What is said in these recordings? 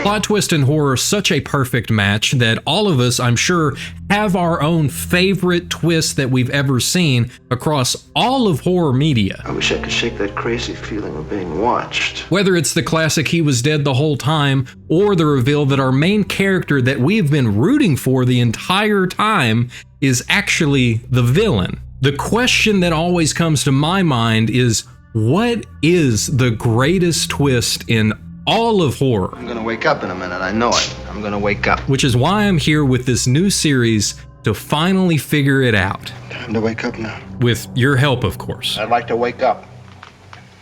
Plot twist and horror, such a perfect match that all of us, I'm sure, have our own favorite twist that we've ever seen across all of horror media. I wish I could shake that crazy feeling of being watched. Whether it's the classic he was dead the whole time, or the reveal that our main character that we've been rooting for the entire time is actually the villain. The question that always comes to my mind is, what is the greatest twist in all of horror? I'm gonna wake up in a minute, I know it. I'm gonna wake up. Which is why I'm here with this new series to finally figure it out. Time to wake up now. With your help, of course. I'd like to wake up.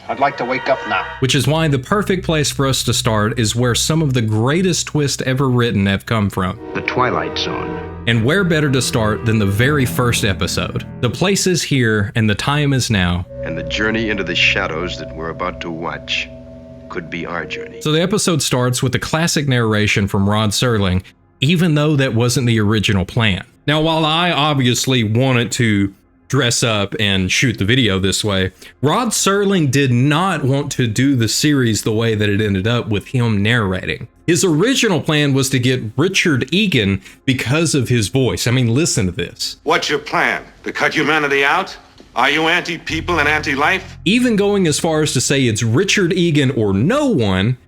I'd like to wake up now. Which is why the perfect place for us to start is where some of the greatest twists ever written have come from. The Twilight Zone. And where better to start than the very first episode? The place is here and the time is now. And the journey into the shadows that we're about to watch could be our journey. So the episode starts with the classic narration from Rod Serling, even though that wasn't the original plan. Now, while I obviously wanted to dress up and shoot the video this way, Rod Serling did not want to do the series the way that it ended up with him narrating. His original plan was to get Richard Egan because of his voice. I mean, listen to this. What's your plan? To cut humanity out? Are you anti-people and anti-life? Even going as far as to say it's Richard Egan or no one,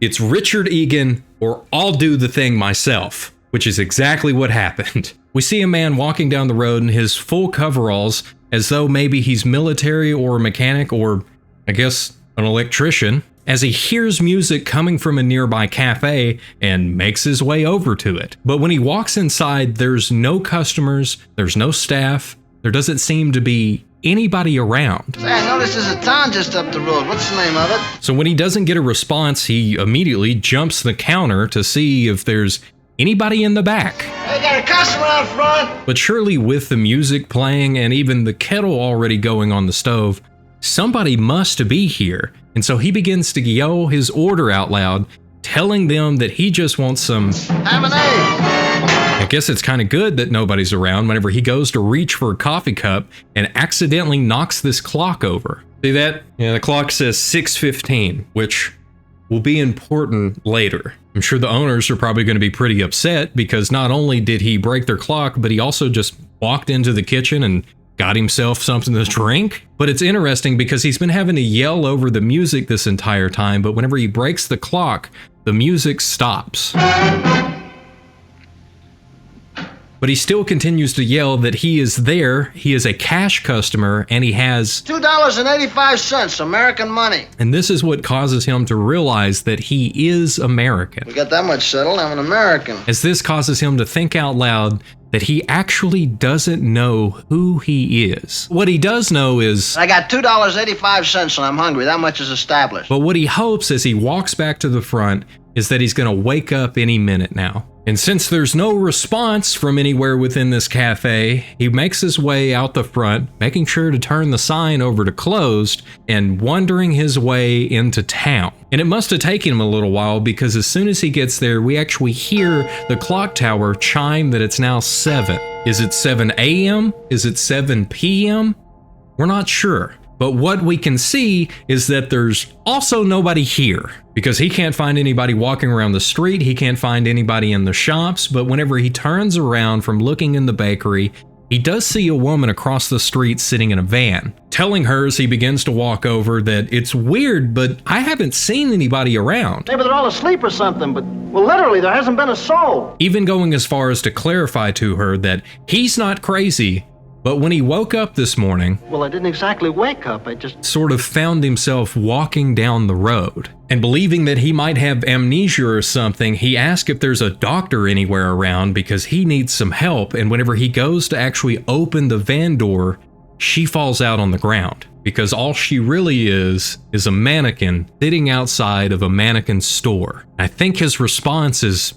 it's Richard Egan or I'll do the thing myself, which is exactly what happened. We see a man walking down the road in his full coveralls as though maybe he's military or a mechanic or, I guess, an electrician, as he hears music coming from a nearby cafe and makes his way over to it. But when he walks inside, there's no customers, there's no staff, there doesn't seem to be anybody around. Say, I noticed there's a town just up the road. What's the name of it? So when he doesn't get a response, he immediately jumps the counter to see if there's anybody in the back. Hey, got a customer out front! But surely with the music playing and even the kettle already going on the stove, somebody must be here. And so he begins to yell his order out loud, telling them that he just wants some lemonade. I guess it's kind of good that nobody's around whenever he goes to reach for a coffee cup and accidentally knocks this clock over. See that? Yeah, the clock says 6:15, which will be important later. I'm sure the owners are probably going to be pretty upset because not only did he break their clock, but he also just walked into the kitchen and got himself something to drink. But it's interesting because he's been having to yell over the music this entire time, but whenever he breaks the clock, the music stops. But he still continues to yell that he is there, he is a cash customer, and he has $2.85, American money. And this is what causes him to realize that he is American. We got that much settled, I'm an American. As this causes him to think out loud that he actually doesn't know who he is. What he does know is, I got $2.85 and I'm hungry, that much is established. But what he hopes as he walks back to the front is that he's gonna wake up any minute now. And since there's no response from anywhere within this cafe, he makes his way out the front, making sure to turn the sign over to closed and wandering his way into town. And it must have taken him a little while because as soon as he gets there, we actually hear the clock tower chime that it's now 7. Is it 7 a.m.? Is it 7 p.m.? We're not sure. But what we can see is that there's also nobody here because he can't find anybody walking around the street. He can't find anybody in the shops. But whenever he turns around from looking in the bakery, he does see a woman across the street sitting in a van, telling her as he begins to walk over that it's weird, but I haven't seen anybody around. Maybe they're all asleep or something, but, well, literally, there hasn't been a soul. Even going as far as to clarify to her that he's not crazy, but when he woke up this morning, well, I didn't exactly wake up, I just sort of found himself walking down the road. And believing that he might have amnesia or something, he asked if there's a doctor anywhere around because he needs some help. And whenever he goes to actually open the van door, she falls out on the ground because all she really is a mannequin sitting outside of a mannequin store. I think his response is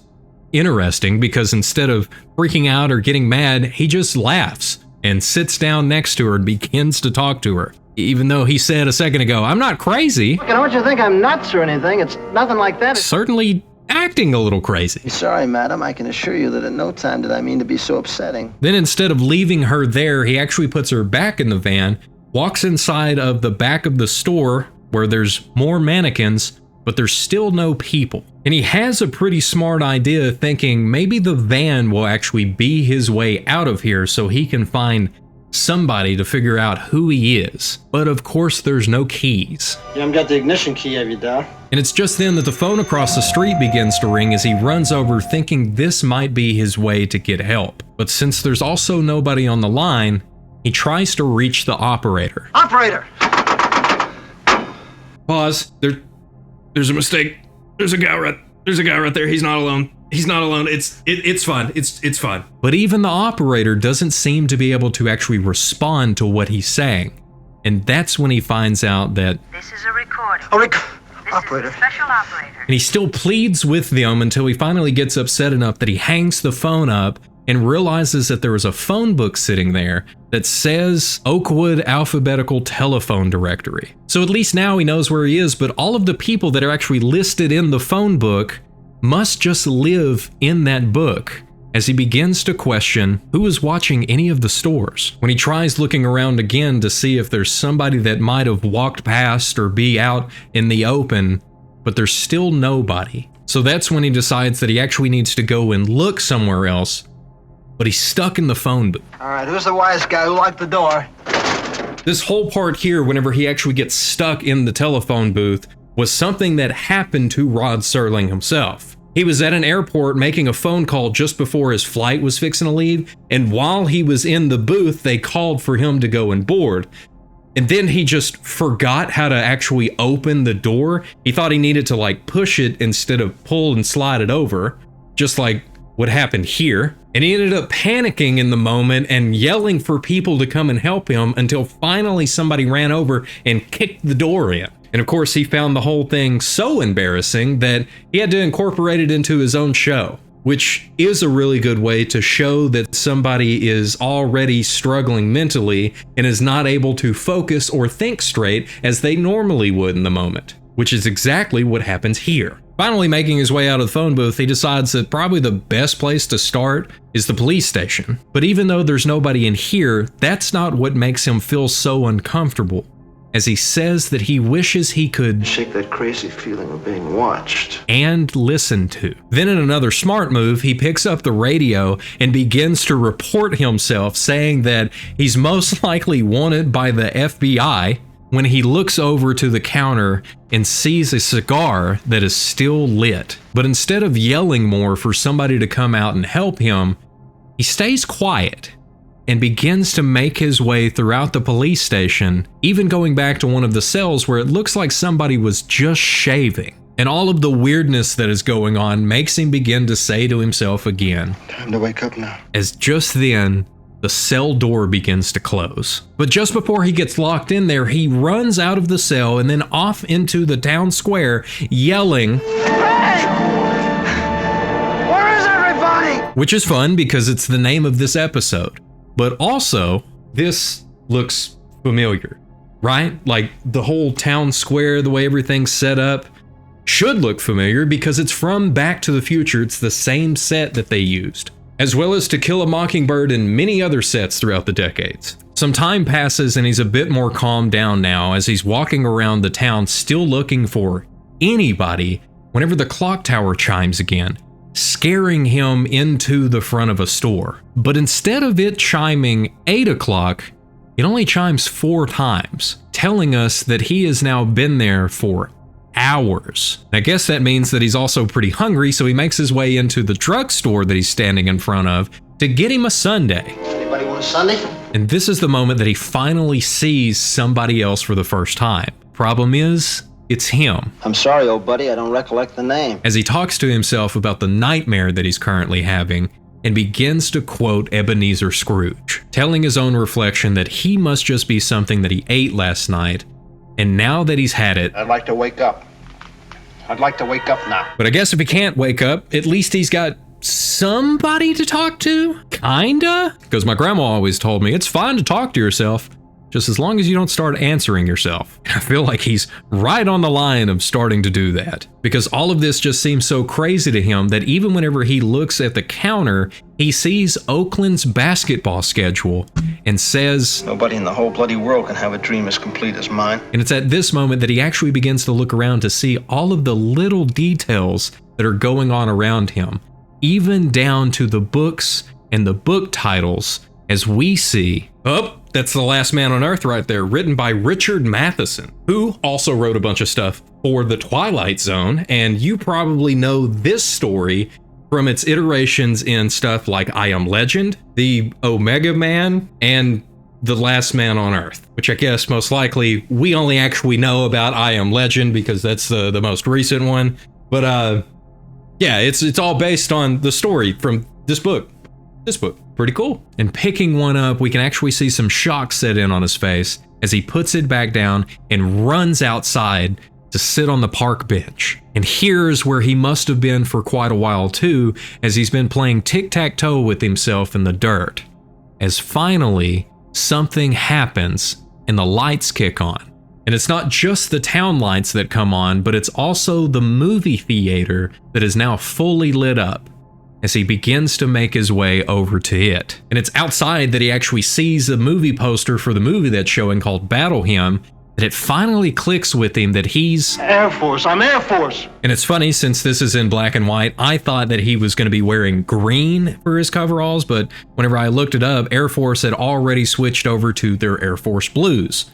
interesting because instead of freaking out or getting mad, he just laughs and sits down next to her and begins to talk to her. Even though he said a second ago, I'm not crazy. Look, I don't want you to think I'm nuts or anything. It's nothing like that. Certainly acting a little crazy. Sorry, madam. I can assure you that at no time did I mean to be so upsetting. Then instead of leaving her there, he actually puts her back in the van, walks inside of the back of the store where there's more mannequins, but there's still no people. And he has a pretty smart idea, thinking maybe the van will actually be his way out of here so he can find somebody to figure out who he is. But of course there's no keys. You haven't got the ignition key, have you, Dal? And it's just then that the phone across the street begins to ring as he runs over, thinking this might be his way to get help. But since there's also nobody on the line, he tries to reach the operator. Operator! Pause. There's a mistake. There's a guy right there. He's not alone. He's not alone. It's fun. It's fun. But even the operator doesn't seem to be able to actually respond to what he's saying. And that's when he finds out that this is a recording. Operator. This is a special operator. and he still pleads with them until he finally gets upset enough that he hangs the phone up and realizes that there was a phone book sitting there that says Oakwood Alphabetical Telephone Directory. So at least now he knows where he is, but all of the people that are actually listed in the phone book must just live in that book, as he begins to question who is watching any of the stores. When he tries looking around again to see if there's somebody that might have walked past or be out in the open, but there's still nobody. So that's when he decides that he actually needs to go and look somewhere else, but he's stuck in the phone booth. All right, who's the wise guy who locked the door? This whole part here, whenever he actually gets stuck in the telephone booth, was something that happened to Rod Serling himself. He was at an airport making a phone call just before his flight was fixing to leave, and while he was in the booth, they called for him to go and board. And then he just forgot how to actually open the door. He thought he needed to like push it instead of pull and slide it over, just like what happened here. And he ended up panicking in the moment and yelling for people to come and help him until finally somebody ran over and kicked the door in. And of course, he found the whole thing so embarrassing that he had to incorporate it into his own show, which is a really good way to show that somebody is already struggling mentally and is not able to focus or think straight as they normally would in the moment, which is exactly what happens here. Finally making his way out of the phone booth, he decides that probably the best place to start is the police station. But even though there's nobody in here, that's not what makes him feel so uncomfortable, as he says that he wishes he could Shake that crazy feeling of being watched. and listened to. Then in another smart move, he picks up the radio and begins to report himself, saying that he's most likely wanted by the FBI, when he looks over to the counter and sees a cigar that is still lit. But instead of yelling more for somebody to come out and help him, he stays quiet and begins to make his way throughout the police station, even going back to one of the cells where it looks like somebody was just shaving. And all of the weirdness that is going on makes him begin to say to himself again, Time to wake up now. as just then, the cell door begins to close. But just before he gets locked in there, he runs out of the cell and then off into the town square, yelling, Hey! Where is everybody? which is fun because it's the name of this episode. But also, this looks familiar, right? Like the whole town square, the way everything's set up, should look familiar because it's from Back to the Future. It's the same set that they used, as well as To Kill a Mockingbird and many other sets throughout the decades. Some time passes and he's a bit more calmed down now as he's walking around the town still looking for anybody whenever the clock tower chimes again, scaring him into the front of a store. But instead of it chiming 8 o'clock, it only chimes 4 times, telling us that he has now been there for hours. I guess that means that he's also pretty hungry, so he makes his way into the drugstore that he's standing in front of to get him a sundae. Anybody want a Sunday? And this is the moment that he finally sees somebody else for the first time. Problem is, it's him. I'm sorry, old buddy, I don't recollect the name. As he talks to himself about the nightmare that he's currently having and begins to quote Ebenezer Scrooge, telling his own reflection that he must just be something that he ate last night, and now that he's had it, I'd like to wake up. I'd like to wake up now. but I guess if he can't wake up, at least he's got somebody to talk to? Kinda? Because my grandma always told me it's fine to talk to yourself, just as long as you don't start answering yourself. I feel like he's right on the line of starting to do that, because all of this just seems so crazy to him that even whenever he looks at the counter, he sees Oakland's basketball schedule and says, Nobody in the whole bloody world can have a dream as complete as mine. and it's at this moment that he actually begins to look around to see all of the little details that are going on around him, even down to the books and the book titles, as we see. Oh, that's The Last Man on Earth right there, written by Richard Matheson, who also wrote a bunch of stuff for The Twilight Zone, and you probably know this story from its iterations in stuff like I Am Legend, The Omega Man, and The Last Man on Earth, which I guess most likely we only actually know about I Am Legend because that's the most recent one. But yeah, it's all based on the story from this book. Pretty cool. And picking one up, we can actually see some shock set in on his face as he puts it back down and runs outside to sit on the park bench. And here's where he must have been for quite a while too, as he's been playing tic-tac-toe with himself in the dirt. As finally, something happens and the lights kick on. And it's not just the town lights that come on, but it's also the movie theater that is now fully lit up, as he begins to make his way over to it. And it's outside that he actually sees a movie poster for the movie that's showing called Battle Hymn, that it finally clicks with him that he's Air Force. I'm Air Force. And it's funny, since this is in black and white, I thought that he was going to be wearing green for his coveralls, but whenever I looked it up, Air Force had already switched over to their Air Force Blues.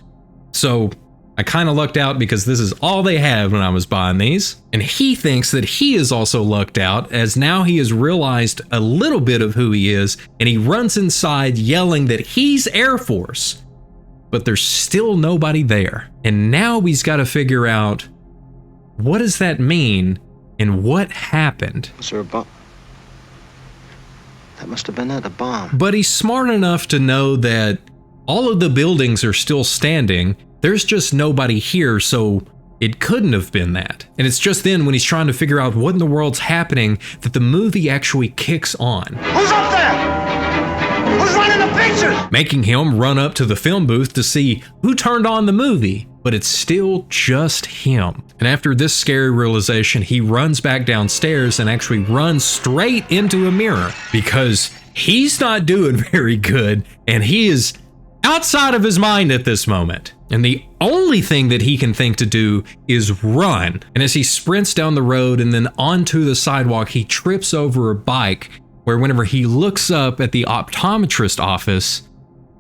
So I kind of lucked out because this is all they had when I was buying these. And he thinks that he is also lucked out, as now he has realized a little bit of who he is, and he runs inside yelling that he's Air Force. But there's still nobody there. And now he's got to figure out, what does that mean and what happened? Was there a bomb? That must have been it, a bomb. But he's smart enough to know that all of the buildings are still standing. There's just nobody here, so it couldn't have been that. And it's just then, when he's trying to figure out what in the world's happening, that the movie actually kicks on. Who's up there? Who's running the pictures? Making him run up to the film booth to see who turned on the movie, but it's still just him. And after this scary realization, he runs back downstairs and actually runs straight into a mirror, because he's not doing very good, and he is outside of his mind at this moment. And the only thing that he can think to do is run. And as he sprints down the road and then onto the sidewalk, he trips over a bike, where whenever he looks up at the optometrist office,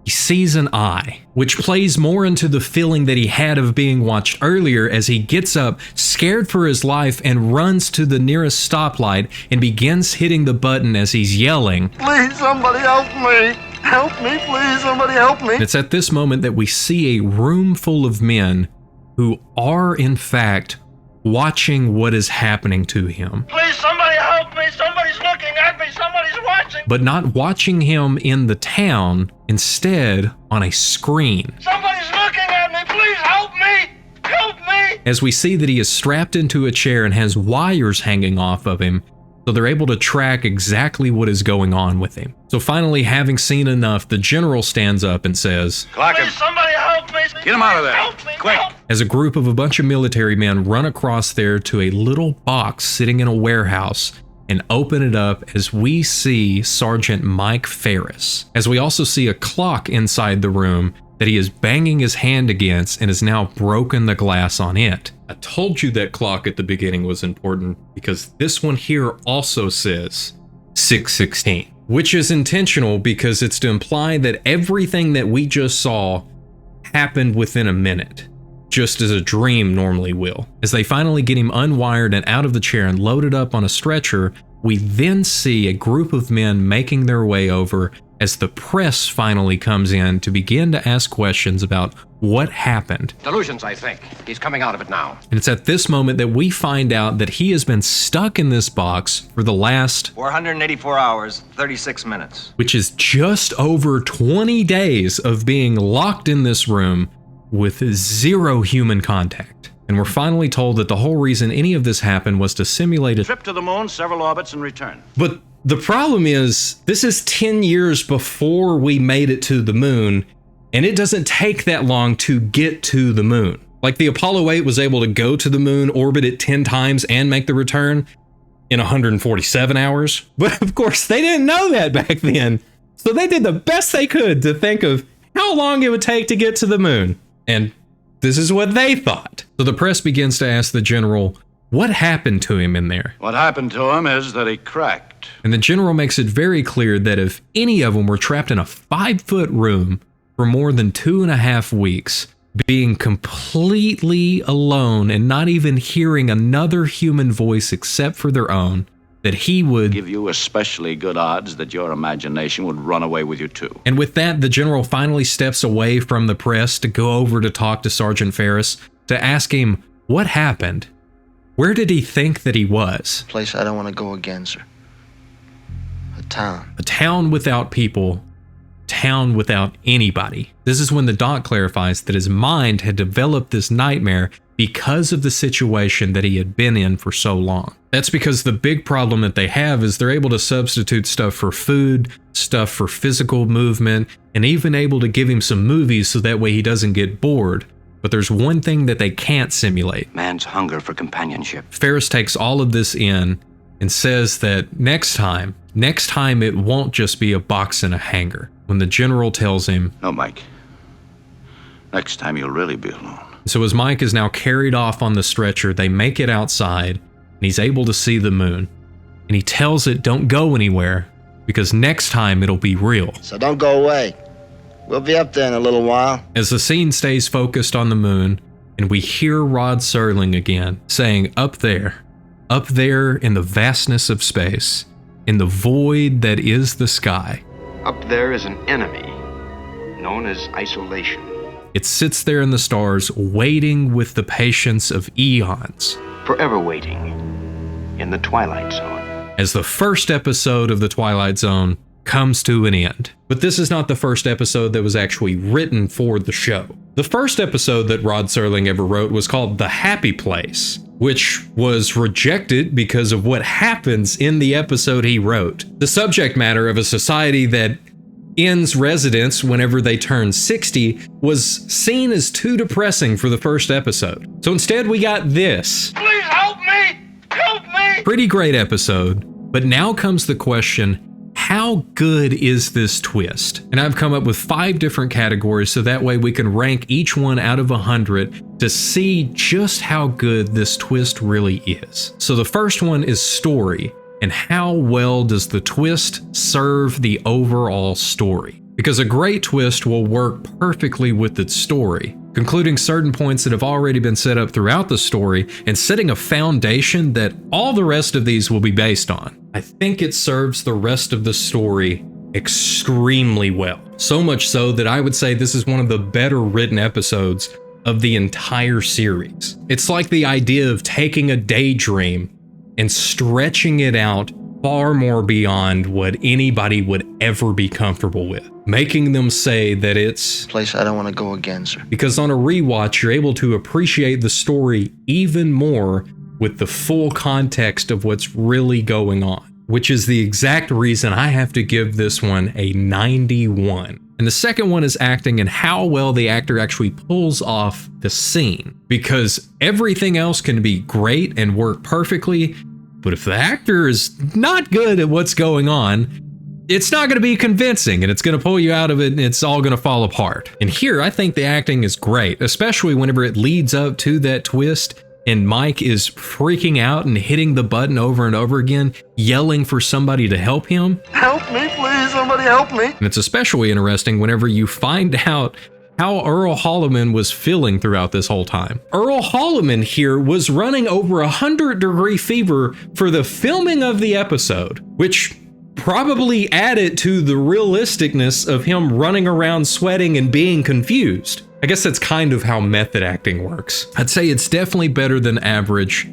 he sees an eye, which plays more into the feeling that he had of being watched earlier, as he gets up, scared for his life, and runs to the nearest stoplight and begins hitting the button as he's yelling, Please, somebody help me. Help me, please, somebody help me. And it's at this moment that we see a room full of men who are, in fact, watching what is happening to him. Please, somebody help me. Somebody's looking at me. Somebody's watching. But not watching him in the town, instead on a screen. Somebody's looking at me. Please help me. Help me. As we see that he is strapped into a chair and has wires hanging off of him, so they're able to track exactly what is going on with him. So finally, having seen enough, the general stands up and says, Clock him. Please, somebody help me. Get him out of there. Help me. Quick. Help. as a group of a bunch of military men run across there to a little box sitting in a warehouse and open it up, as we see Sergeant Mike Ferris. As we also see a clock inside the room that he is banging his hand against and has now broken the glass on it. I told you that clock at the beginning was important, because this one here also says 6:16, which is intentional because it's to imply that everything that we just saw happened within a minute, just as a dream normally will. As they finally get him unwired and out of the chair and loaded up on a stretcher, we then see a group of men making their way over, as the press finally comes in to begin to ask questions about what happened. Delusions, I think. He's coming out of it now. And it's at this moment that we find out that he has been stuck in this box for the last 484 hours, 36 minutes. which is just over 20 days of being locked in this room with zero human contact. And we're finally told that the whole reason any of this happened was to simulate a Trip to the moon, several orbits, and return. But the problem is, this is 10 years before we made it to the moon, And it doesn't take that long to get to the moon. Like the Apollo 8 was able to go to the moon, orbit it 10 times, and make the return in 147 hours. But of course, they didn't know that back then. So they did the best they could to think of how long it would take to get to the moon. And this is what they thought. So the press begins to ask the general, what happened to him in there? What happened to him is that he cracked. And the general makes it very clear that if any of them were trapped in a 5-foot room for more than 2.5 weeks, being completely alone and not even hearing another human voice except for their own, that he would Give you especially good odds that your imagination would run away with you too. And with that, the general finally steps away from the press to go over to talk to Sergeant Ferris to ask him what happened. Where did he think that he was? Place I don't want to go again, sir. A town. A town without people, town without anybody. This is when the doc clarifies that his mind had developed this nightmare because of the situation that he had been in for so long. That's because the big problem that they have is they're able to substitute stuff for food, stuff for physical movement, and even able to give him some movies so that way he doesn't get bored. But there's one thing that they can't simulate. Man's hunger for companionship. Ferris takes all of this in and says that next time it won't just be a box and a hanger. When the general tells him, No, Mike. Next time you'll really be alone. so as Mike is now carried off on the stretcher, they make it outside and he's able to see the moon. And he tells it don't go anywhere because next time it'll be real. So don't go away. We'll be up there in a little while. As the scene stays focused on the moon and we hear Rod Serling again saying up there in the vastness of space, in the void that is the sky. Up there is an enemy known as isolation. It sits there in the stars, waiting with the patience of eons. Forever waiting in the Twilight Zone. As the first episode of The Twilight Zone comes to an end. But this is not the first episode that was actually written for the show. The first episode that Rod Serling ever wrote was called The Happy Place, which was rejected because of what happens in the episode he wrote. The subject matter of a society that ends residents whenever they turn 60 was seen as too depressing for the first episode. So instead we got this. Please help me! Help me! Pretty great episode, but now comes the question, how good is this twist? And I've come up with 5 different categories so that way we can rank each one out of 100 to see just how good this twist really is. So the first one is story, and how well does the twist serve the overall story? Because a great twist will work perfectly with its story, concluding certain points that have already been set up throughout the story and setting a foundation that all the rest of these will be based on. I think it serves the rest of the story extremely well. So much so that I would say this is one of the better written episodes of the entire series. It's like the idea of taking a daydream and stretching it out far more beyond what anybody would ever be comfortable with, making them say that it's Place I don't want to go again, sir. because on a rewatch you're able to appreciate the story even more with the full context of what's really going on, which is the exact reason I have to give this one a 91. And the second one is acting and how well the actor actually pulls off the scene, because everything else can be great and work perfectly, but if the actor is not good at what's going on, it's not going to be convincing and it's going to pull you out of it and it's all going to fall apart. And here I think the acting is great, especially whenever it leads up to that twist and Mike is freaking out and hitting the button over and over again, yelling for somebody to help him. Help me, please, somebody help me. And it's especially interesting whenever you find out how Earl Holliman was feeling throughout this whole time. Earl Holliman here was running over 100-degree fever for the filming of the episode, which probably added to the realisticness of him running around sweating and being confused. I guess that's kind of how method acting works. I'd say it's definitely better than average,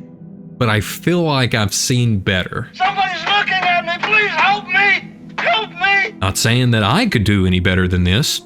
but I feel like I've seen better. Somebody's looking at me, please help me! Help me! Not saying that I could do any better than this.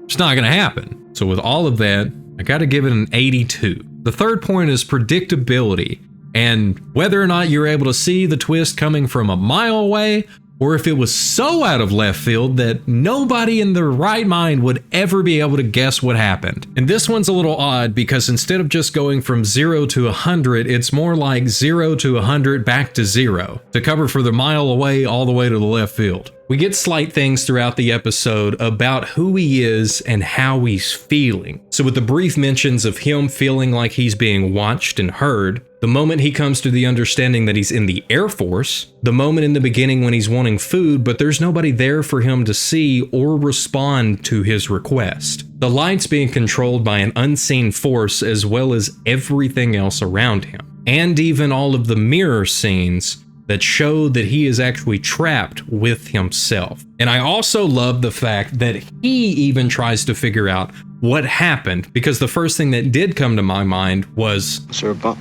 It's not gonna happen. So with all of that, I gotta give it an 82. The third point is predictability, and whether or not you're able to see the twist coming from a mile away or if it was so out of left field that nobody in their right mind would ever be able to guess what happened. And this one's a little odd because instead of just going from 0 to 100, it's more like 0 to 100 back to 0 to cover for the mile away all the way to the left field. We get slight things throughout the episode about who he is and how he's feeling. So with the brief mentions of him feeling like he's being watched and heard, the moment he comes to the understanding that he's in the Air Force, the moment in the beginning when he's wanting food but there's nobody there for him to see or respond to his request, the lights being controlled by an unseen force as well as everything else around him, and even all of the mirror scenes that show that he is actually trapped with himself. And I also love the fact that he even tries to figure out what happened, because the first thing that did come to my mind was, Was there a bomb?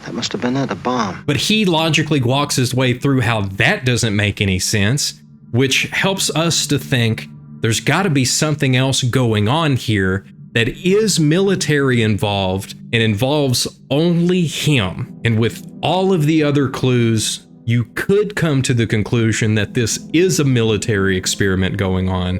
That must have been it, a bomb. but he logically walks his way through how that doesn't make any sense, which helps us to think there's got to be something else going on here that is military involved and involves only him. And with all of the other clues, you could come to the conclusion that this is a military experiment going on,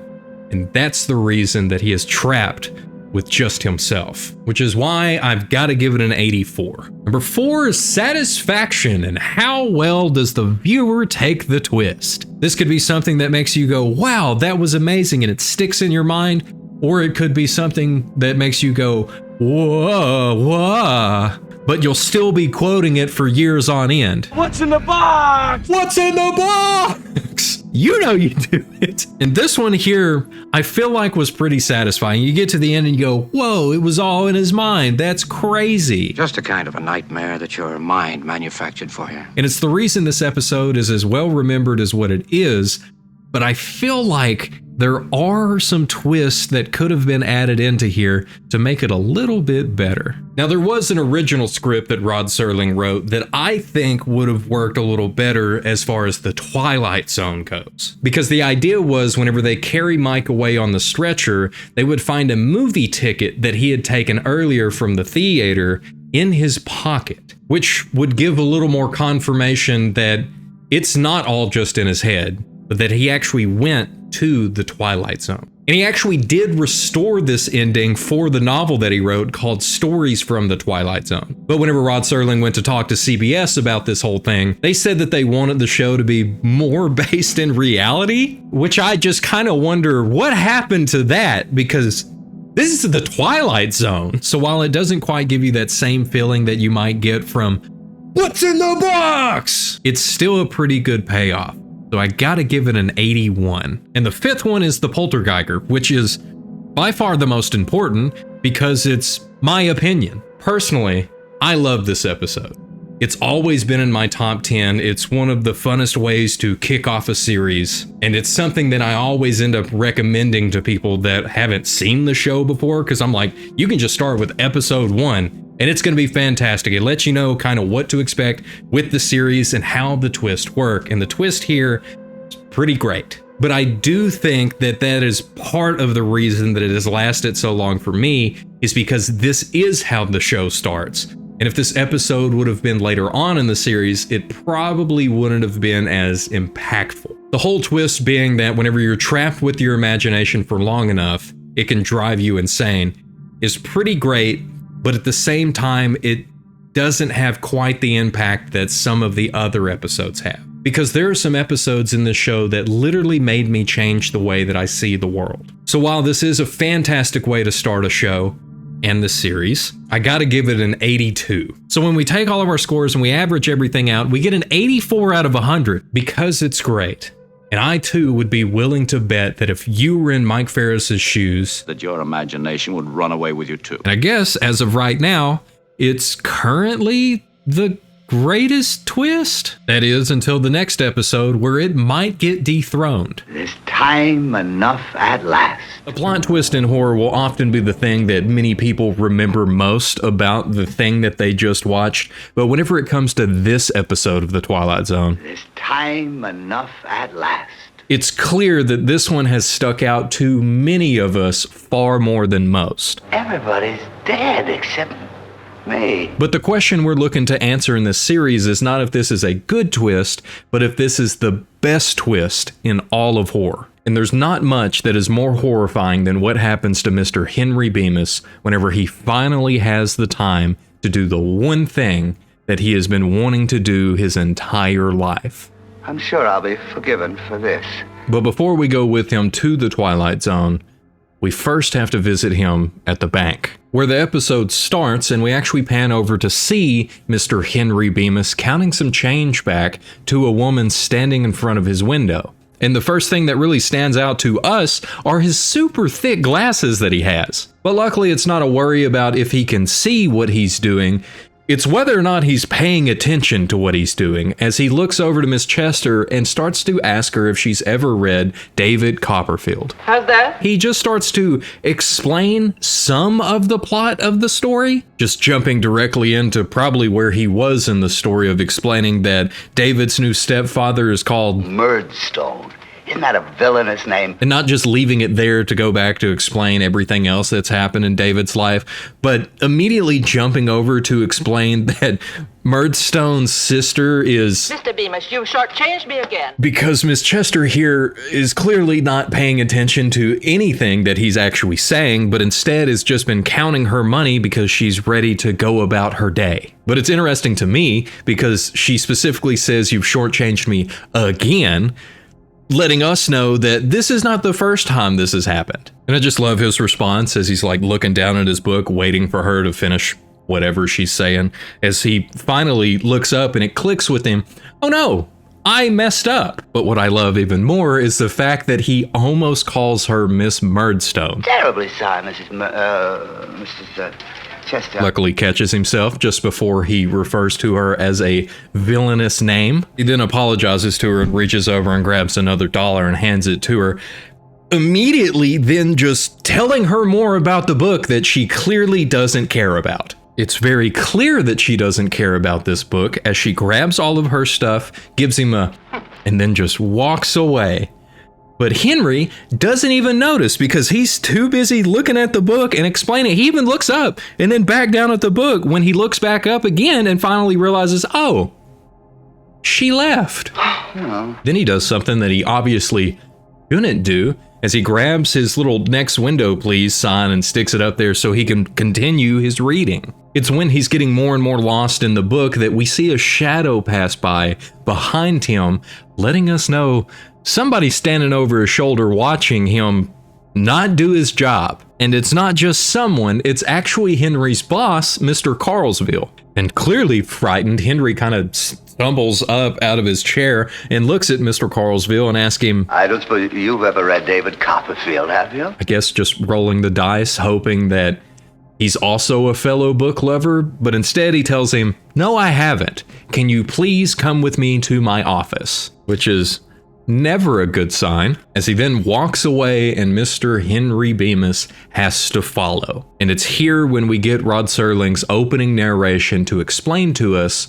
and that's the reason that he is trapped with just himself, which is why I've got to give it an 84. Number 4 is satisfaction, and how well does the viewer take the twist? This could be something that makes you go, wow, that was amazing, and it sticks in your mind, or it could be something that makes you go, whoa, whoa, but you'll still be quoting it for years on end. What's in the box? What's in the box? You know you do it. And this one here, I feel like was pretty satisfying. You get to the end and you go, whoa, it was all in his mind. That's crazy. Just a kind of a nightmare that your mind manufactured for you. And it's the reason this episode is as well remembered as what it is, but I feel like there are some twists that could have been added into here to make it a little bit better. Now, there was an original script that Rod Serling wrote that I think would have worked a little better as far as the Twilight Zone goes. Because the idea was whenever they carry Mike away on the stretcher, they would find a movie ticket that he had taken earlier from the theater in his pocket, which would give a little more confirmation that it's not all just in his head, but that he actually went to the Twilight Zone. And he actually did restore this ending for the novel that he wrote called Stories from the Twilight Zone. But whenever Rod Serling went to talk to CBS about this whole thing, they said that they wanted the show to be more based in reality, which I just kind of wonder what happened to that, because this is the Twilight Zone. So while it doesn't quite give you that same feeling that you might get from what's in the box, it's still a pretty good payoff. So I gotta give it an 81. And the 5th one is the Poltergeiger, which is by far the most important because it's my opinion. Personally, I love this episode. It's always been in my top 10. It's one of the funnest ways to kick off a series. And it's something that I always end up recommending to people that haven't seen the show before, because I'm like, you can just start with episode 1 and it's going to be fantastic. It lets you know kind of what to expect with the series and how the twists work. And the twist here is pretty great. But I do think that that is part of the reason that it has lasted so long for me, is because this is how the show starts. And if this episode would have been later on in the series, it probably wouldn't have been as impactful. The whole twist being that whenever you're trapped with your imagination for long enough, it can drive you insane, is pretty great. But at the same time, it doesn't have quite the impact that some of the other episodes have. Because there are some episodes in this show that literally made me change the way that I see the world. So while this is a fantastic way to start a show and the series, I gotta give it an 82. So when we take all of our scores and we average everything out, we get an 84 out of 100 because it's great. And I too would be willing to bet that if you were in Mike Ferris's shoes, That your imagination would run away with you too. and I guess as of right now, it's currently the greatest twist. That is, until the next episode where it might get dethroned. This time enough at last. A plot twist in horror will often be the thing that many people remember most about the thing that they just watched. But whenever it comes to this episode of The Twilight Zone, This time enough at last. it's clear that this one has stuck out to many of us far more than most. Everybody's dead except Me. But the question we're looking to answer in this series is not if this is a good twist, but if this is the best twist in all of horror. And there's not much that is more horrifying than what happens to Mr. Henry Bemis whenever he finally has the time to do the one thing that he has been wanting to do his entire life. I'm sure I'll be forgiven for this. But before we go with him to the Twilight Zone, we first have to visit him at the bank, where the episode starts and we actually pan over to see Mr. Henry Bemis counting some change back to a woman standing in front of his window. And the first thing that really stands out to us are his super thick glasses that he has. But luckily it's not a worry about if he can see what he's doing. It's whether or not he's paying attention to what he's doing, as he looks over to Miss Chester and starts to ask her if she's ever read David Copperfield. How's that? He just starts to explain some of the plot of the story, just jumping directly into probably where he was in the story of explaining that David's new stepfather is called Murdstone. Isn't that a villainous name? And not just leaving it there to go back to explain everything else that's happened in David's life, but immediately jumping over to explain that Murdstone's sister is... Mr. Bemis, you've shortchanged me again. Because Miss Chester here is clearly not paying attention to anything that he's actually saying, but instead has just been counting her money because she's ready to go about her day. But it's interesting to me because she specifically says you've shortchanged me again, letting us know that this is not the first time this has happened. And I just love his response as he's like looking down at his book, waiting for her to finish whatever she's saying, as he finally looks up and it clicks with him. Oh no, I messed up. But what I love even more is the fact that he almost calls her Miss Murdstone. Terribly sorry, Mrs. Chester. Luckily catches himself just before he refers to her as a villainous name. He then apologizes to her and reaches over and grabs another dollar and hands it to her. Immediately then just telling her more about the book that she clearly doesn't care about. It's very clear that she doesn't care about this book as she grabs all of her stuff, gives him a, and then just walks away. But Henry doesn't even notice because he's too busy looking at the book and explaining. He even looks up and then back down at the book when he looks back up again and finally realizes, oh, she left. Then he does something that he obviously shouldn't do, as he grabs his little "next window please" sign and sticks it up there so he can continue his reading. It's when he's getting more and more lost in the book that we see a shadow pass by behind him, letting us know somebody's standing over his shoulder watching him not do his job. And it's not just someone, it's actually Henry's boss, Mr. Carlsville. And clearly frightened, Henry kind of stumbles up out of his chair and looks at Mr. Carlsville and asks him, I don't suppose you've ever read David Copperfield, have you? I guess just rolling the dice, hoping that he's also a fellow book lover, but instead he tells him, no, I haven't. Can you please come with me to my office? Which is never a good sign, as he then walks away and Mr. Henry Bemis has to follow. And it's here when we get Rod Serling's opening narration to explain to us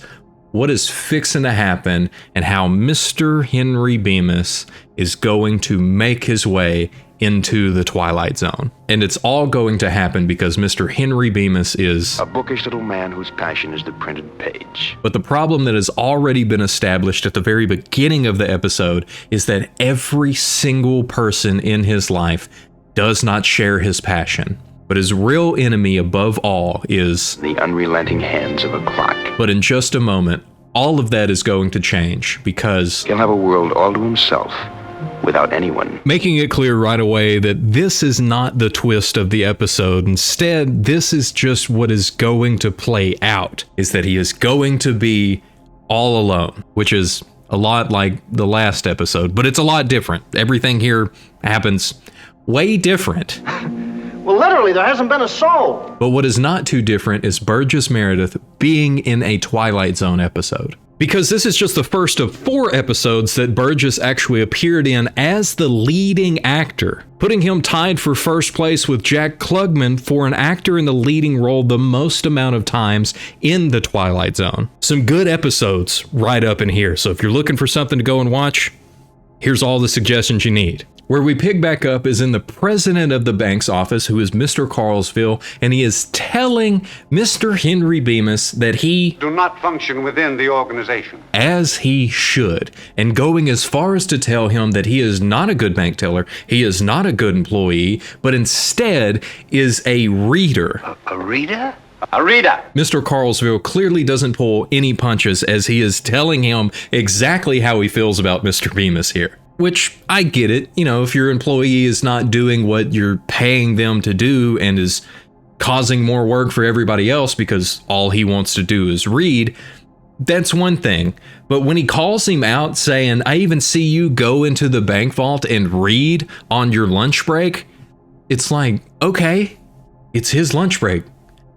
what is fixing to happen and how Mr. Henry Bemis is going to make his way into the Twilight Zone. And it's all going to happen because Mr. Henry Bemis is a bookish little man whose passion is the printed page. But the problem that has already been established at the very beginning of the episode is that every single person in his life does not share his passion. But his real enemy above all is the unrelenting hands of a clock. But in just a moment, all of that is going to change because he'll have a world all to himself, without anyone. Making it clear right away that this is not the twist of the episode. Instead, this is just what is going to play out, is that he is going to be all alone, which is a lot like the last episode, but it's a lot different. Everything here happens way different. Well, literally, there hasn't been a soul. But what is not too different is Burgess Meredith being in a Twilight Zone episode. Because this is just the first of 4 episodes that Burgess actually appeared in as the leading actor, putting him tied for first place with Jack Klugman for an actor in the leading role the most amount of times in the Twilight Zone. Some good episodes right up in here, so if you're looking for something to go and watch, here's all the suggestions you need. Where we pick back up is in the president of the bank's office, who is Mr. Carlsville, and he is telling Mr. Henry Bemis that he do not function within the organization as he should, and going as far as to tell him that he is not a good bank teller, he is not a good employee, but instead is a reader. A reader? a reader. Mr. Carlsville clearly doesn't pull any punches as he is telling him exactly how he feels about Mr. Bemis here. Which, I get it, you know, if your employee is not doing what you're paying them to do and is causing more work for everybody else because all he wants to do is read, that's one thing. But when he calls him out saying, I even see you go into the bank vault and read on your lunch break, it's like, okay, it's his lunch break.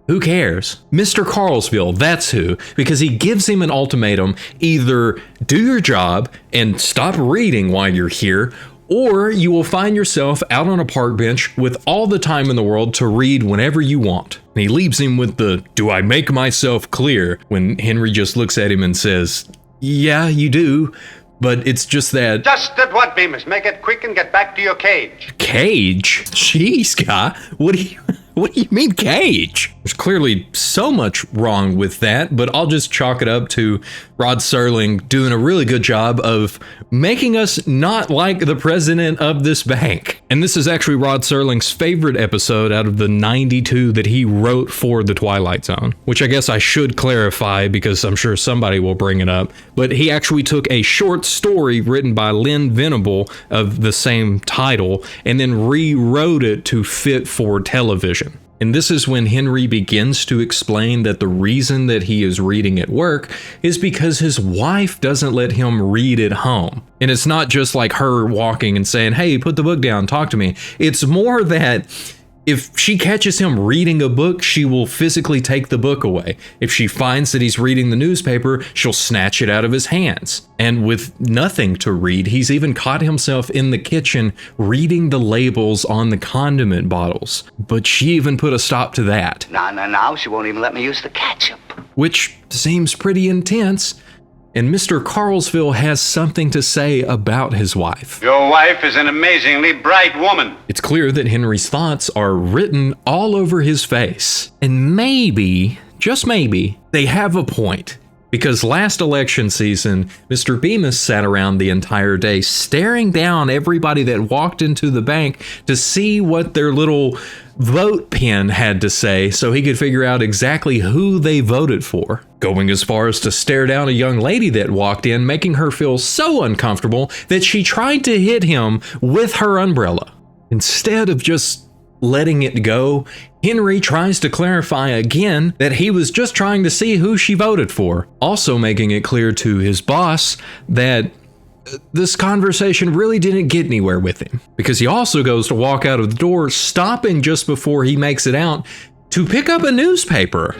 Who cares? Mr. Carlsville, that's who, because he gives him an ultimatum: either do your job and stop reading while you're here, or you will find yourself out on a park bench with all the time in the world to read whenever you want. And he leaves him with the, do I make myself clear? When Henry just looks at him and says, yeah, you do, but it's just that... Just that what, Bemis? Make it quick and get back to your cage. Cage? Jeez, Guy, what do you mean cage? There's clearly so much wrong with that, but I'll just chalk it up to Rod Serling doing a really good job of making us not like the president of this bank. And this is actually Rod Serling's favorite episode out of the 92 that he wrote for The Twilight Zone, which I guess I should clarify because I'm sure somebody will bring it up. But he actually took a short story written by Lynn Venable of the same title and then rewrote it to fit for television. And this is when Henry begins to explain that the reason that he is reading at work is because his wife doesn't let him read at home. And it's not just like her walking and saying, hey, put the book down, talk to me. It's more that if she catches him reading a book, she will physically take the book away. If she finds that he's reading the newspaper, she'll snatch it out of his hands. And with nothing to read, he's even caught himself in the kitchen reading the labels on the condiment bottles. But she even put a stop to that. No, she won't even let me use the ketchup. Which seems pretty intense. And Mr. Carlsville has something to say about his wife. Your wife is an amazingly bright woman. It's clear that Henry's thoughts are written all over his face. And maybe, just maybe, they have a point. Because last election season, Mr. Bemis sat around the entire day staring down everybody that walked into the bank to see what their little vote pen had to say so he could figure out exactly who they voted for. Going as far as to stare down a young lady that walked in, making her feel so uncomfortable that she tried to hit him with her umbrella. Instead of just letting it go, Henry tries to clarify again that he was just trying to see who she voted for, also making it clear to his boss that this conversation really didn't get anywhere with him, because he also goes to walk out of the door, stopping just before he makes it out to pick up a newspaper.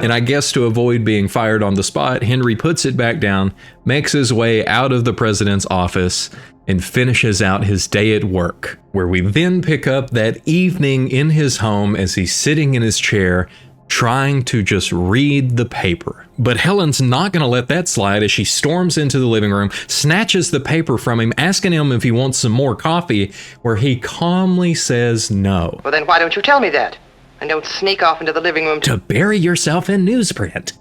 And I guess to avoid being fired on the spot, Henry puts it back down, makes his way out of the president's office, and finishes out his day at work, where we then pick up that evening in his home as he's sitting in his chair, trying to just read the paper. But Helen's not going to let that slide as she storms into the living room, snatches the paper from him, asking him if he wants some more coffee, where he calmly says no. Well, then why don't you tell me that? And don't sneak off into the living room to bury yourself in newsprint.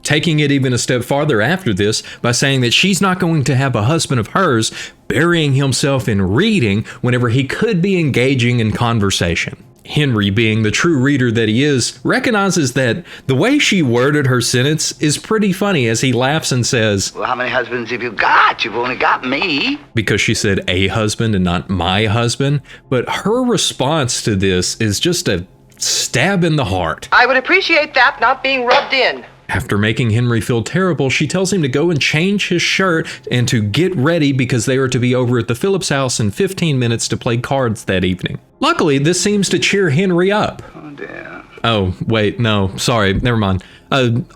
Taking it even a step farther after this by saying that she's not going to have a husband of hers burying himself in reading whenever he could be engaging in conversation. Henry, being the true reader that he is, recognizes that the way she worded her sentence is pretty funny as he laughs and says, well, how many husbands have you got? You've only got me. Because she said a husband and not my husband. But her response to this is just a stab in the heart. I would appreciate that not being rubbed in. After making Henry feel terrible, she tells him to go and change his shirt and to get ready because they are to be over at the Phillips house in 15 minutes to play cards that evening. Luckily, this seems to cheer Henry up. Oh, dear. Oh, wait, no, sorry, never mind.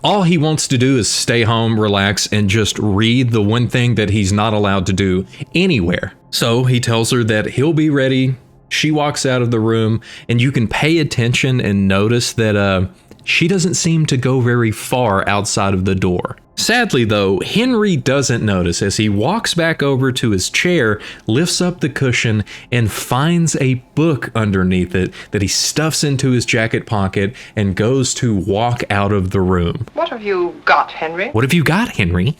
All he wants to do is stay home, relax, and just read the one thing that he's not allowed to do anywhere. So he tells her that he'll be ready. She walks out of the room, and you can pay attention and notice that she doesn't seem to go very far outside of the door. Sadly though, Henry doesn't notice as he walks back over to his chair, lifts up the cushion, and finds a book underneath it that he stuffs into his jacket pocket and goes to walk out of the room. What have you got, Henry? What have you got, Henry?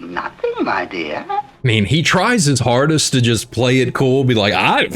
Nothing, my dear. I mean, he tries his hardest to just play it cool, be like, I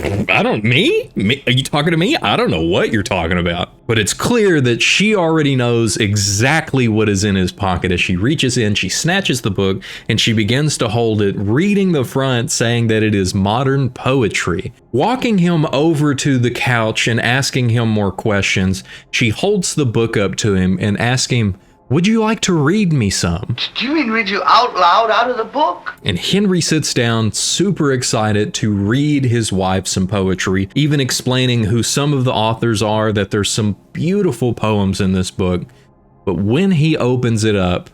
don't, me? Are you talking to me? I don't know what you're talking about. But it's clear that she already knows exactly what is in his pocket as she reaches in, she snatches the book, and she begins to hold it, reading the front, saying that it is modern poetry. Walking him over to the couch and asking him more questions, she holds the book up to him and asks him, would you like to read me some? Do you mean read you out loud out of the book? And Henry sits down, super excited to read his wife some poetry, even explaining who some of the authors are, that there's some beautiful poems in this book. But when he opens it up,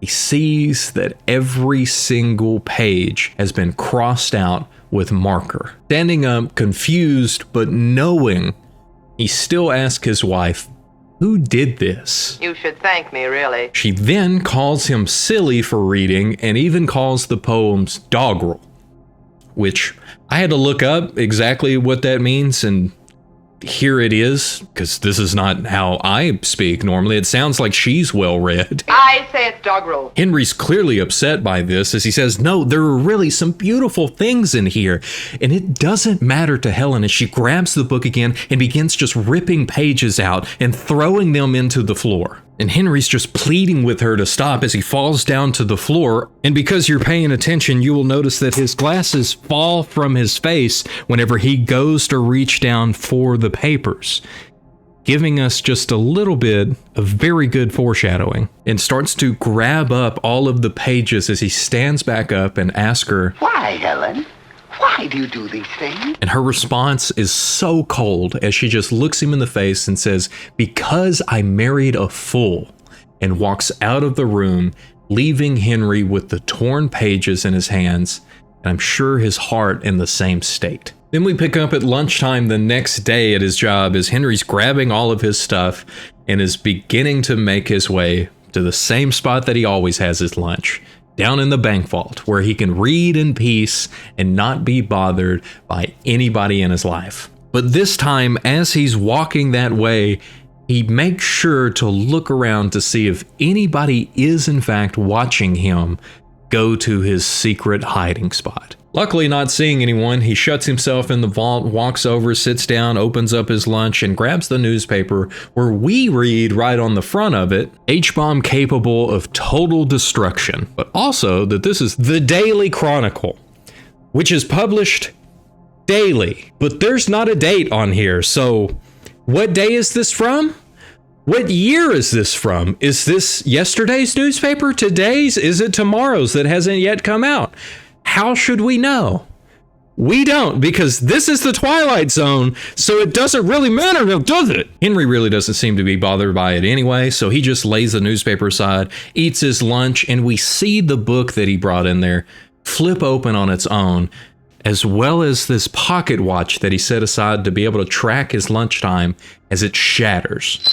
he sees that every single page has been crossed out with marker. Standing up, confused, but knowing, he still asks his wife, who did this? You should thank me, really. She then calls him silly for reading and even calls the poems doggerel, which I had to look up exactly what that means, and here it is, because this is not how I speak normally. It sounds like she's well read. I say it's doggerel. Henry's clearly upset by this as he says, no, there are really some beautiful things in here. And it doesn't matter to Helen as she grabs the book again and begins just ripping pages out and throwing them into the floor. And Henry's just pleading with her to stop as he falls down to the floor. And because you're paying attention, you will notice that his glasses fall from his face whenever he goes to reach down for the papers, giving us just a little bit of very good foreshadowing, and starts to grab up all of the pages as he stands back up and asks her, Why, Helen? Why do you do these things? And her response is so cold as she just looks him in the face and says, because I married a fool, and walks out of the room, leaving Henry with the torn pages in his hands, and I'm sure his heart in the same state. Then we pick up at lunchtime the next day at his job as Henry's grabbing all of his stuff and is beginning to make his way to the same spot that he always has his lunch, down in the bank vault, where he can read in peace and not be bothered by anybody in his life. But this time, as he's walking that way, he makes sure to look around to see if anybody is in fact watching him go to his secret hiding spot. Luckily, not seeing anyone, he shuts himself in the vault, walks over, sits down, opens up his lunch, and grabs the newspaper, where we read right on the front of it, H-bomb capable of total destruction, but also that this is the Daily Chronicle, which is published daily, but there's not a date on here, so what day is this from? What year is this from? Is this yesterday's newspaper? Today's? Is it tomorrow's that hasn't yet come out? How should we know? We don't, because this is the Twilight Zone, so it doesn't really matter now, does it? Henry really doesn't seem to be bothered by it anyway, so he just lays the newspaper aside, eats his lunch, and we see the book that he brought in there flip open on its own, as well as this pocket watch that he set aside to be able to track his lunchtime as it shatters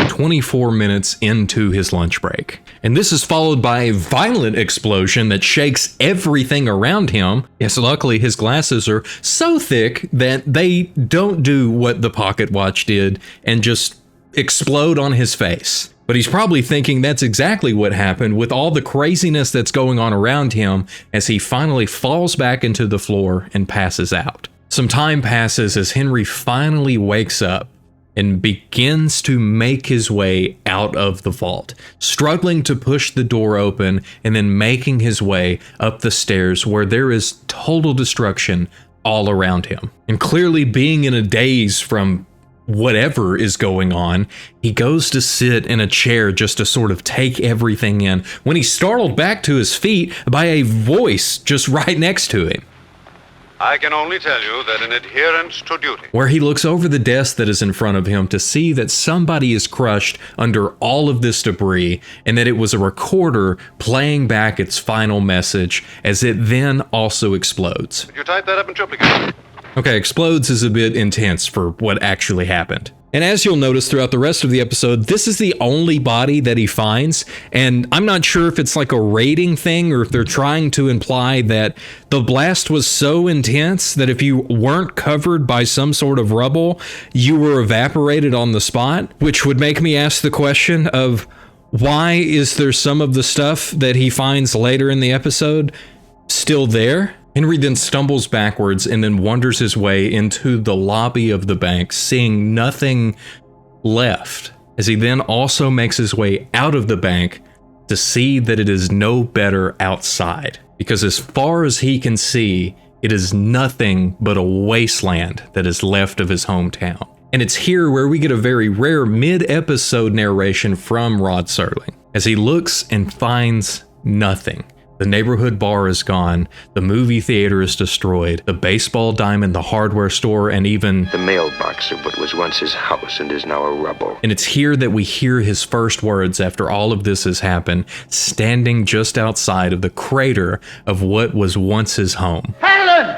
24 minutes into his lunch break. And this is followed by a violent explosion that shakes everything around him. Yes, luckily his glasses are so thick that they don't do what the pocket watch did and just explode on his face. But he's probably thinking that's exactly what happened with all the craziness that's going on around him as he finally falls back into the floor and passes out. Some time passes as Henry finally wakes up and begins to make his way out of the vault, struggling to push the door open and then making his way up the stairs where there is total destruction all around him. And clearly being in a daze from whatever is going on, he goes to sit in a chair just to sort of take everything in when he's startled back to his feet by a voice just right next to him. I can only tell you that in adherence to duty. Where he looks over the desk that is in front of him to see that somebody is crushed under all of this debris and that it was a recorder playing back its final message as it then also explodes. Could you type that up in triplicate? Okay, explodes is a bit intense for what actually happened. And as you'll notice throughout the rest of the episode, this is the only body that he finds, and I'm not sure if it's like a rating thing or if they're trying to imply that the blast was so intense that if you weren't covered by some sort of rubble, you were evaporated on the spot, which would make me ask the question of why is there some of the stuff that he finds later in the episode still there? Henry then stumbles backwards and then wanders his way into the lobby of the bank, seeing nothing left, as he then also makes his way out of the bank to see that it is no better outside. Because as far as he can see, it is nothing but a wasteland that is left of his hometown. And it's here where we get a very rare mid-episode narration from Rod Serling, as he looks and finds nothing. The neighborhood bar is gone, the movie theater is destroyed, the baseball diamond, the hardware store, and even the mailbox of what was once his house and is now a rubble. And it's here that we hear his first words after all of this has happened, standing just outside of the crater of what was once his home. Helen!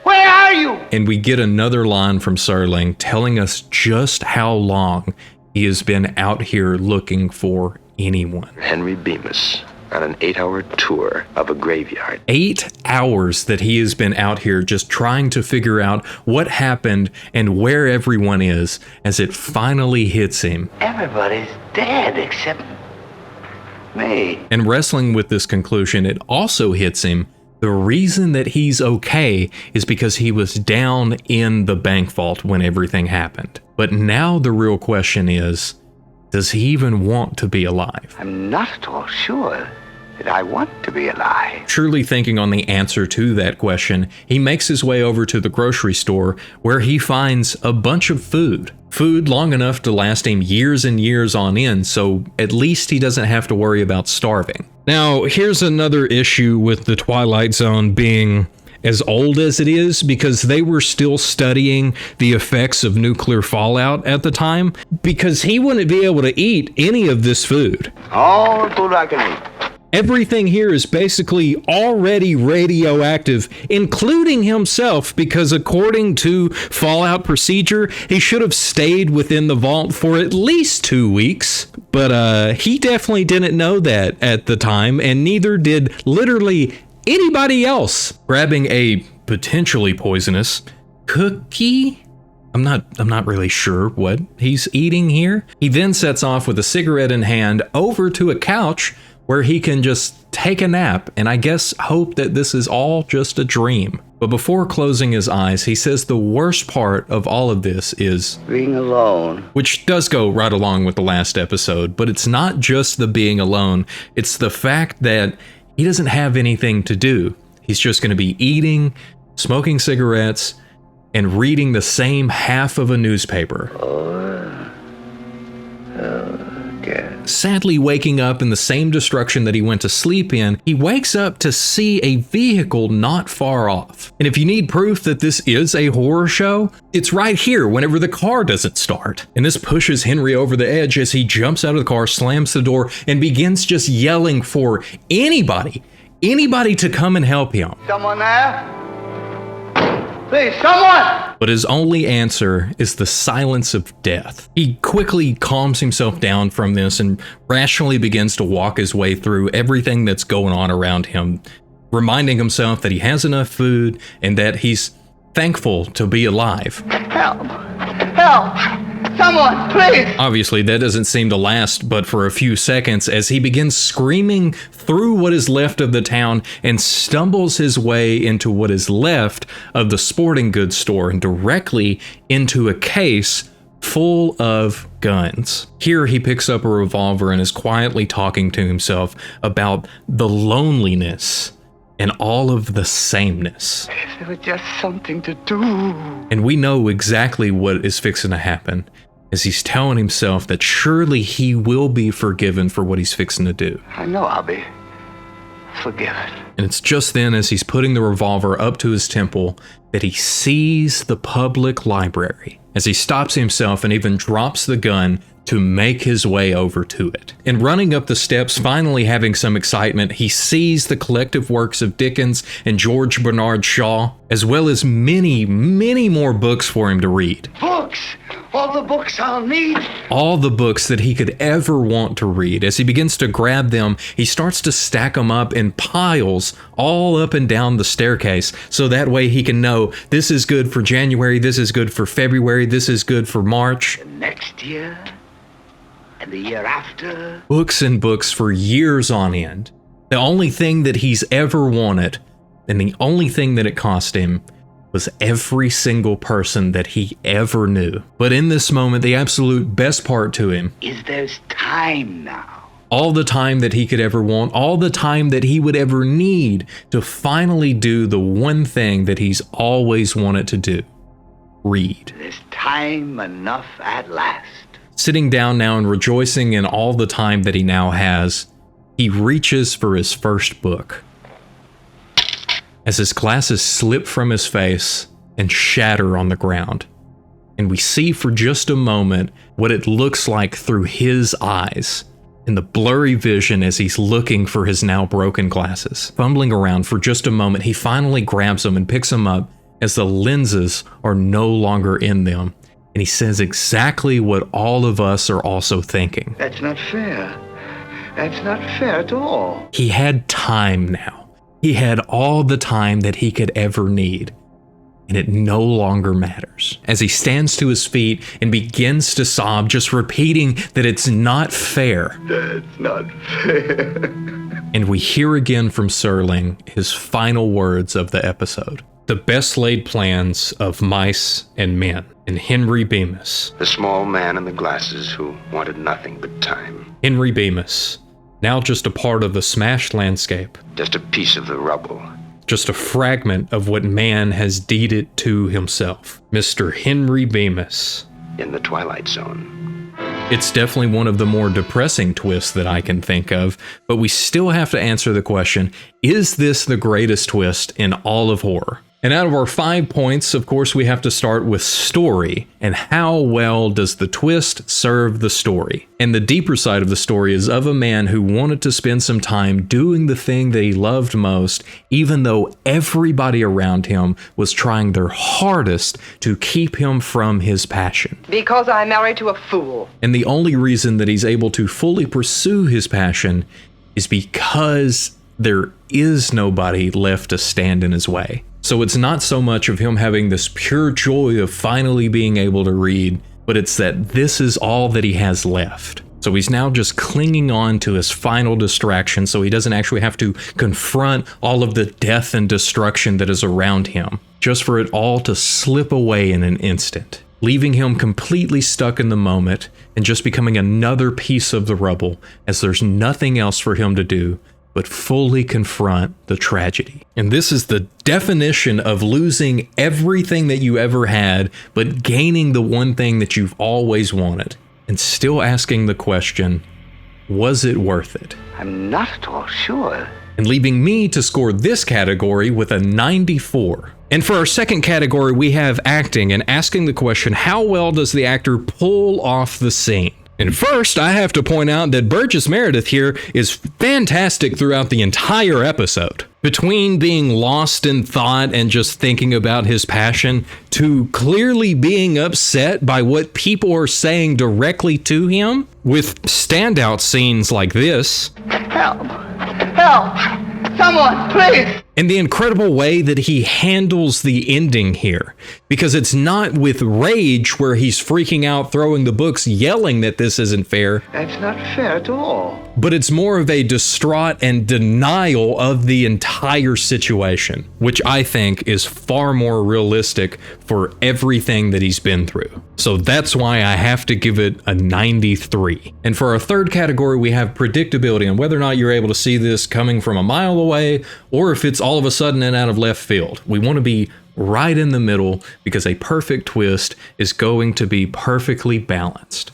Where are you? And we get another line from Serling telling us just how long he has been out here looking for anyone. Henry Bemis, on an 8-hour tour of a graveyard. 8 hours that he has been out here just trying to figure out what happened and where everyone is, as it finally hits him. Everybody's dead except me. And wrestling with this conclusion, it also hits him. The reason that he's okay is because he was down in the bank vault when everything happened. But now the real question is, does he even want to be alive? I'm not at all sure that I want to be alive. Truly thinking on the answer to that question, he makes his way over to the grocery store where he finds a bunch of food. Food long enough to last him years and years on end, so at least he doesn't have to worry about starving. Now, here's another issue with the Twilight Zone being as old as it is, because they were still studying the effects of nuclear fallout at the time, because he wouldn't be able to eat any of this food. All the food I can eat. Everything here is basically already radioactive, including himself, because according to Fallout procedure, he should have stayed within the vault for at least 2 weeks. But he definitely didn't know that at the time, and neither did literally anybody else. Grabbing a potentially poisonous cookie? I'm not really sure what he's eating here. He then sets off with a cigarette in hand over to a couch where he can just take a nap and I guess hope that this is all just a dream. But before closing his eyes, he says the worst part of all of this is being alone. Which does go right along with the last episode, but it's not just the being alone. It's the fact that he doesn't have anything to do. He's just going to be eating, smoking cigarettes, and reading the same half of a newspaper. Sadly waking up in the same destruction that he went to sleep in, he wakes up to see a vehicle not far off. And if you need proof that this is a horror show, it's right here whenever the car doesn't start. And this pushes Henry over the edge as he jumps out of the car, slams the door, and begins just yelling for anybody to come and help him. Someone there? Please, someone! But his only answer is the silence of death. He quickly calms himself down from this and rationally begins to walk his way through everything that's going on around him, reminding himself that he has enough food and that he's thankful to be alive. Help! Help! Someone, please! Obviously, that doesn't seem to last but for a few seconds as he begins screaming through what is left of the town and stumbles his way into what is left of the sporting goods store and directly into a case full of guns. Here he picks up a revolver and is quietly talking to himself about the loneliness and all of the sameness. If there was just something to do. And we know exactly what is fixing to happen as he's telling himself that surely he will be forgiven for what he's fixing to do. I know I'll be forgiven. And it's just then as he's putting the revolver up to his temple that he sees the public library. As he stops himself and even drops the gun to make his way over to it. And running up the steps, finally having some excitement, he sees the collective works of Dickens and George Bernard Shaw, as well as many, many more books for him to read. Books! All the books I'll need! All the books that he could ever want to read. As he begins to grab them, he starts to stack them up in piles all up and down the staircase, so that way he can know this is good for January, this is good for February, this is good for March. Next year, and the year after. Books and books for years on end. The only thing that he's ever wanted, and the only thing that it cost him, was every single person that he ever knew. But in this moment, the absolute best part to him is there's time now. All the time that he could ever want, all the time that he would ever need to finally do the one thing that he's always wanted to do. Read. There's time enough at last. Sitting down now and rejoicing in all the time that he now has, he reaches for his first book. As his glasses slip from his face and shatter on the ground, and we see for just a moment what it looks like through his eyes in the blurry vision as he's looking for his now broken glasses. Fumbling around for just a moment, he finally grabs them and picks them up as the lenses are no longer in them, and he says exactly what all of us are also thinking. That's not fair. That's not fair at all. He had time now. He had all the time that he could ever need, and it no longer matters. As he stands to his feet and begins to sob, just repeating that it's not fair. That's not fair. And we hear again from Serling his final words of the episode. The best laid plans of mice and men. And Henry Bemis. The small man in the glasses who wanted nothing but time. Henry Bemis. Now just a part of the smashed landscape. Just a piece of the rubble. Just a fragment of what man has deeded to himself. Mr. Henry Bemis. In the Twilight Zone. It's definitely one of the more depressing twists that I can think of, but we still have to answer the question, is this the greatest twist in all of horror? And out of our 5 points, of course, we have to start with story, and how well does the twist serve the story? And the deeper side of the story is of a man who wanted to spend some time doing the thing that he loved most, even though everybody around him was trying their hardest to keep him from his passion. Because I'm married to a fool. And the only reason that he's able to fully pursue his passion is because there is nobody left to stand in his way. So it's not so much of him having this pure joy of finally being able to read, but it's that this is all that he has left. So he's now just clinging on to his final distraction so he doesn't actually have to confront all of the death and destruction that is around him, just for it all to slip away in an instant, leaving him completely stuck in the moment and just becoming another piece of the rubble as there's nothing else for him to do but fully confront the tragedy. And this is the definition of losing everything that you ever had, but gaining the one thing that you've always wanted, and still asking the question, was it worth it? I'm not at all sure. And leaving me to score this category with a 94. And for our second category, we have acting, and asking the question, how well does the actor pull off the scene? And first, I have to point out that Burgess Meredith here is fantastic throughout the entire episode. Between being lost in thought and just thinking about his passion, to clearly being upset by what people are saying directly to him, with standout scenes like this. Help! Help! Someone, please! And the incredible way that he handles the ending here. Because it's not with rage where he's freaking out, throwing the books, yelling that this isn't fair. That's not fair at all. But it's more of a distraught and denial of the entire situation, which I think is far more realistic for everything that he's been through. So that's why I have to give it a 93. And for our third category, we have predictability, and whether or not you're able to see this coming from a mile away, or if it's all of a sudden and out of left field. We want to be right in the middle because a perfect twist is going to be perfectly balanced.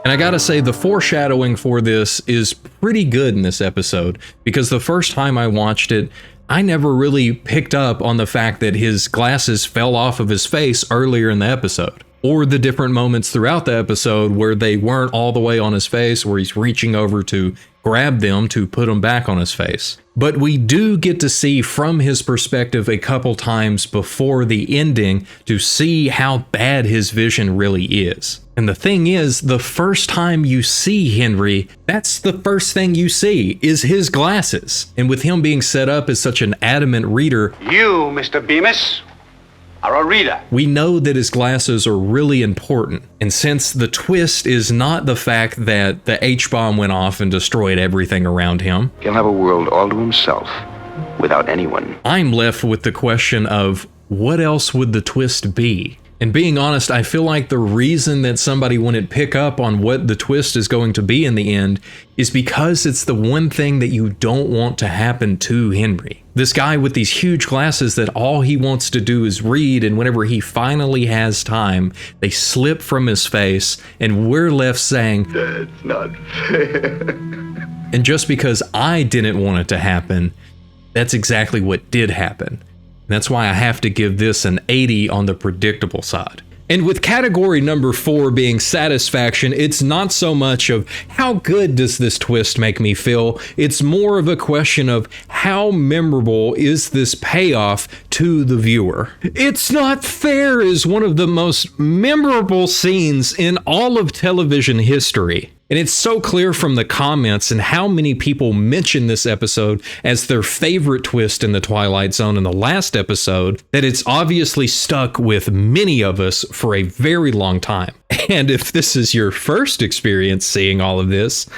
And I gotta say, the foreshadowing for this is pretty good in this episode, because the first time I watched it, I never really picked up on the fact that his glasses fell off of his face earlier in the episode. or the different moments throughout the episode where they weren't all the way on his face, where he's reaching over to grab them to put them back on his face. But we do get to see from his perspective a couple times before the ending to see how bad his vision really is. And the thing is, the first time you see Henry, that's the first thing you see, is his glasses. And with him being set up as such an adamant reader, You, Mr. Bemis, are a reader. we know that his glasses are really important. And since the twist is not the fact that the H-bomb went off and destroyed everything around him, He'll have a world all to himself, without anyone. I'm left with the question of what else would the twist be? And being honest, I feel like the reason that somebody wouldn't pick up on what the twist is going to be in the end is because it's the one thing that you don't want to happen to Henry. This guy with these huge glasses that all he wants to do is read, and whenever he finally has time, they slip from his face, and we're left saying, That's not fair. and just because I didn't want it to happen, that's exactly what did happen. That's why I have to give this an 80 on the predictable side. And with category number 4 being satisfaction, it's not so much of how good does this twist make me feel, it's more of a question of how memorable is this payoff to the viewer. It's Not Fair is one of the most memorable scenes in all of television history. And it's so clear from the comments and how many people mention this episode as their favorite twist in the Twilight Zone in the last episode that it's obviously stuck with many of us for a very long time. And if this is your first experience seeing all of this,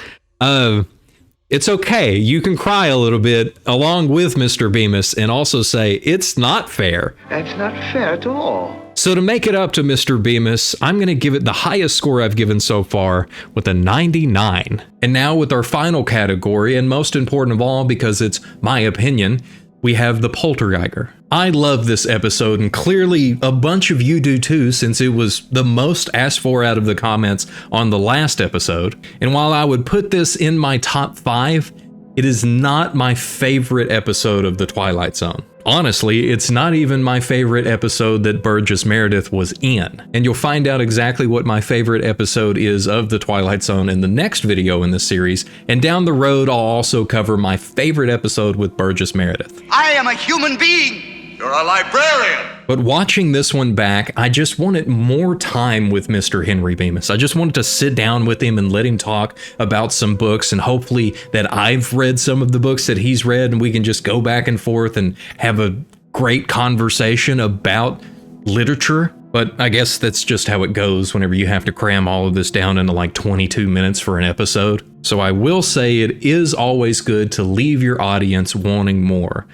it's okay. You can cry a little bit along with Mr. Bemis and also say, it's not fair. That's not fair at all. So to make it up to Mr. Bemis, I'm going to give it the highest score I've given so far with a 99. And now with our final category, and most important of all because it's my opinion, we have the Poltergeiger. I love this episode, and clearly a bunch of you do too, since it was the most asked for out of the comments on the last episode. And while I would put this in my top 5, it is not my favorite episode of The Twilight Zone. Honestly, it's not even my favorite episode that Burgess Meredith was in. And you'll find out exactly what my favorite episode is of The Twilight Zone in the next video in this series. And down the road, I'll also cover my favorite episode with Burgess Meredith. I am a human being. You're a librarian. But watching this one back, I just wanted more time with Mr. Henry Bemis. I just wanted to sit down with him and let him talk about some books, and hopefully that I've read some of the books that he's read, and we can just go back and forth and have a great conversation about literature. But I guess that's just how it goes whenever you have to cram all of this down into like 22 minutes for an episode. So I will say it is always good to leave your audience wanting more.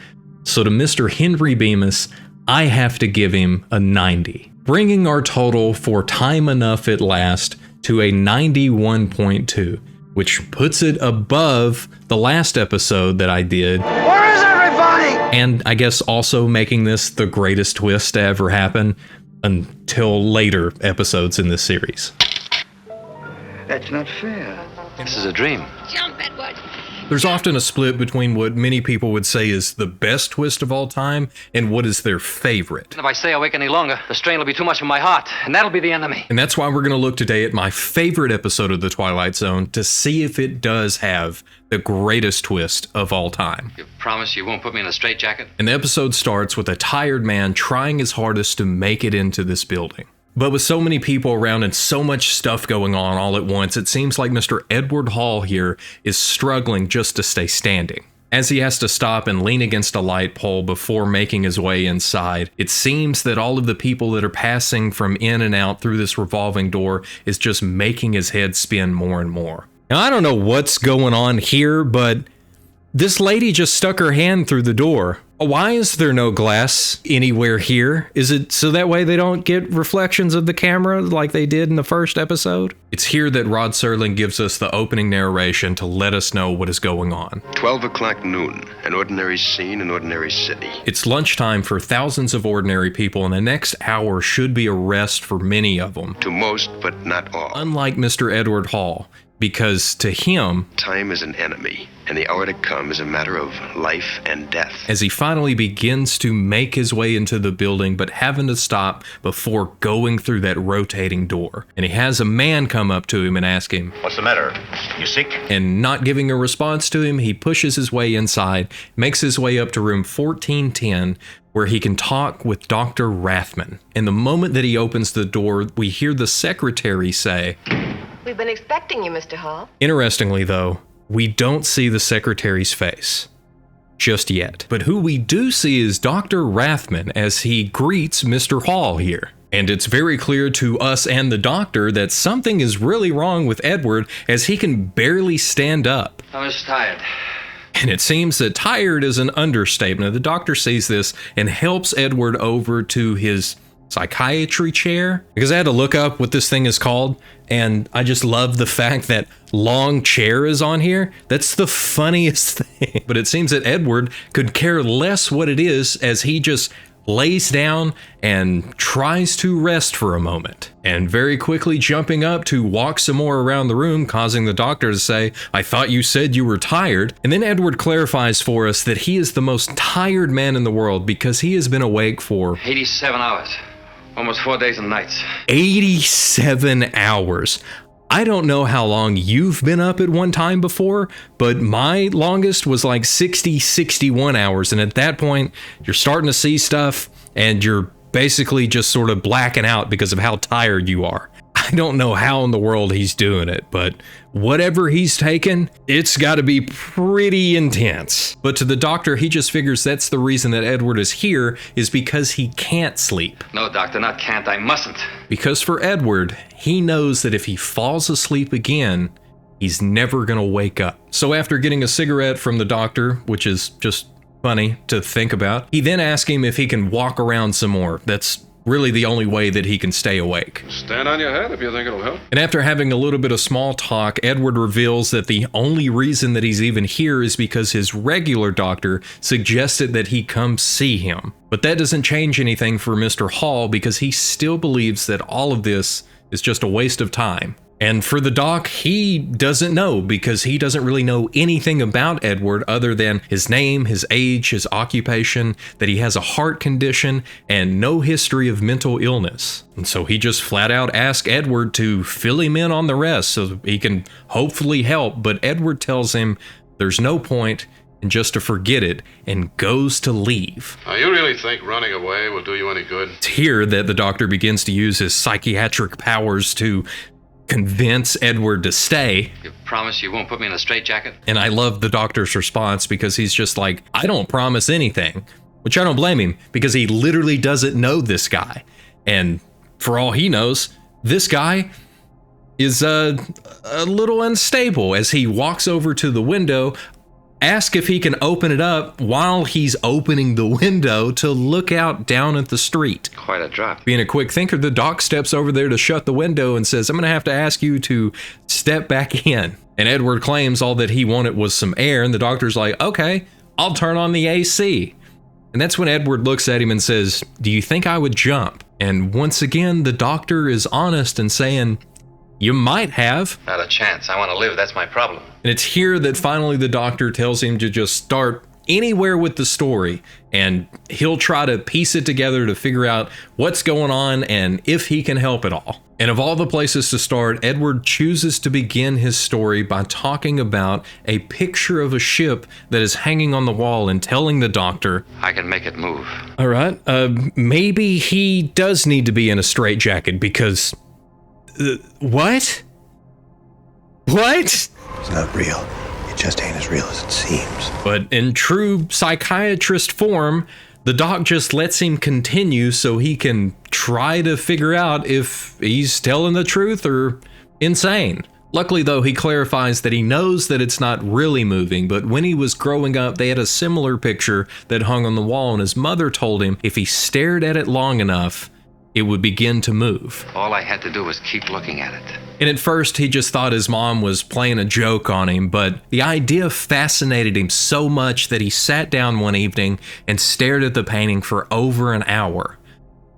So to Mr. Henry Bemis, I have to give him a 90, bringing our total for Time Enough at Last to a 91.2, which puts it above the last episode that I did. Where is everybody? And I guess also making this the greatest twist to ever happen until later episodes in this series. That's not fair. This is a dream. Jump, Edward. There's often a split between what many people would say is the best twist of all time and what is their favorite. If I stay awake any longer, the strain will be too much for my heart, and that'll be the end of me. And that's why we're going to look today at my favorite episode of The Twilight Zone to see if it does have the greatest twist of all time. You promise you won't put me in a straitjacket? And the episode starts with a tired man trying his hardest to make it into this building. But with so many people around and so much stuff going on all at once, it seems like Mr. Edward Hall here is struggling just to stay standing. As he has to stop and lean against a light pole before making his way inside, it seems that all of the people that are passing from in and out through this revolving door is just making his head spin more and more. Now, I don't know what's going on here, but this lady just stuck her hand through the door. Why is there no glass anywhere here? Is it so that way they don't get reflections of the camera like they did in the first episode? It's here that Rod Serling gives us the opening narration to let us know what is going on. 12 o'clock noon, an ordinary scene, an ordinary city. It's lunchtime for thousands of ordinary people, and the next hour should be a rest for many of them. To most, but not all. Unlike Mr. Edward Hall, because to him, time is an enemy, and the hour to come is a matter of life and death. As he finally begins to make his way into the building, but having to stop before going through that rotating door. And he has a man come up to him and ask him, What's the matter? You sick? And not giving a response to him, he pushes his way inside, makes his way up to room 1410, where he can talk with Dr. Rathman. And the moment that he opens the door, we hear the secretary say, We've been expecting you, Mr. Hall. Interestingly, though, we don't see the secretary's face just yet. But who we do see is Dr. Rathman as he greets Mr. Hall here. And it's very clear to us and the doctor that something is really wrong with Edward, as he can barely stand up. I was tired. And it seems that tired is an understatement. The doctor sees this and helps Edward over to his psychiatry chair, because I had to look up what this thing is called, and I just love the fact that long chair is on here. That's the funniest thing. But it seems that Edward could care less what it is, as he just lays down and tries to rest for a moment, and very quickly jumping up to walk some more around the room, causing the doctor to say, I thought you said you were tired. And then Edward clarifies for us that he is the most tired man in the world because he has been awake for 87 hours. Almost 4 days and nights. 87 hours. I don't know how long you've been up at one time before, but my longest was like 61 hours. And at that point, you're starting to see stuff and you're basically just sort of blacking out because of how tired you are. I don't know how in the world he's doing it, but whatever he's taken, it's got to be pretty intense. But to the doctor, he just figures that's the reason that Edward is here, is because he can't sleep. No, doctor, not can't. I mustn't. Because for Edward, he knows that if he falls asleep again, he's never going to wake up. So after getting a cigarette from the doctor, which is just funny to think about, he then asks him if he can walk around some more. That's really the only way that he can stay awake. Stand on your head if you think it'll help. And after having a little bit of small talk, Edward reveals that the only reason that he's even here is because his regular doctor suggested that he come see him. But that doesn't change anything for Mr. Hall, because he still believes that all of this is just a waste of time. And for the doc, he doesn't know, because he doesn't really know anything about Edward other than his name, his age, his occupation, that he has a heart condition, and no history of mental illness. And so he just flat out asks Edward to fill him in on the rest so he can hopefully help. But Edward tells him there's no point and just to forget it, and goes to leave. Now, you really think running away will do you any good? It's here that the doctor begins to use his psychiatric powers to convince Edward to stay. You promise you won't put me in a straitjacket? And I love the doctor's response, because he's just like, I don't promise anything, which I don't blame him, because he literally doesn't know this guy. And for all he knows, this guy is a little unstable. As he walks over to the window, ask if he can open it up while he's opening the window to look out down at the street. Quite a drop. Being a quick thinker, the doc steps over there to shut the window and says, I'm going to have to ask you to step back in. And Edward claims all that he wanted was some air, and the doctor's like, okay, I'll turn on the AC. And that's when Edward looks at him and says, do you think I would jump? And once again, the doctor is honest and saying, you might have. Not a chance. I want to live. That's my problem. And it's here that finally the doctor tells him to just start anywhere with the story, and he'll try to piece it together to figure out what's going on and if he can help at all. And of all the places to start, Edward chooses to begin his story by talking about a picture of a ship that is hanging on the wall and telling the doctor, I can make it move. All right, maybe he does need to be in a straitjacket, because what? It's not real. It just ain't as real as it seems. But in true psychiatrist form, the doc just lets him continue so he can try to figure out if he's telling the truth or insane. Luckily, though, he clarifies that he knows that it's not really moving, but when he was growing up, they had a similar picture that hung on the wall, and his mother told him if he stared at it long enough, it would begin to move. All I had to do was keep looking at it. And at first, he just thought his mom was playing a joke on him, but the idea fascinated him so much that he sat down one evening and stared at the painting for over an hour.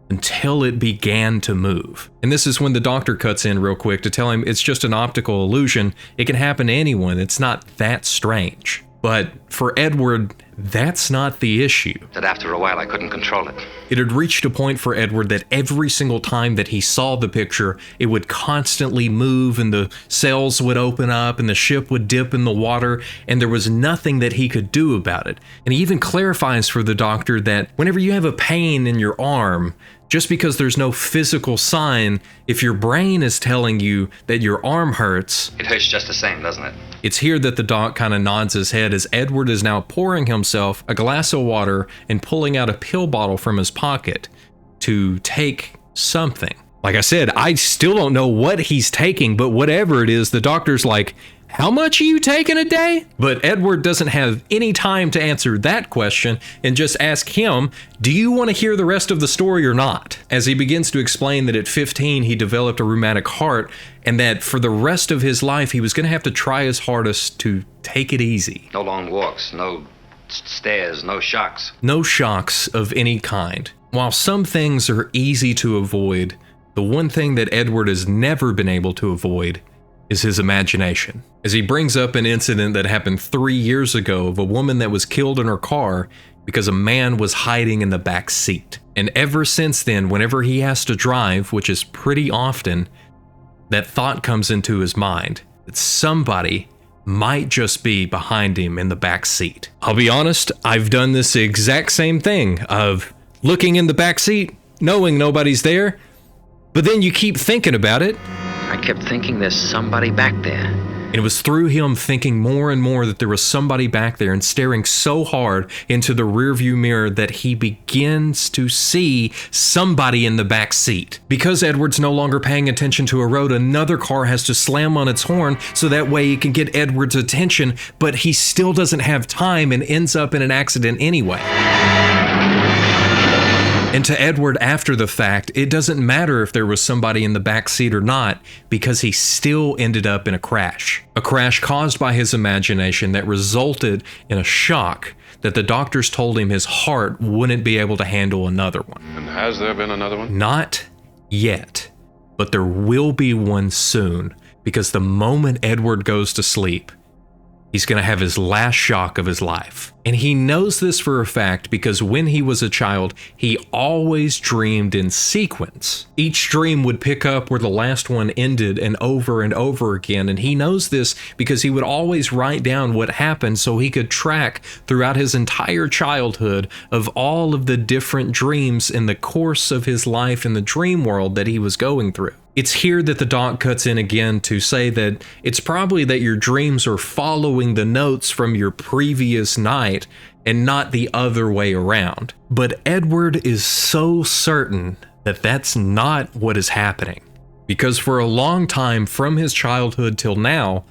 until it began to move. And this is when the doctor cuts in real quick to tell him it's just an optical illusion. It can happen to anyone. It's not that strange. But for Edward, that's not the issue. That after a while I couldn't control it. It had reached a point for Edward that every single time that he saw the picture, it would constantly move and the sails would open up and the ship would dip in the water, and there was nothing that he could do about it. And he even clarifies for the doctor that whenever you have a pain in your arm, just because there's no physical sign, if your brain is telling you that your arm hurts, it hurts just the same, doesn't it? It's here that the doc kind of nods his head as Edward is now pouring himself a glass of water and pulling out a pill bottle from his pocket to take something. Like I said, I still don't know what he's taking, but whatever it is, the doctor's like, how much are you taking a day? But Edward doesn't have any time to answer that question and just ask him, do you want to hear the rest of the story or not? As he begins to explain that at 15 he developed a rheumatic heart and that for the rest of his life he was going to have to try his hardest to take it easy. No long walks, no stairs, no shocks. No shocks of any kind. While some things are easy to avoid, the one thing that Edward has never been able to avoid is his imagination. As he brings up an incident that happened 3 years ago of a woman that was killed in her car because a man was hiding in the back seat. And ever since then, whenever he has to drive, which is pretty often, that thought comes into his mind that somebody might just be behind him in the back seat. I'll be honest, I've done this exact same thing of looking in the back seat, knowing nobody's there, but then you keep thinking about it. I kept thinking there's somebody back there. And it was through him thinking more and more that there was somebody back there and staring so hard into the rearview mirror that he begins to see somebody in the back seat. Because Edward's no longer paying attention to a road, another car has to slam on its horn so that way he can get Edward's attention, but he still doesn't have time and ends up in an accident anyway. And to Edward, after the fact, it doesn't matter if there was somebody in the back seat or not, because he still ended up in a crash. A crash caused by his imagination that resulted in a shock that the doctors told him his heart wouldn't be able to handle another one. And has there been another one? Not yet, but there will be one soon, because the moment Edward goes to sleep, he's going to have his last shock of his life. And he knows this for a fact because when he was a child, he always dreamed in sequence. Each dream would pick up where the last one ended and over again. And he knows this because he would always write down what happened so he could track throughout his entire childhood of all of the different dreams in the course of his life in the dream world that he was going through. It's here that the doc cuts in again to say that it's probably that your dreams are following the notes from your previous night and not the other way around. But Edward is so certain that that's not what is happening, because for a long time from his childhood till now,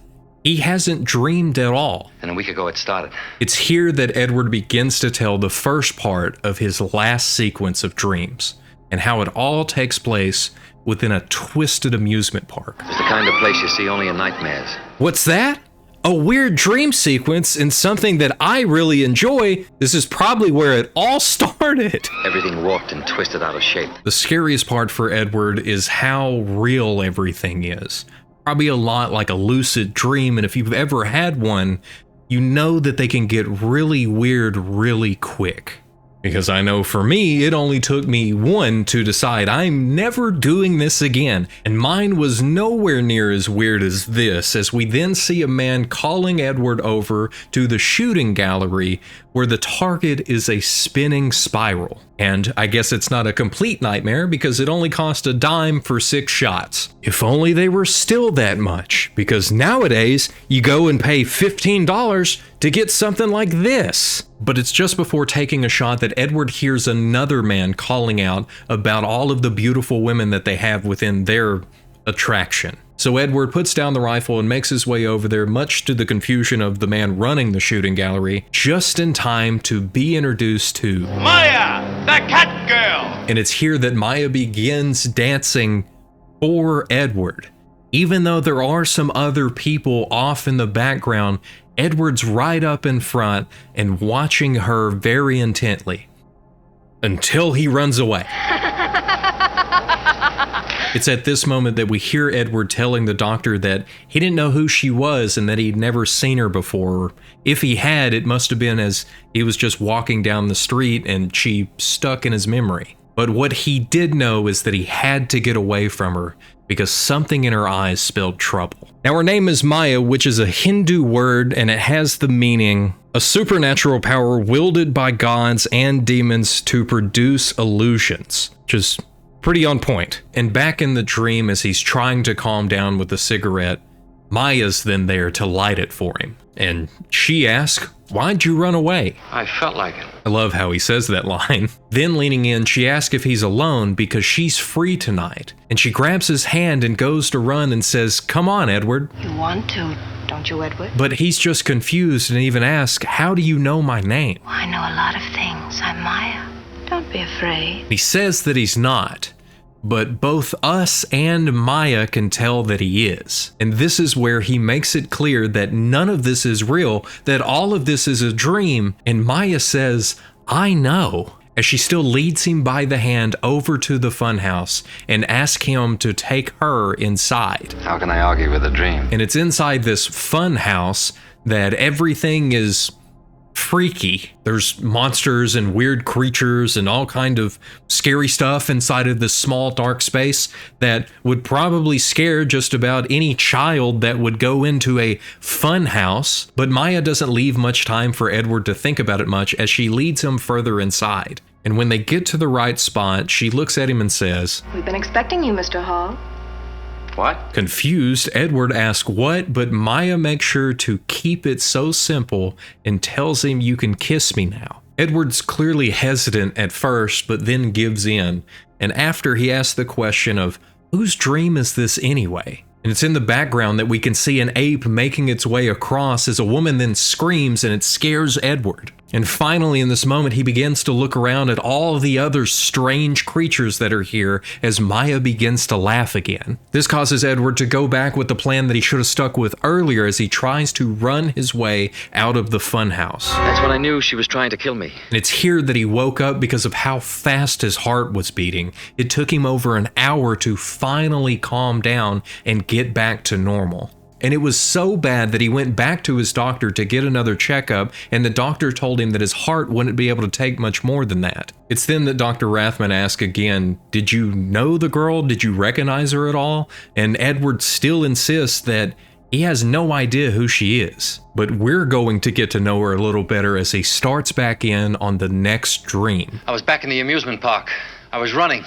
he hasn't dreamed at all. And a week ago it started. It's here that Edward begins to tell the first part of his last sequence of dreams and how it all takes place within a twisted amusement park. It's the kind of place you see only in nightmares. What's that? A weird dream sequence in something that I really enjoy. This is probably where it all started. Everything warped and twisted out of shape. The scariest part for Edward is how real everything is. Probably a lot like a lucid dream, and if you've ever had one, you know that they can get really weird really quick. Because I know for me, it only took me one to decide I'm never doing this again. And mine was nowhere near as weird as this, as we then see a man calling Edward over to the shooting gallery where the target is a spinning spiral. And I guess it's not a complete nightmare because it only cost a dime for 6 shots. If only they were still that much, because nowadays you go and pay $15 to get something like this. But it's just before taking a shot that Edward hears another man calling out about all of the beautiful women that they have within their attraction. So Edward puts down the rifle and makes his way over there, much to the confusion of the man running the shooting gallery, just in time to be introduced to Maya, the cat girl! And it's here that Maya begins dancing for Edward. Even though there are some other people off in the background, Edward's right up in front and watching her very intently. Until he runs away. It's at this moment that we hear Edward telling the doctor that he didn't know who she was and that he'd never seen her before. If he had, it must have been as he was just walking down the street and she stuck in his memory. But what he did know is that he had to get away from her because something in her eyes spelled trouble. Now her name is Maya, which is a Hindu word, and it has the meaning a supernatural power wielded by gods and demons to produce illusions, which is pretty on point. And back in the dream, as he's trying to calm down with the cigarette, Maya's then there to light it for him. And she asks, "Why'd you run away?" I felt like it. I love how he says that line. Then leaning in, she asks if he's alone because she's free tonight. And she grabs his hand and goes to run and says, "Come on, Edward." You want to, don't you, Edward? But he's just confused and even asks, "How do you know my name?" I know a lot of things. I'm Maya. Don't be afraid. He says that he's not, but both us and Maya can tell that he is. And this is where he makes it clear that none of this is real, that all of this is a dream. And Maya says, "I know," as she still leads him by the hand over to the funhouse and asks him to take her inside. How can I argue with a dream? And it's inside this funhouse that everything is freaky. There's monsters and weird creatures and all kind of scary stuff inside of this small dark space that would probably scare just about any child that would go into a fun house. But Maya doesn't leave much time for Edward to think about it much as she leads him further inside. And when they get to the right spot, she looks at him and says, "We've been expecting you, Mr. Hall." What? Confused, Edward asks what, but Maya makes sure to keep it so simple and tells him, "You can kiss me now." Edward's clearly hesitant at first, but then gives in. And after he asks the question of, whose dream is this anyway? And it's in the background that we can see an ape making its way across as a woman then screams and it scares Edward. And finally, in this moment, he begins to look around at all the other strange creatures that are here as Maya begins to laugh again. This causes Edward to go back with the plan that he should have stuck with earlier as he tries to run his way out of the funhouse. That's when I knew she was trying to kill me. And it's here that he woke up because of how fast his heart was beating. It took him over an hour to finally calm down and get back to normal. And it was so bad that he went back to his doctor to get another checkup, and the doctor told him that his heart wouldn't be able to take much more than that. It's then that Dr. Rathman asks again, "Did you know the girl? Did you recognize her at all?" And Edward still insists that he has no idea who she is. But we're going to get to know her a little better as he starts back in on the next dream. I was back in the amusement park. I was running.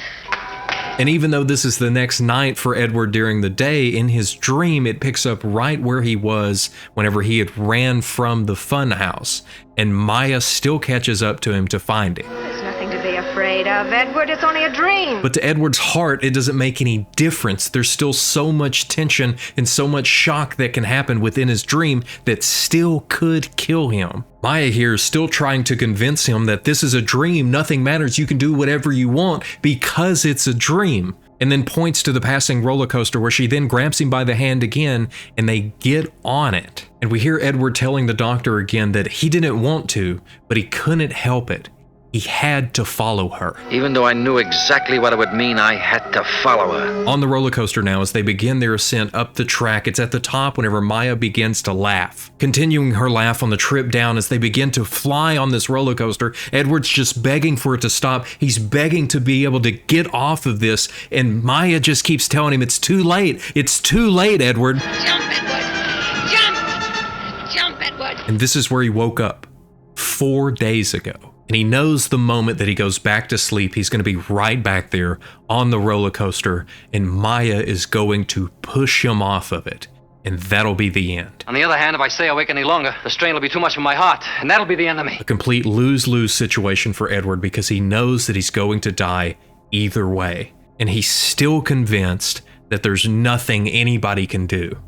And even though this is the next night for Edward during the day, in his dream it picks up right where he was whenever he had ran from the fun house. And Maya still catches up to him to find him. There's nothing to be afraid of, Edward. It's only a dream. But to Edward's heart, it doesn't make any difference. There's still so much tension and so much shock that can happen within his dream that still could kill him. Maya here is still trying to convince him that this is a dream, nothing matters, you can do whatever you want because it's a dream. And then points to the passing roller coaster where she then grabs him by the hand again and they get on it. And we hear Edward telling the doctor again that he didn't want to, but he couldn't help it. He had to follow her. Even though I knew exactly what it would mean, I had to follow her. On the roller coaster now, as they begin their ascent up the track, it's at the top whenever Maya begins to laugh. Continuing her laugh on the trip down as they begin to fly on this roller coaster, Edward's just begging for it to stop. He's begging to be able to get off of this, and Maya just keeps telling him, "It's too late. It's too late, Edward." Jump, Edward. Jump. Jump, Edward. And this is where he woke up 4 days ago. And he knows the moment that he goes back to sleep, he's going to be right back there on the roller coaster, and Maya is going to push him off of it. And that'll be the end. On the other hand, if I stay awake any longer, the strain will be too much for my heart, and that'll be the end of me. A complete lose-lose situation for Edward because he knows that he's going to die either way. And he's still convinced that there's nothing anybody can do.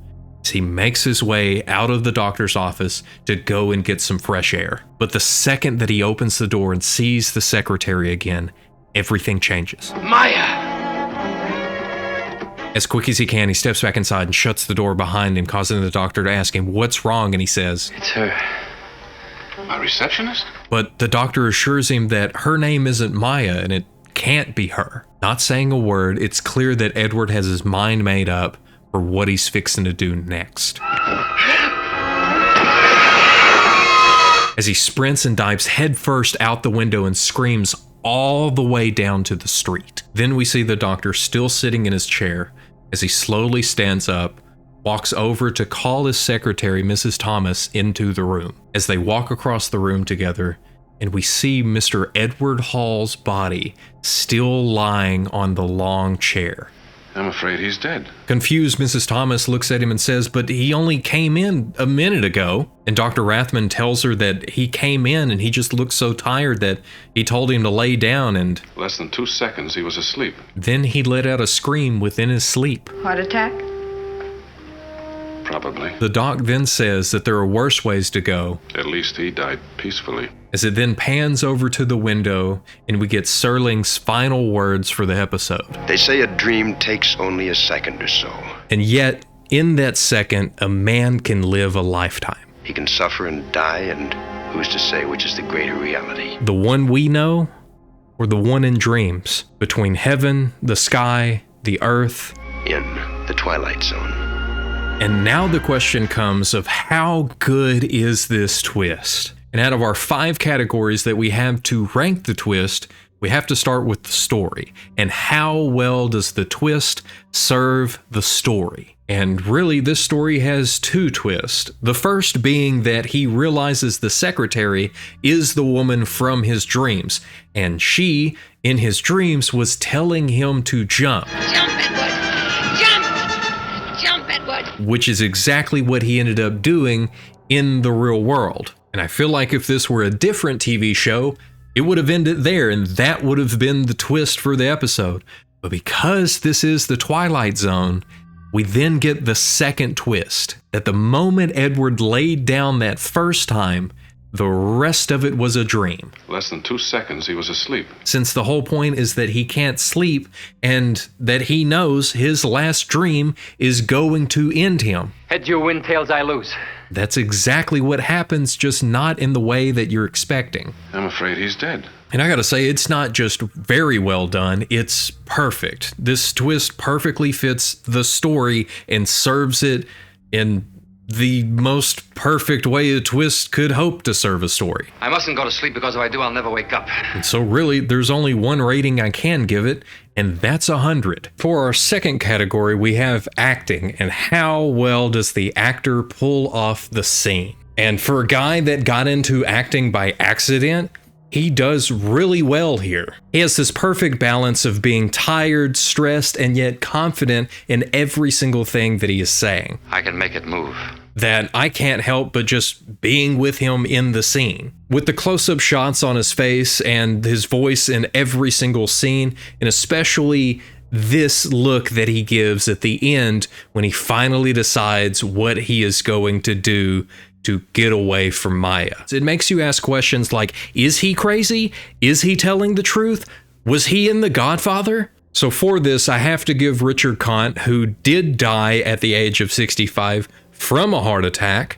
He makes his way out of the doctor's office to go and get some fresh air. But the second that he opens the door and sees the secretary again, everything changes. Maya! As quick as he can, he steps back inside and shuts the door behind him, causing the doctor to ask him what's wrong, and he says, "It's her." My receptionist? But the doctor assures him that her name isn't Maya, and it can't be her. Not saying a word, it's clear that Edward has his mind made up for what he's fixing to do next. As he sprints and dives headfirst out the window and screams all the way down to the street. Then we see the doctor still sitting in his chair as he slowly stands up, walks over to call his secretary, Mrs. Thomas, into the room. As they walk across the room together, and we see Mr. Edward Hall's body still lying on the long chair. I'm afraid he's dead. Confused, Mrs. Thomas looks at him and says, but he only came in a minute ago. And Dr. Rathman tells her that he came in and he just looked so tired that he told him to lay down and... Less than 2 seconds, he was asleep. Then he let out a scream within his sleep. Heart attack? Probably. The doc then says that there are worse ways to go. At least he died peacefully. As it then pans over to the window and we get Serling's final words for the episode. They say a dream takes only a second or so. And yet, in that second, a man can live a lifetime. He can suffer and die, and who's to say which is the greater reality? The one we know, or the one in dreams, between heaven, the sky, the earth, in the Twilight Zone. And now the question comes of how good is this twist? And out of our 5 categories that we have to rank the twist, we have to start with the story. And how well does the twist serve the story? And really, this story has 2 twists. The first being that he realizes the secretary is the woman from his dreams, and she, in his dreams, was telling him to jump. Jump, Edward! Jump! Jump, Edward! Which is exactly what he ended up doing in the real world. And I feel like if this were a different TV show, it would have ended there, and that would have been the twist for the episode. But because this is the Twilight Zone, we then get the second twist, that the moment Edward laid down that first time, the rest of it was a dream. Less than 2 seconds, he was asleep. Since the whole point is that he can't sleep, and that he knows his last dream is going to end him. Heads you win, tails I lose. That's exactly what happens, just not in the way that you're expecting. I'm afraid he's dead. And I gotta say, it's not just very well done, it's perfect. This twist perfectly fits the story and serves it in the most perfect way a twist could hope to serve a story. I mustn't go to sleep because if I do, I'll never wake up. And so really, there's only one rating I can give it, and that's 100. For our second category, we have acting, and how well does the actor pull off the scene? And for a guy that got into acting by accident, he does really well here. He has this perfect balance of being tired, stressed, and yet confident in every single thing that he is saying. I can make it move. That I can't help but just being with him in the scene. With the close-up shots on his face and his voice in every single scene, and especially this look that he gives at the end when he finally decides what he is going to do to get away from Maya. It makes you ask questions like, is he crazy? Is he telling the truth? Was he in The Godfather? So for this, I have to give Richard Kant, who did die at the age of 65 from a heart attack,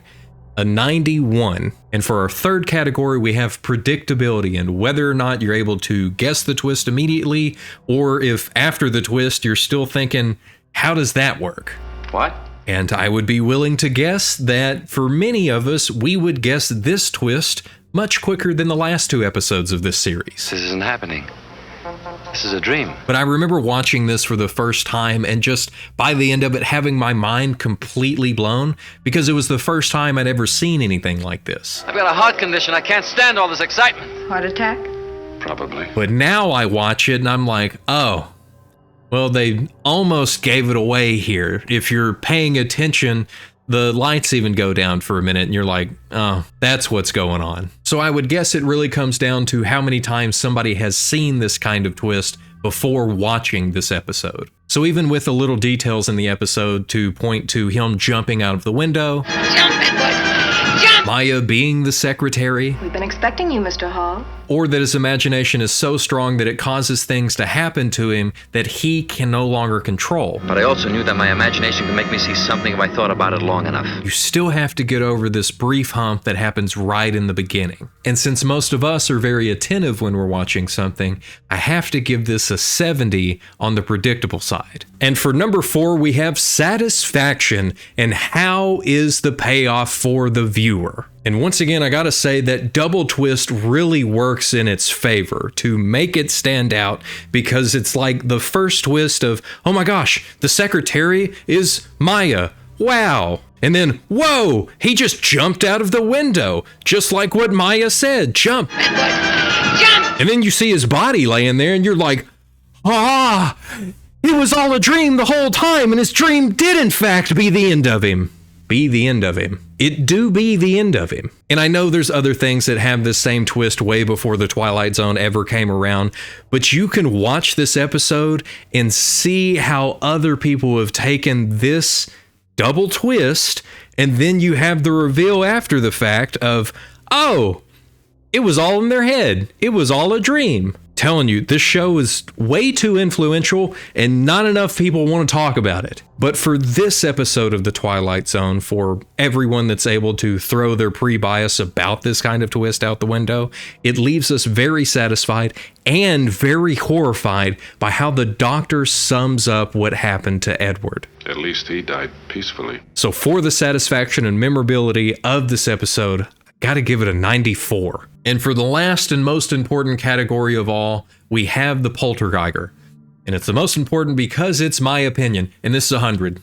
a 91. And for our third category, we have predictability and whether or not you're able to guess the twist immediately, or if after the twist, you're still thinking, how does that work? What? And I would be willing to guess that for many of us, we would guess this twist much quicker than the last 2 episodes of this series. This isn't happening. This is a dream. But I remember watching this for the first time and just by the end of it having my mind completely blown because it was the first time I'd ever seen anything like this. I've got a heart condition. I can't stand all this excitement. Heart attack? Probably. But now I watch it and I'm like, oh, well, they almost gave it away here. If you're paying attention, the lights even go down for a minute and you're like, oh, that's what's going on. So I would guess it really comes down to how many times somebody has seen this kind of twist before watching this episode. So even with the little details in the episode to point to him jumping out of the window, Jump, Edward! Jump! Maya being the secretary. We've been expecting you, Mr. Hall. Or that his imagination is so strong that it causes things to happen to him that he can no longer control. But I also knew that my imagination could make me see something if I thought about it long enough. You still have to get over this brief hump that happens right in the beginning. And since most of us are very attentive when we're watching something, I have to give this a 70 on the predictable side. And for number 4, we have satisfaction, and how is the payoff for the viewer? And once again, I gotta say that double twist really works in its favor to make it stand out, because it's like the first twist of, oh my gosh, the secretary is Maya. Wow. And then, whoa, he just jumped out of the window, just like what Maya said, jump. Jump! And then you see his body laying there and you're like, ah, it was all a dream the whole time, and his dream did in fact be the end of him. Be the end of him. It do be the end of him. And I know there's other things that have this same twist way before the Twilight Zone ever came around, but you can watch this episode and see how other people have taken this double twist, and then you have the reveal after the fact of, oh, it was all in their head. It was all a dream. Telling you, this show is way too influential and not enough people want to talk about it. But for this episode of The Twilight Zone, for everyone that's able to throw their pre-bias about this kind of twist out the window, it leaves us very satisfied and very horrified by how the doctor sums up what happened to Edward. At least he died peacefully. So for the satisfaction and memorability of this episode, gotta give it a 94. And for the last and most important category of all, we have the Poltergeiger. And it's the most important because it's my opinion, and this is 100.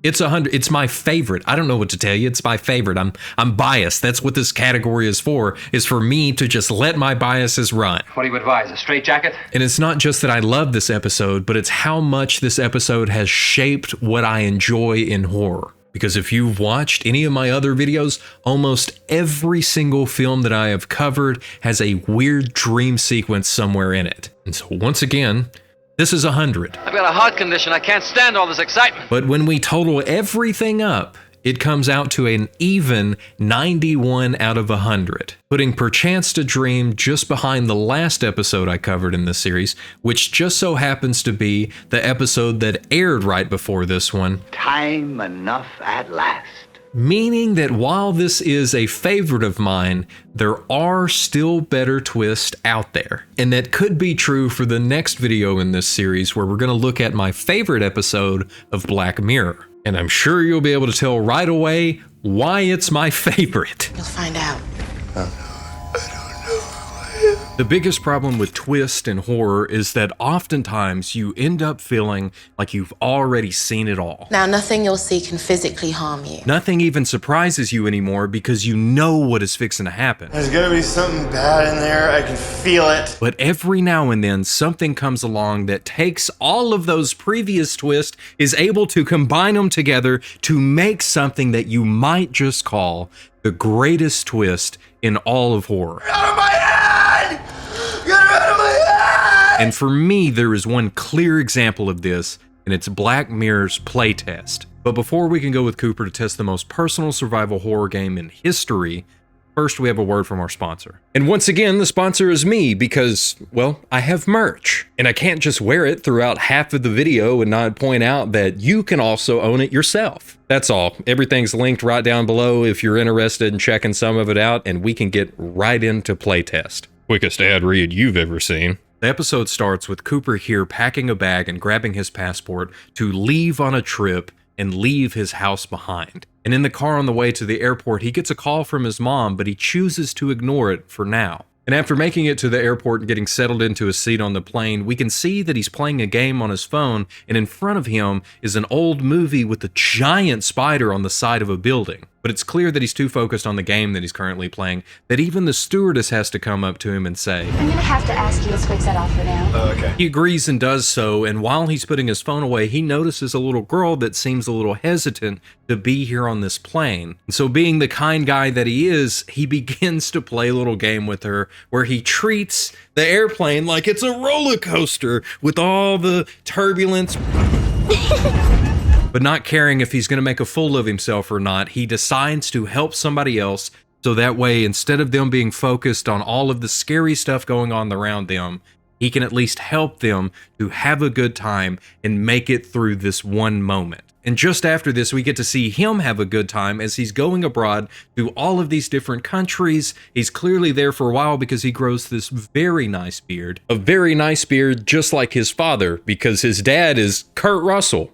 It's 100. It's my favorite. I don't know what to tell you. It's my favorite. I'm biased. That's what this category is for me to just let my biases run. What do you advise, a straitjacket? And it's not just that I love this episode, but it's how much this episode has shaped what I enjoy in horror. Because if you've watched any of my other videos, almost every single film that I have covered has a weird dream sequence somewhere in it. And so once again, this is 100. I've got a heart condition. I can't stand all this excitement. But when we total everything up, it comes out to an even 91 out of 100, putting Perchance to Dream just behind the last episode I covered in this series, which just so happens to be the episode that aired right before this one. Time enough at last. Meaning that while this is a favorite of mine, there are still better twists out there. And that could be true for the next video in this series, where we're going to look at my favorite episode of Black Mirror. And I'm sure you'll be able to tell right away why it's my favorite. You'll find out. The biggest problem with twist and horror is that oftentimes you end up feeling like you've already seen it all. Now, nothing you'll see can physically harm you. Nothing even surprises you anymore because you know what is fixing to happen. There's gonna be something bad in there, I can feel it. But every now and then something comes along that takes all of those previous twists, is able to combine them together to make something that you might just call the greatest twist in all of horror. Get out of my head! Get out of my head! And for me, there is one clear example of this, and it's Black Mirror's Playtest. But before we can go with Cooper to test the most personal survival horror game in history, first we have a word from our sponsor. And once again, the sponsor is me because, well, I have merch. And I can't just wear it throughout half of the video and not point out that you can also own it yourself. That's all. Everything's linked right down below if you're interested in checking some of it out, and we can get right into Playtest. Quickest ad read you've ever seen. The episode starts with Cooper here packing a bag and grabbing his passport to leave on a trip and leave his house behind. And in the car on the way to the airport, he gets a call from his mom, but he chooses to ignore it for now. And after making it to the airport and getting settled into a seat on the plane, we can see that he's playing a game on his phone, and in front of him is an old movie with a giant spider on the side of a building. But it's clear that he's too focused on the game that he's currently playing that even the stewardess has to come up to him and say, I'm gonna have to ask you to switch that off for now. Okay. He agrees and does so, and while he's putting his phone away, he notices a little girl that seems a little hesitant to be here on this plane. And so being the kind guy that he is, he begins to play a little game with her where he treats the airplane like it's a roller coaster with all the turbulence. But not caring if he's going to make a fool of himself or not, he decides to help somebody else So that way, instead of them being focused on all of the scary stuff going on around them, he can at least help them to have a good time and make it through this one moment. And just after this, we get to see him have a good time as he's going abroad to all of these different countries. He's clearly there for a while because he grows this very nice beard. A very nice beard, just like his father, because his dad is Kurt Russell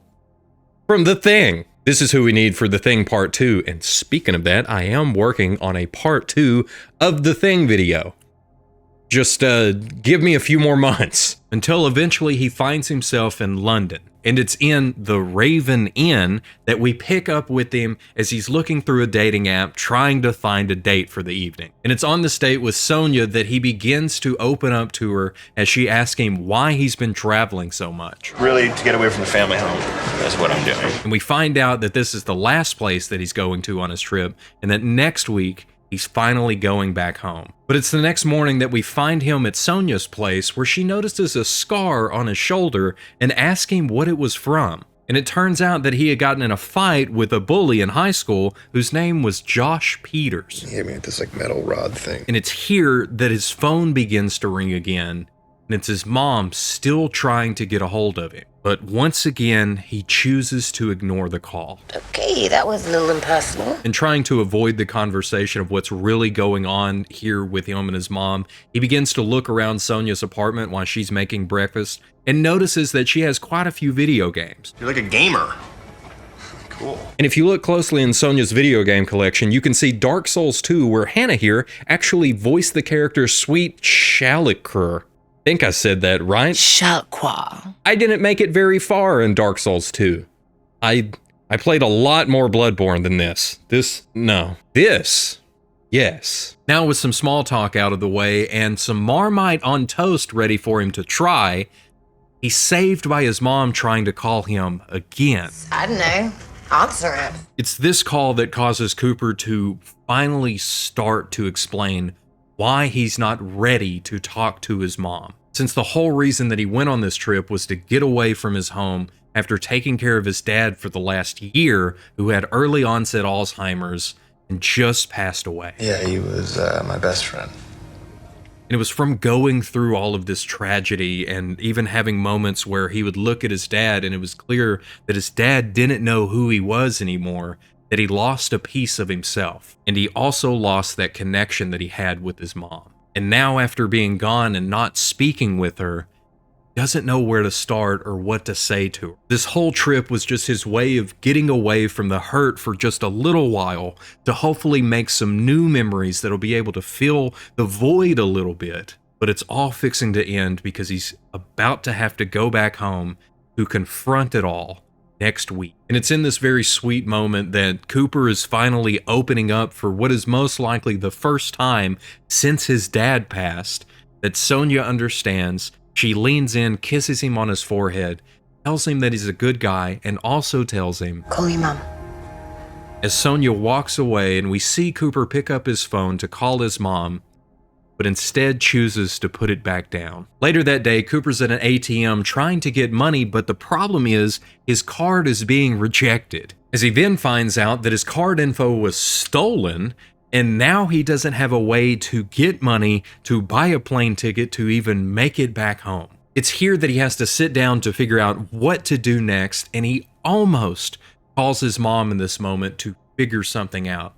from The Thing. This is who we need for The Thing Part 2. And speaking of that, I am working on a Part 2 of The Thing video. Just give me a few more months until eventually he finds himself in London. And it's in the Raven Inn that we pick up with him as he's looking through a dating app trying to find a date for the evening. And it's on this date with Sonia that he begins to open up to her as she asks him why he's been traveling so much. Really, to get away from the family home. That's what I'm doing. And we find out that this is the last place that he's going to on his trip, and that next week he's finally going back home. But it's the next morning that we find him at Sonia's place, where she notices a scar on his shoulder and asks him what it was from. And it turns out that he had gotten in a fight with a bully in high school whose name was Josh Peters. He hit me with this like metal rod thing. And it's here that his phone begins to ring again, and it's his mom still trying to get a hold of him. But once again, he chooses to ignore the call. Okay, that was a little impersonal. And trying to avoid the conversation of what's really going on here with him and his mom, he begins to look around Sonia's apartment while she's making breakfast and notices that she has quite a few video games. You're like a gamer. Cool. And if you look closely in Sonia's video game collection, you can see Dark Souls 2, where Hannah here actually voiced the character Sweet Shalikr. I think I said that right. Shalqua. I didn't make it very far in Dark Souls 2. I played a lot more Bloodborne than this. This, yes. Now with some small talk out of the way and some Marmite on toast ready for him to try, he's saved by his mom trying to call him again. I don't know. Answer it. It's this call that causes Cooper to finally start to explain why he's not ready to talk to his mom. Since the whole reason that he went on this trip was to get away from his home after taking care of his dad for the last year, who had early onset Alzheimer's and just passed away. Yeah, he was my best friend. And it was from going through all of this tragedy and even having moments where he would look at his dad and it was clear that his dad didn't know who he was anymore, that he lost a piece of himself. And he also lost that connection that he had with his mom. And now, after being gone and not speaking with her, he doesn't know where to start or what to say to her. This whole trip was just his way of getting away from the hurt for just a little while to hopefully make some new memories that'll be able to fill the void a little bit. But it's all fixing to end because he's about to have to go back home to confront it all next week. And it's in this very sweet moment that Cooper is finally opening up for what is most likely the first time since his dad passed that Sonia understands. She leans in, kisses him on his forehead, tells him that he's a good guy, and also tells him, "Call me Mom." As Sonia walks away and we see Cooper pick up his phone to call his mom, but instead chooses to put it back down. Later that day, Cooper's at an ATM trying to get money, but the problem is his card is being rejected. As he then finds out that his card info was stolen, and now he doesn't have a way to get money to buy a plane ticket to even make it back home. It's here that he has to sit down to figure out what to do next, and he almost calls his mom in this moment to figure something out.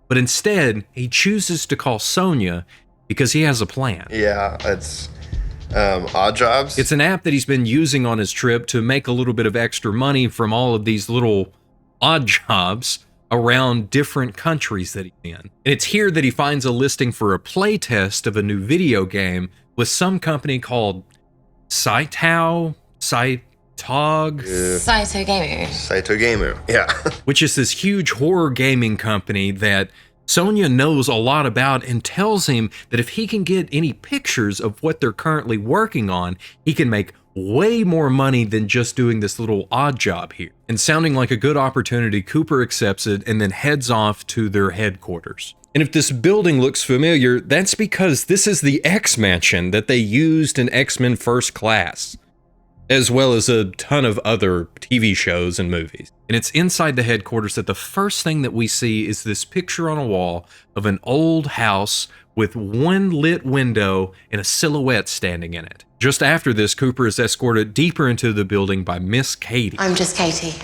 But instead, he chooses to call Sonia because he has a plan. Yeah, it's Odd Jobs. It's an app that he's been using on his trip to make a little bit of extra money from all of these little odd jobs around different countries that he's in. And it's here that he finds a listing for a playtest of a new video game with some company called Saito Gamer, yeah. Which is this huge horror gaming company that Sonia knows a lot about and tells him that if he can get any pictures of what they're currently working on, he can make way more money than just doing this little odd job here. And sounding like a good opportunity, Cooper accepts it and then heads off to their headquarters. And if this building looks familiar, that's because this is the X-Mansion that they used in X-Men First Class. as well as a ton of other TV shows and movies. And it's inside the headquarters that the first thing that we see is this picture on a wall of an old house with one lit window and a silhouette standing in it. Just after this, Cooper is escorted deeper into the building by Miss Katie. I'm just Katie.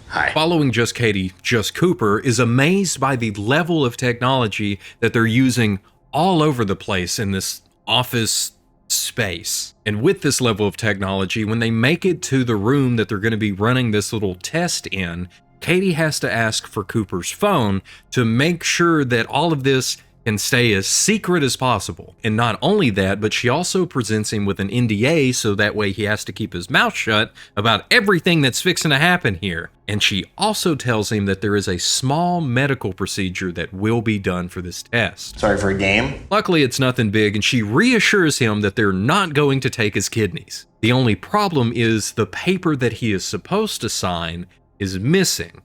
Hi. Following Just Katie, Just Cooper is amazed by the level of technology that they're using all over the place in this office space. And with this level of technology, when they make it to the room that they're going to be running this little test in, Katie has to ask for Cooper's phone to make sure that all of this can stay as secret as possible. And not only that, but she also presents him with an NDA so that way he has to keep his mouth shut about everything that's fixing to happen here. And she also tells him that there is a small medical procedure that will be done for this test. Sorry for a game? Luckily, it's nothing big, and she reassures him that they're not going to take his kidneys. The only problem is the paper that he is supposed to sign is missing,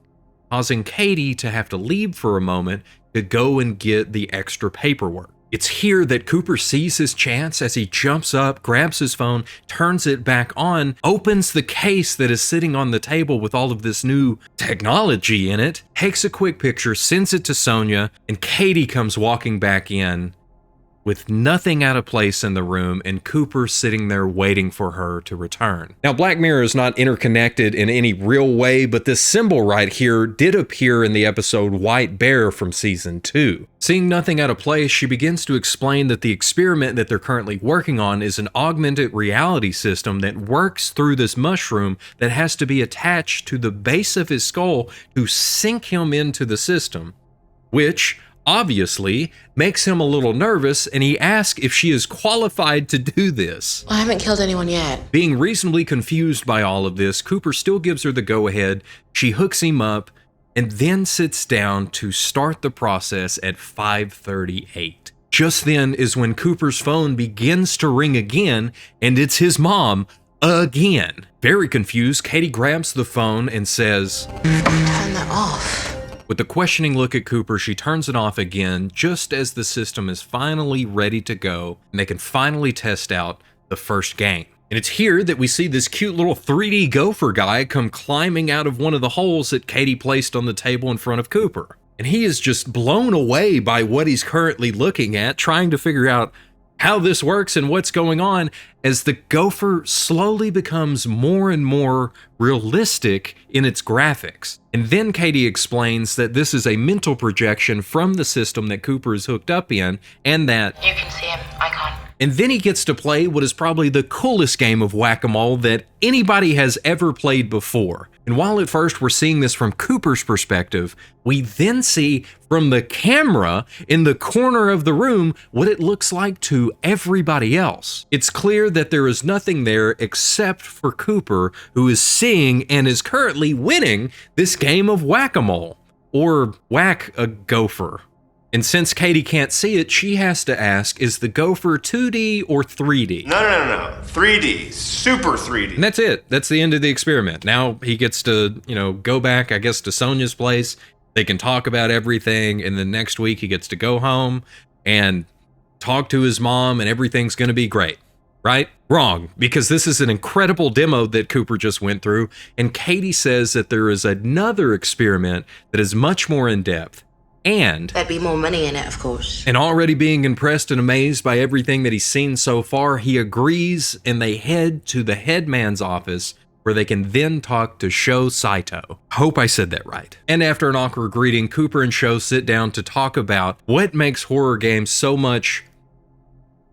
causing Katie to have to leave for a moment to go and get the extra paperwork. It's here that Cooper sees his chance as he jumps up, grabs his phone, turns it back on, opens the case that is sitting on the table with all of this new technology in it, takes a quick picture, sends it to Sonia, and Katie comes walking back in with nothing out of place in the room and Cooper sitting there waiting for her to return. Now, Black Mirror is not interconnected in any real way, but this symbol right here did appear in the episode White Bear from season 2. Seeing nothing out of place, she begins to explain that the experiment that they're currently working on is an augmented reality system that works through this mushroom that has to be attached to the base of his skull to sink him into the system, which obviously makes him a little nervous, and he asks if she is qualified to do this. I haven't killed anyone yet. Being reasonably confused by all of this, Cooper still gives her the go-ahead. She hooks him up and then sits down to start the process at 5:38. Just then is when Cooper's phone begins to ring again, and it's his mom again. Very confused, Katie grabs the phone and says, Turn that off. With a questioning look at Cooper, she turns it off again just as the system is finally ready to go and they can finally test out the first game. And it's here that we see this cute little 3D gopher guy come climbing out of one of the holes that Katie placed on the table in front of Cooper. And he is just blown away by what he's currently looking at, trying to figure out how this works and what's going on as the gopher slowly becomes more and more realistic in its graphics. And then Katie explains that this is a mental projection from the system that Cooper is hooked up in, and that you can see him, I can't. And then he gets to play what is probably the coolest game of whack-a-mole that anybody has ever played before. And while at first we're seeing this from Cooper's perspective, we then see from the camera in the corner of the room what it looks like to everybody else. It's clear that there is nothing there except for Cooper, who is seeing and is currently winning this game of whack-a-mole, or whack-a-gopher. And since Katie can't see it, she has to ask, is the gopher 2D or 3D? No. 3D. Super 3D. And that's it. That's the end of the experiment. Now he gets to, go back, I guess, to Sonia's place. They can talk about everything. And then next week he gets to go home and talk to his mom and everything's going to be great. Right? Wrong, because this is an incredible demo that Cooper just went through. And Katie says that there is another experiment that is much more in depth. And there'd be more money in it, of course. And already being impressed and amazed by everything that he's seen so far, he agrees and they head to the headman's office where they can then talk to Sho Saito. Hope I said that right. And after an awkward greeting, Cooper and Sho sit down to talk about what makes horror games so much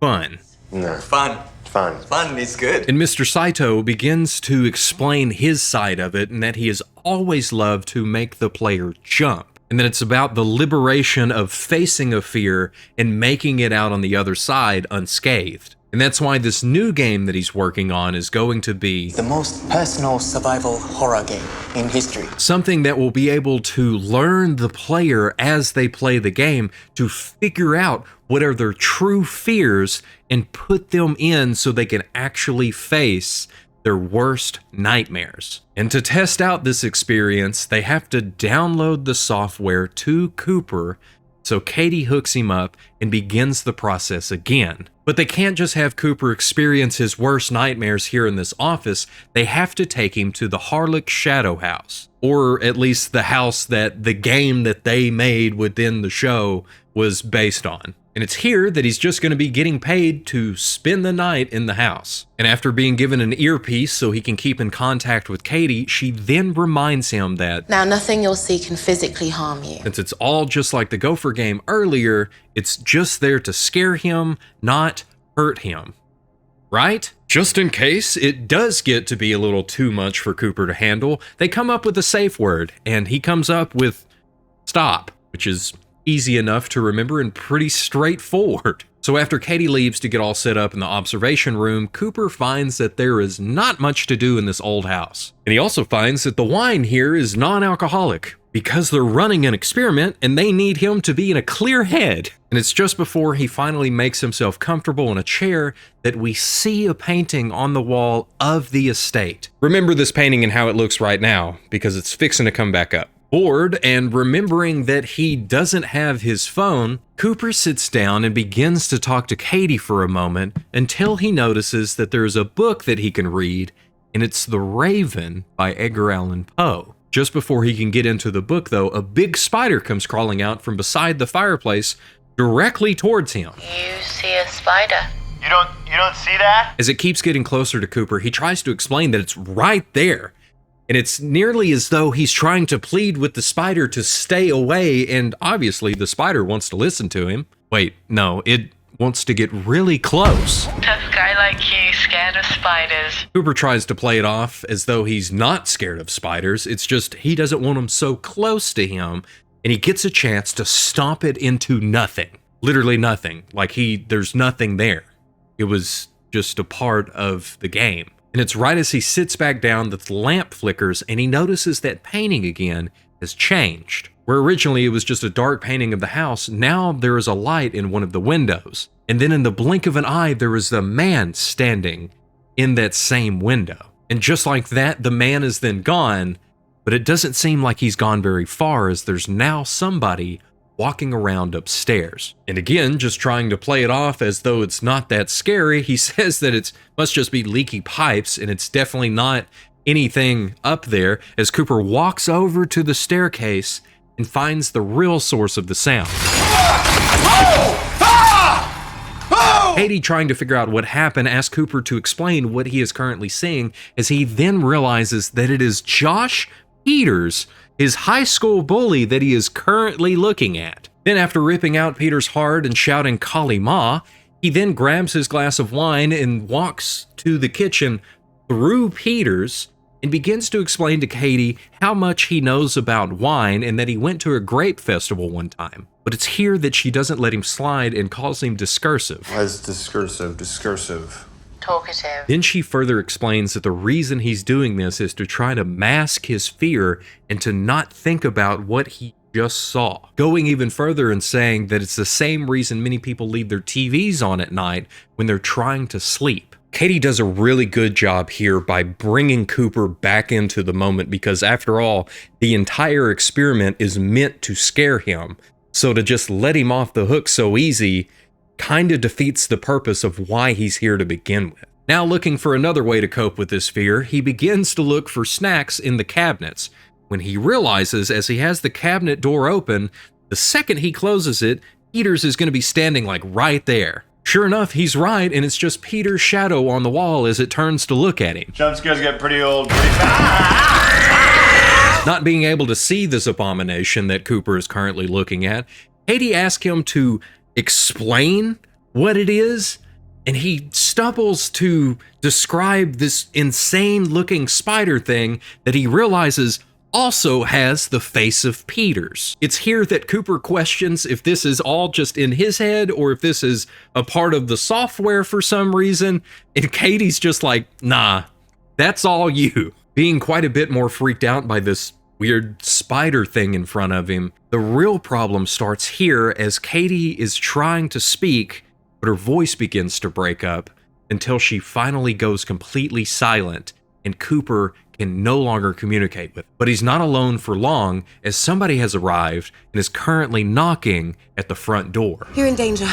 fun. No. Fun is good. And Mr. Saito begins to explain his side of it and that he has always loved to make the player jump. And then it's about the liberation of facing a fear and making it out on the other side unscathed. And that's why this new game that he's working on is going to be the most personal survival horror game in history. Something that will be able to learn the player as they play the game to figure out what are their true fears and put them in so they can actually face their worst nightmares. And to test out this experience, they have to download the software to Cooper So Katie hooks him up and begins the process again. But they can't just have Cooper experience his worst nightmares here in this office. They have to take him to the Harlech Shadow House, or at least the house that the game that they made within the show was based on. And it's here that he's just going to be getting paid to spend the night in the house. And after being given an earpiece so he can keep in contact with Katie, she then reminds him that, now nothing you'll see can physically harm you. Since it's all just like the Gopher game earlier, it's just there to scare him, not hurt him. Right? Just in case it does get to be a little too much for Cooper to handle, they come up with a safe word, and he comes up with stop, which is easy enough to remember and pretty straightforward. So after Katie leaves to get all set up in the observation room, Cooper finds that there is not much to do in this old house. And he also finds that the wine here is non-alcoholic, because they're running an experiment and they need him to be in a clear head. And it's just before he finally makes himself comfortable in a chair that we see a painting on the wall of the estate. Remember this painting and how it looks right now, because it's fixing to come back up. Bored and remembering that he doesn't have his phone, Cooper sits down and begins to talk to Katie for a moment until he notices that there's a book that he can read, and it's The Raven by Edgar Allan Poe. Just before he can get into the book, though, a big spider comes crawling out from beside the fireplace directly towards him. You see a spider? You don't see that? As it keeps getting closer to Cooper, he tries to explain that it's right there. And it's nearly as though he's trying to plead with the spider to stay away, and obviously the spider wants to listen to him. Wait, no, it wants to get really close. Tough guy like you, scared of spiders. Cooper tries to play it off as though he's not scared of spiders. It's just he doesn't want them so close to him, and he gets a chance to stomp it into nothing. Literally nothing. Like there's nothing there. It was just a part of the game. And it's right as he sits back down that the lamp flickers and he notices that painting again has changed. Where originally it was just a dark painting of the house, now there is a light in one of the windows. And then in the blink of an eye, there is a man standing in that same window. And just like that, the man is then gone, but it doesn't seem like he's gone very far, as there's now somebody walking around upstairs. And again, just trying to play it off as though it's not that scary, he says that it must just be leaky pipes, and it's definitely not anything up there, as Cooper walks over to the staircase and finds the real source of the sound. Katie, trying to figure out what happened, asks Cooper to explain what he is currently seeing, as he then realizes that it is Josh Peters, his high school bully, that he is currently looking at. Then after ripping out Peter's heart and shouting Kali Ma, he then grabs his glass of wine and walks to the kitchen through Peter's and begins to explain to Katie how much he knows about wine and that he went to a grape festival one time. But it's here that she doesn't let him slide and calls him discursive. Why is discursive? Discursive. Talkative. Then she further explains that the reason he's doing this is to try to mask his fear and to not think about what he just saw. Going even further and saying that it's the same reason many people leave their TVs on at night when they're trying to sleep. Katie does a really good job here by bringing Cooper back into the moment, because after all, the entire experiment is meant to scare him. So to just let him off the hook so easy kind of defeats the purpose of why he's here to begin with. Now, looking for another way to cope with this fear, he begins to look for snacks in the cabinets, when he realizes, as he has the cabinet door open, the second he closes it, Peters is going to be standing like right there. Sure enough, he's right, and it's just Peter's shadow on the wall as it turns to look at him. Jump scares get pretty old pretty fast. Not being able to see this abomination that Cooper is currently looking at, Katie asks him to explain what it is, and he stumbles to describe this insane looking spider thing that he realizes also has the face of Peters. It's here that Cooper questions if this is all just in his head or if this is a part of the software for some reason, and Katie's just like, nah, that's all you. Being quite a bit more freaked out by this weird spider thing in front of him, the real problem starts here as Katie is trying to speak, but her voice begins to break up until she finally goes completely silent and Cooper can no longer communicate with him. But he's not alone for long, as somebody has arrived and is currently knocking at the front door. You're in danger.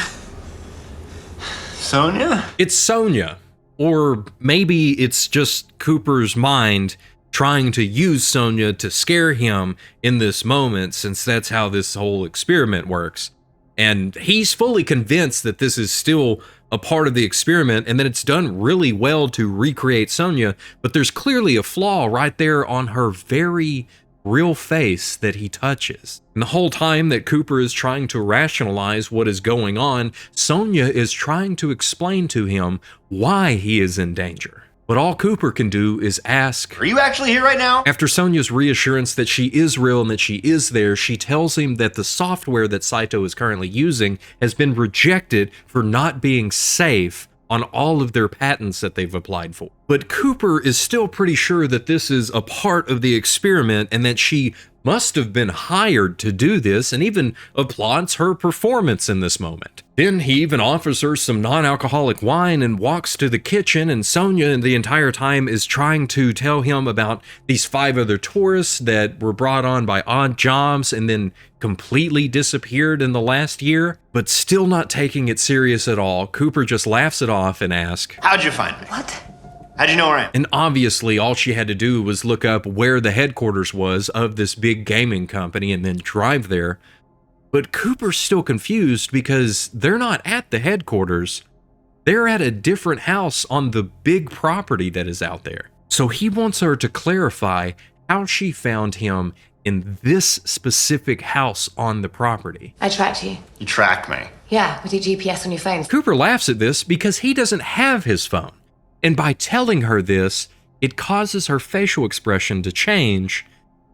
Sonia? It's Sonia. Or maybe it's just Cooper's mind trying to use Sonia to scare him in this moment, since that's how this whole experiment works. And he's fully convinced that this is still a part of the experiment and that it's done really well to recreate Sonia, but there's clearly a flaw right there on her very real face that he touches. And the whole time that Cooper is trying to rationalize what is going on, Sonia is trying to explain to him why he is in danger. But all Cooper can do is ask, "Are you actually here right now?" After Sonia's reassurance that she is real and that she is there, she tells him that the software that Saito is currently using has been rejected for not being safe on all of their patents that they've applied for. But Cooper is still pretty sure that this is a part of the experiment and that she must have been hired to do this, and even applauds her performance in this moment. Then he even offers her some non-alcoholic wine and walks to the kitchen, and Sonia the entire time is trying to tell him about these 5 other tourists that were brought on by odd jobs and then completely disappeared in the last year. But still not taking it serious at all, Cooper just laughs it off and asks, "How'd you find me? What? How'd you know where I am?" And obviously all she had to do was look up where the headquarters was of this big gaming company and then drive there. But Cooper's still confused because they're not at the headquarters. They're at a different house on the big property that is out there. So he wants her to clarify how she found him in this specific house on the property. I tracked you. You tracked me. Yeah, with your GPS on your phone. Cooper laughs at this because he doesn't have his phone. And by telling her this, it causes her facial expression to change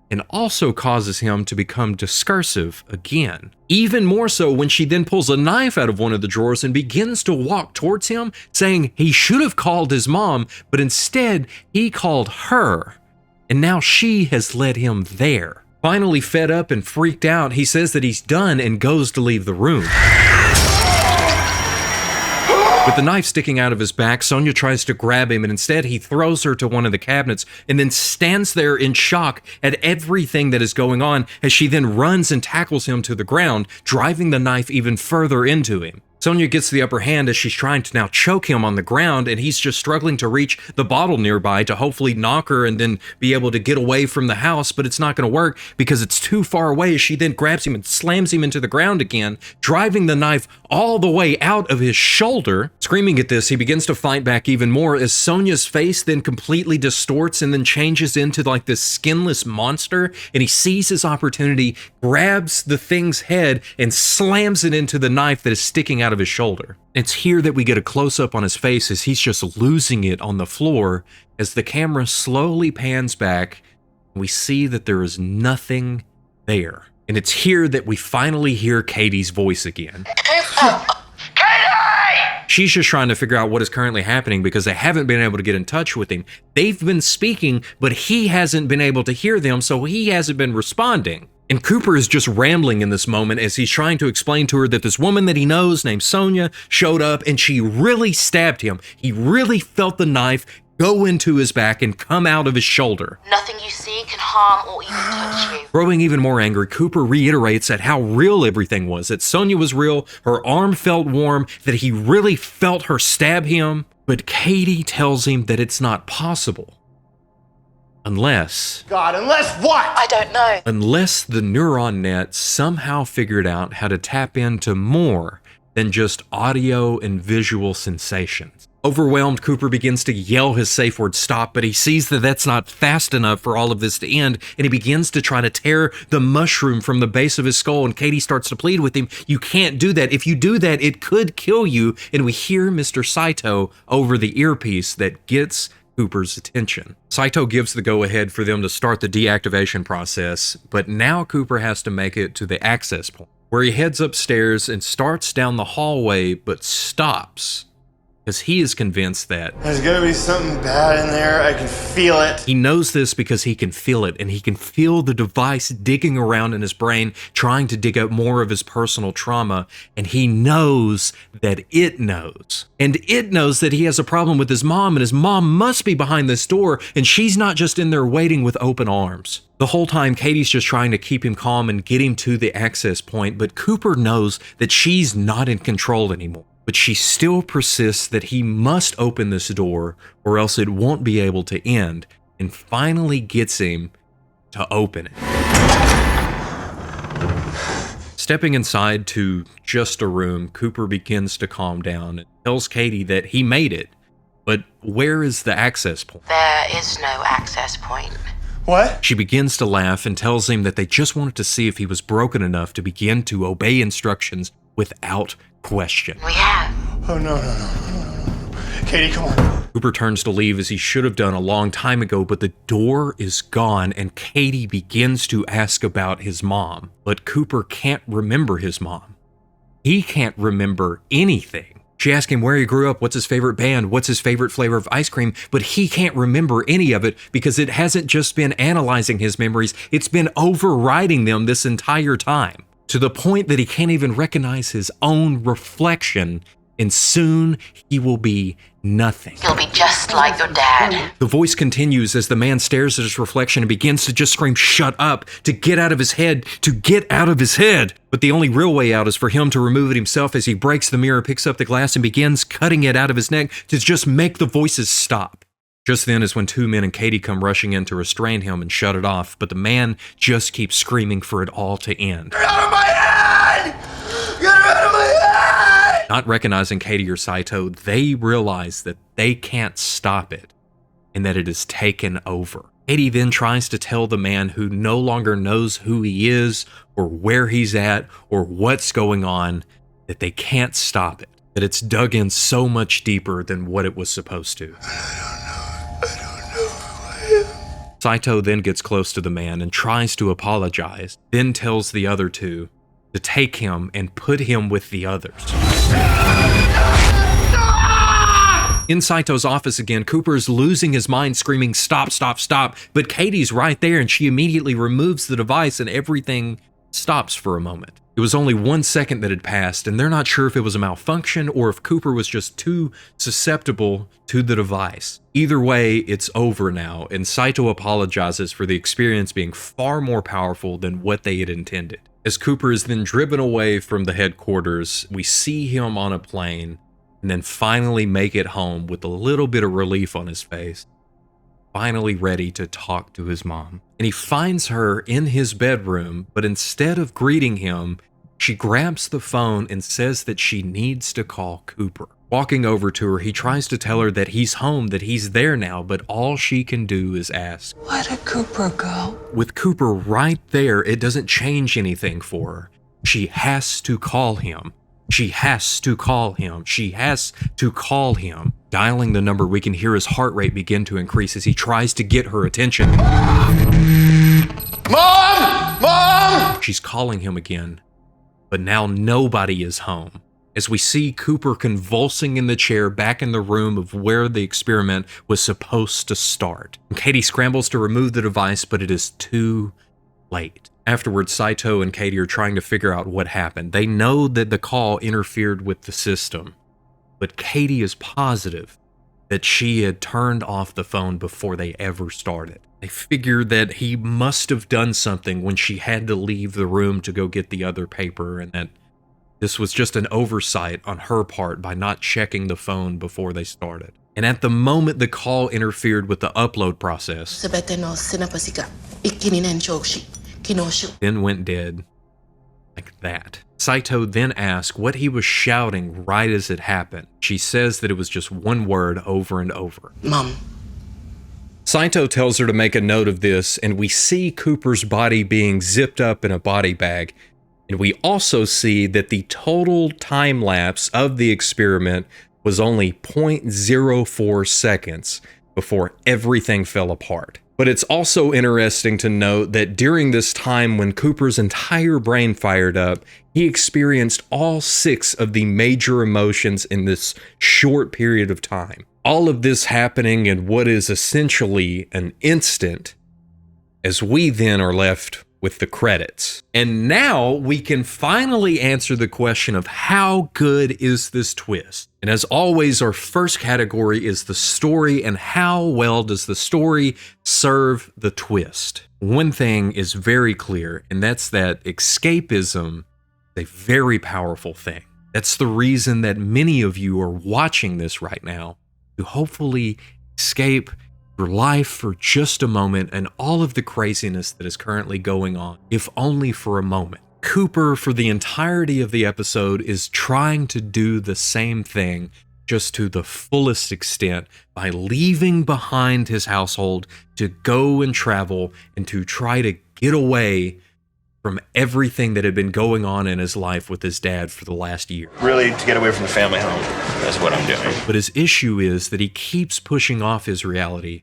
and also causes him to become discursive again. Even more so when she then pulls a knife out of one of the drawers and begins to walk towards him, saying he should have called his mom, but instead he called her. And now she has led him there. Finally fed up and freaked out, he says that he's done and goes to leave the room. With the knife sticking out of his back, Sonia tries to grab him, and instead he throws her to one of the cabinets and then stands there in shock at everything that is going on as she then runs and tackles him to the ground, driving the knife even further into him. Sonia gets the upper hand as she's trying to now choke him on the ground, and he's just struggling to reach the bottle nearby to hopefully knock her and then be able to get away from the house, but it's not going to work because it's too far away. She then grabs him and slams him into the ground again, driving the knife all the way out of his shoulder. Screaming at this, he begins to fight back even more as Sonia's face then completely distorts and then changes into like this skinless monster, and he sees his opportunity, grabs the thing's head, and slams it into the knife that is sticking out of his shoulder. It's here that we get a close-up on his face as he's just losing it on the floor as the camera slowly pans back and we see that there is nothing there. And it's here that we finally hear Katie's voice again. She's just trying to figure out what is currently happening because they haven't been able to get in touch with him. They've been speaking, but he hasn't been able to hear them, so he hasn't been responding. And Cooper is just rambling in this moment as he's trying to explain to her that this woman that he knows named Sonia showed up and she really stabbed him. He really felt the knife go into his back and come out of his shoulder. Nothing you see can harm or even touch you. Growing even more angry, Cooper reiterates at how real everything was, that Sonia was real, her arm felt warm, that he really felt her stab him. But Katie tells him that it's not possible. Unless what? I don't know. Unless the neuron net somehow figured out how to tap into more than just audio and visual sensations. Overwhelmed, Cooper begins to yell his safe word stop, but he sees that that's not fast enough for all of this to end, and he begins to try to tear the mushroom from the base of his skull, and Katie starts to plead with him, "You can't do that. If you do that, it could kill you." And we hear Mr. Saito over the earpiece that gets Cooper's attention. Saito gives the go-ahead for them to start the deactivation process, but now Cooper has to make it to the access point, where he heads upstairs and starts down the hallway, but stops because he is convinced that there's gonna be something bad in there. I can feel it. He knows this because he can feel it, and he can feel the device digging around in his brain, trying to dig up more of his personal trauma, and he knows that it knows. And it knows that he has a problem with his mom, and his mom must be behind this door, and she's not just in there waiting with open arms. The whole time, Katie's just trying to keep him calm and get him to the access point, but Cooper knows that she's not in control anymore. But she still persists that he must open this door or else it won't be able to end, and finally gets him to open it. Stepping inside to just a room, Cooper begins to calm down and tells Katie that he made it, but where is the access point? There is no access point. What? She begins to laugh and tells him that they just wanted to see if he was broken enough to begin to obey instructions without question. We have. Oh, no. Katie, come on. Cooper turns to leave as he should have done a long time ago, but the door is gone and Katie begins to ask about his mom. But Cooper can't remember his mom. He can't remember anything. She asks him where he grew up, what's his favorite band, what's his favorite flavor of ice cream, but he can't remember any of it because it hasn't just been analyzing his memories, it's been overriding them this entire time. To the point that he can't even recognize his own reflection, and soon he will be nothing. You'll be just like your dad. The voice continues as the man stares at his reflection and begins to just scream, "Shut up!" to get out of his head, to get out of his head. But the only real way out is for him to remove it himself as he breaks the mirror, picks up the glass, and begins cutting it out of his neck to just make the voices stop. Just then is when two men and Katie come rushing in to restrain him and shut it off, but the man just keeps screaming for it all to end. Get out of my head! Get out of my head! Not recognizing Katie or Saito, they realize that they can't stop it and that it is taken over. Katie then tries to tell the man who no longer knows who he is or where he's at or what's going on that they can't stop it, that it's dug in so much deeper than what it was supposed to. Saito then gets close to the man and tries to apologize, then tells the other two to take him and put him with the others. In Saito's office again, Cooper is losing his mind, screaming, "Stop, stop, stop," but Katie's right there and she immediately removes the device and everything stops for a moment. It was only 1 second that had passed, and they're not sure if it was a malfunction or if Cooper was just too susceptible to the device. Either way, it's over now, and Saito apologizes for the experience being far more powerful than what they had intended. As Cooper is then driven away from the headquarters, we see him on a plane, and then finally make it home with a little bit of relief on his face. Finally ready to talk to his mom. And he finds her in his bedroom, but instead of greeting him, she grabs the phone and says that she needs to call Cooper. Walking over to her, he tries to tell her that he's home, that he's there now, but all she can do is ask, Where did Cooper go? With Cooper right there, it doesn't change anything for her. She has to call him. She has to call him. She has to call him. Dialing the number, we can hear his heart rate begin to increase as he tries to get her attention. Mom! Mom! She's calling him again, but now nobody is home. As we see Cooper convulsing in the chair back in the room of where the experiment was supposed to start. Katie scrambles to remove the device, but it is too late. Afterwards, Saito and Katie are trying to figure out what happened. They know that the call interfered with the system, but Katie is positive that she had turned off the phone before they ever started. They figure that he must have done something when she had to leave the room to go get the other paper, and that this was just an oversight on her part by not checking the phone before they started. And at the moment the call interfered with the upload process, then went dead like that. Saito then asks what he was shouting right as it happened. She says that it was just one word over and over. Mom. Saito tells her to make a note of this, and we see Cooper's body being zipped up in a body bag. And we also see that the total time lapse of the experiment was only 0.04 seconds before everything fell apart. But it's also interesting to note that during this time when Cooper's entire brain fired up, he experienced all 6 of the major emotions in this short period of time. All of this happening in what is essentially an instant, as we then are left with the credits. And now we can finally answer the question of how good is this twist? And as always, our first category is the story and how well does the story serve the twist? One thing is very clear, and that's that escapism is a very powerful thing. That's the reason that many of you are watching this right now, to hopefully escape your life for just a moment and all of the craziness that is currently going on, if only for a moment. Cooper, for the entirety of the episode, is trying to do the same thing, just to the fullest extent, by leaving behind his household to go and travel and to try to get away from everything that had been going on in his life with his dad for the last year. Really, to get away from the family home. That's what I'm doing. But his issue is that he keeps pushing off his reality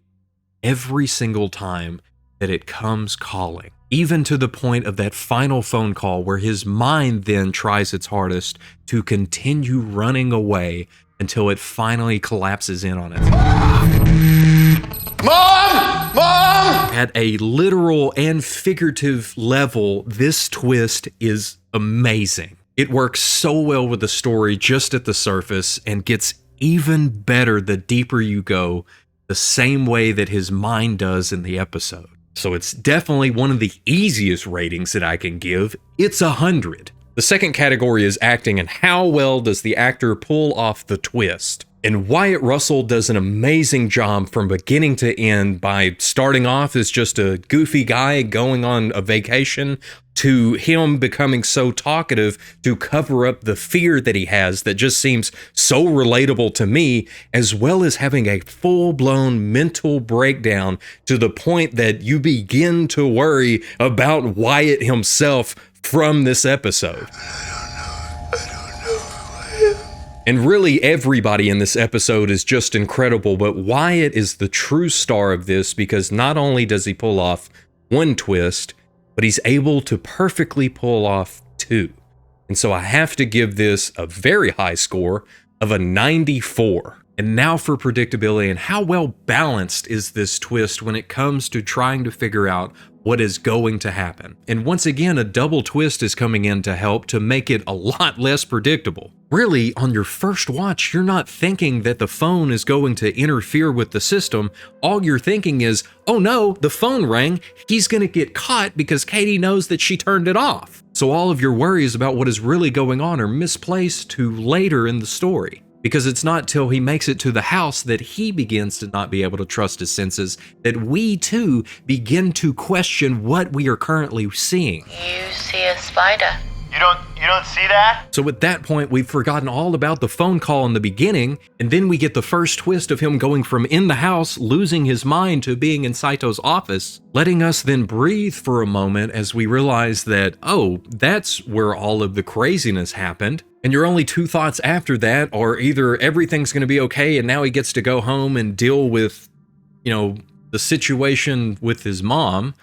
every single time that it comes calling. Even to the point of that final phone call where his mind then tries its hardest to continue running away until it finally collapses in on it. Mom! Mom! At a literal and figurative level, this twist is amazing. It works so well with the story just at the surface and gets even better the deeper you go, the same way that his mind does in the episode. So it's definitely one of the easiest ratings that I can give. It's 100. The second category is acting and how well does the actor pull off the twist. And Wyatt Russell does an amazing job from beginning to end by starting off as just a goofy guy going on a vacation to him becoming so talkative to cover up the fear that he has that just seems so relatable to me, as well as having a full-blown mental breakdown to the point that you begin to worry about Wyatt himself from this episode. And really everybody in this episode is just incredible, but Wyatt is the true star of this because not only does he pull off one twist, but he's able to perfectly pull off 2. And so I have to give this a very high score of a 94. And now for predictability and how well balanced is this twist when it comes to trying to figure out what is going to happen. And once again, a double twist is coming in to help to make it a lot less predictable. Really, on your first watch, you're not thinking that the phone is going to interfere with the system. All you're thinking is, oh no, the phone rang. He's going to get caught because Katie knows that she turned it off. So all of your worries about what is really going on are misplaced to later in the story. Because it's not till he makes it to the house that he begins to not be able to trust his senses that we too begin to question what we are currently seeing. You see a spider. You don't see that? So at that point, we've forgotten all about the phone call in the beginning, and then we get the first twist of him going from in the house, losing his mind, to being in Saito's office, letting us then breathe for a moment as we realize that, oh, that's where all of the craziness happened. And your only 2 thoughts after that are either everything's going to be okay and now he gets to go home and deal with, the situation with his mom,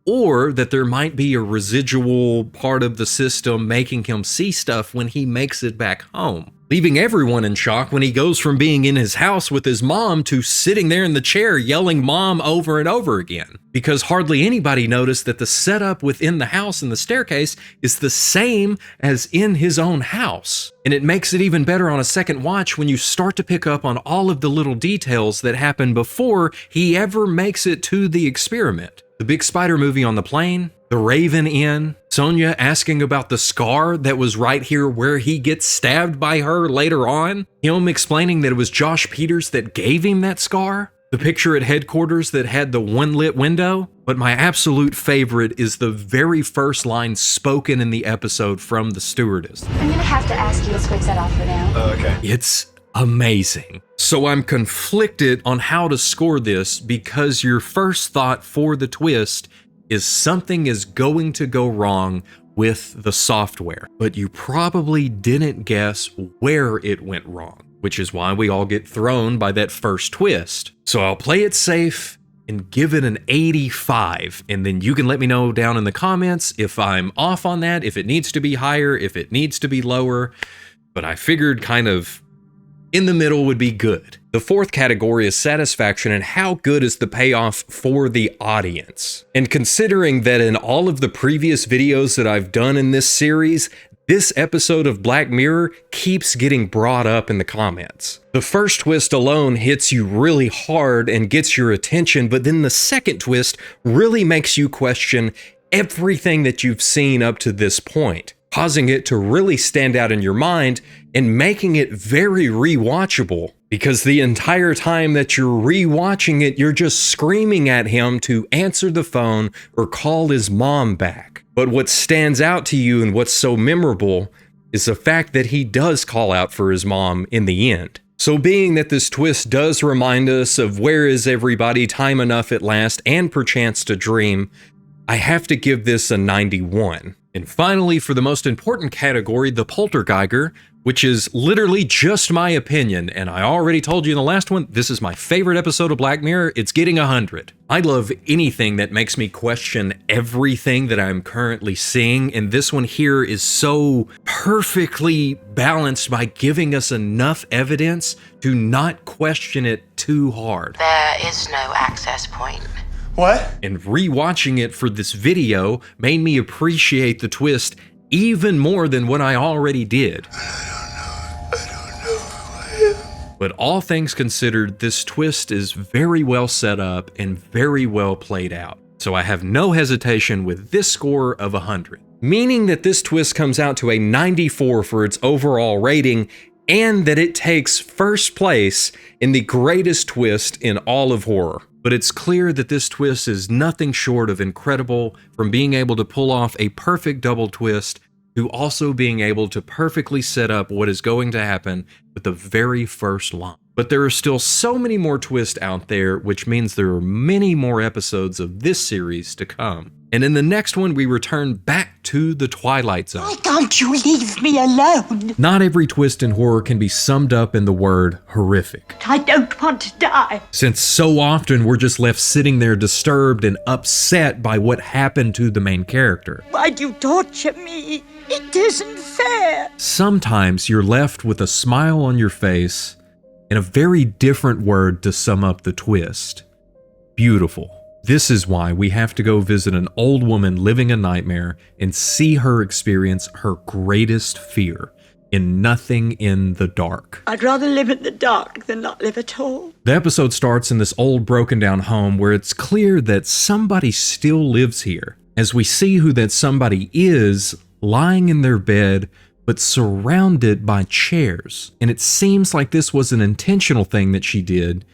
or that there might be a residual part of the system making him see stuff when he makes it back home, leaving everyone in shock when he goes from being in his house with his mom to sitting there in the chair yelling mom over and over again. Because hardly anybody noticed that the setup within the house and the staircase is the same as in his own house. And it makes it even better on a second watch when you start to pick up on all of the little details that happen before he ever makes it to the experiment. The big spider movie on the plane, the Raven Inn, Sonia asking about the scar that was right here where he gets stabbed by her later on, him explaining that it was Josh Peters that gave him that scar, the picture at headquarters that had the one lit window. But my absolute favorite is the very first line spoken in the episode from the stewardess. I'm gonna have to ask you to switch that off for now. Oh, okay. It's amazing. So I'm conflicted on how to score this because your first thought for the twist is something is going to go wrong with the software, but you probably didn't guess where it went wrong, which is why we all get thrown by that first twist. So I'll play it safe and give it an 85. And then you can let me know down in the comments if I'm off on that, if it needs to be higher, if it needs to be lower. But I figured kind of in the middle would be good. The fourth category is satisfaction, and how good is the payoff for the audience? And considering that in all of the previous videos that I've done in this series, this episode of Black Mirror keeps getting brought up in the comments. The first twist alone hits you really hard and gets your attention, but then the second twist really makes you question everything that you've seen up to this point, causing it to really stand out in your mind and making it very rewatchable, because the entire time that you're rewatching it, you're just screaming at him to answer the phone or call his mom back. But what stands out to you and what's so memorable is the fact that he does call out for his mom in the end. So being that this twist does remind us of Where Is Everybody, Time Enough at Last, and Perchance to Dream, I have to give this a 91. And finally, for the most important category, the Poltergeiger, which is literally just my opinion, and I already told you in the last one, this is my favorite episode of Black Mirror. It's getting 100. I love anything that makes me question everything that I'm currently seeing, and this one here is so perfectly balanced by giving us enough evidence to not question it too hard. There is no access point. What? And rewatching it for this video made me appreciate the twist even more than what I already did. But all things considered, this twist is very well set up and very well played out. So I have no hesitation with this score of 100. Meaning that this twist comes out to a 94 for its overall rating, and that it takes first place in the greatest twist in all of horror. But it's clear that this twist is nothing short of incredible, from being able to pull off a perfect double twist to also being able to perfectly set up what is going to happen with the very first line. But there are still so many more twists out there, which means there are many more episodes of this series to come. And in the next one, we return back to the Twilight Zone. Why can't you leave me alone? Not every twist in horror can be summed up in the word horrific. I don't want to die. Since so often we're just left sitting there disturbed and upset by what happened to the main character. Why do you torture me? It isn't fair. Sometimes you're left with a smile on your face and a very different word to sum up the twist. Beautiful. This is why we have to go visit an old woman living a nightmare and see her experience her greatest fear in Nothing in the Dark. I'd rather live in the dark than not live at all. The episode starts in this old broken down home where it's clear that somebody still lives here, as we see who that somebody is lying in their bed but surrounded by chairs. And it seems like this was an intentional thing that she did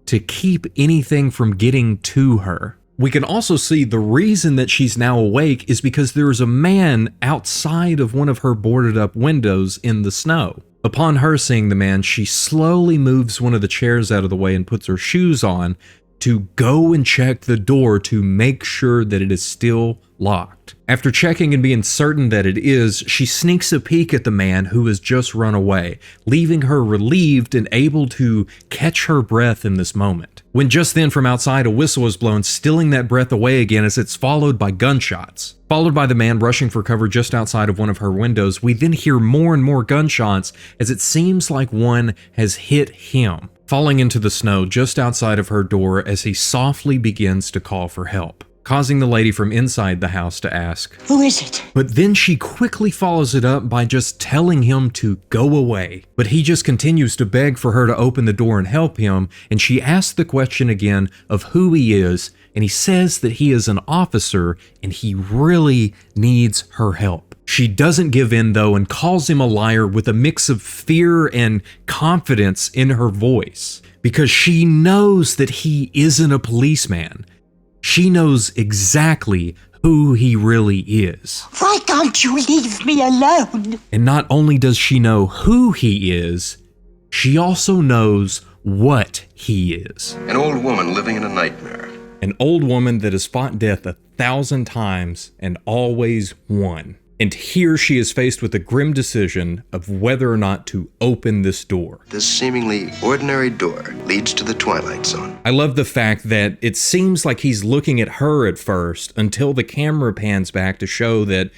to keep anything from getting to her. We can also see the reason that she's now awake is because there is a man outside of one of her boarded up windows in the snow. Upon her seeing the man, she slowly moves one of the chairs out of the way and puts her shoes on to go and check the door to make sure that it is still locked. After checking and being certain that it is, she sneaks a peek at the man who has just run away, leaving her relieved and able to catch her breath in this moment. When just then from outside a whistle is blown, stealing that breath away again as it's followed by gunshots. Followed by the man rushing for cover just outside of one of her windows, we then hear more and more gunshots as it seems like one has hit him, falling into the snow just outside of her door as he softly begins to call for help, causing the lady from inside the house to ask, "Who is it?" But then she quickly follows it up by just telling him to go away. But he just continues to beg for her to open the door and help him, and she asks the question again of who he is, and he says that he is an officer and he really needs her help. She doesn't give in though and calls him a liar with a mix of fear and confidence in her voice, because she knows that he isn't a policeman. She knows exactly who he really is. Why can't you leave me alone? And not only does she know who he is, she also knows what he is. An old woman living in a nightmare. An old woman that has fought death 1,000 times and always won. And here she is faced with the grim decision of whether or not to open this door. This seemingly ordinary door leads to the Twilight Zone. I love the fact that it seems like he's looking at her at first until the camera pans back to show that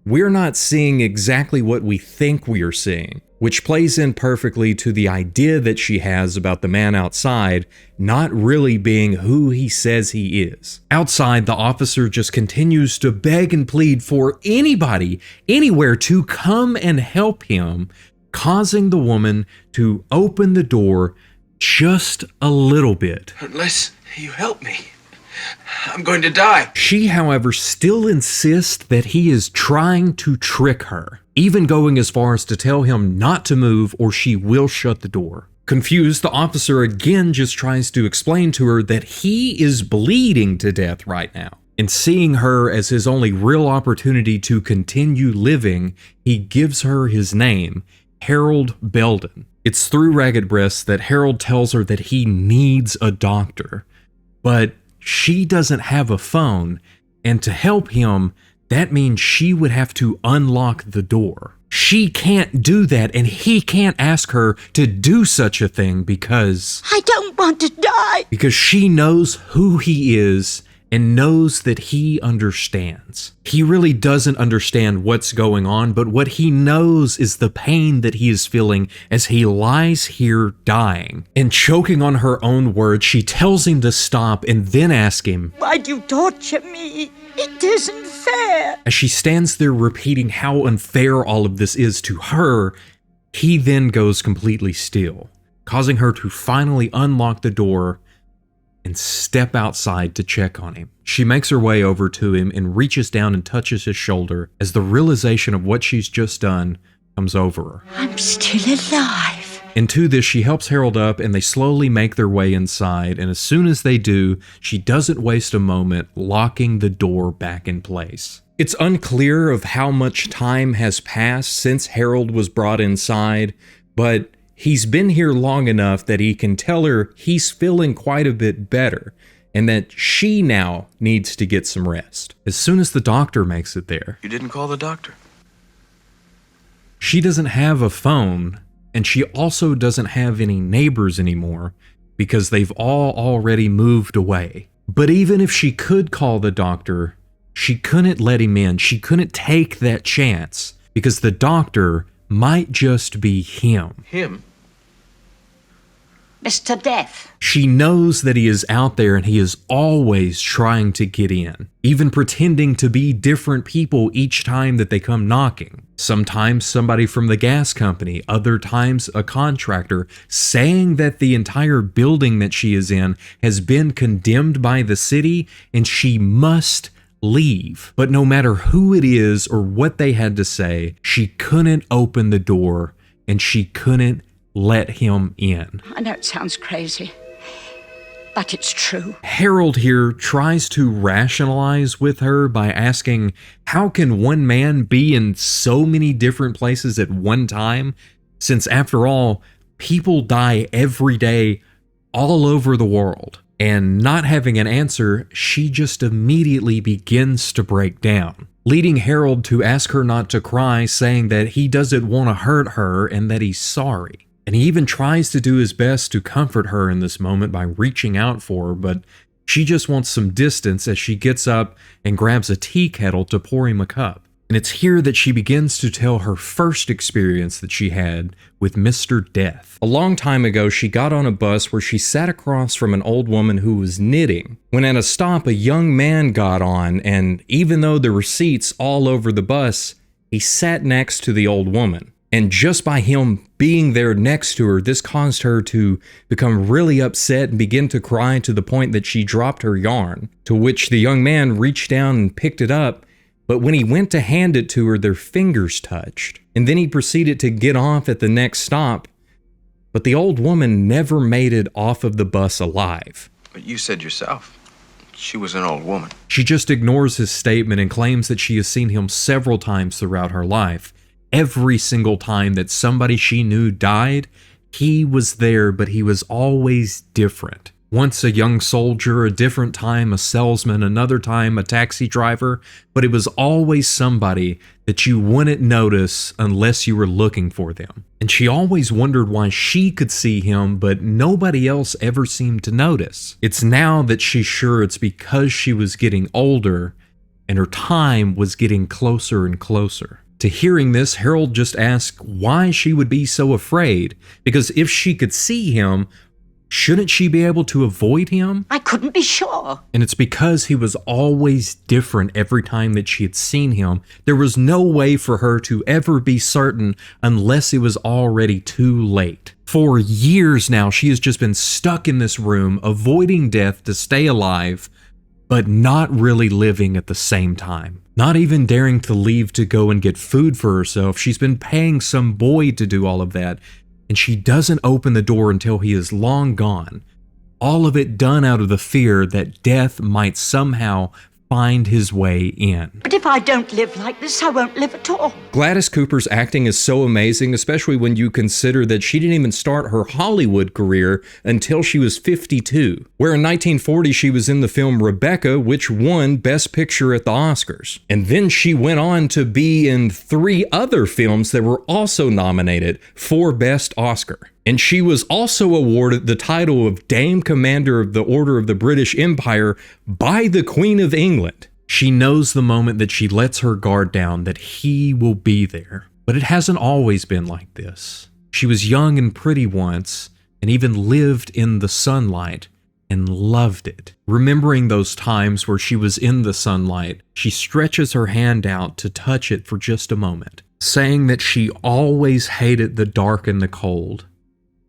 we're not seeing exactly what we think we are seeing, which plays in perfectly to the idea that she has about the man outside not really being who he says he is. Outside, the officer just continues to beg and plead for anybody, anywhere to come and help him, causing the woman to open the door just a little bit. Unless you help me, I'm going to die. She, however, still insists that he is trying to trick her, even going as far as to tell him not to move or she will shut the door. Confused, the officer again just tries to explain to her that he is bleeding to death right now. And seeing her as his only real opportunity to continue living, he gives her his name, Harold Belden. It's through Ragged Breasts that Harold tells her that he needs a doctor, but she doesn't have a phone, and to help him, that means she would have to unlock the door. She can't do that, and he can't ask her to do such a thing because I don't want to die. Because she knows who he is and knows that he understands. He really doesn't understand what's going on, but what he knows is the pain that he is feeling as he lies here dying. And choking on her own words, she tells him to stop and then asks him, "Why do you torture me? It isn't fair." As she stands there repeating how unfair all of this is to her, he then goes completely still, causing her to finally unlock the door and step outside to check on him. She makes her way over to him and reaches down and touches his shoulder as the realization of what she's just done comes over her. I'm still alive. And to this, she helps Harold up and they slowly make their way inside, and as soon as they do, she doesn't waste a moment locking the door back in place. It's unclear of how much time has passed since Harold was brought inside, but he's been here long enough that he can tell her he's feeling quite a bit better and that she now needs to get some rest. As soon as the doctor makes it there. You didn't call the doctor. She doesn't have a phone, and she also doesn't have any neighbors anymore because they've all already moved away. But even if she could call the doctor, she couldn't let him in. She couldn't take that chance because the doctor might just be him. Him? Mr. Death. She knows that he is out there and he is always trying to get in, even pretending to be different people each time that they come knocking. Sometimes somebody from the gas company, other times a contractor, saying that the entire building that she is in has been condemned by the city and she must leave. But no matter who it is or what they had to say, she couldn't open the door and she couldn't let him in. I know it sounds crazy, but it's true. Harold here tries to rationalize with her by asking, how can one man be in so many different places at one time? Since after all, people die every day all over the world. And not having an answer, she just immediately begins to break down, leading Harold to ask her not to cry, saying that he doesn't want to hurt her and that he's sorry. And he even tries to do his best to comfort her in this moment by reaching out for her, but she just wants some distance as she gets up and grabs a tea kettle to pour him a cup. And it's here that she begins to tell her first experience that she had with Mr. Death. A long time ago, she got on a bus where she sat across from an old woman who was knitting. When at a stop, a young man got on, and even though there were seats all over the bus, he sat next to the old woman. And just by him being there next to her, this caused her to become really upset and begin to cry to the point that she dropped her yarn, to which the young man reached down and picked it up. But when he went to hand it to her, their fingers touched. And then he proceeded to get off at the next stop. But the old woman never made it off of the bus alive. But you said yourself, she was an old woman. She just ignores his statement and claims that she has seen him several times throughout her life. Every single time that somebody she knew died, he was there, but he was always different. Once a young soldier, a different time a salesman, another time a taxi driver, but it was always somebody that you wouldn't notice unless you were looking for them. And she always wondered why she could see him, but nobody else ever seemed to notice. It's now that she's sure it's because she was getting older and her time was getting closer and closer. To hearing this, Harold just asked why she would be so afraid, because if she could see him, shouldn't she be able to avoid him? I couldn't be sure. And it's because he was always different every time that she had seen him. There was no way for her to ever be certain unless it was already too late. For years now, she has just been stuck in this room, avoiding death to stay alive, but not really living at the same time. Not even daring to leave to go and get food for herself. She's been paying some boy to do all of that, and she doesn't open the door until he is long gone. All of it done out of the fear that death might somehow find his way in. But if I don't live like this, I won't live at all. Gladys Cooper's acting is so amazing, especially when you consider that she didn't even start her Hollywood career until she was 52, where in 1940 she was in the film Rebecca, which won Best Picture at the Oscars. And then she went on to be in 3 other films that were also nominated for Best Oscar. And she was also awarded the title of Dame Commander of the Order of the British Empire by the Queen of England. She knows the moment that she lets her guard down that he will be there. But it hasn't always been like this. She was young and pretty once, and even lived in the sunlight and loved it. Remembering those times where she was in the sunlight, she stretches her hand out to touch it for just a moment, saying that she always hated the dark and the cold.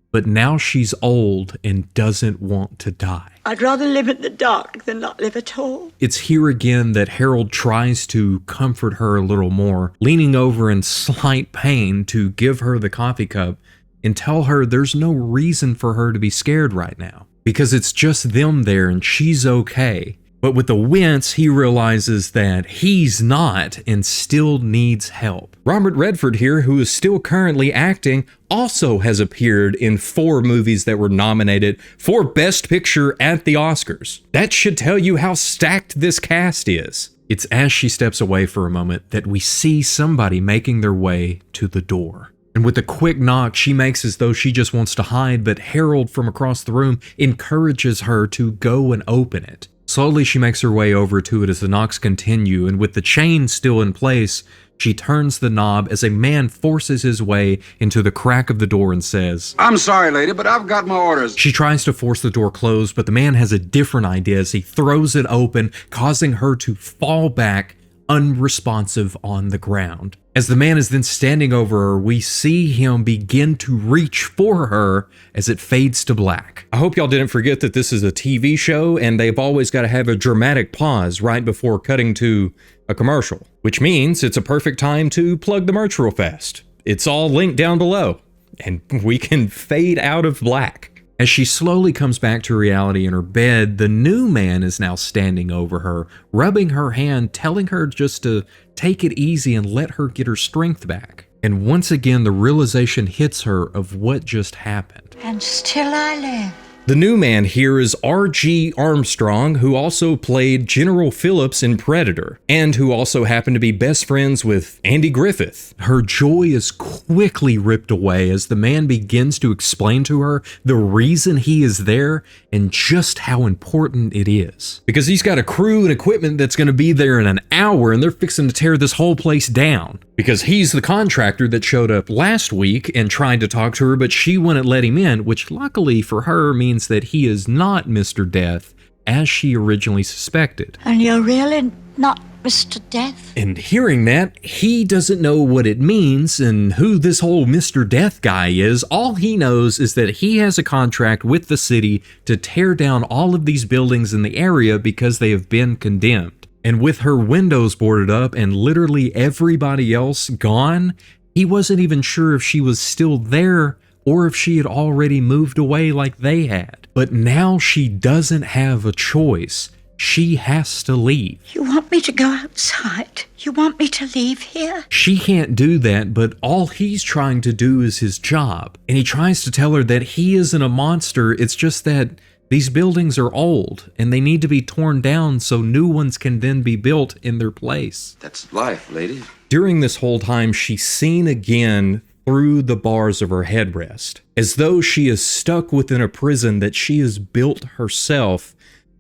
But now she's old and doesn't want to die. I'd rather live in the dark than not live at all. It's here again that Harold tries to comfort her a little more, leaning over in slight pain to give her the coffee cup and tell her there's no reason for her to be scared right now, because it's just them there and she's okay. But with the wince, he realizes that he's not and still needs help. Robert Redford here, who is still currently acting, also has appeared in 4 movies that were nominated for Best Picture at the Oscars. That should tell you how stacked this cast is. It's as she steps away for a moment that we see somebody making their way to the door. And with a quick knock, she makes as though she just wants to hide, but Harold from across the room encourages her to go and open it. Slowly, she makes her way over to it as the knocks continue, and with the chain still in place, she turns the knob as a man forces his way into the crack of the door and says, "I'm sorry, lady, but I've got my orders." She tries to force the door closed, but the man has a different idea as he throws it open, causing her to fall back unresponsive on the ground. As the man is then standing over her, we see him begin to reach for her as it fades to black. I hope y'all didn't forget that this is a TV show and they've always got to have a dramatic pause right before cutting to a commercial, which means it's a perfect time to plug the merch real fast. It's all linked down below and we can fade out of black. As she slowly comes back to reality in her bed, the new man is now standing over her, rubbing her hand, telling her just to take it easy and let her get her strength back. And once again, the realization hits her of what just happened. And still I live. The new man here is R.G. Armstrong, who also played General Phillips in Predator, and who also happened to be best friends with Andy Griffith. Her joy is quickly ripped away as the man begins to explain to her the reason he is there and just how important it is. Because he's got a crew and equipment that's going to be there in an hour, and they're fixing to tear this whole place down. Because he's the contractor that showed up last week and tried to talk to her, but she wouldn't let him in, which luckily for her means that he is not Mr. Death, as she originally suspected. And you're really not Mr. Death? And hearing that, he doesn't know what it means and who this whole Mr. Death guy is. All he knows is that he has a contract with the city to tear down all of these buildings in the area because they have been condemned. And with her windows boarded up and literally everybody else gone, he wasn't even sure if she was still there or if she had already moved away like they had. But now she doesn't have a choice. She has to leave. You want me to go outside? You want me to leave here? She can't do that, but all he's trying to do is his job. And he tries to tell her that he isn't a monster, it's just that These buildings are old, and they need to be torn down so new ones can then be built in their place. That's life, lady. During this whole time, she's seen again through the bars of her headrest, as though she is stuck within a prison that she has built herself,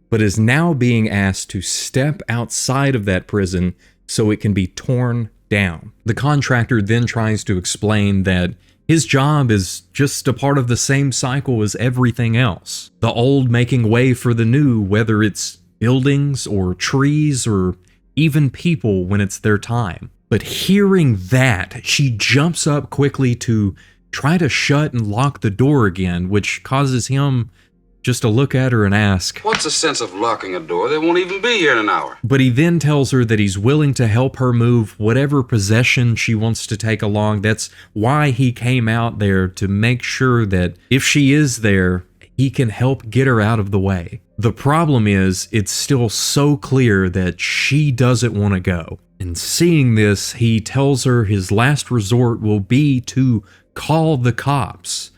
but is now being asked to step outside of that prison so it can be torn down. The contractor then tries to explain that his job is just a part of the same cycle as everything else. The old making way for the new, whether it's buildings or trees or even people when it's their time. But hearing that, she jumps up quickly to try to shut and lock the door again, which causes him just to look at her and ask, What's the sense of locking a door? They won't even be here in an hour. But he then tells her that he's willing to help her move whatever possession she wants to take along. That's why he came out there, to make sure that if she is there, he can help get her out of the way. The problem is, it's still so clear that she doesn't want to go. And seeing this, he tells her his last resort will be to call the cops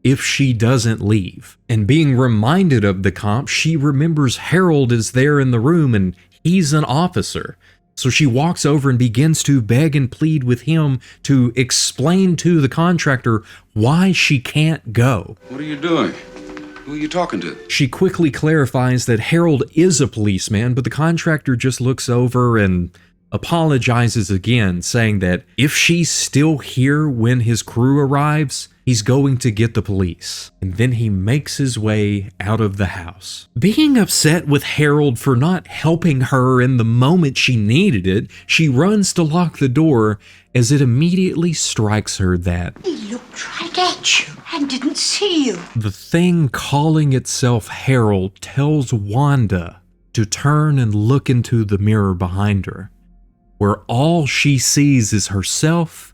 if she doesn't leave. And being reminded of the cops, she remembers Harold is there in the room and he's an officer. So she walks over and begins to beg and plead with him to explain to the contractor why she can't go. What are you doing? Who are you talking to? She quickly clarifies that Harold is a policeman, but the contractor just looks over and apologizes again, saying that if she's still here when his crew arrives, he's going to get the police. And then he makes his way out of the house. Being upset with Harold for not helping her in the moment she needed it, she runs to lock the door as it immediately strikes her that He looked right at you and didn't see you. the thing calling itself Harold tells Wanda to turn and look into the mirror behind her, where all she sees is herself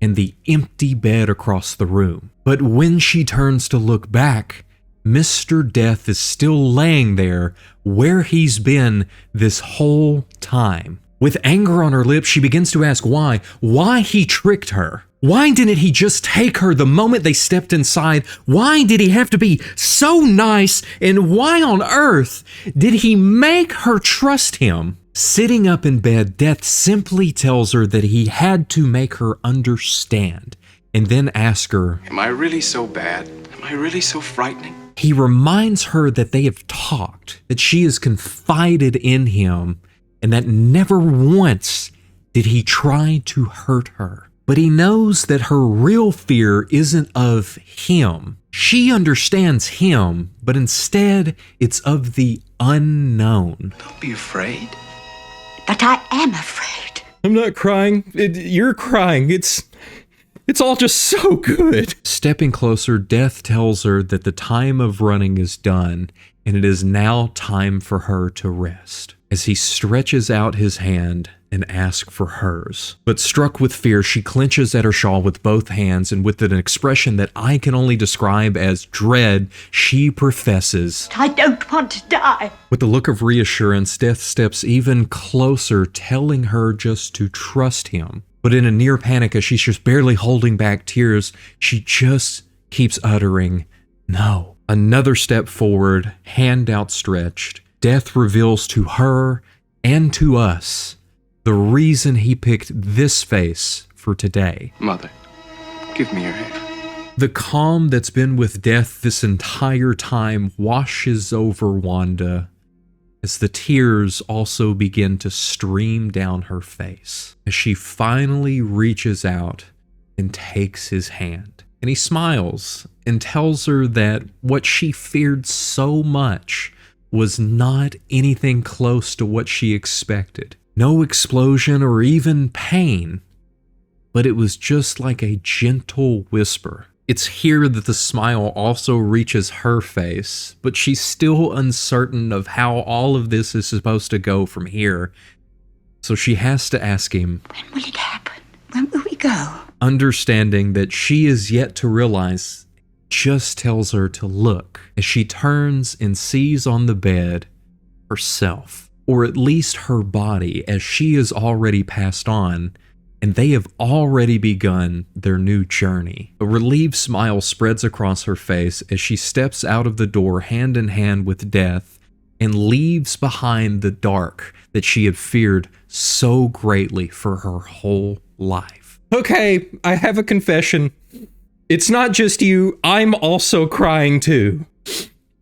and the empty bed across the room. But when she turns to look back, Mr. Death is still laying there where he's been this whole time. With anger on her lips, she begins to ask why he tricked her. Why didn't he just take her the moment they stepped inside? Why did he have to be so nice? And why on earth did he make her trust him? Sitting up in bed, Death simply tells her that he had to make her understand, and then ask her, Am I really so bad? Am I really so frightening? He reminds her that they have talked, that she has confided in him, and that never once did he try to hurt her. But he knows that her real fear isn't of him. She understands him, but instead it's of the unknown. Don't be afraid. But I am afraid. I'm not crying. You're crying. It's all just so good. Stepping closer, Death tells her that the time of running is done, and it is now time for her to rest. As he stretches out his hand and asks for hers. But struck with fear, she clenches at her shawl with both hands, and with an expression that I can only describe as dread, she professes, I don't want to die. With a look of reassurance, Death steps even closer, telling her just to trust him. But in a near panic, as she's just barely holding back tears, she just keeps uttering, no. Another step forward, hand outstretched, Death reveals to her and to us the reason he picked this face for today. Mother, give me your hand. The calm that's been with Death this entire time washes over Wanda as the tears also begin to stream down her face as she finally reaches out and takes his hand. And he smiles and tells her that what she feared so much was not anything close to what she expected. No explosion or even pain, but it was just like a gentle whisper. It's here that the smile also reaches her face, but she's still uncertain of how all of this is supposed to go from here. So she has to ask him, when will it happen? When will we go? Understanding that she is yet to realize, just tells her to look as she turns and sees on the bed herself, or at least her body, as she is already passed on, and they have already begun their new journey. A relieved smile spreads across her face as she steps out of the door hand in hand with death and leaves behind the dark that she had feared so greatly for her whole life. Okay, I have a confession. It's not just you, I'm also crying too.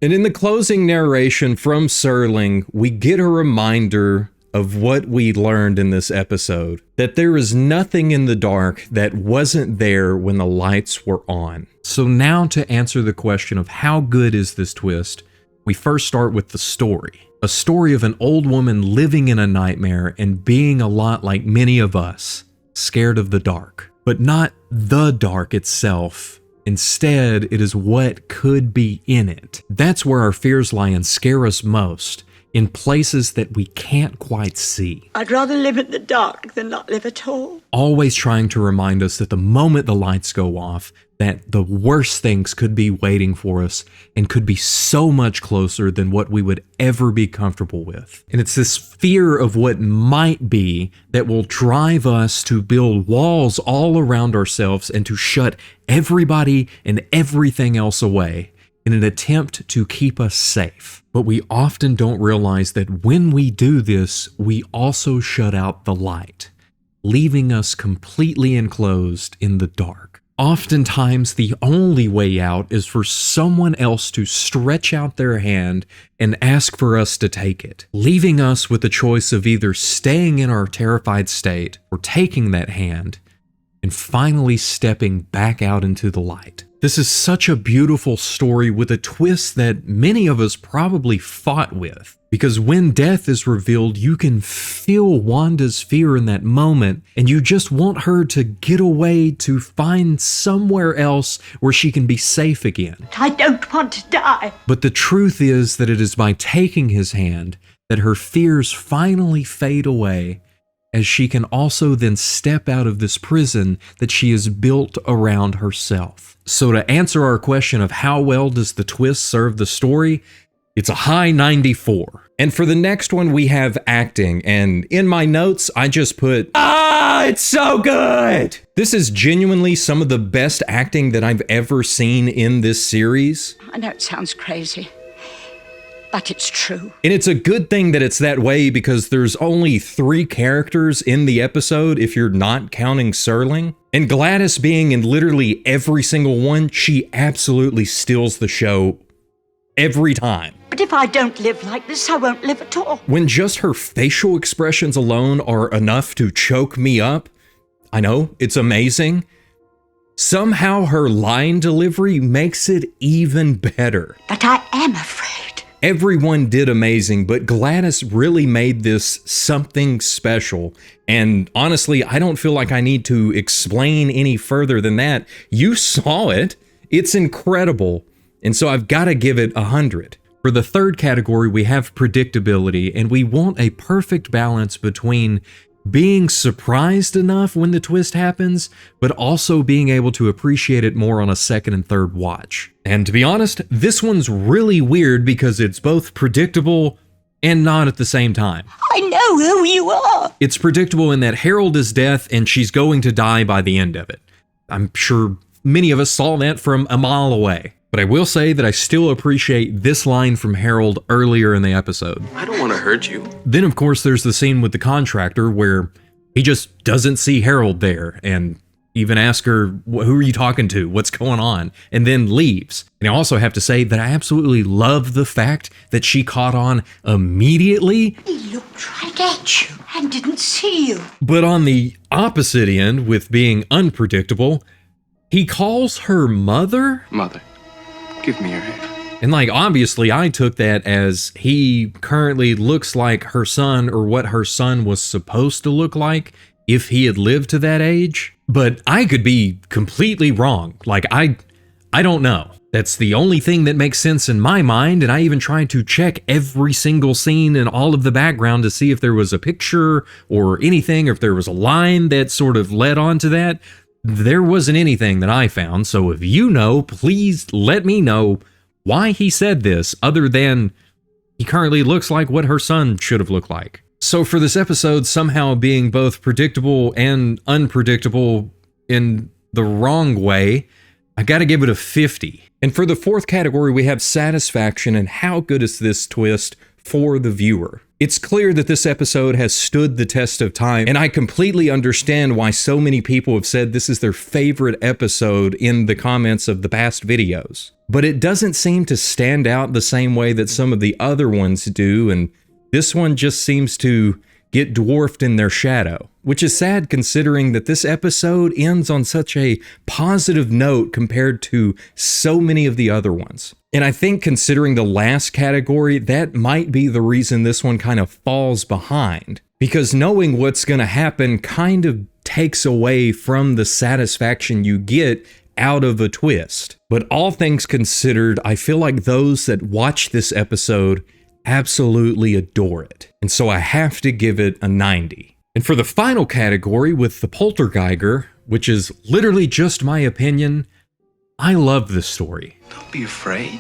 And in the closing narration from Serling, we get a reminder of what we learned in this episode, that there is nothing in the dark that wasn't there when the lights were on. So now to answer the question of how good is this twist, we first start with the story. A story of an old woman living in a nightmare and being a lot like many of us, scared of the dark. But not the dark itself. Instead, it is what could be in it. That's where our fears lie and scare us most, in places that we can't quite see. I'd rather live in the dark than not live at all. Always trying to remind us that the moment the lights go off, that the worst things could be waiting for us and could be so much closer than what we would ever be comfortable with. And it's this fear of what might be that will drive us to build walls all around ourselves and to shut everybody and everything else away in an attempt to keep us safe. But we often don't realize that when we do this, we also shut out the light, leaving us completely enclosed in the dark. Oftentimes, the only way out is for someone else to stretch out their hand and ask for us to take it, leaving us with the choice of either staying in our terrified state or taking that hand and finally stepping back out into the light. This is such a beautiful story with a twist that many of us probably fought with. Because when death is revealed, you can feel Wanda's fear in that moment, and you just want her to get away to find somewhere else where she can be safe again. I don't want to die. But the truth is that it is by taking his hand that her fears finally fade away, as she can also then step out of this prison that she has built around herself. So to answer our question of how well does the twist serve the story, it's a high 94. And for the next one, we have acting. And in my notes, I just put, it's so good! This is genuinely some of the best acting that I've ever seen in this series. I know it sounds crazy, but it's true. And it's a good thing that it's that way because there's only 3 characters in the episode if you're not counting Serling. And Gladys being in literally every single one, she absolutely steals the show every time. But if I don't live like this, I won't live at all. When just her facial expressions alone are enough to choke me up, I know, it's amazing. Somehow her line delivery makes it even better. But I am afraid. Everyone did amazing, but Gladys really made this something special. And honestly, I don't feel like I need to explain any further than that. You saw it. It's incredible. And so I've got to give it 100. For the third category, we have predictability, and we want a perfect balance between being surprised enough when the twist happens, but also being able to appreciate it more on a second and third watch. And to be honest, this one's really weird because it's both predictable and not at the same time. I know who you are. It's predictable in that Harold is death and she's going to die by the end of it. I'm sure many of us saw that from a mile away. But I will say that I still appreciate this line from Harold earlier in the episode. I don't want to hurt you. Then, of course, there's the scene with the contractor where he just doesn't see Harold there and even asks her, who are you talking to? What's going on? And then leaves. And I also have to say that I absolutely love the fact that she caught on immediately. He looked right at you and didn't see you. But on the opposite end, with being unpredictable, he calls her mother? Mother. Give me your hand. And like, obviously I took that as he currently looks like her son or what her son was supposed to look like if he had lived to that age. But I could be completely wrong. Like, I don't know. That's the only thing that makes sense in my mind. And I even tried to check every single scene and all of the background to see if there was a picture or anything, or if there was a line that sort of led on to that. There wasn't anything that I found, so if you know, please let me know why he said this, other than he currently looks like what her son should have looked like. So for this episode somehow being both predictable and unpredictable in the wrong way, I gotta give it a 50. And for the fourth category, we have satisfaction and how good is this twist for the viewer. It's clear that this episode has stood the test of time, and I completely understand why so many people have said this is their favorite episode in the comments of the past videos. But it doesn't seem to stand out the same way that some of the other ones do, and this one just seems to get dwarfed in their shadow, which is sad considering that this episode ends on such a positive note compared to so many of the other ones. And I think considering the last category, that might be the reason this one kind of falls behind, because knowing what's going to happen kind of takes away from the satisfaction you get out of a twist. But all things considered, I feel like those that watch this episode absolutely adore it. And so I have to give it a 90. And for the final category with the Poltergeiger, which is literally just my opinion, I love this story. Don't be afraid.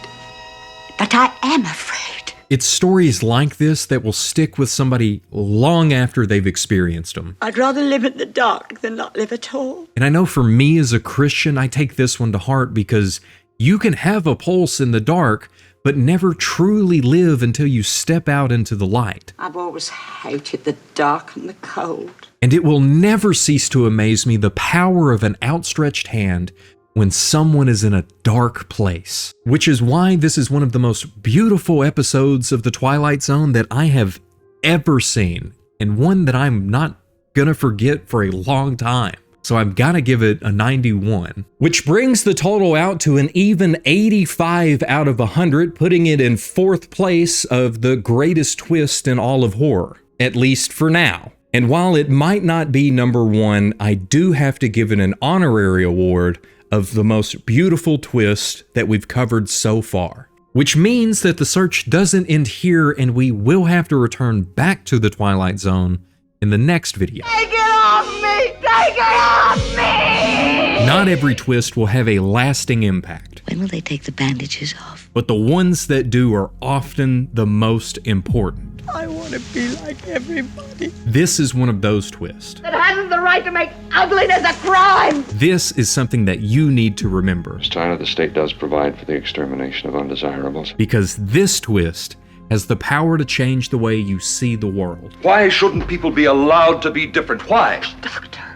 But I am afraid. It's stories like this that will stick with somebody long after they've experienced them. I'd rather live in the dark than not live at all. And I know for me as a Christian, I take this one to heart because you can have a pulse in the dark, but never truly live until you step out into the light. I've always hated the dark and the cold. And it will never cease to amaze me the power of an outstretched hand when someone is in a dark place. Which is why this is one of the most beautiful episodes of The Twilight Zone that I have ever seen, and one that I'm not gonna forget for a long time. So I've got to give it a 91, which brings the total out to an even 85 out of 100, putting it in fourth place of the greatest twist in all of horror, at least for now. And while it might not be number one, I do have to give it an honorary award of the most beautiful twist that we've covered so far. Which means that the search doesn't end here, and we will have to return back to the Twilight Zone in the next video. Take it off me! Take it off me! Not every twist will have a lasting impact. When will they take the bandages off? But the ones that do are often the most important. I want to be like everybody. This is one of those twists. That hasn't the right to make ugliness a crime! This is something that you need to remember. As China, the state does provide for the extermination of undesirables. Because this twist has the power to change the way you see the world. Why shouldn't people be allowed to be different? Why?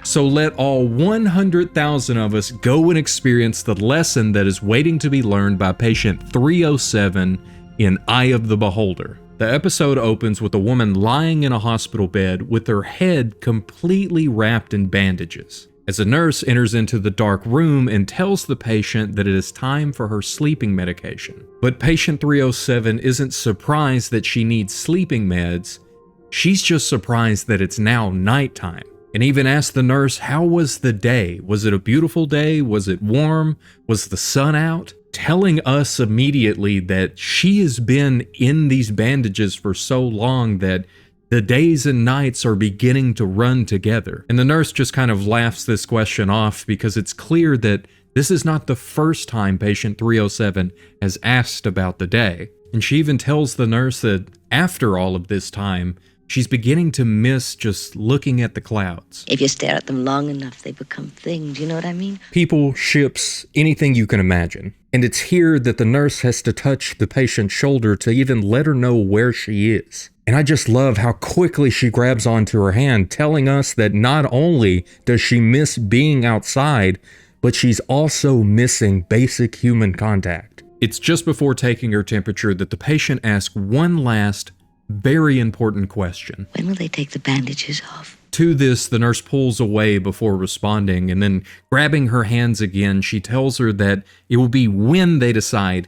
So let all 100,000 of us go and experience the lesson that is waiting to be learned by patient 307 in Eye of the Beholder. The episode opens with a woman lying in a hospital bed with her head completely wrapped in bandages, as a nurse enters into the dark room and tells the patient that it is time for her sleeping medication. But patient 307 isn't surprised that she needs sleeping meds, she's just surprised that it's now nighttime, and even asks the nurse, how was the day? Was it a beautiful day? Was it warm? Was the sun out? Telling us immediately that she has been in these bandages for so long that the days and nights are beginning to run together. And the nurse just kind of laughs this question off because it's clear that this is not the first time patient 307 has asked about the day. And she even tells the nurse that after all of this time, she's beginning to miss just looking at the clouds. If you stare at them long enough, they become things, you know what I mean? People, ships, anything you can imagine. And it's here that the nurse has to touch the patient's shoulder to even let her know where she is. And I just love how quickly she grabs onto her hand, telling us that not only does she miss being outside, but she's also missing basic human contact. It's just before taking her temperature that the patient asks one last, very important question. When will they take the bandages off? To this, the nurse pulls away before responding, and then grabbing her hands again, she tells her that it will be when they decide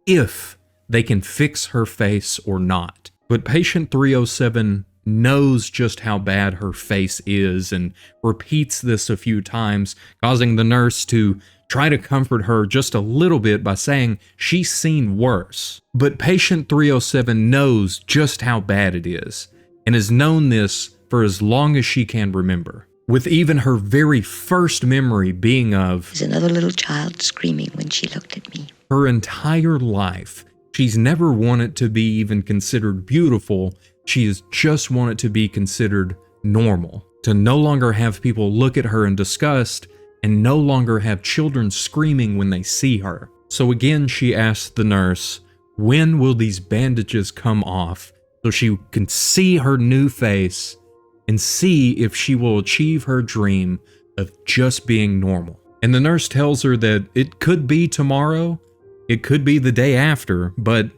if they can fix her face or not. But patient 307 knows just how bad her face is and repeats this a few times, causing the nurse to try to comfort her just a little bit by saying she's seen worse. But patient 307 knows just how bad it is, and has known this for as long as she can remember, with even her very first memory being of There's another little child screaming when she looked at me. Her entire life, she's never wanted to be even considered beautiful She just want it to be considered normal, to no longer have people look at her in disgust and no longer have children screaming when they see her. So again, she asks the nurse, when will these bandages come off so she can see her new face and see if she will achieve her dream of just being normal. And the nurse tells her that it could be tomorrow, it could be the day after, but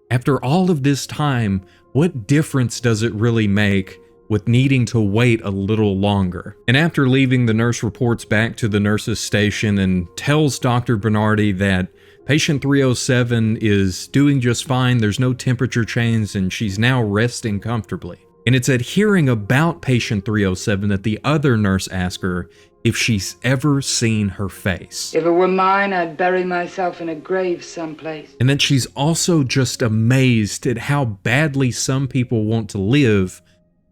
after all of this time, what difference does it really make with needing to wait a little longer? And after leaving, the nurse reports back to the nurse's station and tells Dr. Bernardi that patient 307 is doing just fine, there's no temperature change, and she's now resting comfortably. And it's at hearing about patient 307 that the other nurse asks her if she's ever seen her face. If it were mine, I'd bury myself in a grave someplace. And that she's also just amazed at how badly some people want to live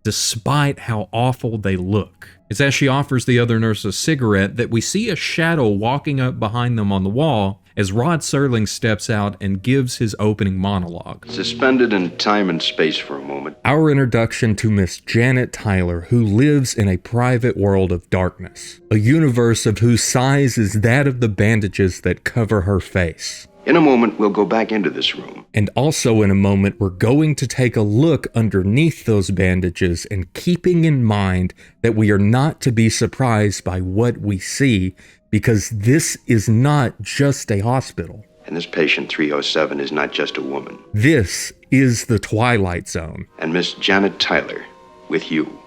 despite how awful they look. It's as she offers the other nurse a cigarette that we see a shadow walking up behind them on the wall as Rod Serling steps out and gives his opening monologue. Suspended in time and space for a moment. Our introduction to Miss Janet Tyler, who lives in a private world of darkness, a universe of whose size is that of the bandages that cover her face. In a moment, we'll go back into this room. And also in a moment, we're going to take a look underneath those bandages and keeping in mind that we are not to be surprised by what we see, because this is not just a hospital. And this patient 307 is not just a woman. This is the Twilight Zone. And Miss Janet Tyler, with you,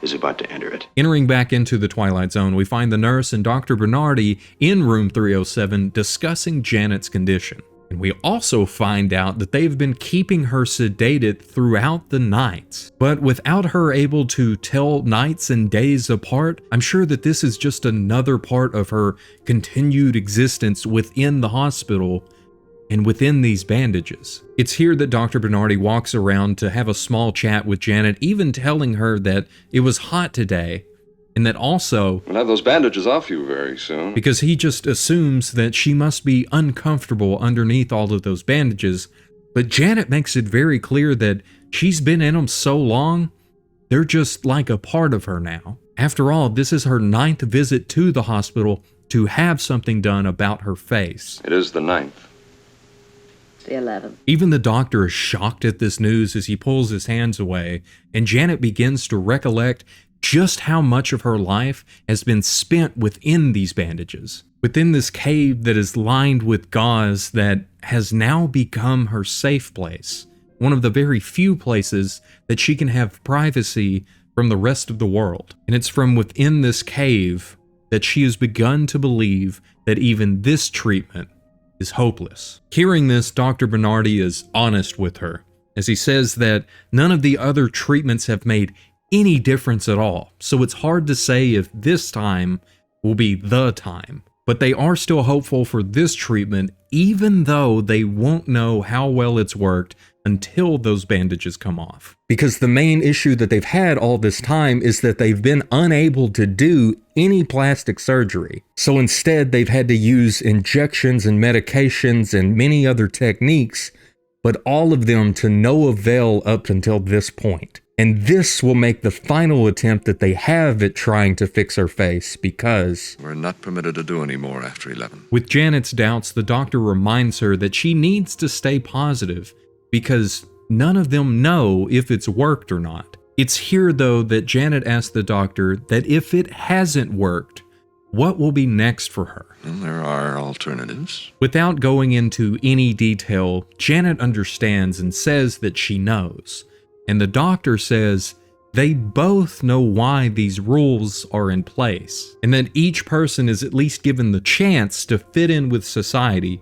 is about to enter it. Entering back into the Twilight Zone, we find the nurse and Dr. Bernardi in room 307 discussing Janet's condition. And we also find out that they've been keeping her sedated throughout the night. But without her able to tell nights and days apart, I'm sure that this is just another part of her continued existence within the hospital and within these bandages. It's here that Dr. Bernardi walks around to have a small chat with Janet, even telling her that it was hot today, and that also we'll have those bandages off you very soon. Because he just assumes that she must be uncomfortable underneath all of those bandages, but Janet makes it very clear that she's been in them so long, they're just like a part of her now. After all, this is her 9th visit to the hospital to have something done about her face. It is the 9th. The 11th. Even the doctor is shocked at this news as he pulls his hands away, and Janet begins to recollect just how much of her life has been spent within these bandages, within this cave that is lined with gauze that has now become her safe place, one of the very few places that she can have privacy from the rest of the world. And it's from within this cave that she has begun to believe that even this treatment is hopeless. Hearing this, Dr. Bernardi is honest with her, as he says that none of the other treatments have made any difference at all, so it's hard to say if this time will be the time. But they are still hopeful for this treatment, even though they won't know how well it's worked until those bandages come off. Because the main issue that they've had all this time is that they've been unable to do any plastic surgery. So instead, they've had to use injections and medications and many other techniques, but all of them to no avail up until this point. And this will make the final attempt that they have at trying to fix her face, because we're not permitted to do any more after 11. With Janet's doubts, the doctor reminds her that she needs to stay positive, because none of them know if it's worked or not. It's here, though, that Janet asks the doctor that if it hasn't worked, what will be next for her? Well, there are alternatives. Without going into any detail, Janet understands and says that she knows. And the doctor says they both know why these rules are in place, and that each person is at least given the chance to fit in with society.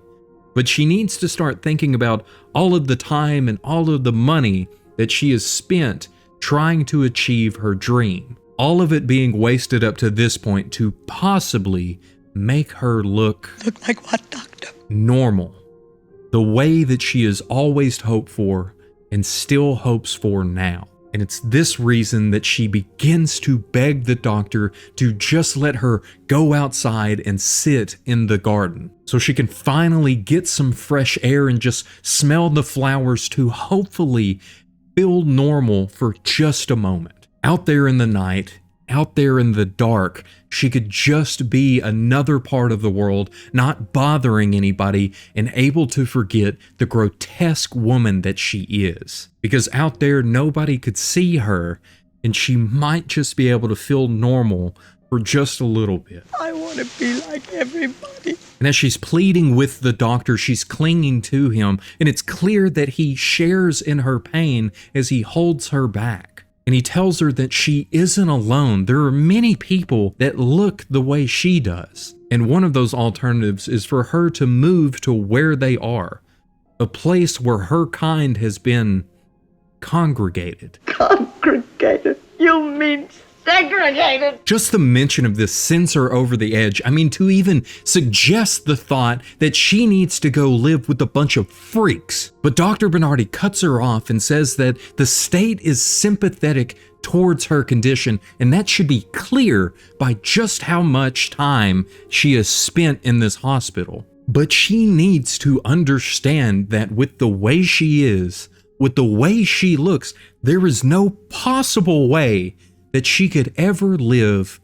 But she needs to start thinking about all of the time and all of the money that she has spent trying to achieve her dream. All of it being wasted up to this point to possibly make her look like what, doctor? Normal. The way that she has always hoped for and still hopes for now. And it's this reason that she begins to beg the doctor to just let her go outside and sit in the garden, so she can finally get some fresh air and just smell the flowers to hopefully feel normal for just a moment. Out there in the night, out there in the dark, she could just be another part of the world, not bothering anybody and able to forget the grotesque woman that she is. Because out there, nobody could see her, and she might just be able to feel normal for just a little bit. I want to be like everybody. And as she's pleading with the doctor, she's clinging to him, and it's clear that he shares in her pain as he holds her back. And he tells her that she isn't alone. There are many people that look the way she does. And one of those alternatives is for her to move to where they are, a place where her kind has been congregated. Congregated? You mean segregated? Just the mention of this sends her over the edge. I mean, to even suggest the thought that she needs to go live with a bunch of freaks. But Dr. Bernardi cuts her off and says that the state is sympathetic towards her condition, and that should be clear by just how much time she has spent in this hospital. But she needs to understand that with the way she is, with the way she looks, there is no possible way that she could ever live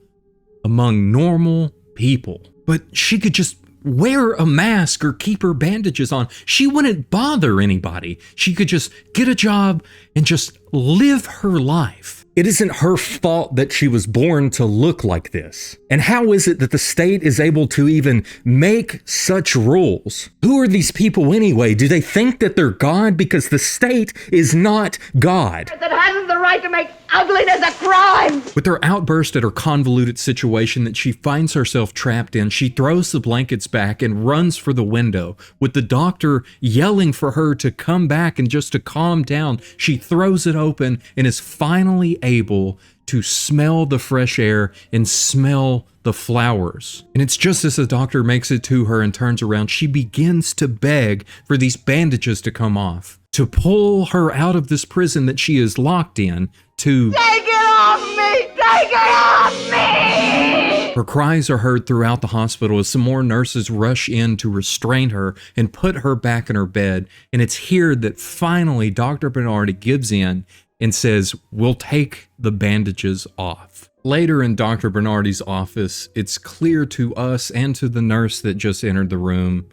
among normal people. But she could just wear a mask or keep her bandages on. She wouldn't bother anybody. She could just get a job and just live her life. It isn't her fault that she was born to look like this. And how is it that the state is able to even make such rules? Who are these people anyway? Do they think that they're God? Because the state is not God. That hasn't the right to make ugliness a crime! With her outburst at her convoluted situation that she finds herself trapped in, she throws the blankets back and runs for the window. With the doctor yelling for her to come back and just to calm down, she throws it open and is finally able to smell the fresh air and smell the flowers. And it's just as the doctor makes it to her and turns around, she begins to beg for these bandages to come off, to pull her out of this prison that she is locked in, to take it off me! Take it off me! Her cries are heard throughout the hospital as some more nurses rush in to restrain her and put her back in her bed. And it's here that finally Dr. Bernardi gives in and says, "We'll take the bandages off." Later in Dr. Bernardi's office, it's clear to us and to the nurse that just entered the room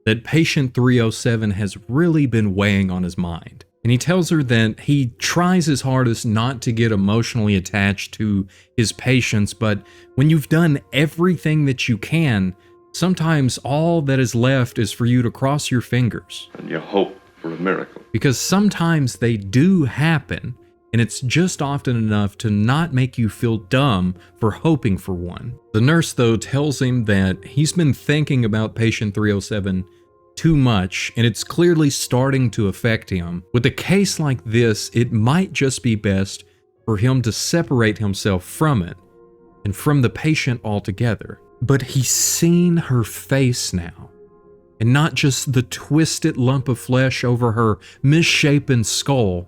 that patient 307 has really been weighing on his mind. And he tells her that he tries his hardest not to get emotionally attached to his patients, but when you've done everything that you can, sometimes all that is left is for you to cross your fingers. And you hope for a miracle. Because sometimes they do happen, and it's just often enough to not make you feel dumb for hoping for one. The nurse, though, tells him that he's been thinking about patient 307 too much, and it's clearly starting to affect him. With a case like this, it might just be best for him to separate himself from it and from the patient altogether. But he's seen her face now, and not just the twisted lump of flesh over her misshapen skull,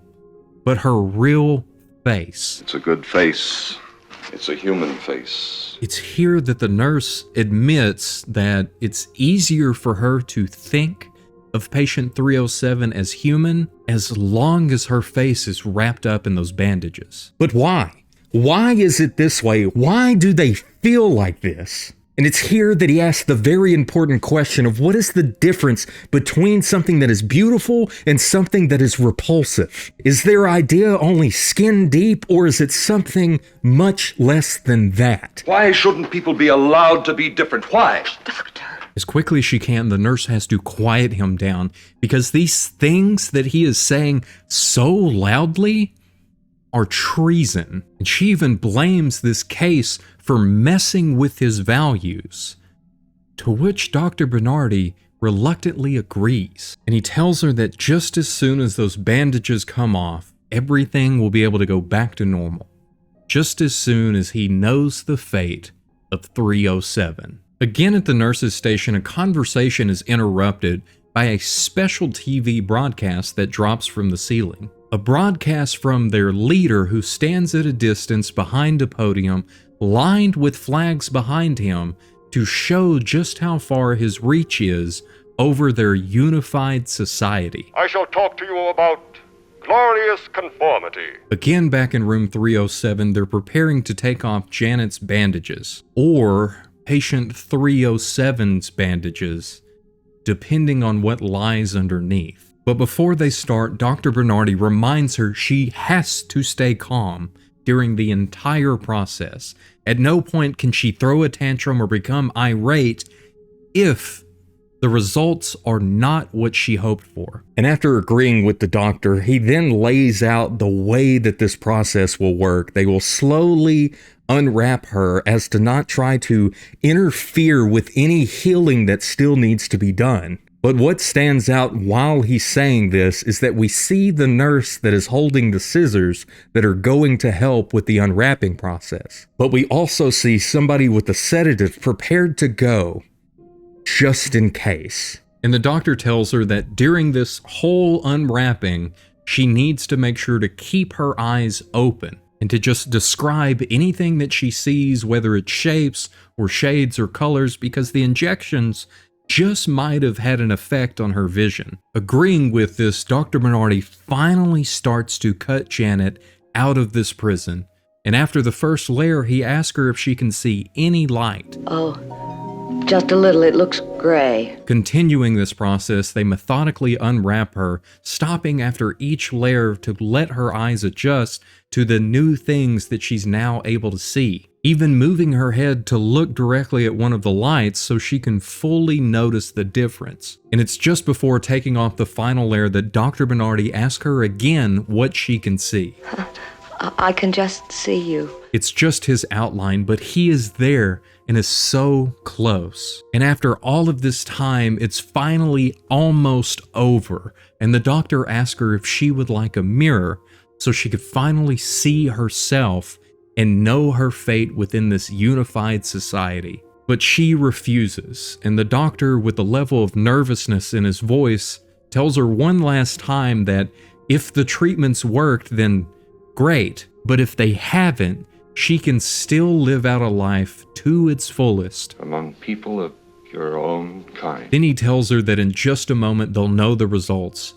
but her real face. It's a good face. It's a human face. It's here that the nurse admits that it's easier for her to think of patient 307 as human as long as her face is wrapped up in those bandages. But why? Why is it this way? Why do they feel like this? And it's here that he asks the very important question of what is the difference between something that is beautiful and something that is repulsive? Is their idea only skin deep, or is it something much less than that? Why shouldn't people be allowed to be different? Why? As quickly as she can, the nurse has to quiet him down because these things that he is saying so loudly are treason. And she even blames this case for messing with his values, to which Dr. Bernardi reluctantly agrees. And he tells her that just as soon as those bandages come off, everything will be able to go back to normal. Just as soon as he knows the fate of 307. Again at the nurse's station, a conversation is interrupted by a special TV broadcast that drops from the ceiling. A broadcast from their leader who stands at a distance behind a podium lined with flags behind him to show just how far his reach is over their unified society. I shall talk to you about glorious conformity. Again, back in room 307, they're preparing to take off Janet's bandages, or patient 307's bandages, depending on what lies underneath. But before they start, Dr. Bernardi reminds her she has to stay calm during the entire process. At no point can she throw a tantrum or become irate if the results are not what she hoped for. And after agreeing with the doctor, he then lays out the way that this process will work. They will slowly unwrap her as to not try to interfere with any healing that still needs to be done. But what stands out while he's saying this is that we see the nurse that is holding the scissors that are going to help with the unwrapping process. But we also see somebody with a sedative prepared to go, just in case. And the doctor tells her that during this whole unwrapping, she needs to make sure to keep her eyes open and to just describe anything that she sees, whether it's shapes or shades or colors, because the injections just might have had an effect on her vision. Agreeing with this, Dr. Bernardi finally starts to cut Janet out of this prison. And after the first layer, he asks her if she can see any light. Oh, just a little. It looks gray. Continuing this process, they methodically unwrap her, stopping after each layer to let her eyes adjust to the new things that she's now able to see, even moving her head to look directly at one of the lights so she can fully notice the difference. And it's just before taking off the final layer that Dr. Bernardi asks her again what she can see. I can just see you. It's just his outline, but he is there and is so close. And after all of this time, it's finally almost over, and the doctor asks her if she would like a mirror so she could finally see herself and know her fate within this unified society. But she refuses, and the doctor, with a level of nervousness in his voice, tells her one last time that if the treatments worked, then great, but if they haven't, she can still live out a life to its fullest among people of your own kind. Then he tells her that in just a moment they'll know the results,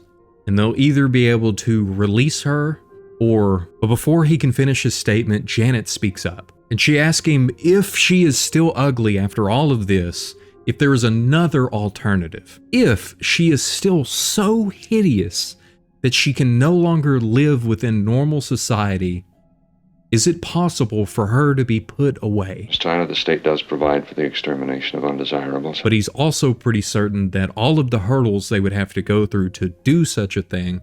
and they'll either be able to release her or... But before he can finish his statement, Janet speaks up, and she asks him if she is still ugly after all of this, if there is another alternative, if she is still so hideous that she can no longer live within normal society. Is it possible for her to be put away? Steiner, the state does provide for the extermination of undesirables. But he's also pretty certain that all of the hurdles they would have to go through to do such a thing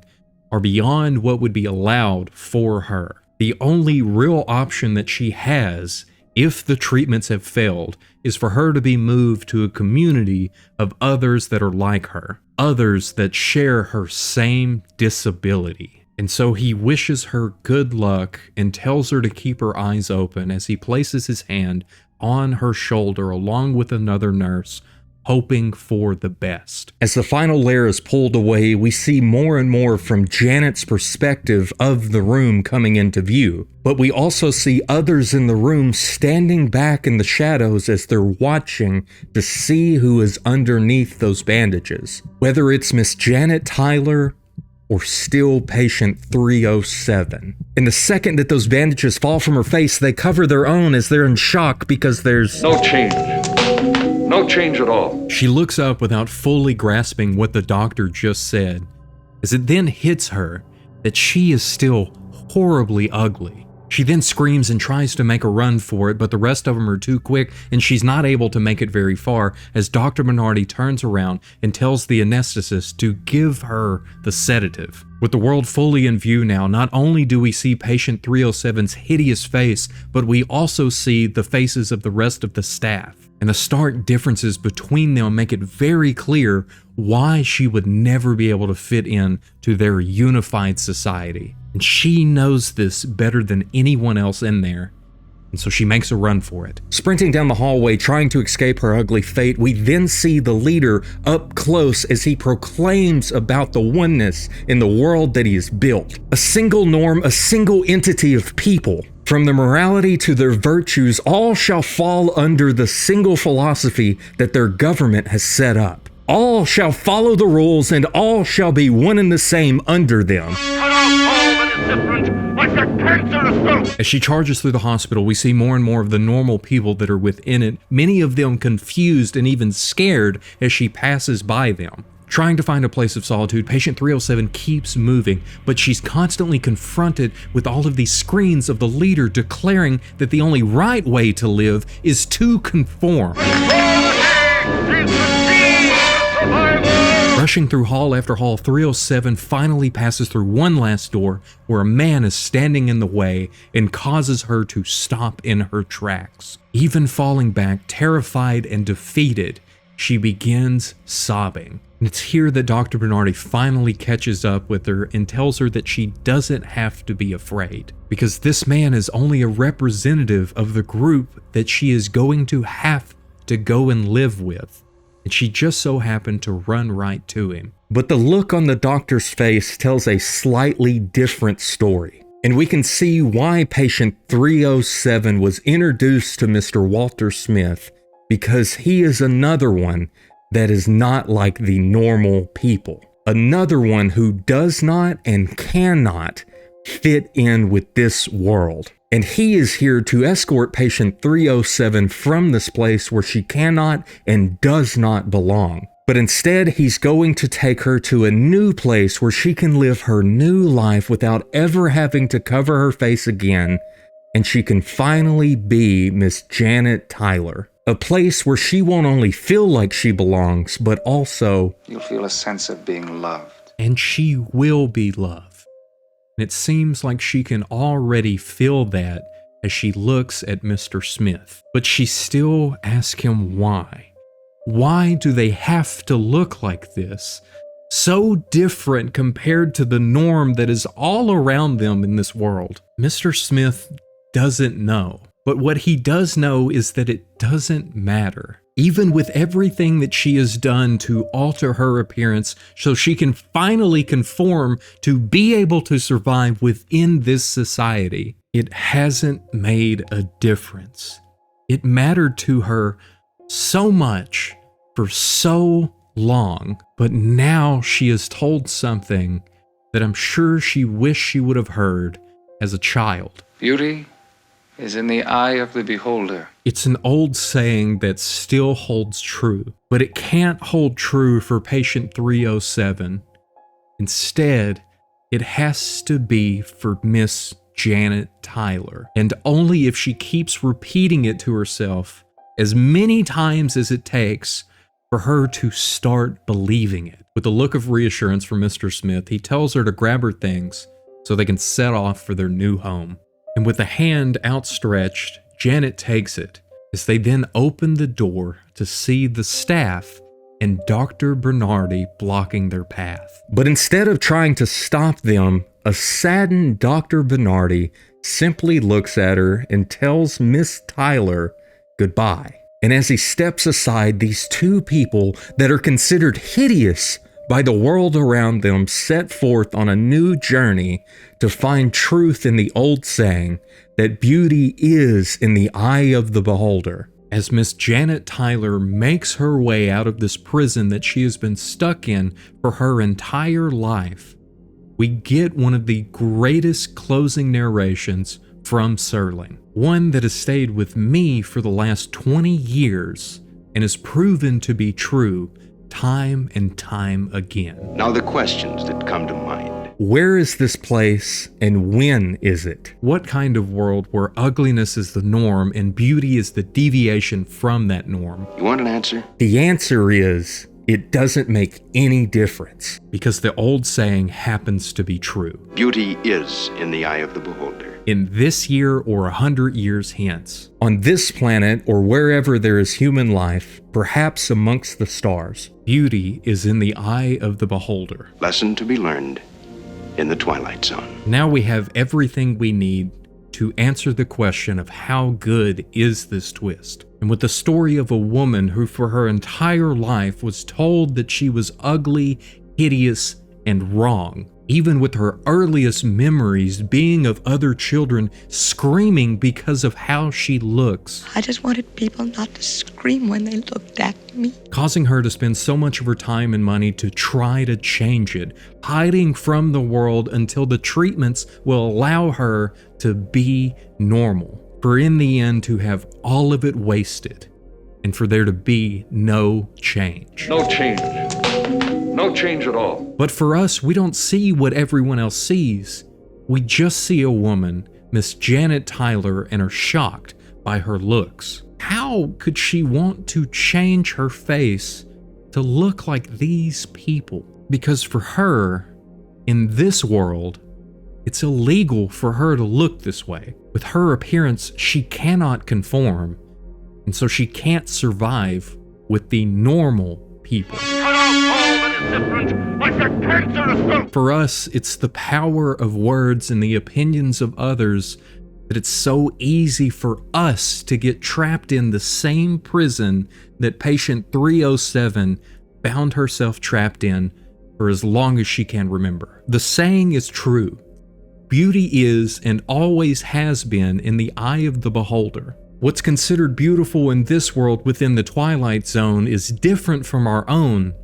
are beyond what would be allowed for her. The only real option that she has, if the treatments have failed, is for her to be moved to a community of others that are like her, others that share her same disability. And so he wishes her good luck and tells her to keep her eyes open as he places his hand on her shoulder along with another nurse, hoping for the best. As the final layer is pulled away, we see more and more from Janet's perspective of the room coming into view. But we also see others in the room standing back in the shadows as they're watching to see who is underneath those bandages. Whether it's Miss Janet Tyler or still patient 307. And the second that those bandages fall from her face, they cover their own as they're in shock because there's no change. No change at all. She looks up without fully grasping what the doctor just said, as it then hits her that she is still horribly ugly. She then screams and tries to make a run for it, but the rest of them are too quick and she's not able to make it very far as Dr. Bernardi turns around and tells the anesthetist to give her the sedative. With the world fully in view now, not only do we see patient 307's hideous face, but we also see the faces of the rest of the staff. And the stark differences between them make it very clear why she would never be able to fit in to their unified society. And she knows this better than anyone else in there. And so she makes a run for it. Sprinting down the hallway, trying to escape her ugly fate, we then see the leader up close as he proclaims about the oneness in the world that he has built. A single norm, a single entity of people. From their morality to their virtues, all shall fall under the single philosophy that their government has set up. All shall follow the rules and all shall be one and the same under them. is different, like a cancerous growth. As she charges through the hospital, we see more and more of the normal people that are within it, many of them confused and even scared as she passes by them. Trying to find a place of solitude, patient 307 keeps moving, but she's constantly confronted with all of these screens of the leader declaring that the only right way to live is to conform. Rushing through hall after hall, 307 finally passes through one last door where a man is standing in the way and causes her to stop in her tracks. Even falling back, terrified and defeated, she begins sobbing. And it's here that Dr. Bernardi finally catches up with her and tells her that she doesn't have to be afraid, because this man is only a representative of the group that she is going to have to go and live with. And she just so happened to run right to him. But the look on the doctor's face tells a slightly different story. And we can see why patient 307 was introduced to Mr. Walter Smith, because he is another one that is not like the normal people. Another one who does not and cannot fit in with this world. And he is here to escort patient 307 from this place where she cannot and does not belong. But instead, he's going to take her to a new place where she can live her new life without ever having to cover her face again, and she can finally be Miss Janet Tyler. A place where she won't only feel like she belongs, but also you'll feel a sense of being loved. And she will be loved. And it seems like she can already feel that as she looks at Mr. Smith. But she still asks him why. Why do they have to look like this? So different compared to the norm that is all around them in this world. Mr. Smith doesn't know. But what he does know is that it doesn't matter. Even with everything that she has done to alter her appearance so she can finally conform to be able to survive within this society, it hasn't made a difference. It mattered to her so much for so long, but now she is told something that I'm sure she wished she would have heard as a child. Beauty is in the eye of the beholder. It's an old saying that still holds true, but it can't hold true for patient 307. Instead, it has to be for Miss Janet Tyler, and only if she keeps repeating it to herself as many times as it takes for her to start believing it. With a look of reassurance from Mr. Smith, he tells her to grab her things so they can set off for their new home. And with a hand outstretched, Janet takes it, as they then open the door to see the staff and Dr. Bernardi blocking their path. But instead of trying to stop them, a saddened Dr. Bernardi simply looks at her and tells Miss Tyler goodbye. And as he steps aside, these two people that are considered hideous by the world around them set forth on a new journey to find truth in the old saying that beauty is in the eye of the beholder. As Miss Janet Tyler makes her way out of this prison that she has been stuck in for her entire life, we get one of the greatest closing narrations from Serling. One that has stayed with me for the last 20 years and has proven to be true time and time again. Now the questions that come to mind. Where is this place and when is it? What kind of world where ugliness is the norm and beauty is the deviation from that norm? You want an answer? The answer is, it doesn't make any difference, because the old saying happens to be true. Beauty is in the eye of the beholder. In this year or 100 years hence, on this planet or wherever there is human life, perhaps amongst the stars, beauty is in the eye of the beholder. Lesson to be learned in the Twilight Zone. Now we have everything we need to answer the question of how good is this twist. And with the story of a woman who for her entire life was told that she was ugly, hideous, and wrong, even with her earliest memories being of other children screaming because of how she looks. I just wanted people not to scream when they looked at me. Causing her to spend so much of her time and money to try to change it, hiding from the world until the treatments will allow her to be normal. For in the end to have all of it wasted, and for there to be no change. No change. No change at all. But for us, we don't see what everyone else sees. We just see a woman, Miss Janet Tyler, and are shocked by her looks. How could she want to change her face to look like these people? Because for her, in this world, it's illegal for her to look this way. With her appearance, she cannot conform, and so she can't survive with the normal people. For us, it's the power of words and the opinions of others that it's so easy for us to get trapped in the same prison that patient 307 found herself trapped in for as long as she can remember. The saying is true. Beauty is and always has been in the eye of the beholder. What's considered beautiful in this world within the Twilight Zone is different from our own,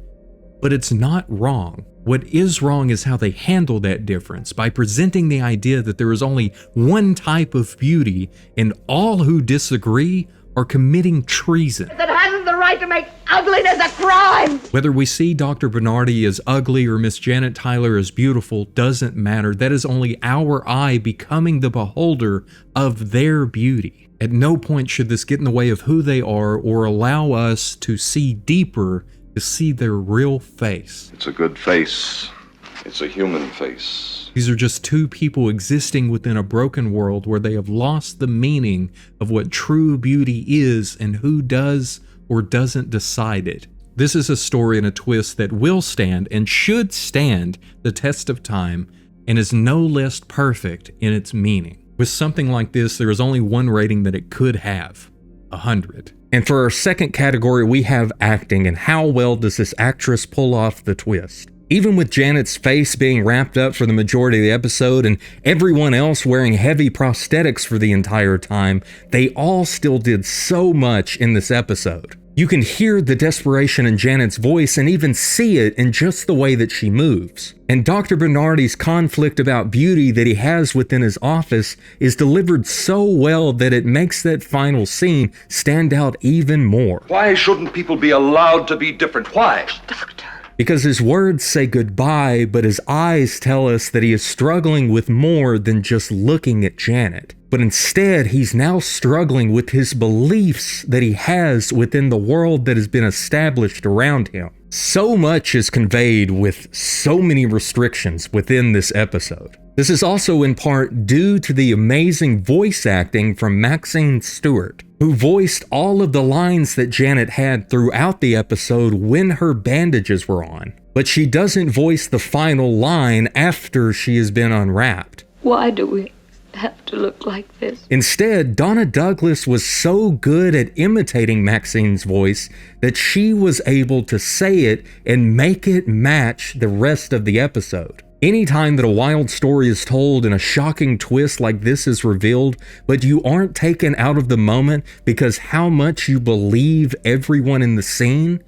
but it's not wrong. What is wrong is how they handle that difference by presenting the idea that there is only one type of beauty and all who disagree are committing treason. That hasn't the right to make ugliness a crime! Whether we see Dr. Bernardi as ugly or Miss Janet Tyler as beautiful doesn't matter. That is only our eye becoming the beholder of their beauty. At no point should this get in the way of who they are or allow us to see deeper, to see their real face. It's a good face. It's a human face. These are just two people existing within a broken world where they have lost the meaning of what true beauty is and who does or doesn't decide it. This is a story and a twist that will stand and should stand the test of time and is no less perfect in its meaning. With something like this, there is only one rating that it could have: 100. And for our second category, we have acting, and how well does this actress pull off the twist? Even with Janet's face being wrapped up for the majority of the episode and everyone else wearing heavy prosthetics for the entire time, they all still did so much in this episode. You can hear the desperation in Janet's voice and even see it in just the way that she moves. And Dr. Bernardi's conflict about beauty that he has within his office is delivered so well that it makes that final scene stand out even more. Why shouldn't people be allowed to be different? Why? Because his words say goodbye, but his eyes tell us that he is struggling with more than just looking at Janet. But instead, he's now struggling with his beliefs that he has within the world that has been established around him. So much is conveyed with so many restrictions within this episode. This is also in part due to the amazing voice acting from Maxine Stewart, who voiced all of the lines that Janet had throughout the episode when her bandages were on. But she doesn't voice the final line after she has been unwrapped. Why do we have to look like this? Instead, Donna Douglas was so good at imitating Maxine's voice that she was able to say it and make it match the rest of the episode. Anytime that a wild story is told and a shocking twist like this is revealed, but you aren't taken out of the moment because how much you believe everyone in the scene,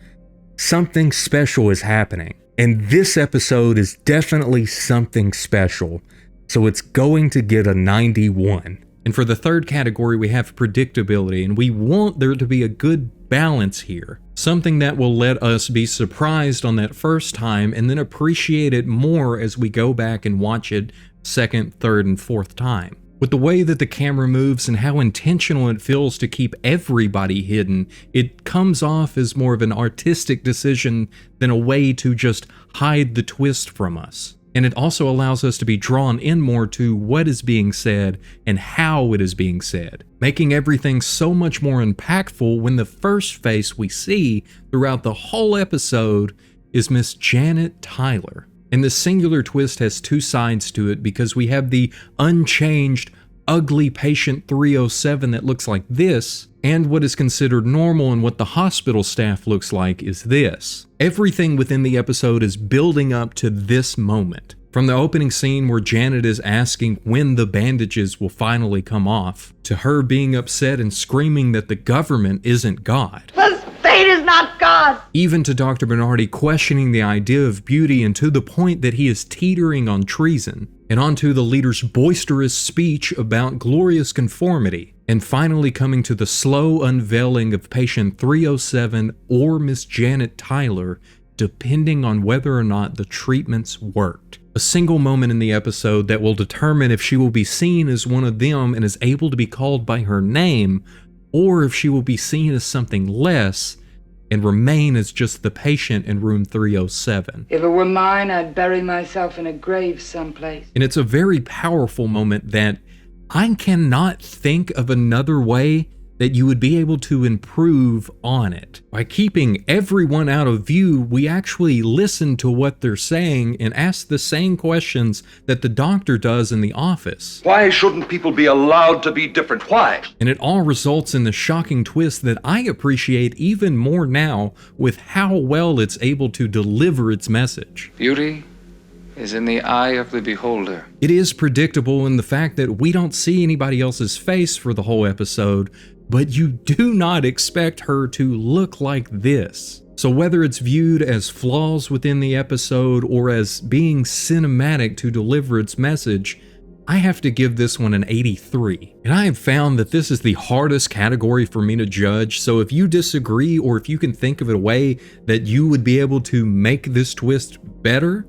something special is happening. And this episode is definitely something special. So it's going to get a 91. And for the third category, we have predictability, and we want there to be a good balance here. Something that will let us be surprised on that first time and then appreciate it more as we go back and watch it second, third, and fourth time. With the way that the camera moves and how intentional it feels to keep everybody hidden, it comes off as more of an artistic decision than a way to just hide the twist from us. And it also allows us to be drawn in more to what is being said and how it is being said, making everything so much more impactful when the first face we see throughout the whole episode is Miss Janet Tyler. And the singular twist has two sides to it because we have the unchanged, ugly patient 307 that looks like this, and what is considered normal and what the hospital staff looks like is this. Everything within the episode is building up to this moment. From the opening scene where Janet is asking when the bandages will finally come off, to her being upset and screaming that the government isn't God. The state is not God! Even to Dr. Bernardi questioning the idea of beauty, and to the point that he is teetering on treason, and onto the leader's boisterous speech about glorious conformity, and finally coming to the slow unveiling of patient 307 or Miss Janet Tyler, depending on whether or not the treatments worked. A single moment in the episode that will determine if she will be seen as one of them and is able to be called by her name, or if she will be seen as something less and remain as just the patient in room 307. If it were mine, I'd bury myself in a grave someplace. And it's a very powerful moment that I cannot think of another way that you would be able to improve on it. By keeping everyone out of view, we actually listen to what they're saying and ask the same questions that the doctor does in the office. Why shouldn't people be allowed to be different? Why? And it all results in the shocking twist that I appreciate even more now with how well it's able to deliver its message. Beauty is in the eye of the beholder. It is predictable in the fact that we don't see anybody else's face for the whole episode, but you do not expect her to look like this. So whether it's viewed as flaws within the episode or as being cinematic to deliver its message, I have to give this one an 83. And I have found that this is the hardest category for me to judge, so if you disagree or if you can think of a way that you would be able to make this twist better,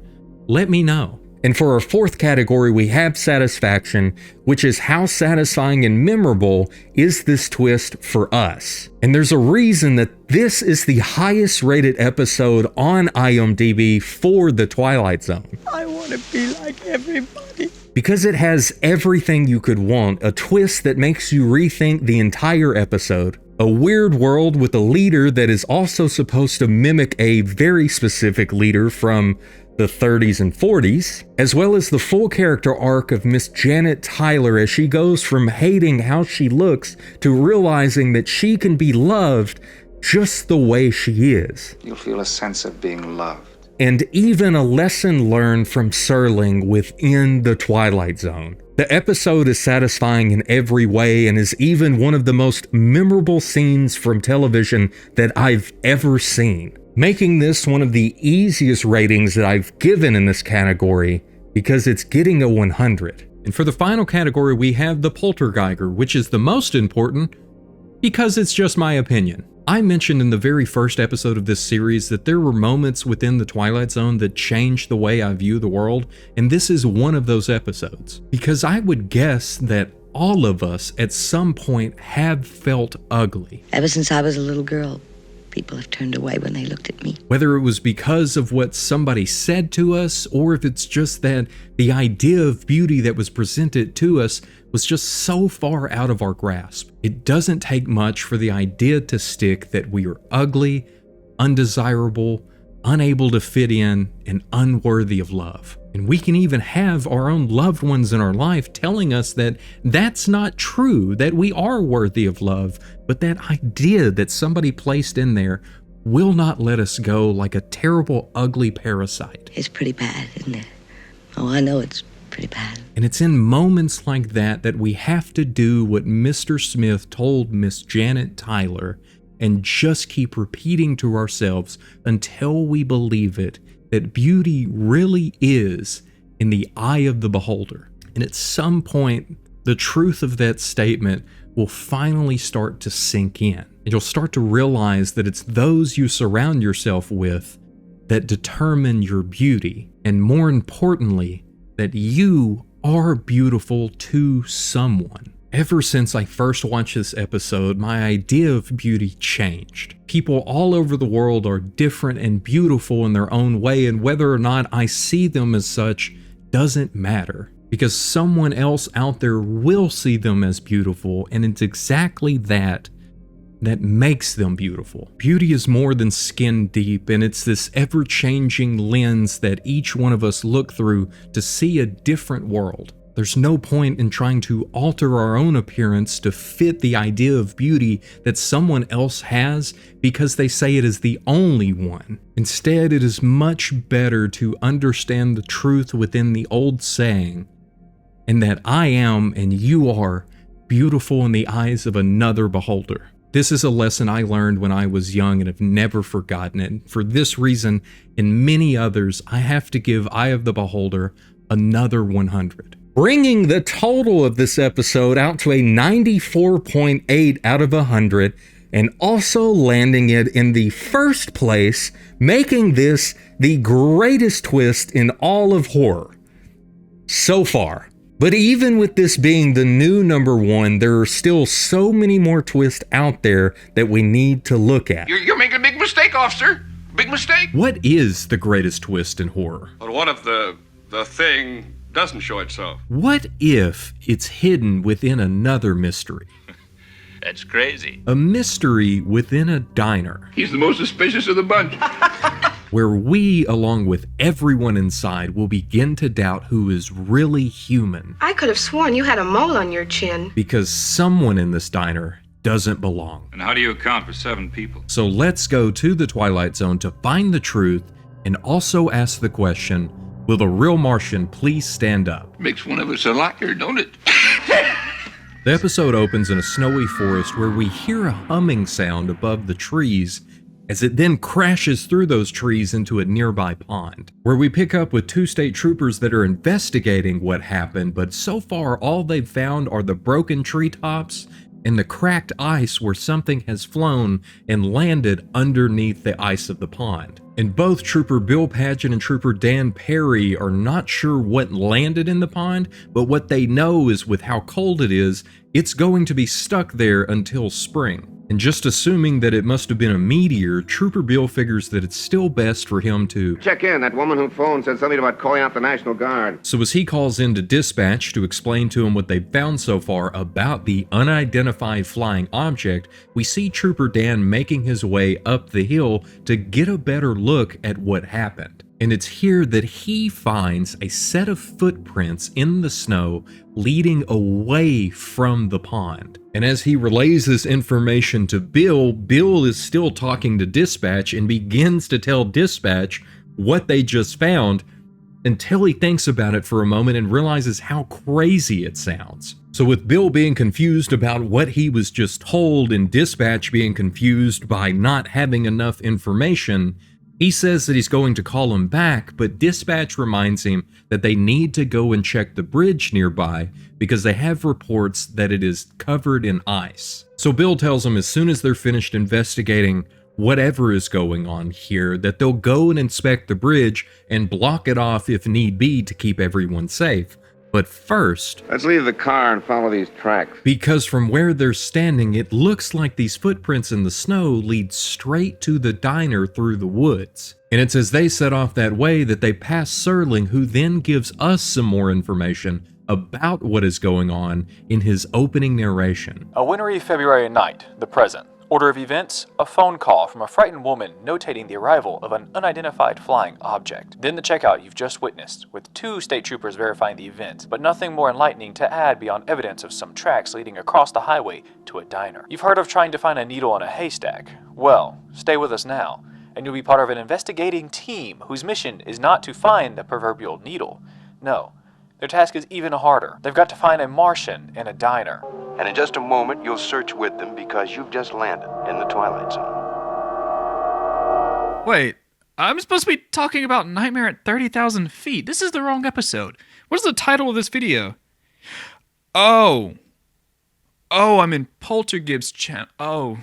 let me know. And for our fourth category, we have satisfaction, which is how satisfying and memorable is this twist for us. And there's a reason that this is the highest rated episode on IMDb for The Twilight Zone. I want to be like everybody. Because it has everything you could want, a twist that makes you rethink the entire episode, a weird world with a leader that is also supposed to mimic a very specific leader from the 30s and 40s, as well as the full character arc of Miss Janet Tyler as she goes from hating how she looks to realizing that she can be loved just the way she is. You'll feel a sense of being loved. And even a lesson learned from Serling within the Twilight Zone. The episode is satisfying in every way and is even one of the most memorable scenes from television that I've ever seen, making this one of the easiest ratings that I've given in this category because it's getting a 100. And for the final category, we have the Poltergeiger, which is the most important because it's just my opinion. I mentioned in the very first episode of this series that there were moments within the Twilight Zone that changed the way I view the world, and this is one of those episodes. Because I would guess that all of us at some point have felt ugly. Ever since I was a little girl, people have turned away when they looked at me. Whether it was because of what somebody said to us, or if it's just that the idea of beauty that was presented to us was just so far out of our grasp. It doesn't take much for the idea to stick that we are ugly, undesirable, unable to fit in, and unworthy of love. And we can even have our own loved ones in our life telling us that that's not true, that we are worthy of love, but that idea that somebody placed in there will not let us go like a terrible, ugly parasite. It's pretty bad, isn't it? Oh, I know it's pretty bad. And it's in moments like that that we have to do what Mr. Smith told Miss Janet Tyler and just keep repeating to ourselves until we believe it, that beauty really is in the eye of the beholder. And at some point, the truth of that statement will finally start to sink in. And you'll start to realize that it's those you surround yourself with that determine your beauty. And more importantly, that you are beautiful to someone. Ever since I first watched this episode, my idea of beauty changed. People all over the world are different and beautiful in their own way, and whether or not I see them as such doesn't matter, because someone else out there will see them as beautiful, and it's exactly that makes them beautiful. Beauty is more than skin deep, and it's this ever-changing lens that each one of us look through to see a different world. There's no point in trying to alter our own appearance to fit the idea of beauty that someone else has because they say it is the only one. Instead, it is much better to understand the truth within the old saying, and that I am and you are beautiful in the eyes of another beholder. This is a lesson I learned when I was young and have never forgotten it. For this reason and many others, I have to give Eye of the Beholder another 100. Bringing the total of this episode out to a 94.8 out of 100, and also landing it in the first place, making this the greatest twist in all of horror so far. But even with this being the new number 1, there are still so many more twists out there that we need to look at. You're making a big mistake, officer. Big mistake. What is the greatest twist in horror? But what if the thing doesn't show itself? What if it's hidden within another mystery? That's crazy. A mystery within a diner. He's the most suspicious of the bunch. Where we, along with everyone inside, will begin to doubt who is really human. I could have sworn you had a mole on your chin. Because someone in this diner doesn't belong. And how do you account for 7 people? So let's go to the Twilight Zone to find the truth and also ask the question, will the real Martian please stand up? Makes one of us a liar, don't it? The episode opens in a snowy forest where we hear a humming sound above the trees as it then crashes through those trees into a nearby pond, where we pick up with 2 state troopers that are investigating what happened, but so far all they've found are the broken treetops and the cracked ice where something has flown and landed underneath the ice of the pond. And both Trooper Bill Paget and Trooper Dan Perry are not sure what landed in the pond, but what they know is with how cold it is, it's going to be stuck there until spring. And just assuming that it must have been a meteor, Trooper Bill figures that it's still best for him to check in. That woman who phoned said something about calling out the National Guard. So as he calls in to dispatch to explain to him what they've found so far about the unidentified flying object, we see Trooper Dan making his way up the hill to get a better look at what happened. And it's here that he finds a set of footprints in the snow leading away from the pond. And as he relays this information to Bill, Bill is still talking to dispatch and begins to tell dispatch what they just found until he thinks about it for a moment and realizes how crazy it sounds. So with Bill being confused about what he was just told and dispatch being confused by not having enough information, he says that he's going to call him back, but dispatch reminds him that they need to go and check the bridge nearby because they have reports that it is covered in ice. So Bill tells him as soon as they're finished investigating whatever is going on here, that they'll go and inspect the bridge and block it off if need be to keep everyone safe. But first, let's leave the car and follow these tracks. Because from where they're standing, it looks like these footprints in the snow lead straight to the diner through the woods. And it's as they set off that way that they pass Serling, who then gives us some more information about what is going on in his opening narration. A wintry February night, the present. Order of events, a phone call from a frightened woman notating the arrival of an unidentified flying object. Then the checkout you've just witnessed, with 2 state troopers verifying the event, but nothing more enlightening to add beyond evidence of some tracks leading across the highway to a diner. You've heard of trying to find a needle in a haystack. Well, stay with us now, and you'll be part of an investigating team whose mission is not to find the proverbial needle. No, their task is even harder. They've got to find a Martian in a diner. And in just a moment, you'll search with them because you've just landed in the Twilight Zone. Wait, I'm supposed to be talking about Nightmare at 30,000 feet. This is the wrong episode. What is the title of this video? Oh, I'm in PolterGibbst channel. Oh.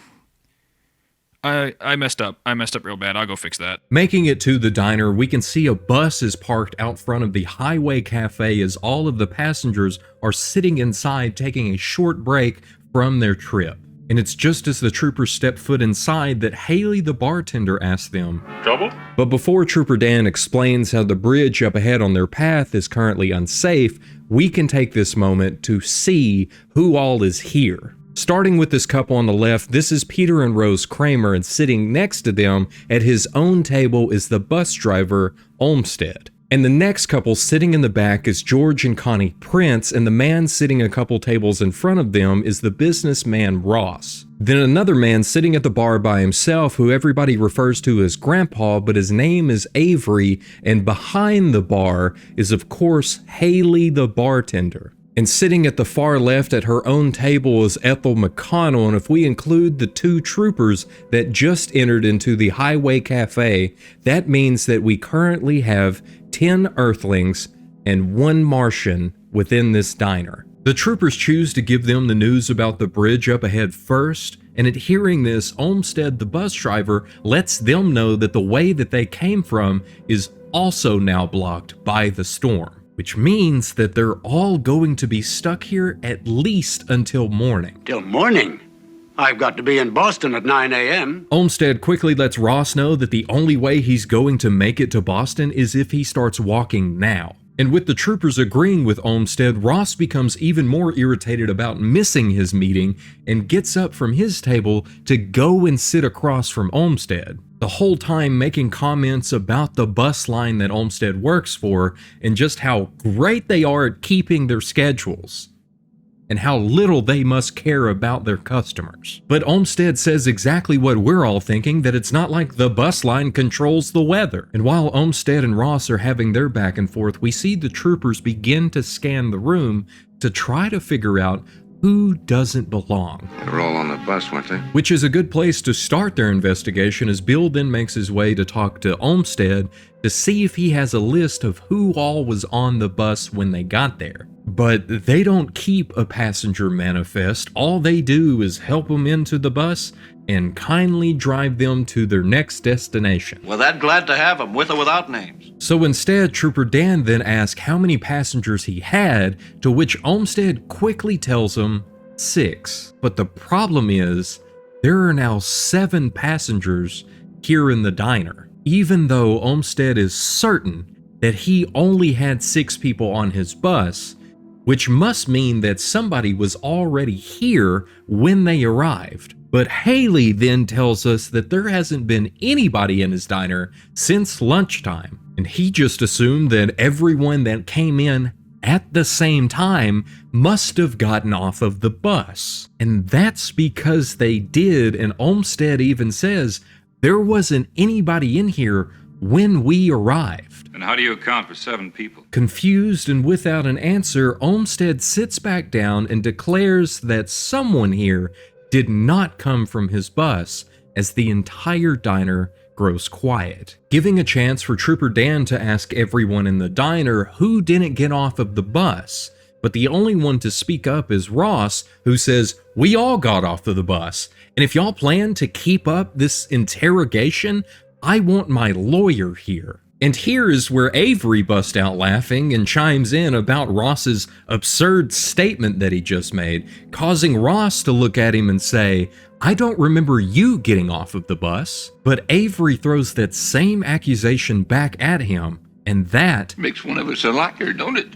I messed up. I messed up real bad. I'll go fix that. Making it to the diner, we can see a bus is parked out front of the Highway Cafe as all of the passengers are sitting inside taking a short break from their trip. And it's just as the troopers step foot inside that Haley the bartender asks them, "Trouble?" But before Trooper Dan explains how the bridge up ahead on their path is currently unsafe, we can take this moment to see who all is here. Starting with this couple on the left, this is Peter and Rose Kramer, and sitting next to them at his own table is the bus driver, Olmsted. And the next couple sitting in the back is George and Connie Prince, and the man sitting a couple tables in front of them is the businessman Ross. Then another man sitting at the bar by himself who everybody refers to as Grandpa, but his name is Avery, and behind the bar is of course Haley the bartender. And sitting at the far left at her own table is Ethel McConnell, and if we include the two troopers that just entered into the Highway Cafe, that means that we currently have 10 Earthlings and 1 Martian within this diner. The troopers choose to give them the news about the bridge up ahead first, and at hearing this, Olmsted the bus driver lets them know that the way that they came from is also now blocked by the storm, which means that they're all going to be stuck here at least until morning. Till morning? I've got to be in Boston at 9 a.m. Olmsted quickly lets Ross know that the only way he's going to make it to Boston is if he starts walking now. And with the troopers agreeing with Olmsted, Ross becomes even more irritated about missing his meeting and gets up from his table to go and sit across from Olmsted, the whole time making comments about the bus line that Olmsted works for and just how great they are at keeping their schedules, and how little they must care about their customers. But Olmsted says exactly what we're all thinking, that it's not like the bus line controls the weather. And while Olmsted and Ross are having their back and forth, we see the troopers begin to scan the room to try to figure out who doesn't belong. They were all on the bus, weren't they? Which is a good place to start their investigation, as Bill then makes his way to talk to Olmsted to see if he has a list of who all was on the bus when they got there. But they don't keep a passenger manifest. All they do is help them into the bus and kindly drive them to their next destination. We're that glad to have them, with or without names. So instead, Trooper Dan then asks how many passengers he had, to which Olmsted quickly tells him 6. But the problem is, there are now 7 passengers here in the diner, even though Olmsted is certain that he only had 6 people on his bus, which must mean that somebody was already here when they arrived. But Haley then tells us that there hasn't been anybody in his diner since lunchtime, and he just assumed that everyone that came in at the same time must have gotten off of the bus. And that's because they did, and Olmsted even says there wasn't anybody in here when we arrived. And how do you account for 7 people? Confused and without an answer, Olmsted sits back down and declares that someone here did not come from his bus, as the entire diner grows quiet, giving a chance for Trooper Dan to ask everyone in the diner who didn't get off of the bus. But the only one to speak up is Ross, who says, "We all got off of the bus, and if y'all plan to keep up this interrogation, I want my lawyer here." And here is where Avery busts out laughing and chimes in about Ross's absurd statement that he just made, causing Ross to look at him and say, "I don't remember you getting off of the bus." But Avery throws that same accusation back at him, and that makes one of us a liar, don't it?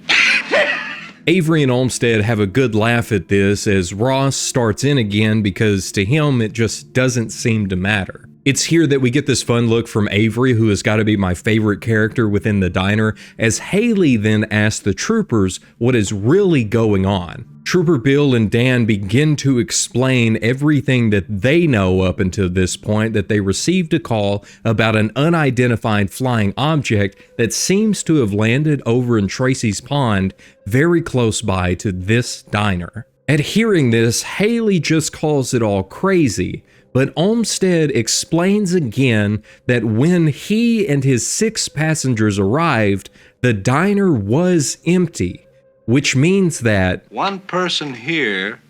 Avery and Olmsted have a good laugh at this as Ross starts in again, because to him it just doesn't seem to matter. It's here that we get this fun look from Avery, who has got to be my favorite character within the diner, as Haley then asks the troopers what is really going on. Trooper Bill and Dan begin to explain everything that they know up until this point, that they received a call about an unidentified flying object that seems to have landed over in Tracy's Pond, very close by to this diner. At hearing this, Haley just calls it all crazy, but Olmsted explains again that when he and his 6 passengers arrived, the diner was empty, which means that one person here.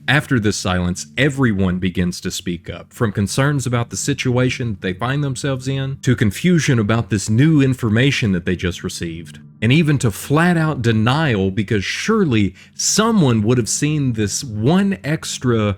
After this silence, everyone begins to speak up, from concerns about the situation they find themselves in, to confusion about this new information that they just received, and even to flat-out denial, because surely someone would have seen this one extra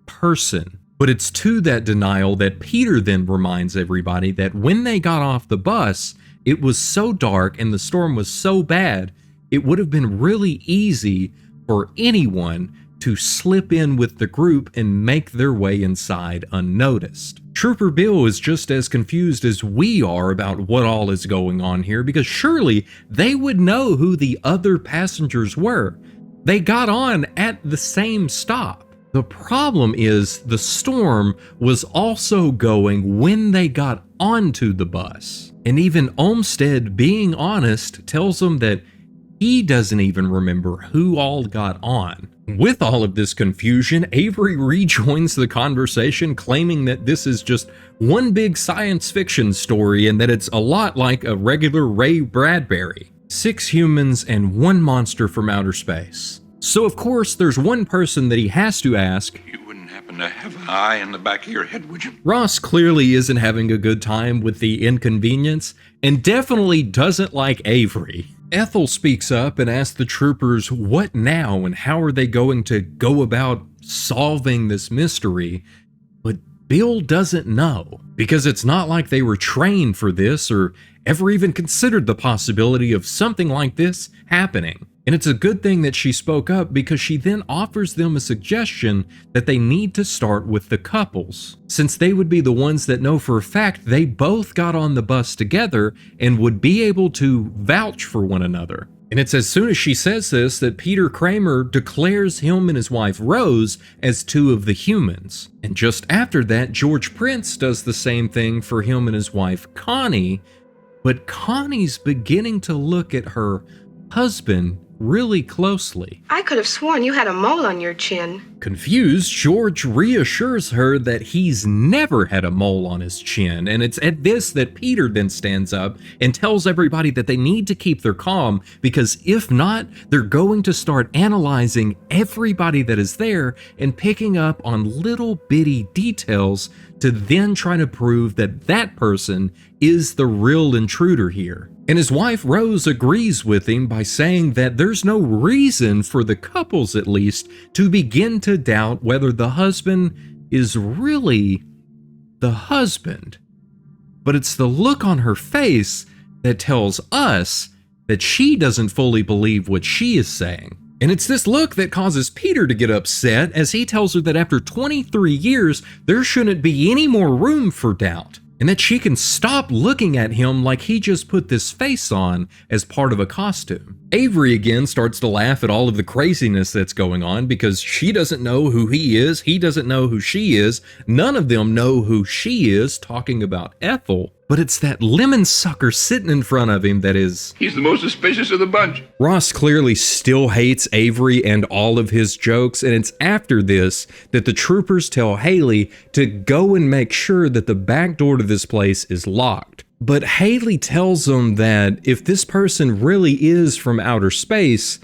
person. But it's to that denial that Peter then reminds everybody that when they got off the bus, it was so dark and the storm was so bad, it would have been really easy for anyone to slip in with the group and make their way inside unnoticed. Trooper Bill is just as confused as we are about what all is going on here, because surely they would know who the other passengers were. They got on at the same stop. The problem is the storm was also going when they got onto the bus. And even Olmsted, being honest, tells them that he doesn't even remember who all got on. With all of this confusion, Avery rejoins the conversation, claiming that this is just one big science fiction story and that it's a lot like a regular Ray Bradbury. 6 humans and 1 monster from outer space. So of course, there's one person that he has to ask. You wouldn't happen to have an eye in the back of your head, would you? Ross clearly isn't having a good time with the inconvenience, and definitely doesn't like Avery. Ethel speaks up and asks the troopers what now and how are they going to go about solving this mystery, but Bill doesn't know, because it's not like they were trained for this or ever even considered the possibility of something like this happening. And it's a good thing that she spoke up, because she then offers them a suggestion that they need to start with the couples, since they would be the ones that know for a fact they both got on the bus together and would be able to vouch for one another. And it's as soon as she says this that Peter Kramer declares him and his wife Rose as 2 of the humans. And just after that, George Prince does the same thing for him and his wife Connie, but Connie's beginning to look at her husband really closely. I could have sworn you had a mole on your chin. Confused, George reassures her that he's never had a mole on his chin, and it's at this that Peter then stands up and tells everybody that they need to keep their calm, because if not, they're going to start analyzing everybody that is there and picking up on little bitty details to then try to prove that that person is the real intruder here. And his wife Rose agrees with him by saying that there's no reason for the couples, at least, to begin to doubt whether the husband is really the husband. But it's the look on her face that tells us that she doesn't fully believe what she is saying. And it's this look that causes Peter to get upset, as he tells her that after 23 years, there shouldn't be any more room for doubt, and that she can stop looking at him like he just put this face on as part of a costume. Avery again starts to laugh at all of the craziness that's going on, because she doesn't know who he is, he doesn't know who she is, none of them know who she is, talking about Ethel. But it's that lemon sucker sitting in front of him that is... He's the most suspicious of the bunch. Ross clearly still hates Avery and all of his jokes, and it's after this that the troopers tell Haley to go and make sure that the back door to this place is locked. But Haley tells them that if this person really is from outer space,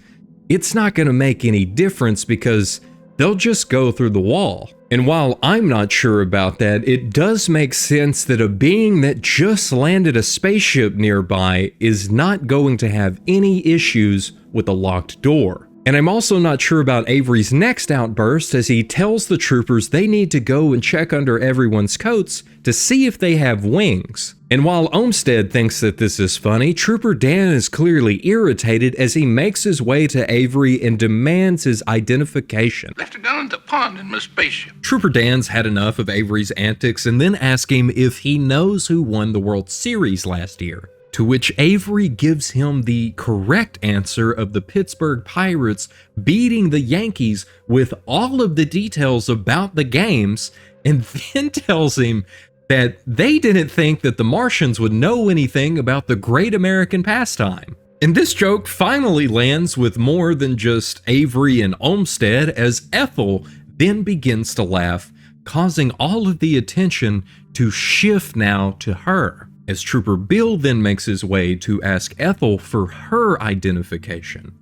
it's not going to make any difference, because they'll just go through the wall. And while I'm not sure about that, it does make sense that a being that just landed a spaceship nearby is not going to have any issues with a locked door. And I'm also not sure about Avery's next outburst, as he tells the troopers they need to go and check under everyone's coats to see if they have wings. And while Olmsted thinks that this is funny, Trooper Dan is clearly irritated as he makes his way to Avery and demands his identification. Left a gun in the pond in my spaceship. Trooper Dan's had enough of Avery's antics and then asks him if he knows who won the World Series last year. To which Avery gives him the correct answer of the Pittsburgh Pirates beating the Yankees with all of the details about the games, and then tells him that they didn't think that the Martians would know anything about the great American pastime. And this joke finally lands with more than just Avery and Olmsted, as Ethel then begins to laugh, causing all of the attention to shift now to her, as Trooper Bill then makes his way to ask Ethel for her identification.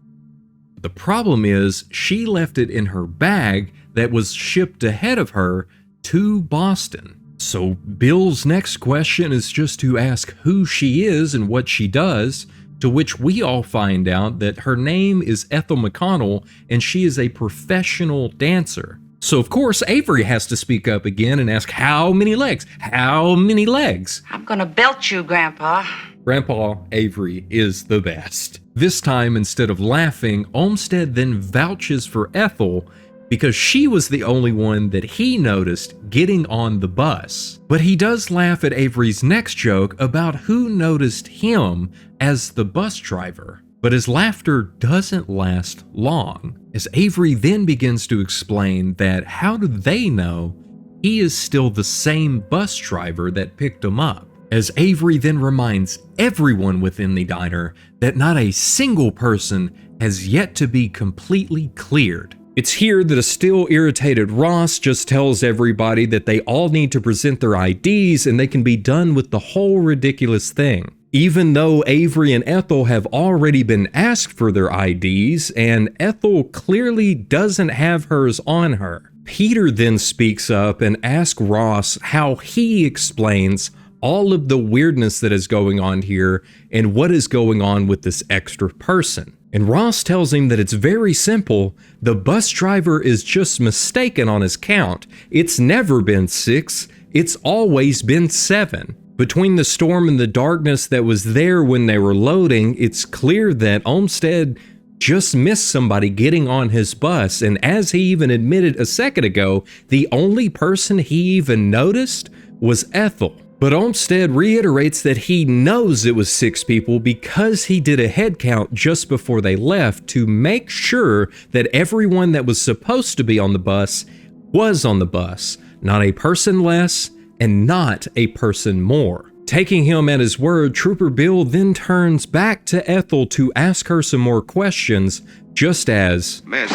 The problem is, she left it in her bag that was shipped ahead of her to Boston. So Bill's next question is just to ask who she is and what she does, to which we all find out that her name is Ethel McConnell and she is a professional dancer. So of course Avery has to speak up again and ask, how many legs? How many legs? I'm gonna belt you, Grandpa. Grandpa Avery is the best. This time, instead of laughing, Olmsted then vouches for Ethel, because she was the only one that he noticed getting on the bus. But he does laugh at Avery's next joke about who noticed him as the bus driver. But his laughter doesn't last long, as Avery then begins to explain that how do they know he is still the same bus driver that picked him up, as Avery then reminds everyone within the diner that not a single person has yet to be completely cleared. It's here that a still irritated Ross just tells everybody that they all need to present their IDs and they can be done with the whole ridiculous thing. Even though Avery and Ethel have already been asked for their IDs, and Ethel clearly doesn't have hers on her. Peter then speaks up and asks Ross how he explains all of the weirdness that is going on here and what is going on with this extra person. And Ross tells him that it's very simple. The bus driver is just mistaken on his count. It's never been 6, it's always been 7. Between the storm and the darkness that was there when they were loading, it's clear that Olmsted just missed somebody getting on his bus, and as he even admitted a second ago, the only person he even noticed was Ethel. But Olmsted reiterates that he knows it was 6 people because he did a head count just before they left to make sure that everyone that was supposed to be on the bus was on the bus, not a person less and not a person more. Taking him at his word, Trooper Bill then turns back to Ethel to ask her some more questions, just as, Miss.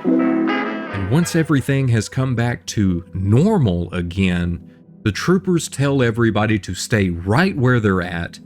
And once everything has come back to normal again, the troopers tell everybody to stay right where they're at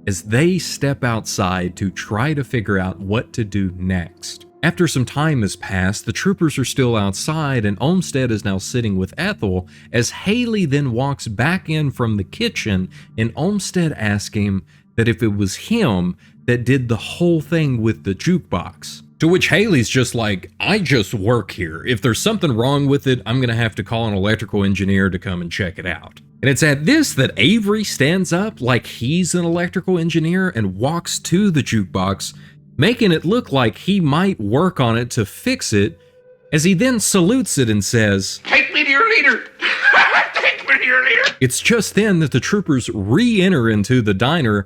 as they step outside to try to figure out what to do next. After some time has passed, the troopers are still outside and Olmsted is now sitting with Ethel as Haley then walks back in from the kitchen and Olmsted asks him that if it was him that did the whole thing with the jukebox. To which Haley's just like, I just work here. If there's something wrong with it, I'm gonna have to call an electrical engineer to come and check it out. And it's at this that Avery stands up like he's an electrical engineer and walks to the jukebox, making it look like he might work on it to fix it, as he then salutes it and says, Take me to your leader! Take me to your leader! It's just then that the troopers re-enter into the diner,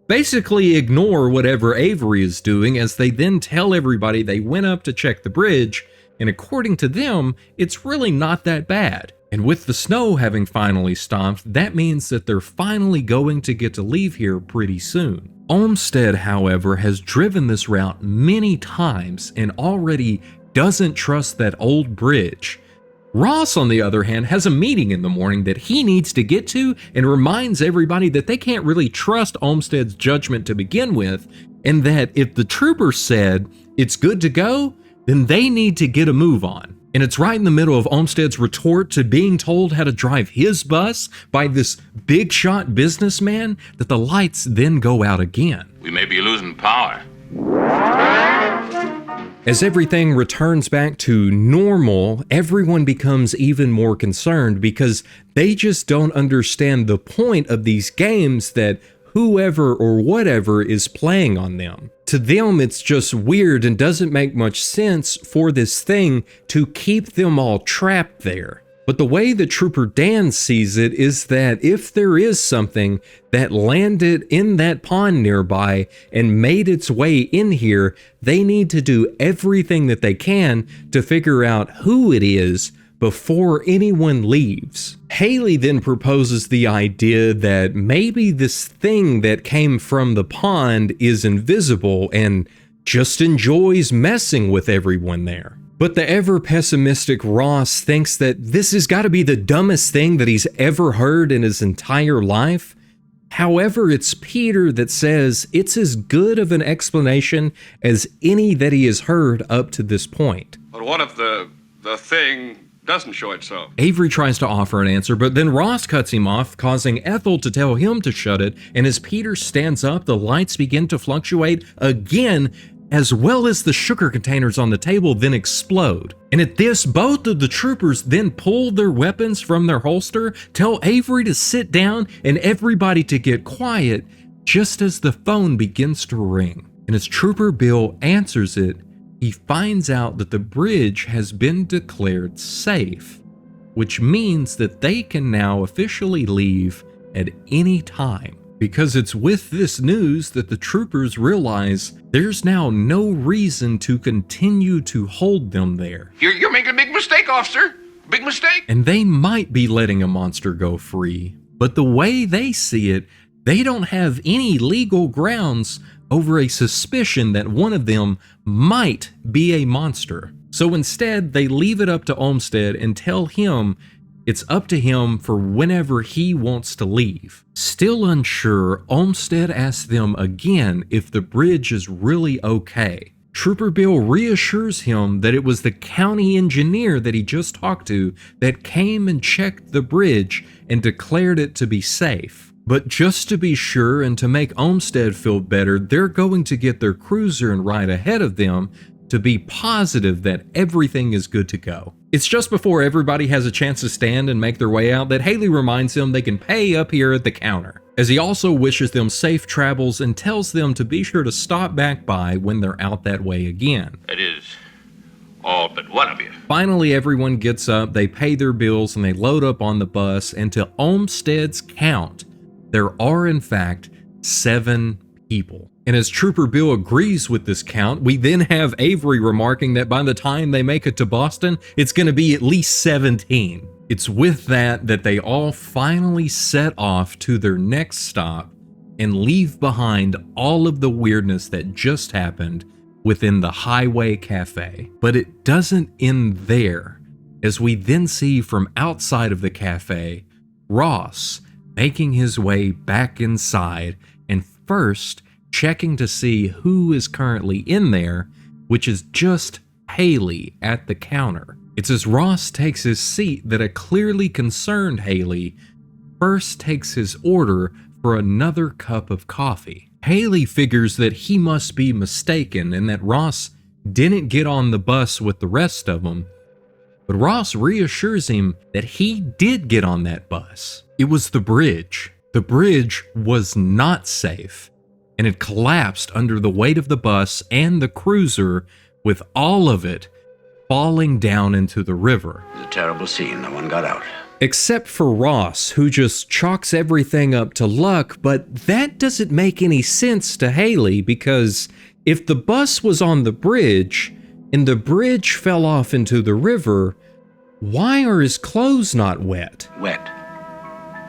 basically ignore whatever Avery is doing, as they then tell everybody they went up to check the bridge, and according to them, it's really not that bad. And with the snow having finally stopped, that means that they're finally going to get to leave here pretty soon. Olmsted, however, has driven this route many times and already doesn't trust that old bridge. Ross, on the other hand, has a meeting in the morning that he needs to get to and reminds everybody that they can't really trust Olmsted's judgment to begin with, and that if the trooper said it's good to go, then they need to get a move on. And it's right in the middle of Olmsted's retort to being told how to drive his bus by this big shot businessman that the lights then go out again. We may be losing power. As everything returns back to normal, everyone becomes even more concerned because they just don't understand the point of these games that whoever or whatever is playing on them. To them, it's just weird and doesn't make much sense for this thing to keep them all trapped there. But the way that Trooper Dan sees it is that if there is something that landed in that pond nearby and made its way in here, they need to do everything that they can to figure out who it is before anyone leaves. Haley then proposes the idea that maybe this thing that came from the pond is invisible and just enjoys messing with everyone there. But the ever-pessimistic Ross thinks that this has got to be the dumbest thing that he's ever heard in his entire life. However, it's Peter that says it's as good of an explanation as any that he has heard up to this point. But what if the thing doesn't show itself? Avery tries to offer an answer, but then Ross cuts him off, causing Ethel to tell him to shut it, and as Peter stands up, the lights begin to fluctuate again, as well as the sugar containers on the table then explode. And at this, both of the troopers then pull their weapons from their holster, tell Avery to sit down, and everybody to get quiet, just as the phone begins to ring. And as Trooper Bill answers it, he finds out that the bridge has been declared safe, which means that they can now officially leave at any time. Because it's with this news that the troopers realize there's now no reason to continue to hold them there. You're making a big mistake, officer. Big mistake. And they might be letting a monster go free, but the way they see it, they don't have any legal grounds over a suspicion that one of them might be a monster. So instead, they leave it up to Olmsted and tell him it's up to him for whenever he wants to leave. Still unsure, Olmsted asks them again if the bridge is really okay. Trooper Bill reassures him that it was the county engineer that he just talked to that came and checked the bridge and declared it to be safe. But just to be sure and to make Olmsted feel better, they're going to get their cruiser and ride ahead of them to be positive that everything is good to go. It's just before everybody has a chance to stand and make their way out that Haley reminds them they can pay up here at the counter, as he also wishes them safe travels and tells them to be sure to stop back by when they're out that way again. It is all but one of you. Finally, everyone gets up, they pay their bills, and they load up on the bus, and to Olmsted's count, there are in fact 7 people. And as Trooper Bill agrees with this count, we then have Avery remarking that by the time they make it to Boston, it's going to be at least 17. It's with that they all finally set off to their next stop and leave behind all of the weirdness that just happened within the Highway Cafe. But it doesn't end there, as we then see from outside of the cafe, Ross making his way back inside and first checking to see who is currently in there, which is just Haley at the counter. It's as Ross takes his seat that a clearly concerned Haley first takes his order for another cup of coffee. Haley figures that he must be mistaken and that Ross didn't get on the bus with the rest of them, but Ross reassures him that he did get on that bus. It was the bridge. The bridge was not safe, and it collapsed under the weight of the bus and the cruiser, with all of it falling down into the river. It was a terrible scene. No one got out. Except for Ross, who just chalks everything up to luck, but that doesn't make any sense to Haley, because if the bus was on the bridge and the bridge fell off into the river, why are his clothes not wet? Wet?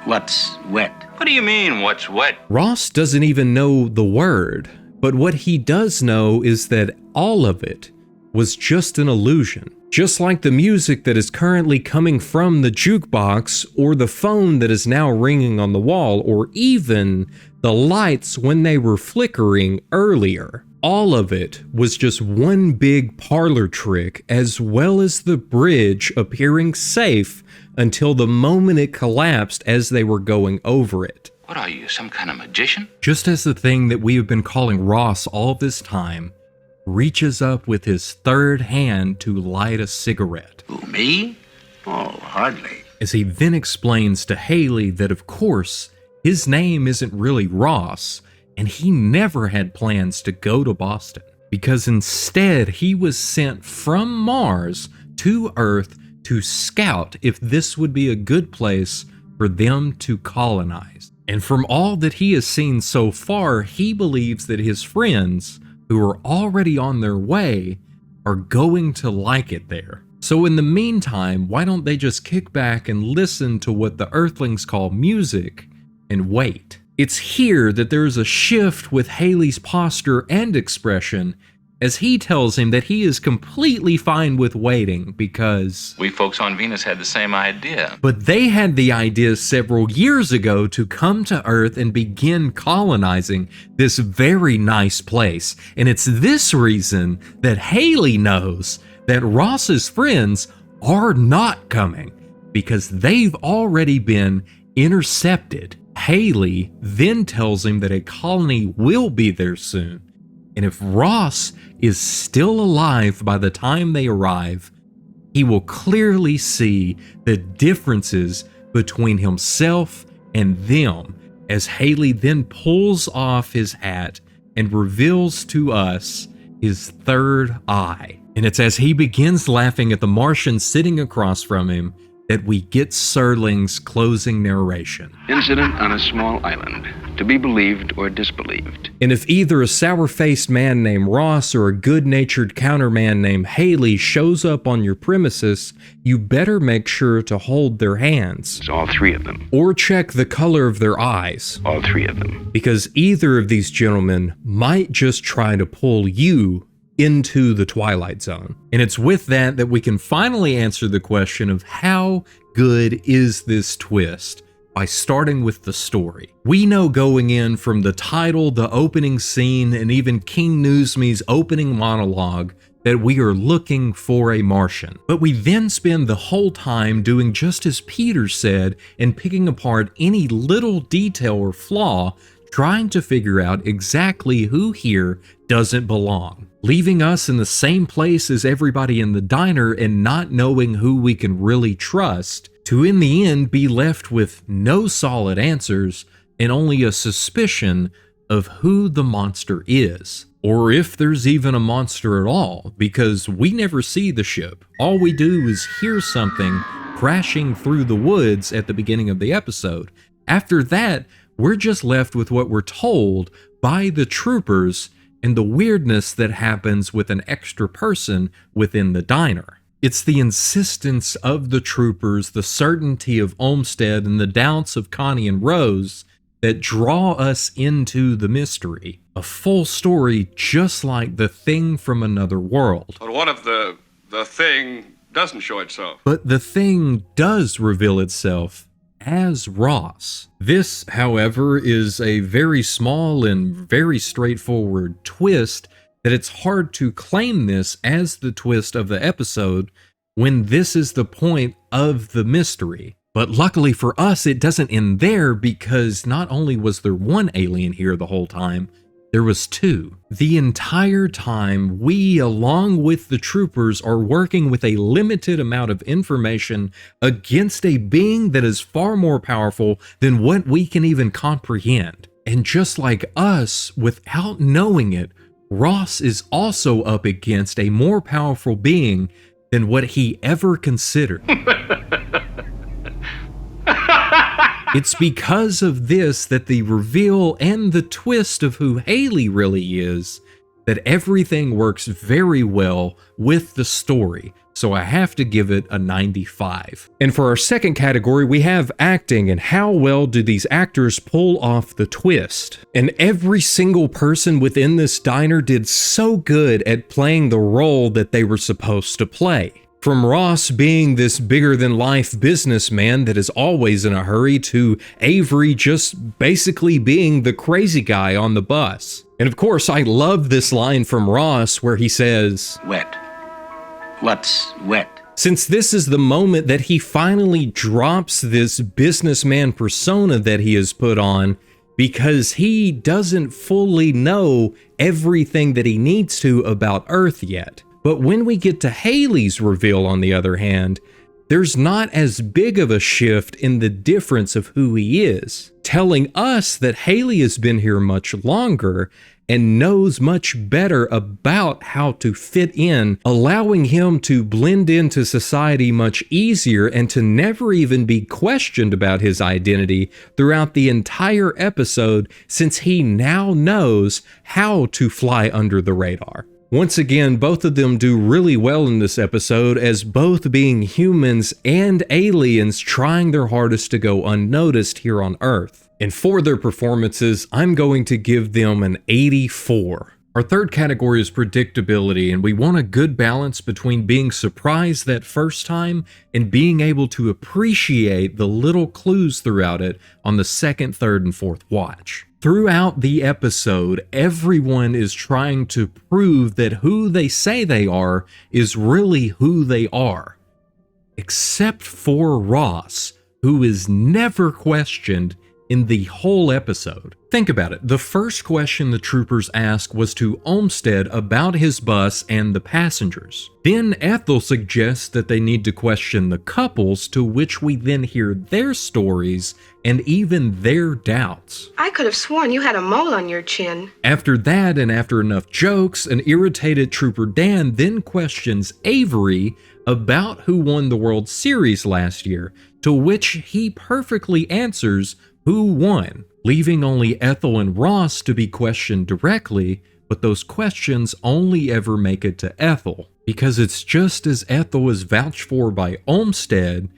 What's wet? What do you mean, what's wet? Ross doesn't even know the word, but what he does know is that all of it was just an illusion. Just like the music that is currently coming from the jukebox, or the phone that is now ringing on the wall, or even the lights when they were flickering earlier. All of it was just one big parlor trick, as well as the bridge appearing safe until the moment it collapsed as they were going over it. What are you, some kind of magician? Just as the thing that we have been calling Ross all this time reaches up with his third hand to light a cigarette. Who, me? Oh, hardly. As he then explains to Haley that of course his name isn't really Ross, and he never had plans to go to Boston, because instead he was sent from Mars to Earth to scout if this would be a good place for them to colonize. And from all that he has seen so far, he believes that his friends, who are already on their way, are going to like it there. So in the meantime, why don't they just kick back and listen to what the Earthlings call music and wait? It's here that there's a shift with Haley's posture and expression, as he tells him that he is completely fine with waiting because We folks on Venus had the same idea. But they had the idea several years ago to come to Earth and begin colonizing this very nice place. And it's this reason that Haley knows that Ross's friends are not coming, because they've already been intercepted. Haley then tells him that a colony will be there soon, and if Ross is still alive by the time they arrive, he will clearly see the differences between himself and them, as Haley then pulls off his hat and reveals to us his third eye. And it's as he begins laughing at the Martian sitting across from him that we get Serling's closing narration. Incident on a small island, to be believed or disbelieved. And if either a sour-faced man named Ross or a good-natured counterman named Haley shows up on your premises, you better make sure to hold their hands. It's all three of them. Or check the color of their eyes. All three of them. Because either of these gentlemen might just try to pull you into the Twilight Zone. And it's with that that we can finally answer the question of how good is this twist by starting with the story. We know going in from the title, the opening scene, and even King Newsme's opening monologue that we are looking for a Martian. But we then spend the whole time doing just as Peter said and picking apart any little detail or flaw, trying to figure out exactly who here doesn't belong, leaving us in the same place as everybody in the diner and not knowing who we can really trust, to in the end be left with no solid answers and only a suspicion of who the monster is, or if there's even a monster at all, because we never see the ship. All we do is hear something crashing through the woods at the beginning of the episode. After that, we're just left with what we're told by the troopers and the weirdness that happens with an extra person within the diner. It's the insistence of the troopers, the certainty of Olmsted, and the doubts of Connie and Rose that draw us into the mystery. A full story just like The Thing from Another World. But what if the thing doesn't show itself? But the thing does reveal itself as Ross. This, however, is a very small and very straightforward twist that it's hard to claim this as the twist of the episode when this is the point of the mystery. But luckily for us, it doesn't end there, because not only was there one alien here the whole time, there was two. The entire time, we, along with the troopers, are working with a limited amount of information against a being that is far more powerful than what we can even comprehend. And just like us, without knowing it, Ross is also up against a more powerful being than what he ever considered. It's because of this that the reveal and the twist of who Haley really is, that everything works very well with the story. So I have to give it a 95. And for our second category, we have acting and how well do these actors pull off the twist. And every single person within this diner did so good at playing the role that they were supposed to play. From Ross being this bigger-than-life businessman that is always in a hurry, to Avery just basically being the crazy guy on the bus. And of course, I love this line from Ross where he says, "Wet. What's wet?" Since this is the moment that he finally drops this businessman persona that he has put on, because he doesn't fully know everything that he needs to about Earth yet. But when we get to Haley's reveal, on the other hand, there's not as big of a shift in the difference of who he is, telling us that Haley has been here much longer and knows much better about how to fit in, allowing him to blend into society much easier and to never even be questioned about his identity throughout the entire episode, since he now knows how to fly under the radar. Once again, both of them do really well in this episode, as both being humans and aliens trying their hardest to go unnoticed here on Earth. And for their performances, I'm going to give them an 84. Our third category is predictability, and we want a good balance between being surprised that first time and being able to appreciate the little clues throughout it on the second, third, and fourth watch. Throughout the episode, everyone is trying to prove that who they say they are is really who they are. Except for Ross, who is never questioned in the whole episode. Think about it. The first question the troopers asked was to Olmsted about his bus and the passengers. Then Ethel suggests that they need to question the couples, to which we then hear their stories and even their doubts. I could have sworn you had a mole on your chin. After that, and after enough jokes, an irritated Trooper Dan then questions Avery about who won the World Series last year, to which he perfectly answers who won, leaving only Ethel and Ross to be questioned directly, but those questions only ever make it to Ethel, because it's just as Ethel is vouched for by Olmsted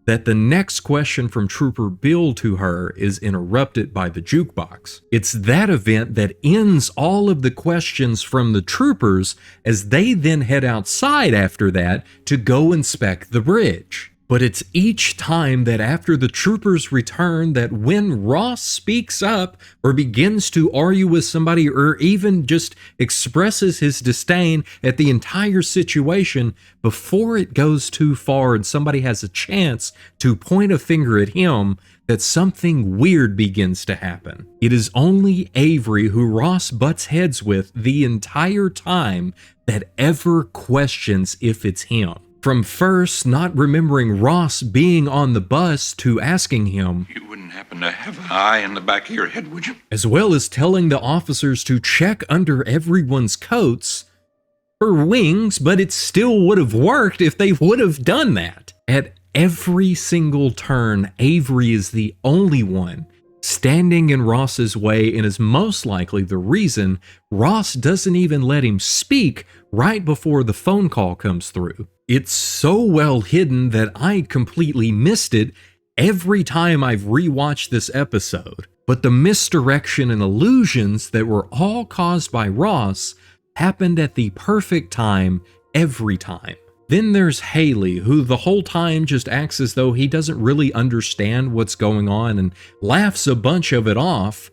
that the next question from Trooper Bill to her is interrupted by the jukebox. It's that event that ends all of the questions from the troopers as they then head outside after that to go inspect the bridge. But it's each time that after the troopers return that when Ross speaks up or begins to argue with somebody or even just expresses his disdain at the entire situation before it goes too far and somebody has a chance to point a finger at him, that something weird begins to happen. It is only Avery, who Ross butts heads with the entire time, that ever questions if it's him. From first not remembering Ross being on the bus to asking him, "You wouldn't happen to have an eye in the back of your head, would you?" as well as telling the officers to check under everyone's coats for wings, but it still would have worked if they would have done that. At every single turn, Avery is the only one standing in Ross's way and is most likely the reason Ross doesn't even let him speak right before the phone call comes through. It's so well hidden that I completely missed it every time I've rewatched this episode. But the misdirection and illusions that were all caused by Ross happened at the perfect time every time. Then there's Haley, who the whole time just acts as though he doesn't really understand what's going on and laughs a bunch of it off.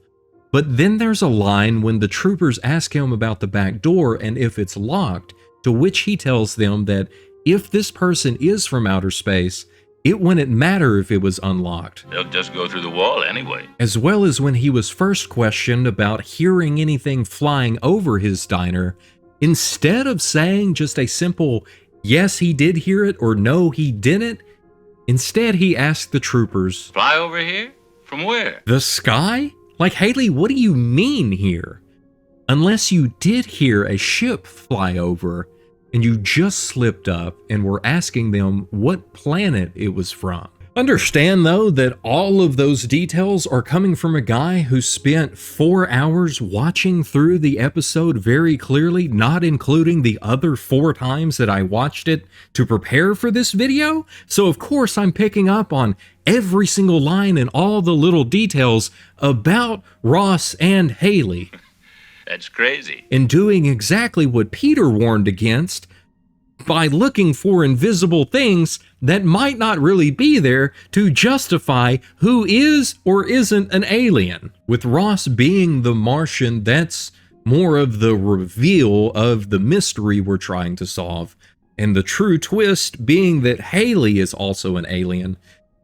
But then there's a line when the troopers ask him about the back door and if it's locked, to which he tells them that if this person is from outer space, it wouldn't matter if it was unlocked. They'll just go through the wall anyway. As well as when he was first questioned about hearing anything flying over his diner, instead of saying just a simple yes, he did hear it or no, he didn't, instead he asked the troopers, "Fly over here? From where?" "The sky? Like, Haley, what do you mean here? Unless you did hear a ship fly over, and you just slipped up and were asking them what planet it was from." Understand, though, that all of those details are coming from a guy who spent 4 hours watching through the episode very clearly, not including the other 4 times that I watched it to prepare for this video. So of course I'm picking up on every single line and all the little details about Ross and Haley. That's crazy. And doing exactly what Peter warned against by looking for invisible things that might not really be there to justify who is or isn't an alien. With Ross being the Martian, that's more of the reveal of the mystery we're trying to solve. And the true twist being that Haley is also an alien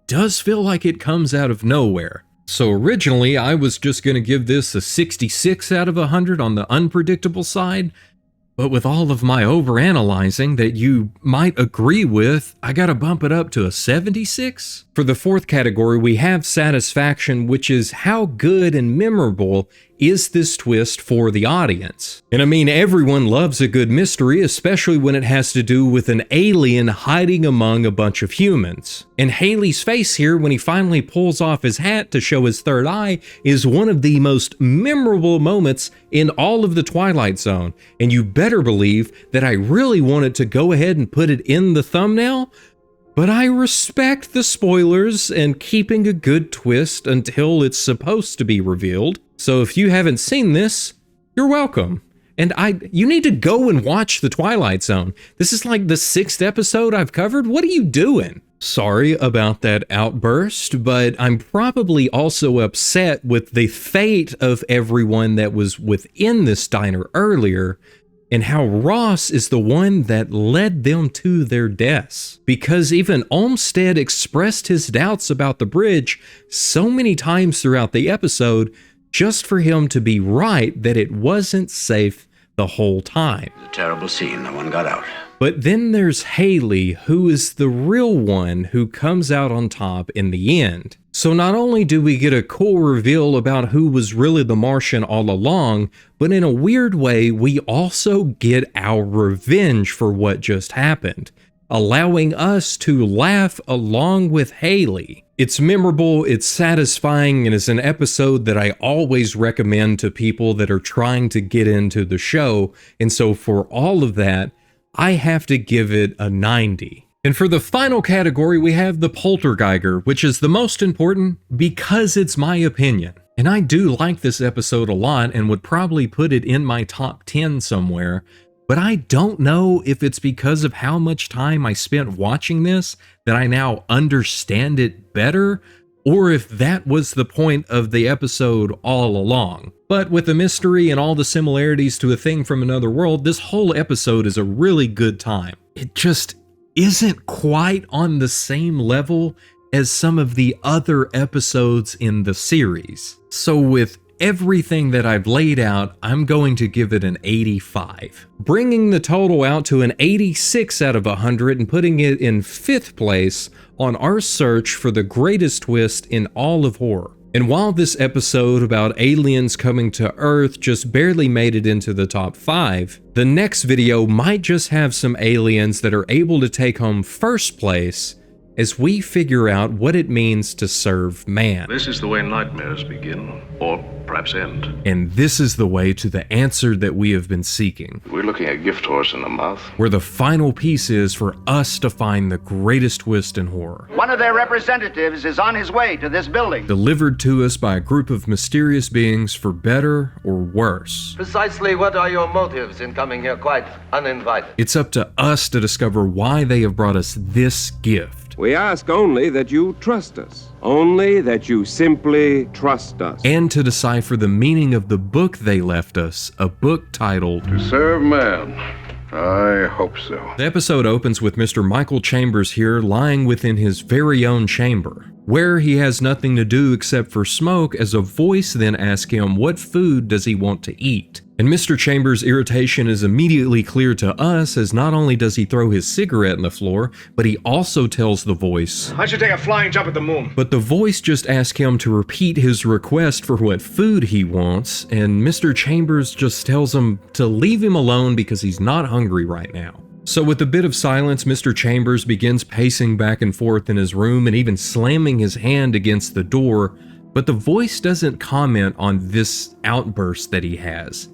does feel like it comes out of nowhere. So originally I was just going to give this a 66 out of 100 on the unpredictable side, but with all of my overanalyzing that you might agree with, I gotta bump it up to a 76. For the fourth category, we have satisfaction, which is how good and memorable is this twist for the audience. And I mean, everyone loves a good mystery, especially when it has to do with an alien hiding among a bunch of humans. And Haley's face here, when he finally pulls off his hat to show his third eye, is one of the most memorable moments in all of the Twilight Zone. And you better believe that I really wanted to go ahead and put it in the thumbnail, but I respect the spoilers and keeping a good twist until it's supposed to be revealed. So if you haven't seen this, you're welcome. And you need to go and watch The Twilight Zone. This is like the 6th episode I've covered. What are you doing? Sorry about that outburst, but I'm probably also upset with the fate of everyone that was within this diner earlier, and how Ross is the one that led them to their deaths. Because even Olmsted expressed his doubts about the bridge so many times throughout the episode just for him to be right that it wasn't safe the whole time. It was a terrible scene. No one got out. But then there's Haley, who is the real one who comes out on top in the end. So not only do we get a cool reveal about who was really the Martian all along, but in a weird way, we also get our revenge for what just happened, allowing us to laugh along with Haley. It's memorable, it's satisfying, and it's an episode that I always recommend to people that are trying to get into the show, and so for all of that, I have to give it a 90. And for the final category, we have the Poltergeiger, which is the most important because it's my opinion. And I do like this episode a lot and would probably put it in my top 10 somewhere, but I don't know if it's because of how much time I spent watching this that I now understand it better, or if that was the point of the episode all along. But with the mystery and all the similarities to A Thing from Another World, this whole episode is a really good time. It just isn't quite on the same level as some of the other episodes in the series. So with everything that I've laid out, I'm going to give it an 85, bringing the total out to an 86 out of 100 and putting it in 5th place on our search for the greatest twist in all of horror. And while this episode about aliens coming to Earth just barely made it into the top 5, the next video might just have some aliens that are able to take home 1st place as we figure out what it means to serve man. This is the way nightmares begin, or perhaps end. And this is the way to the answer that we have been seeking. We're looking at gift horse in the mouth. Where the final piece is for us to find the greatest twist in horror. One of their representatives is on his way to this building. Delivered to us by a group of mysterious beings for better or worse. Precisely what are your motives in coming here quite uninvited? It's up to us to discover why they have brought us this gift. We ask only that you trust us. Only that you simply trust us. And to decipher the meaning of the book they left us, a book titled To Serve Man. I hope so. The episode opens with Mr. Michael Chambers here lying within his very own chamber, where he has nothing to do except for smoke, as a voice then asks him what food does he want to eat. And Mr. Chambers' irritation is immediately clear to us, as not only does he throw his cigarette on the floor, but he also tells the voice, I should take a flying jump at the moon. But the voice just asks him to repeat his request for what food he wants, and Mr. Chambers just tells him to leave him alone because he's not hungry right now. So with a bit of silence, Mr. Chambers begins pacing back and forth in his room and even slamming his hand against the door, but the voice doesn't comment on this outburst that he has.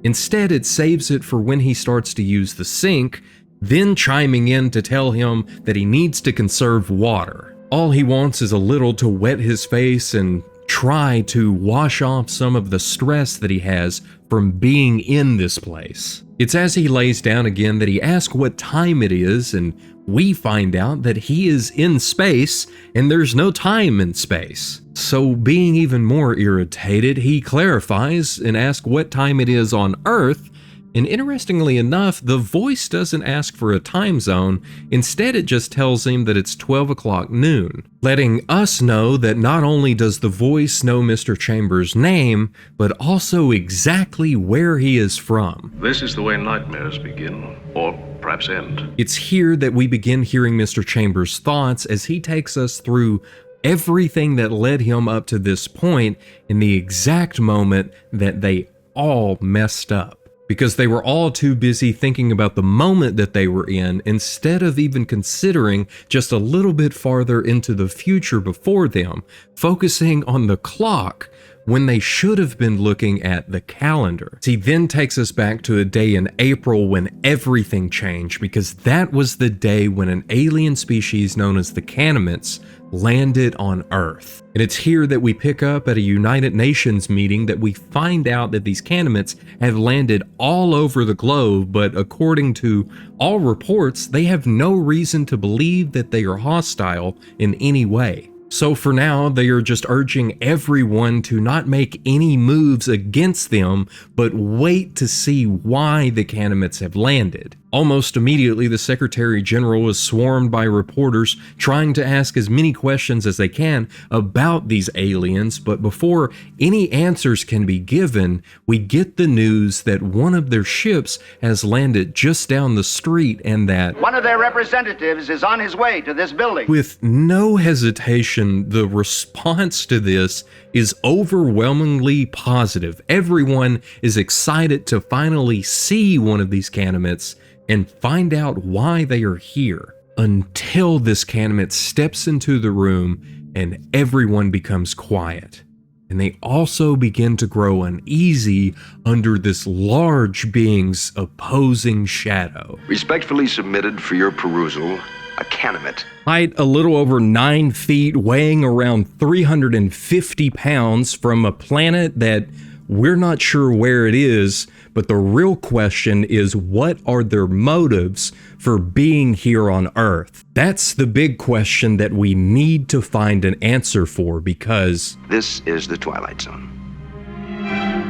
Instead, it saves it for when he starts to use the sink, then chiming in to tell him that he needs to conserve water. All he wants is a little to wet his face and try to wash off some of the stress that he has from being in this place. It's as he lays down again that he asks what time it is, and we find out that he is in space and there's no time in space. So being even more irritated, he clarifies and asks what time it is on Earth, and interestingly enough, the voice doesn't ask for a time zone. Instead, it just tells him that it's 12 o'clock noon, letting us know that not only does the voice know Mr. Chambers' name, but also exactly where he is from. This is the way nightmares begin, or perhaps end. It's here that we begin hearing Mr. Chambers' thoughts as he takes us through everything that led him up to this point in the exact moment that they all messed up. Because they were all too busy thinking about the moment that they were in instead of even considering just a little bit farther into the future before them, focusing on the clock when they should have been looking at the calendar. He then takes us back to a day in April when everything changed, because that was the day when an alien species known as the Canamints landed on Earth. And it's here that we pick up at a United Nations meeting that we find out that these Canamints have landed all over the globe, but according to all reports, they have no reason to believe that they are hostile in any way. So for now, they are just urging everyone to not make any moves against them, but wait to see why the Canaanites have landed. Almost immediately, the Secretary General is swarmed by reporters trying to ask as many questions as they can about these aliens, but before any answers can be given, we get the news that one of their ships has landed just down the street and that one of their representatives is on his way to this building. With no hesitation, the response to this is overwhelmingly positive. Everyone is excited to finally see one of these Canaanites and find out why they are here, until this Canaanite steps into the room and everyone becomes quiet. And they also begin to grow uneasy under this large being's opposing shadow. Respectfully submitted for your perusal, a Canaanite. Height a little over 9 feet, weighing around 350 pounds, from a planet that we're not sure where it is, but the real question is, what are their motives for being here on Earth? That's the big question that we need to find an answer for, because this is the Twilight Zone.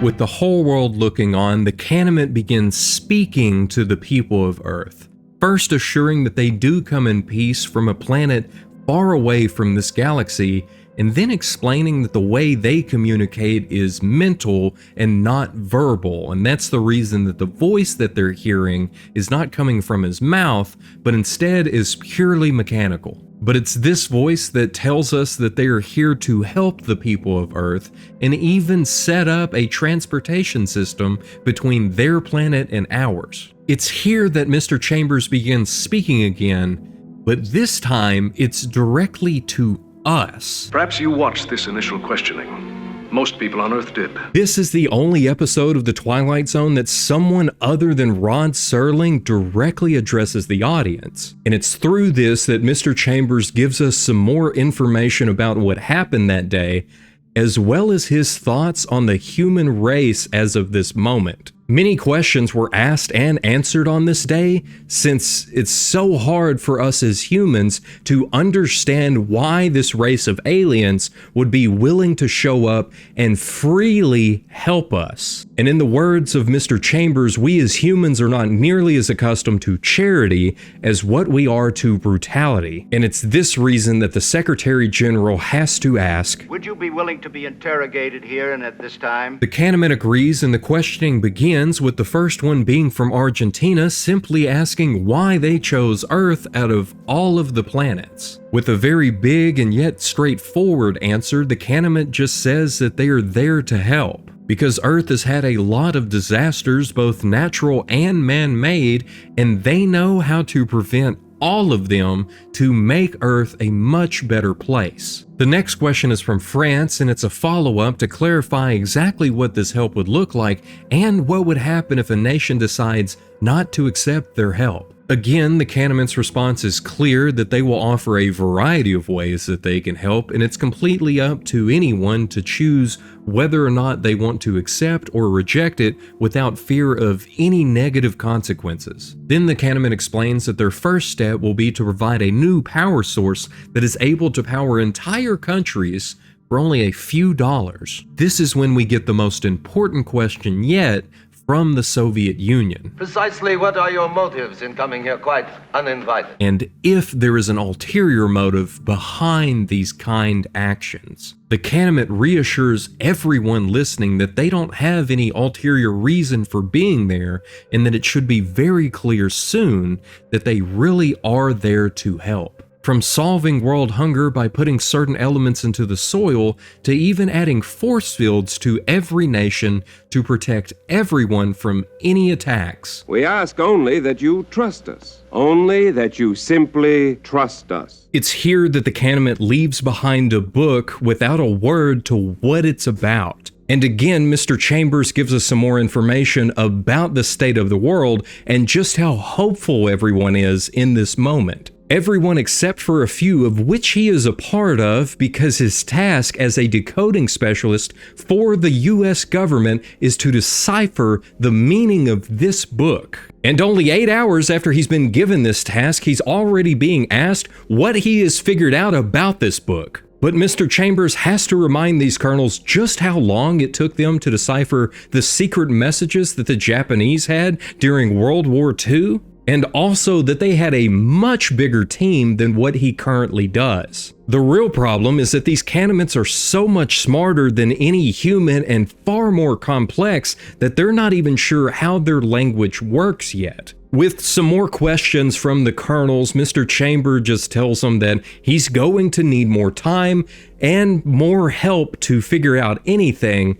With the whole world looking on, the Canaanite begins speaking to the people of Earth, first assuring that they do come in peace from a planet far away from this galaxy, and then explaining that the way they communicate is mental and not verbal, and that's the reason that the voice that they're hearing is not coming from his mouth, but instead is purely mechanical. But it's this voice that tells us that they are here to help the people of Earth, and even set up a transportation system between their planet and ours. It's here that Mr. Chambers begins speaking again, but this time it's directly to us. Perhaps you watched this initial questioning. Most people on Earth did. This is the only episode of The Twilight Zone that someone other than Rod Serling directly addresses the audience. And it's through this that Mr. Chambers gives us some more information about what happened that day, as well as his thoughts on the human race as of this moment. Many questions were asked and answered on this day, since it's so hard for us as humans to understand why this race of aliens would be willing to show up and freely help us. And in the words of Mr. Chambers, we as humans are not nearly as accustomed to charity as what we are to brutality. And it's this reason that the Secretary General has to ask, would you be willing to be interrogated here and at this time? The Canaanite agrees, and the questioning begins, with the first one being from Argentina, simply asking why they chose Earth out of all of the planets. With a very big and yet straightforward answer, the Canaanite just says that they are there to help, because Earth has had a lot of disasters, both natural and man-made, and they know how to prevent all of them to make Earth a much better place. The next question is from France, and it's a follow-up to clarify exactly what this help would look like and what would happen if a nation decides not to accept their help. Again, the Canaanite's response is clear that they will offer a variety of ways that they can help, and it's completely up to anyone to choose whether or not they want to accept or reject it without fear of any negative consequences. Then the Canaanite explains that their first step will be to provide a new power source that is able to power entire countries for only a few dollars. This is when we get the most important question yet from the Soviet Union. Precisely what are your motives in coming here quite uninvited? And if there is an ulterior motive behind these kind actions. The Canaanite reassures everyone listening that they don't have any ulterior reason for being there, and that it should be very clear soon that they really are there to help. From solving world hunger by putting certain elements into the soil, to even adding force fields to every nation to protect everyone from any attacks. We ask only that you trust us. Only that you simply trust us. It's here that the Canaanite leaves behind a book without a word to what it's about. And again, Mr. Chambers gives us some more information about the state of the world and just how hopeful everyone is in this moment. Everyone except for a few, of which he is a part of, because his task as a decoding specialist for the US government is to decipher the meaning of this book. And only 8 hours after he's been given this task, he's already being asked what he has figured out about this book. But Mr. Chambers has to remind these colonels just how long it took them to decipher the secret messages that the Japanese had during World War II, and also that they had a much bigger team than what he currently does. The real problem is that these Canamints are so much smarter than any human and far more complex that they're not even sure how their language works yet. With some more questions from the colonels, Mr. Chamber just tells them that he's going to need more time and more help to figure out anything.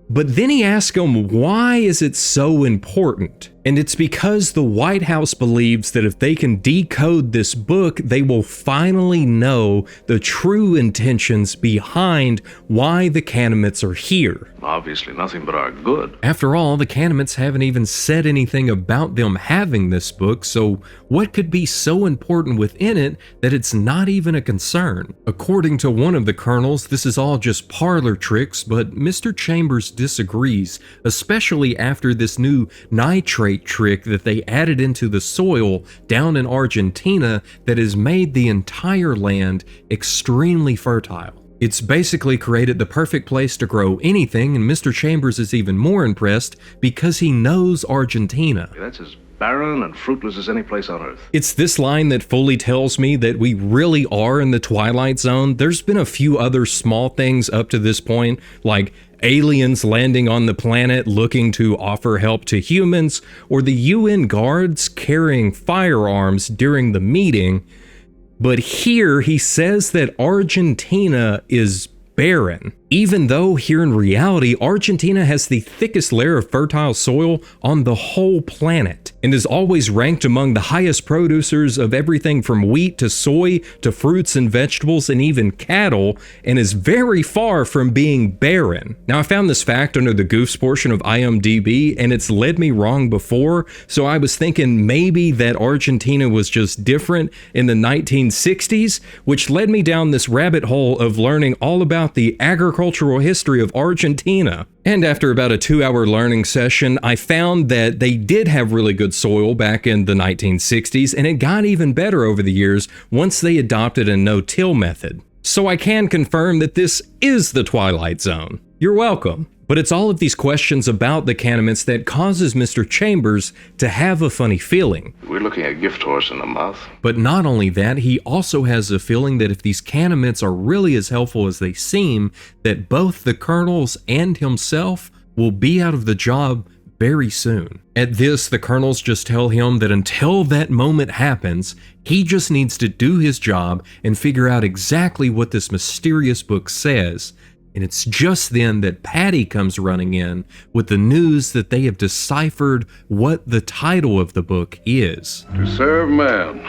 But then he asks them, why is it so important? And it's because the White House believes that if they can decode this book, they will finally know the true intentions behind why the Canamints are here. Obviously nothing but our good. After all, the Canamints haven't even said anything about them having this book, so what could be so important within it that it's not even a concern? According to one of the colonels, this is all just parlor tricks, but Mr. Chambers disagrees, especially after this new nitrate trick that they added into the soil down in Argentina that has made the entire land extremely fertile. It's basically created the perfect place to grow anything, and Mr. Chambers is even more impressed because he knows Argentina. That's as barren and fruitless as any place on Earth. It's this line that fully tells me that we really are in the Twilight Zone. There's been a few other small things up to this point, like aliens landing on the planet looking to offer help to humans, or the UN guards carrying firearms during the meeting. But here he says that Argentina is barren, even though here in reality, Argentina has the thickest layer of fertile soil on the whole planet and is always ranked among the highest producers of everything from wheat to soy to fruits and vegetables and even cattle, and is very far from being barren. Now, I found this fact under the Goofs portion of IMDb, and it's led me wrong before, so I was thinking maybe that Argentina was just different in the 1960s, which led me down this rabbit hole of learning all about the agricultural history of Argentina. And after about a 2-hour learning session, I found that they did have really good soil back in the 1960s, and it got even better over the years once they adopted a no-till method. So I can confirm that this is the Twilight Zone. You're welcome. But it's all of these questions about the Canamints that causes Mr. Chambers to have a funny feeling. We're looking at a gift horse in the mouth. But not only that, he also has a feeling that if these Canamints are really as helpful as they seem, that both the colonels and himself will be out of the job very soon. At this, the colonels just tell him that until that moment happens, he just needs to do his job and figure out exactly what this mysterious book says. And it's just then that Patty comes running in with the news that they have deciphered what the title of the book is. To serve man.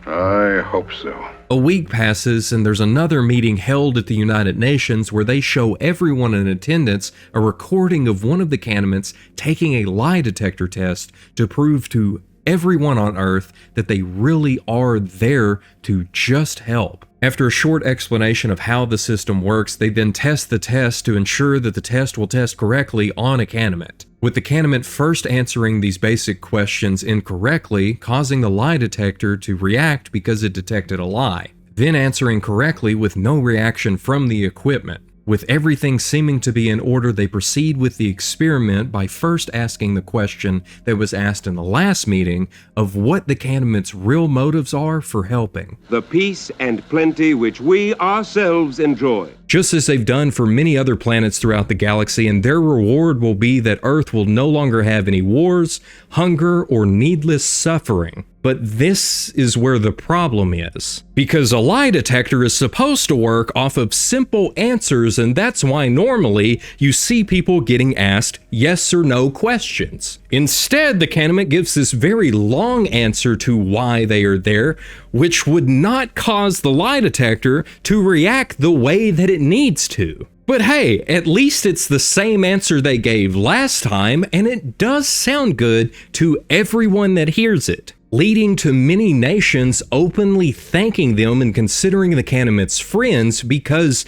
I hope so. A week passes and there's another meeting held at the United Nations where they show everyone in attendance a recording of one of the Canamints taking a lie detector test to prove to everyone on Earth that they really are there to just help. After a short explanation of how the system works, they then test the test to ensure that the test will test correctly on a Canamint, with the Canamint first answering these basic questions incorrectly, causing the lie detector to react because it detected a lie, then answering correctly with no reaction from the equipment. With everything seeming to be in order, they proceed with the experiment by first asking the question that was asked in the last meeting of what the Canamints' real motives are for helping. The peace and plenty which we ourselves enjoy. Just as they've done for many other planets throughout the galaxy, and their reward will be that Earth will no longer have any wars, hunger, or needless suffering. But this is where the problem is. Because a lie detector is supposed to work off of simple answers, and that's why normally you see people getting asked yes or no questions. Instead, the Canamint gives this very long answer to why they are there, which would not cause the lie detector to react the way that it needs to. But hey, at least it's the same answer they gave last time, and it does sound good to everyone that hears it, leading to many nations openly thanking them and considering the Canamints friends because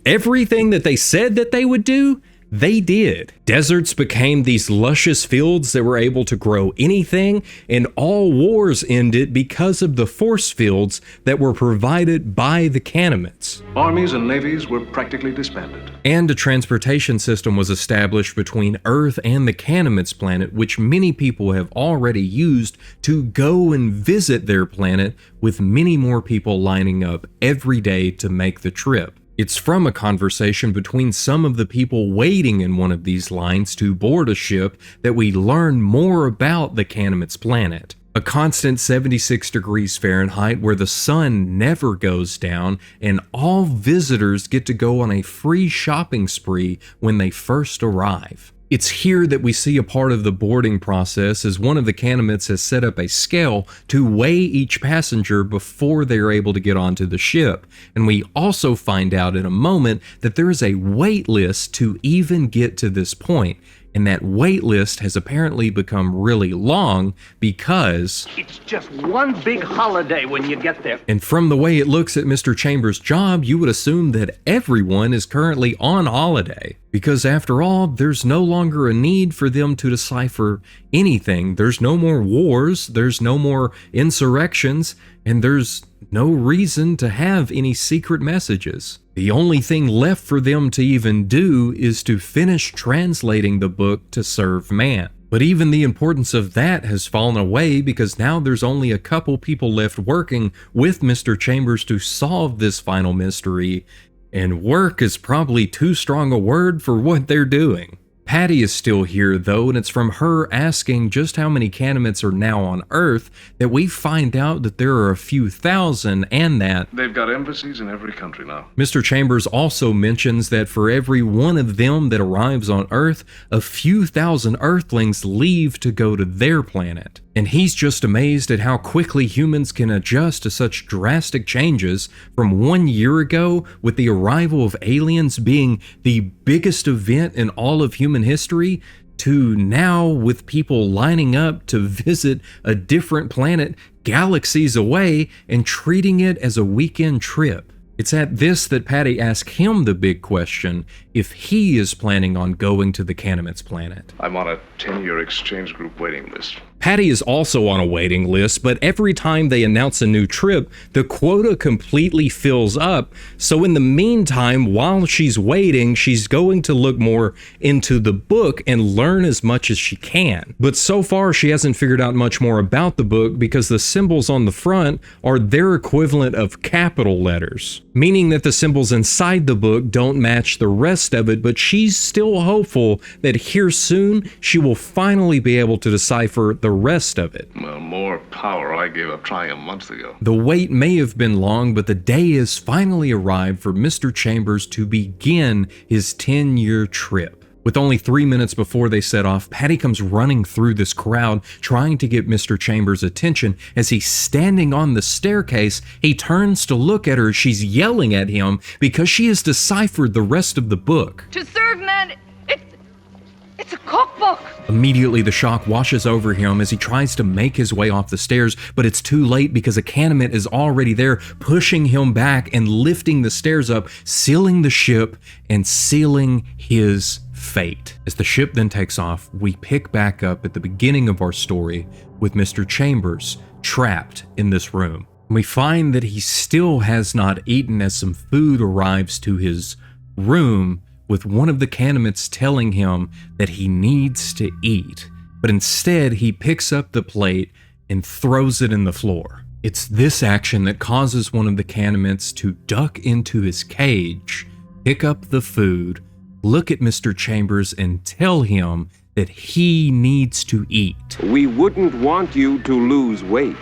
everything that they said that they would do, They did. Deserts became these luscious fields that were able to grow anything, and all wars ended because of the force fields that were provided by the Canaanites. Armies and navies were practically disbanded. And a transportation system was established between Earth and the Canaanites planet, which many people have already used to go and visit their planet, with many more people lining up every day to make the trip. It's from a conversation between some of the people waiting in one of these lines to board a ship that we learn more about the Canaanites planet. A constant 76 degrees Fahrenheit where the sun never goes down, and all visitors get to go on a free shopping spree when they first arrive. It's here that we see a part of the boarding process, as one of the Canaanites has set up a scale to weigh each passenger before they are able to get onto the ship. And we also find out in a moment that there is a wait list to even get to this point. And that wait list has apparently become really long because it's just one big holiday when you get there. And from the way it looks at Mr. Chambers' job, you would assume that everyone is currently on holiday. Because after all, there's no longer a need for them to decipher anything. There's no more wars, there's no more insurrections, and there's no reason to have any secret messages. The only thing left for them to even do is to finish translating the book to serve man. But even the importance of that has fallen away, because now there's only a couple people left working with Mr. Chambers to solve this final mystery, and work is probably too strong a word for what they're doing. Patty is still here though, and it's from her asking just how many Canaanites are now on Earth that we find out that there are a few thousand, and that they've got embassies in every country now. Mr. Chambers also mentions that for every one of them that arrives on Earth, a few thousand Earthlings leave to go to their planet. And he's just amazed at how quickly humans can adjust to such drastic changes, from 1 year ago, with the arrival of aliens being the biggest event in all of human history, to now with people lining up to visit a different planet galaxies away and treating it as a weekend trip. It's at this that Patty asks him the big question, if he is planning on going to the Canaanites planet. I'm on a 10-year exchange group waiting list. Patty is also on a waiting list, but every time they announce a new trip, the quota completely fills up. So in the meantime, while she's waiting, she's going to look more into the book and learn as much as she can. But so far, she hasn't figured out much more about the book, because the symbols on the front are their equivalent of capital letters, meaning that the symbols inside the book don't match the rest of it, but she's still hopeful that here soon she will finally be able to decipher the rest of it. Well, more power I gave up trying a month ago. The wait may have been long, but the day has finally arrived for Mr. Chambers to begin his 10-year trip. With only 3 minutes before they set off, Patty comes running through this crowd, trying to get Mr. Chambers' attention. As he's standing on the staircase, he turns to look at her as she's yelling at him because she has deciphered the rest of the book. To serve man, it's a cookbook. Immediately, the shock washes over him as he tries to make his way off the stairs, but it's too late because a Canaanite is already there, pushing him back and lifting the stairs up, sealing the ship and sealing his fate. As the ship then takes off, we pick back up at the beginning of our story with Mr. Chambers trapped in this room. We find that he still has not eaten as some food arrives to his room, with one of the Canaanites telling him that he needs to eat. But instead, he picks up the plate and throws it in the floor. It's this action that causes one of the Canaanites to duck into his cage, pick up the food, look at Mr. Chambers and tell him that he needs to eat. We wouldn't want you to lose weight.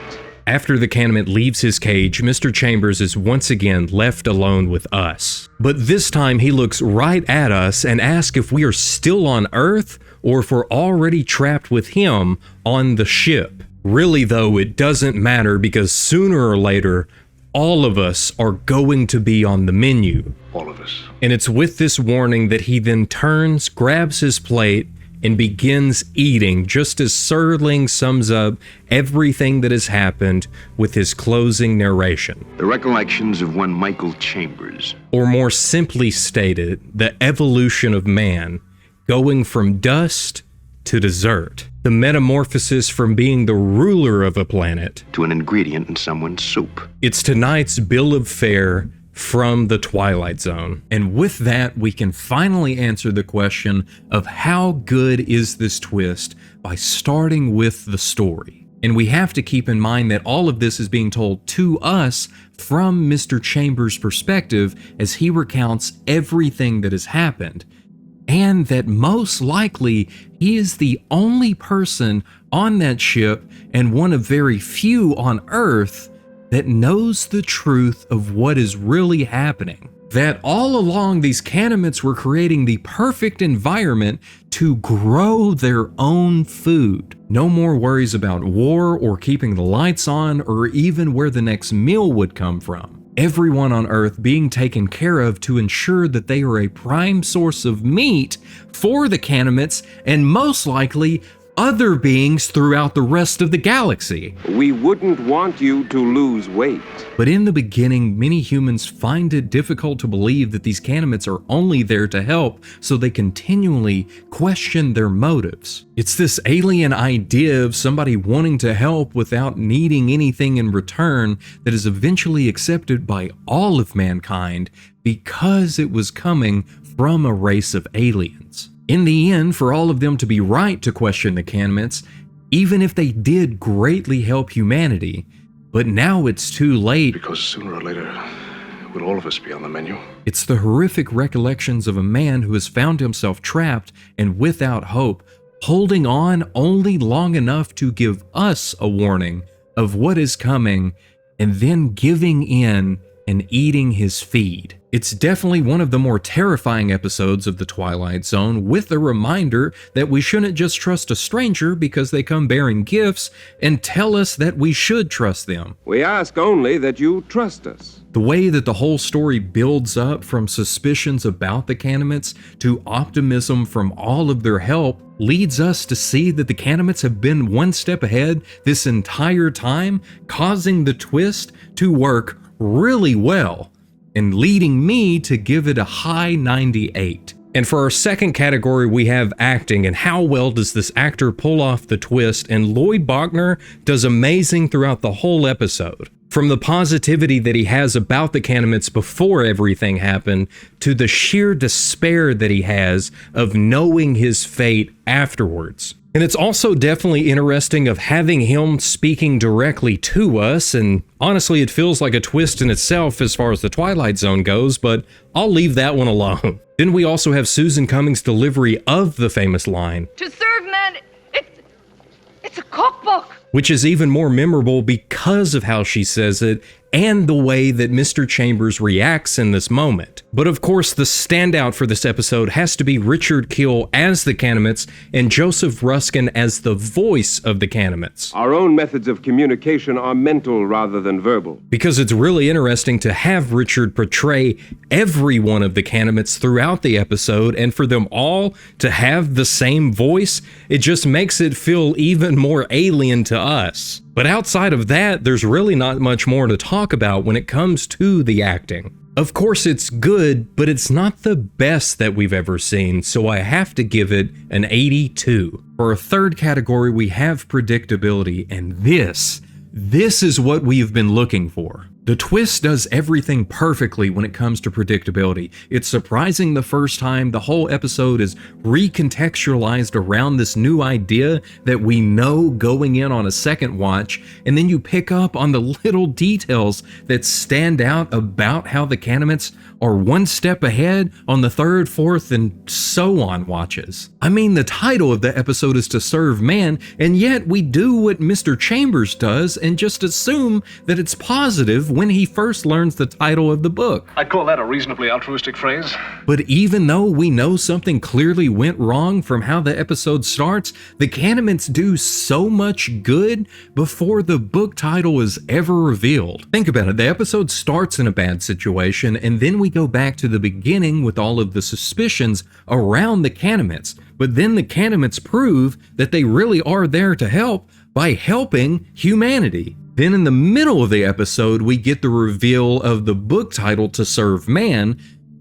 After the Canaanite leaves his cage, Mr. Chambers is once again left alone with us. But this time he looks right at us and asks if we are still on Earth or if we're already trapped with him on the ship. Really though, it doesn't matter, because sooner or later, all of us are going to be on the menu. All of us. And it's with this warning that he then turns, grabs his plate, and begins eating, just as Serling sums up everything that has happened with his closing narration. The recollections of one Michael Chambers. Or more simply stated, the evolution of man going from dust to dessert. The metamorphosis from being the ruler of a planet to an ingredient in someone's soup. It's tonight's bill of fare from the Twilight Zone. And with that, we can finally answer the question of how good is this twist by starting with the story. And we have to keep in mind that all of this is being told to us from Mr. Chambers' perspective as he recounts everything that has happened. And that most likely he is the only person on that ship and one of very few on Earth that knows the truth of what is really happening. That all along these Canaanites were creating the perfect environment to grow their own food. No more worries about war or keeping the lights on or even where the next meal would come from. Everyone on Earth being taken care of to ensure that they are a prime source of meat for the Canaanites and most likely other beings throughout the rest of the galaxy. We wouldn't want you to lose weight. But in the beginning, many humans find it difficult to believe that these Canaanites are only there to help, so they continually question their motives. It's this alien idea of somebody wanting to help without needing anything in return that is eventually accepted by all of mankind because it was coming from a race of aliens. In the end, for all of them to be right to question the Canaanites, even if they did greatly help humanity, but now it's too late. Because sooner or later, will all of us be on the menu? It's the horrific recollections of a man who has found himself trapped and without hope, holding on only long enough to give us a warning of what is coming, and then giving in and eating his feed. It's definitely one of the more terrifying episodes of the Twilight Zone, with a reminder that we shouldn't just trust a stranger because they come bearing gifts and tell us that we should trust them. We ask only that you trust us. The way that the whole story builds up from suspicions about the Canaanites to optimism from all of their help leads us to see that the Canaanites have been one step ahead this entire time, causing the twist to work really well, and leading me to give it a high 98. And for our second category, we have acting, and how well does this actor pull off the twist, and Lloyd Bachner does amazing throughout the whole episode. From the positivity that he has about the Canaanites before everything happened, to the sheer despair that he has of knowing his fate afterwards. And it's also definitely interesting of having him speaking directly to us, and honestly it feels like a twist in itself as far as the Twilight Zone goes, but I'll leave that one alone. Then we also have Susan Cummings' delivery of the famous line, "To serve man, it's a cookbook." Which is even more memorable because of how she says it and the way that Mr. Chambers reacts in this moment. But of course, the standout for this episode has to be Richard Kiel as the Canaanites and Joseph Ruskin as the voice of the Canaanites. Our own methods of communication are mental rather than verbal. Because it's really interesting to have Richard portray every one of the Canaanites throughout the episode, and for them all to have the same voice, it just makes it feel even more alien to us. But outside of that, there's really not much more to talk about when it comes to the acting. Of course it's good, but it's not the best that we've ever seen, so I have to give it an 82. For our third category, we have predictability, and this is what we've been looking for. The twist does everything perfectly when it comes to predictability. It's surprising the first time. The whole episode is recontextualized around this new idea that we know going in on a second watch, and then you pick up on the little details that stand out about how the Canaanites are one step ahead on the third, fourth, and so on watches. I mean, the title of the episode is To Serve Man, and yet we do what Mr. Chambers does and just assume that it's positive when he first learns the title of the book. I'd call that a reasonably altruistic phrase. But even though we know something clearly went wrong from how the episode starts, the Canaanites do so much good before the book title is ever revealed. Think about it, the episode starts in a bad situation, and then we go back to the beginning with all of the suspicions around the Canaanites. But then the Canaanites prove that they really are there to help by helping humanity. Then in the middle of the episode, we get the reveal of the book title To Serve Man,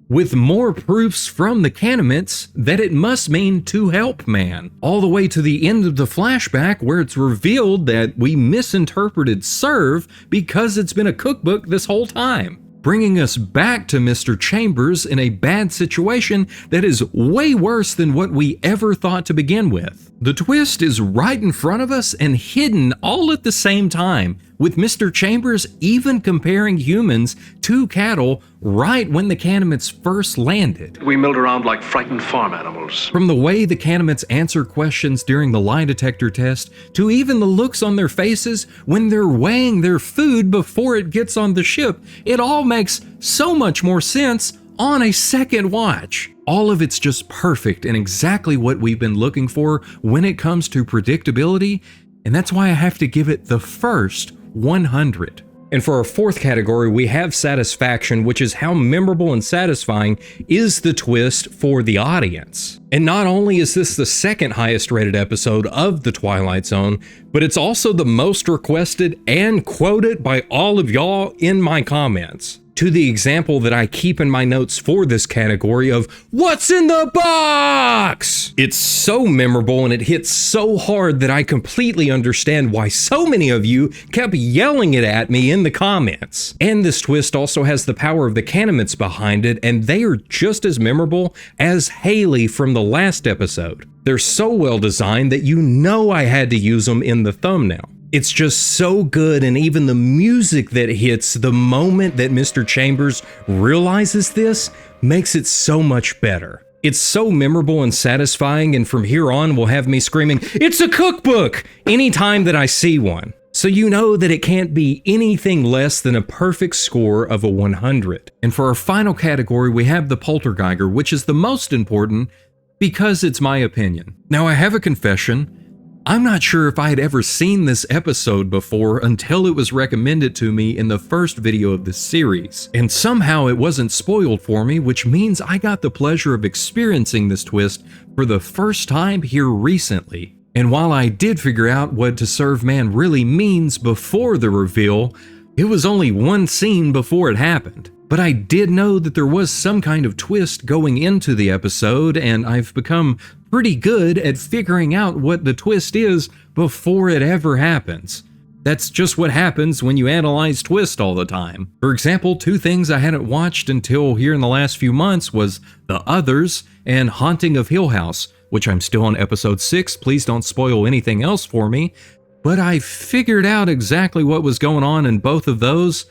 with more proofs from the Canamints that it must mean to help man, all the way to the end of the flashback where it's revealed that we misinterpreted serve because it's been a cookbook this whole time, bringing us back to Mr. Chambers in a bad situation that is way worse than what we ever thought to begin with. The twist is right in front of us and hidden all at the same time, with Mr. Chambers even comparing humans to cattle right when the Canamints first landed. We milled around like frightened farm animals. From the way the Canamints answer questions during the lie detector test, to even the looks on their faces when they're weighing their food before it gets on the ship, it all makes so much more sense on a second watch. All of it's just perfect and exactly what we've been looking for when it comes to predictability, and that's why I have to give it the first 100. And for our fourth category, we have satisfaction, which is how memorable and satisfying is the twist for the audience. And not only is this the second highest rated episode of The Twilight Zone, but it's also the most requested and quoted by all of y'all in my comments. To the example that I keep in my notes for this category of "What's in the box?" It's so memorable and it hits so hard that I completely understand why so many of you kept yelling it at me in the comments. And this twist also has the power of the Canamints behind it, and they are just as memorable as Haley from the last episode. They're so well designed that you know I had to use them in the thumbnail. It's just so good, and even the music that hits the moment that Mr. Chambers realizes this makes it so much better. It's so memorable and satisfying, and from here on will have me screaming, "It's a cookbook!" anytime that I see one. So you know that it can't be anything less than a perfect score of a 100. And for our final category, we have the Poltergeiger, which is the most important because it's my opinion. Now I have a confession. I'm not sure if I had ever seen this episode before until it was recommended to me in the first video of this series. And somehow it wasn't spoiled for me, which means I got the pleasure of experiencing this twist for the first time here recently. And while I did figure out what to serve man really means before the reveal, it was only one scene before it happened. But I did know that there was some kind of twist going into the episode, and I've become pretty good at figuring out what the twist is before it ever happens. That's just what happens when you analyze twist all the time. For example, two things I hadn't watched until here in the last few months was The Others and Haunting of Hill House, which I'm still on episode 6, please don't spoil anything else for me. But I figured out exactly what was going on in both of those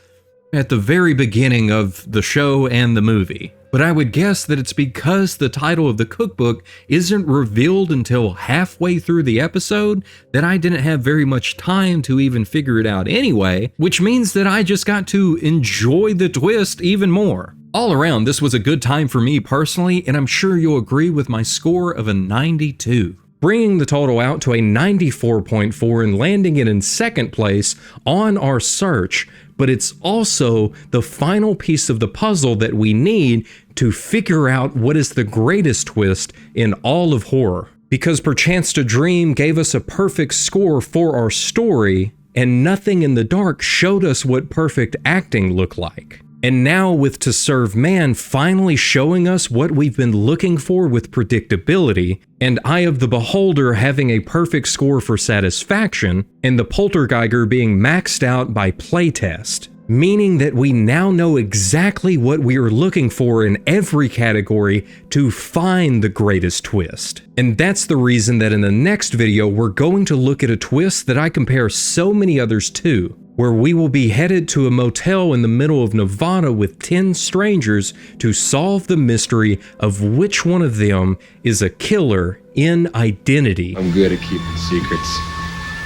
at the very beginning of the show and the movie. But I would guess that it's because the title of the cookbook isn't revealed until halfway through the episode that I didn't have very much time to even figure it out anyway, which means that I just got to enjoy the twist even more. All around, this was a good time for me personally, and I'm sure you'll agree with my score of a 92. Bringing the total out to a 94.4 and landing it in second place on our search, but it's also the final piece of the puzzle that we need to figure out what is the greatest twist in all of horror. Because Perchance to Dream gave us a perfect score for our story, and Nothing in the Dark showed us what perfect acting looked like. And now with To Serve Man finally showing us what we've been looking for with predictability, and Eye of the Beholder having a perfect score for satisfaction, and the Poltergeiger being maxed out by Playtest, meaning that we now know exactly what we are looking for in every category to find the greatest twist. And that's the reason that in the next video we're going to look at a twist that I compare so many others to, where we will be headed to a motel in the middle of Nevada with 10 strangers to solve the mystery of which one of them is a killer in identity. I'm good at keeping secrets.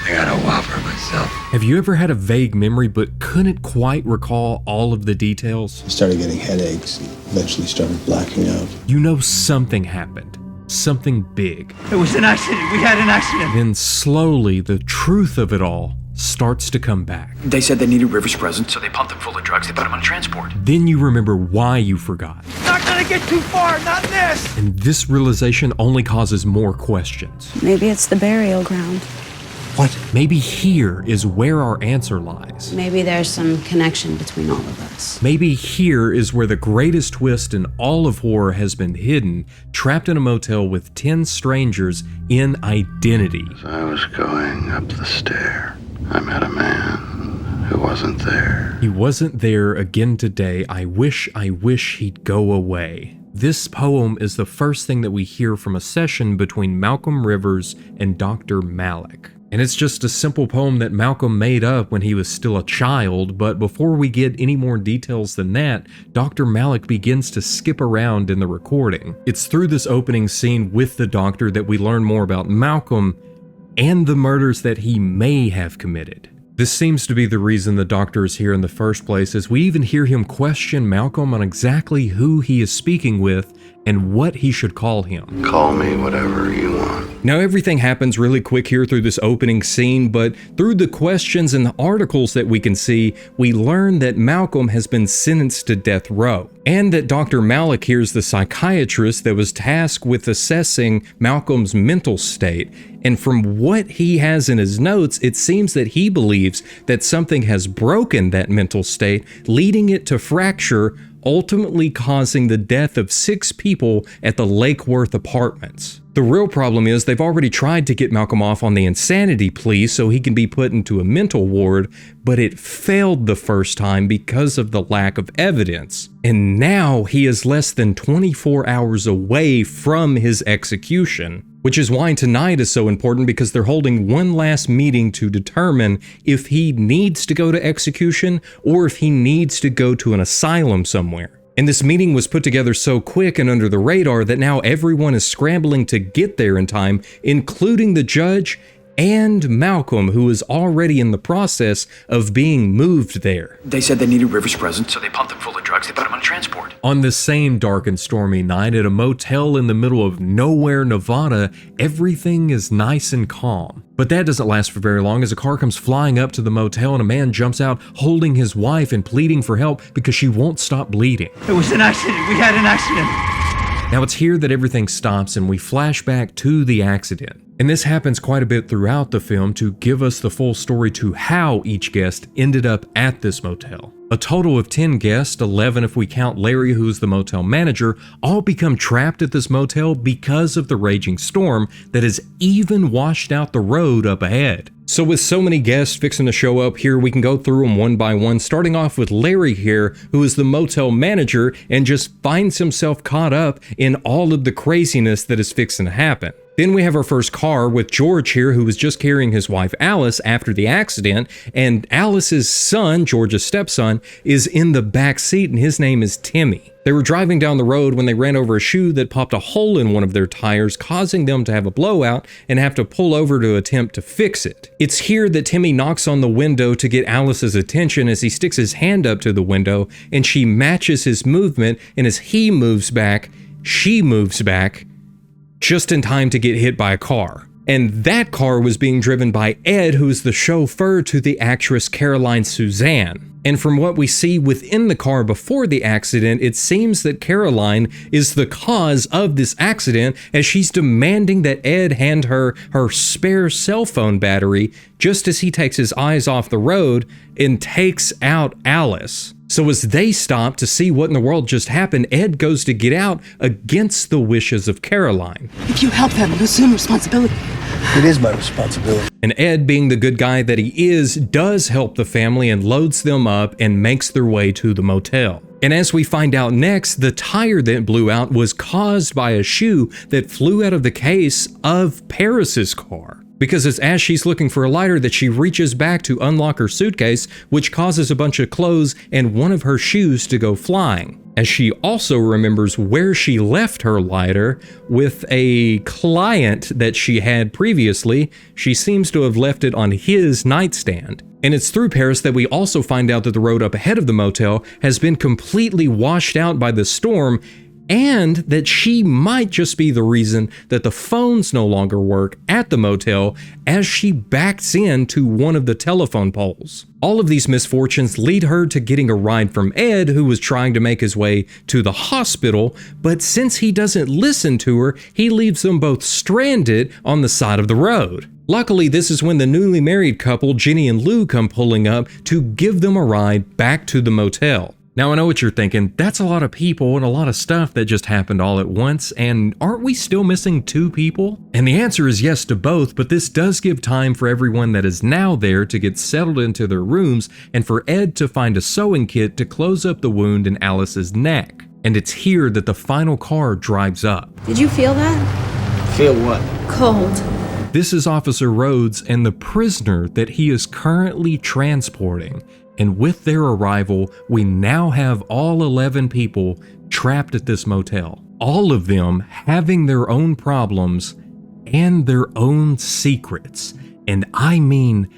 I got a whopper myself. Have you ever had a vague memory but couldn't quite recall all of the details? I started getting headaches and eventually started blacking out. You know something happened. Something big. It was an accident. We had an accident. Then slowly the truth of it all starts to come back. They said they needed River's presence, so they pumped him full of drugs. They put him on transport. Then you remember why you forgot. Not gonna get too far, not this! And this realization only causes more questions. Maybe it's the burial ground. What? Maybe here is where our answer lies. Maybe there's some connection between all of us. Maybe here is where the greatest twist in all of horror has been hidden, trapped in a motel with 10 strangers in identity. As I was going up the stair, I met a man who wasn't there. He wasn't there again today. I wish he'd go away. This poem is the first thing that we hear from a session between Malcolm Rivers and Dr. Malik. And it's just a simple poem that Malcolm made up when he was still a child, but before we get any more details than that, Dr. Malik begins to skip around in the recording. It's through this opening scene with the doctor that we learn more about Malcolm and the murders that he may have committed. This seems to be the reason the doctor is here in the first place, as we even hear him question Malcolm on exactly who he is speaking with and what he should call him. Call me whatever you want. Now everything happens really quick here through this opening scene, but through the questions and the articles that we can see, we learn that Malcolm has been sentenced to death row, and that Dr. Malik here is the psychiatrist that was tasked with assessing Malcolm's mental state. And from what he has in his notes, it seems that he believes that something has broken that mental state, leading it to fracture, ultimately causing the death of 6 people at the Lake Worth apartments. The real problem is they've already tried to get Malcolm off on the insanity plea so he can be put into a mental ward, but it failed the first time because of the lack of evidence. And now he is less than 24 hours away from his execution. Which is why tonight is so important, because they're holding one last meeting to determine if he needs to go to execution or if he needs to go to an asylum somewhere. And this meeting was put together so quick and under the radar that now everyone is scrambling to get there in time, including the judge and Malcolm, who is already in the process of being moved there. They said they needed Rivers present, so they pumped him full of drugs. They put him on transport. On the same dark and stormy night at a motel in the middle of nowhere, Nevada, everything is nice and calm. But that doesn't last for very long, as a car comes flying up to the motel and a man jumps out holding his wife and pleading for help because she won't stop bleeding. It was an accident. We had an accident. Now it's here that everything stops and we flash back to the accident. And this happens quite a bit throughout the film to give us the full story to how each guest ended up at this motel. A total of 10 guests, 11 if we count Larry, who's the motel manager, all become trapped at this motel because of the raging storm that has even washed out the road up ahead. So with so many guests fixing to show up here, we can go through them one by one, starting off with Larry here, who is the motel manager and just finds himself caught up in all of the craziness that is fixing to happen. Then we have our first car with George here, who was just carrying his wife Alice after the accident, and Alice's son, George's stepson, is in the back seat and his name is Timmy. They were driving down the road when they ran over a shoe that popped a hole in one of their tires, causing them to have a blowout and have to pull over to attempt to fix it. It's here that Timmy knocks on the window to get Alice's attention as he sticks his hand up to the window, and she matches his movement, and as he moves back, she moves back, just in time to get hit by a car. And that car was being driven by Ed, who's the chauffeur to the actress Caroline Suzanne. And from what we see within the car before the accident, it seems that Caroline is the cause of this accident, as she's demanding that Ed hand her her spare cell phone battery just as he takes his eyes off the road and takes out Alice. So as they stop to see what in the world just happened, Ed goes to get out against the wishes of Caroline. If you help them, you'll assume responsibility. It is my responsibility. And Ed, being the good guy that he is, does help the family and loads them up and makes their way to the motel. And as we find out next, the tire that blew out was caused by a shoe that flew out of the case of Paris's car. Because it's as she's looking for a lighter that she reaches back to unlock her suitcase, which causes a bunch of clothes and one of her shoes to go flying. As she also remembers where she left her lighter with a client that she had previously. She seems to have left it on his nightstand. And it's through Paris that we also find out that the road up ahead of the motel has been completely washed out by the storm, and that she might just be the reason that the phones no longer work at the motel as she backs into one of the telephone poles. All of these misfortunes lead her to getting a ride from Ed, who was trying to make his way to the hospital, but since he doesn't listen to her, he leaves them both stranded on the side of the road. Luckily, this is when the newly married couple, Jenny and Lou, come pulling up to give them a ride back to the motel. Now, I know what you're thinking. That's a lot of people and a lot of stuff that just happened all at once, and aren't we still missing 2 people? And the answer is yes to both, but this does give time for everyone that is now there to get settled into their rooms and for Ed to find a sewing kit to close up the wound in Alice's neck. And it's here that the final car drives up. Did you feel that? Feel what? Cold. This is Officer Rhodes and the prisoner that he is currently transporting. And with their arrival, we now have all 11 people trapped at this motel. All of them having their own problems and their own secrets. And I mean,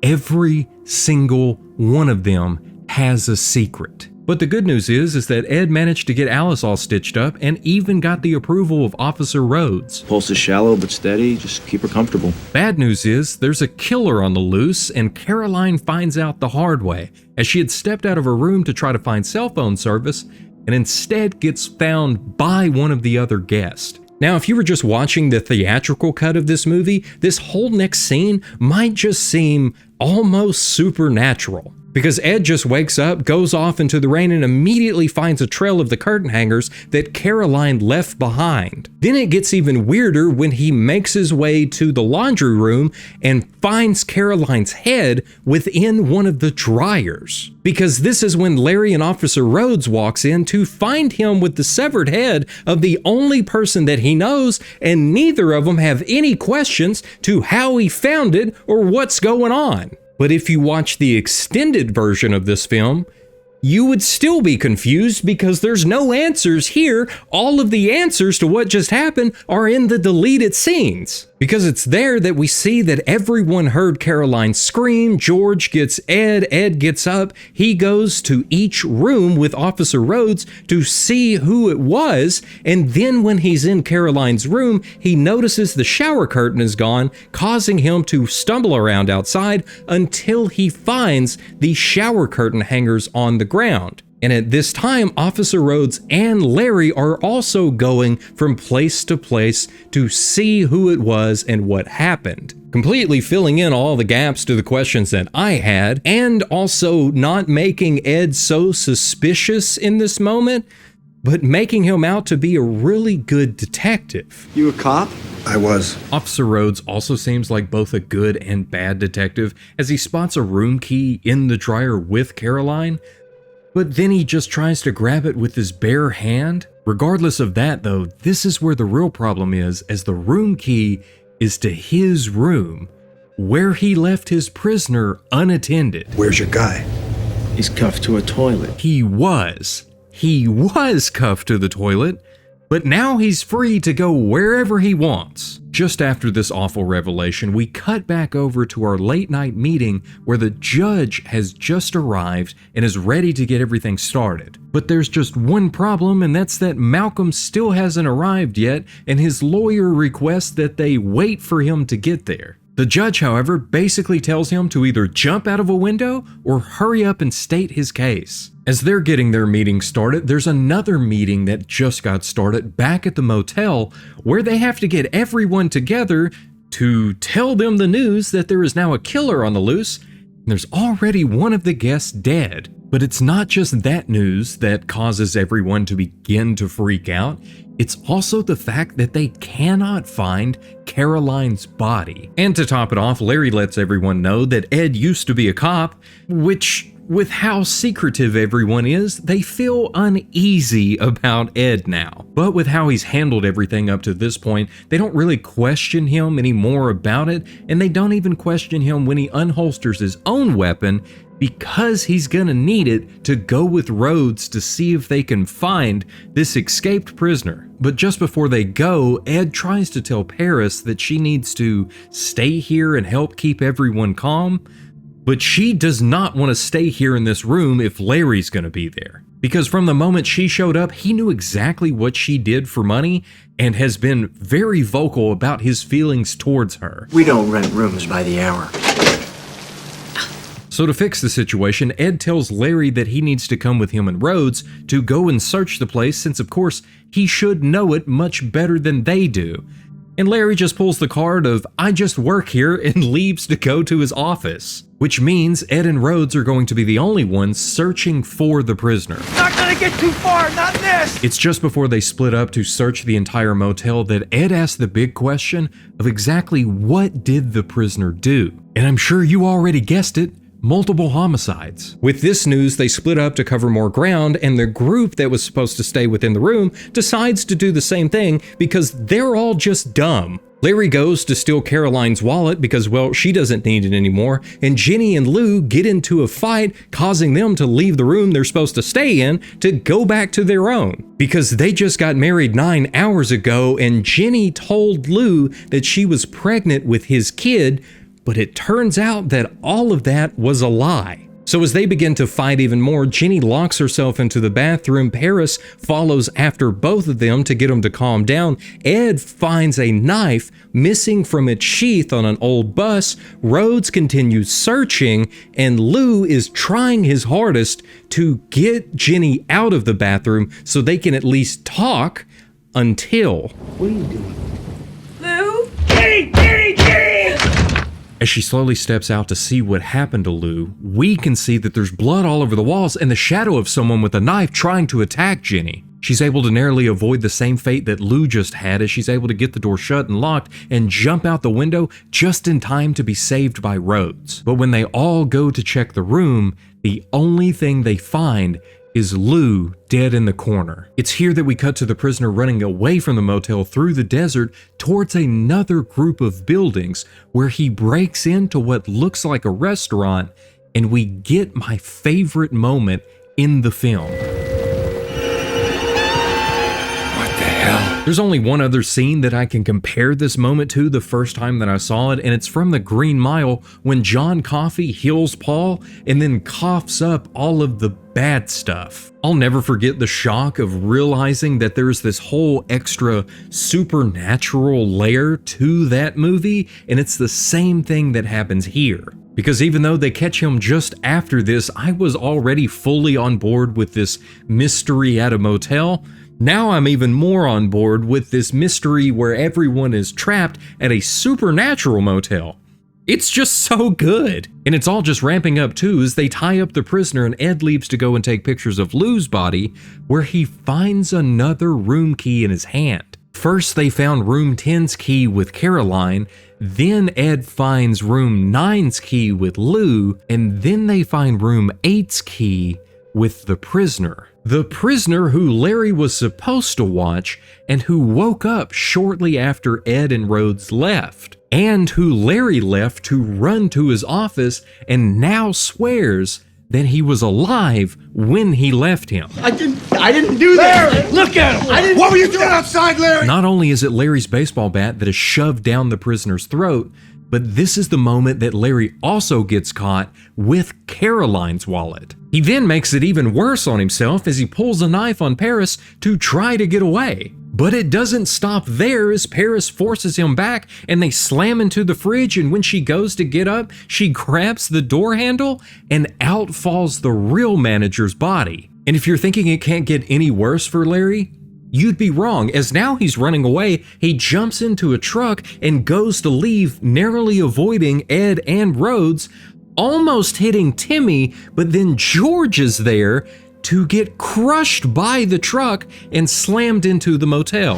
every single one of them has a secret. But the good news is that Ed managed to get Alice all stitched up and even got the approval of Officer Rhodes. Pulse is shallow but steady, just keep her comfortable. Bad news is there's a killer on the loose, and Caroline finds out the hard way, as she had stepped out of her room to try to find cell phone service and instead gets found by one of the other guests. Now, if you were just watching the theatrical cut of this movie, this whole next scene might just seem almost supernatural. Because Ed just wakes up, goes off into the rain, and immediately finds a trail of the curtain hangers that Caroline left behind. Then it gets even weirder when he makes his way to the laundry room and finds Caroline's head within one of the dryers. Because this is when Larry and Officer Rhodes walks in to find him with the severed head of the only person that he knows, and neither of them have any questions to how he found it or what's going on. But if you watch the extended version of this film, you would still be confused because there's no answers here. All of the answers to what just happened are in the deleted scenes. Because it's there that we see that everyone heard Caroline scream, George gets Ed, Ed gets up, he goes to each room with Officer Rhodes to see who it was, and then when he's in Caroline's room, he notices the shower curtain is gone, causing him to stumble around outside until he finds the shower curtain hangers on the ground. And at this time, Officer Rhodes and Larry are also going from place to place to see who it was and what happened, completely filling in all the gaps to the questions that I had, and also not making Ed so suspicious in this moment, but making him out to be a really good detective. You a cop? I was. Officer Rhodes also seems like both a good and bad detective, as he spots a room key in the dryer with Caroline, but then he just tries to grab it with his bare hand. Regardless of that though, this is where the real problem is, as the room key is to his room, where he left his prisoner unattended. Where's your guy? He's cuffed to a toilet. He was cuffed to the toilet, but now he's free to go wherever he wants. Just after this awful revelation, we cut back over to our late night meeting where the judge has just arrived and is ready to get everything started. But there's just one problem, and that's that Malcolm still hasn't arrived yet, and his lawyer requests that they wait for him to get there. The judge, however, basically tells him to either jump out of a window or hurry up and state his case. As they're getting their meeting started, there's another meeting that just got started back at the motel where they have to get everyone together to tell them the news that there is now a killer on the loose, and there's already one of the guests dead. But it's not just that news that causes everyone to begin to freak out. It's also the fact that they cannot find Caroline's body. And to top it off, Larry lets everyone know that Ed used to be a cop, which, with how secretive everyone is, they feel uneasy about Ed now. But with how he's handled everything up to this point, they don't really question him anymore about it, and they don't even question him when he unholsters his own weapon, because he's gonna need it to go with Rhodes to see if they can find this escaped prisoner. But just before they go, Ed tries to tell Paris that she needs to stay here and help keep everyone calm, but she does not want to stay here in this room if Larry's gonna be there. Because from the moment she showed up, he knew exactly what she did for money and has been very vocal about his feelings towards her. We don't rent rooms by the hour. So to fix the situation, Ed tells Larry that he needs to come with him and Rhodes to go and search the place, since of course he should know it much better than they do. And Larry just pulls the card of, I just work here, and leaves to go to his office. Which means Ed and Rhodes are going to be the only ones searching for the prisoner. Not gonna get too far, not this! It's just before they split up to search the entire motel that Ed asks the big question of exactly what did the prisoner do? And I'm sure you already guessed it. Multiple homicides. With this news, they split up to cover more ground, and the group that was supposed to stay within the room decides to do the same thing because they're all just dumb. Larry goes to steal Caroline's wallet because, well, she doesn't need it anymore, and Jenny and Lou get into a fight, causing them to leave the room they're supposed to stay in to go back to their own. Because they just got married 9 hours ago, and Jenny told Lou that she was pregnant with his kid, but it turns out that all of that was a lie. So as they begin to fight even more, Jenny locks herself into the bathroom. Paris follows after both of them to get them to calm down. Ed finds a knife missing from its sheath on an old bus. Rhodes continues searching, and Lou is trying his hardest to get Jenny out of the bathroom so they can at least talk until... What are you doing? Lou? Jenny! As she slowly steps out to see what happened to Lou, we can see that there's blood all over the walls and the shadow of someone with a knife trying to attack Jenny. She's able to narrowly avoid the same fate that Lou just had as she's able to get the door shut and locked and jump out the window just in time to be saved by Rhodes. But when they all go to check the room, the only thing they find is Lou dead in the corner. It's here that we cut to the prisoner running away from the motel through the desert towards another group of buildings where he breaks into what looks like a restaurant, and we get my favorite moment in the film. There's only one other scene that I can compare this moment to the first time that I saw it, and it's from the Green Mile when John Coffey heals Paul and then coughs up all of the bad stuff. I'll never forget the shock of realizing that there's this whole extra supernatural layer to that movie, and it's the same thing that happens here. Because even though they catch him just after this, I was already fully on board with this mystery at a motel. Now I'm even more on board with this mystery where everyone is trapped at a supernatural motel. It's just so good. And it's all just ramping up too as they tie up the prisoner and Ed leaves to go and take pictures of Lou's body where he finds another room key in his hand. First they found room 10's key with Caroline, then Ed finds room 9's key with Lou, and then they find room 8's key with the prisoner. The prisoner who Larry was supposed to watch and who woke up shortly after Ed and Rhodes left, and who Larry left to run to his office and now swears that he was alive when he left him. I didn't do that! Larry, look at him! What were you doing outside, Larry? Not only is it Larry's baseball bat that is shoved down the prisoner's throat, but this is the moment that Larry also gets caught with Caroline's wallet. He then makes it even worse on himself as he pulls a knife on Paris to try to get away. But it doesn't stop there as Paris forces him back and they slam into the fridge, and when she goes to get up, she grabs the door handle and out falls the real manager's body. And if you're thinking it can't get any worse for Larry, you'd be wrong, as now he's running away, he jumps into a truck and goes to leave, narrowly avoiding Ed and Rhodes, almost hitting Timmy, but then George is there to get crushed by the truck and slammed into the motel.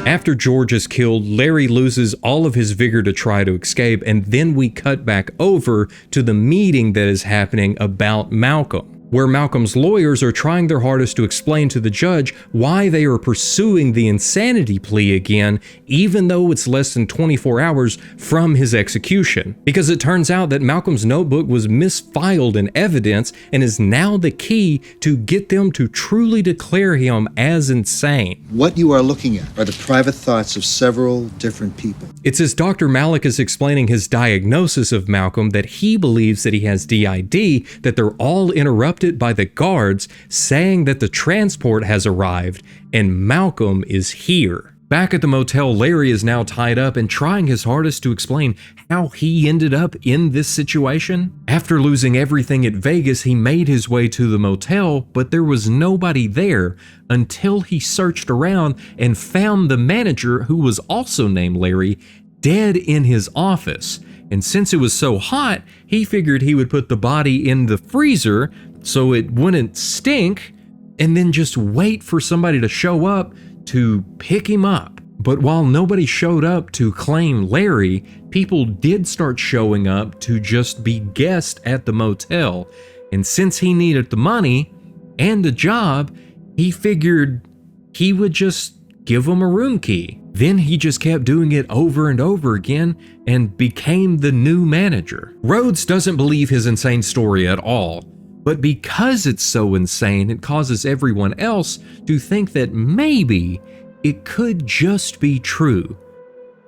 After George is killed, Larry loses all of his vigor to try to escape, and then we cut back over to the meeting that is happening about Malcolm, where Malcolm's lawyers are trying their hardest to explain to the judge why they are pursuing the insanity plea again, even though it's less than 24 hours from his execution. Because it turns out that Malcolm's notebook was misfiled in evidence and is now the key to get them to truly declare him as insane. What you are looking at are the private thoughts of several different people. It's as Dr. Malik is explaining his diagnosis of Malcolm that he believes that he has DID, that they're all interrupted by the guards saying that the transport has arrived and Malcolm is here. Back at the motel, Larry is now tied up and trying his hardest to explain how he ended up in this situation. After losing everything at Vegas, he made his way to the motel, but there was nobody there until he searched around and found the manager, who was also named Larry, dead in his office. And since it was so hot, he figured he would put the body in the freezer so it wouldn't stink, and then just wait for somebody to show up to pick him up. But while nobody showed up to claim Larry, people did start showing up to just be guests at the motel. And since he needed the money and a job, he figured he would just give them a room key. Then he just kept doing it over and over again and became the new manager. Rhodes doesn't believe his insane story at all, but because it's so insane, it causes everyone else to think that maybe it could just be true.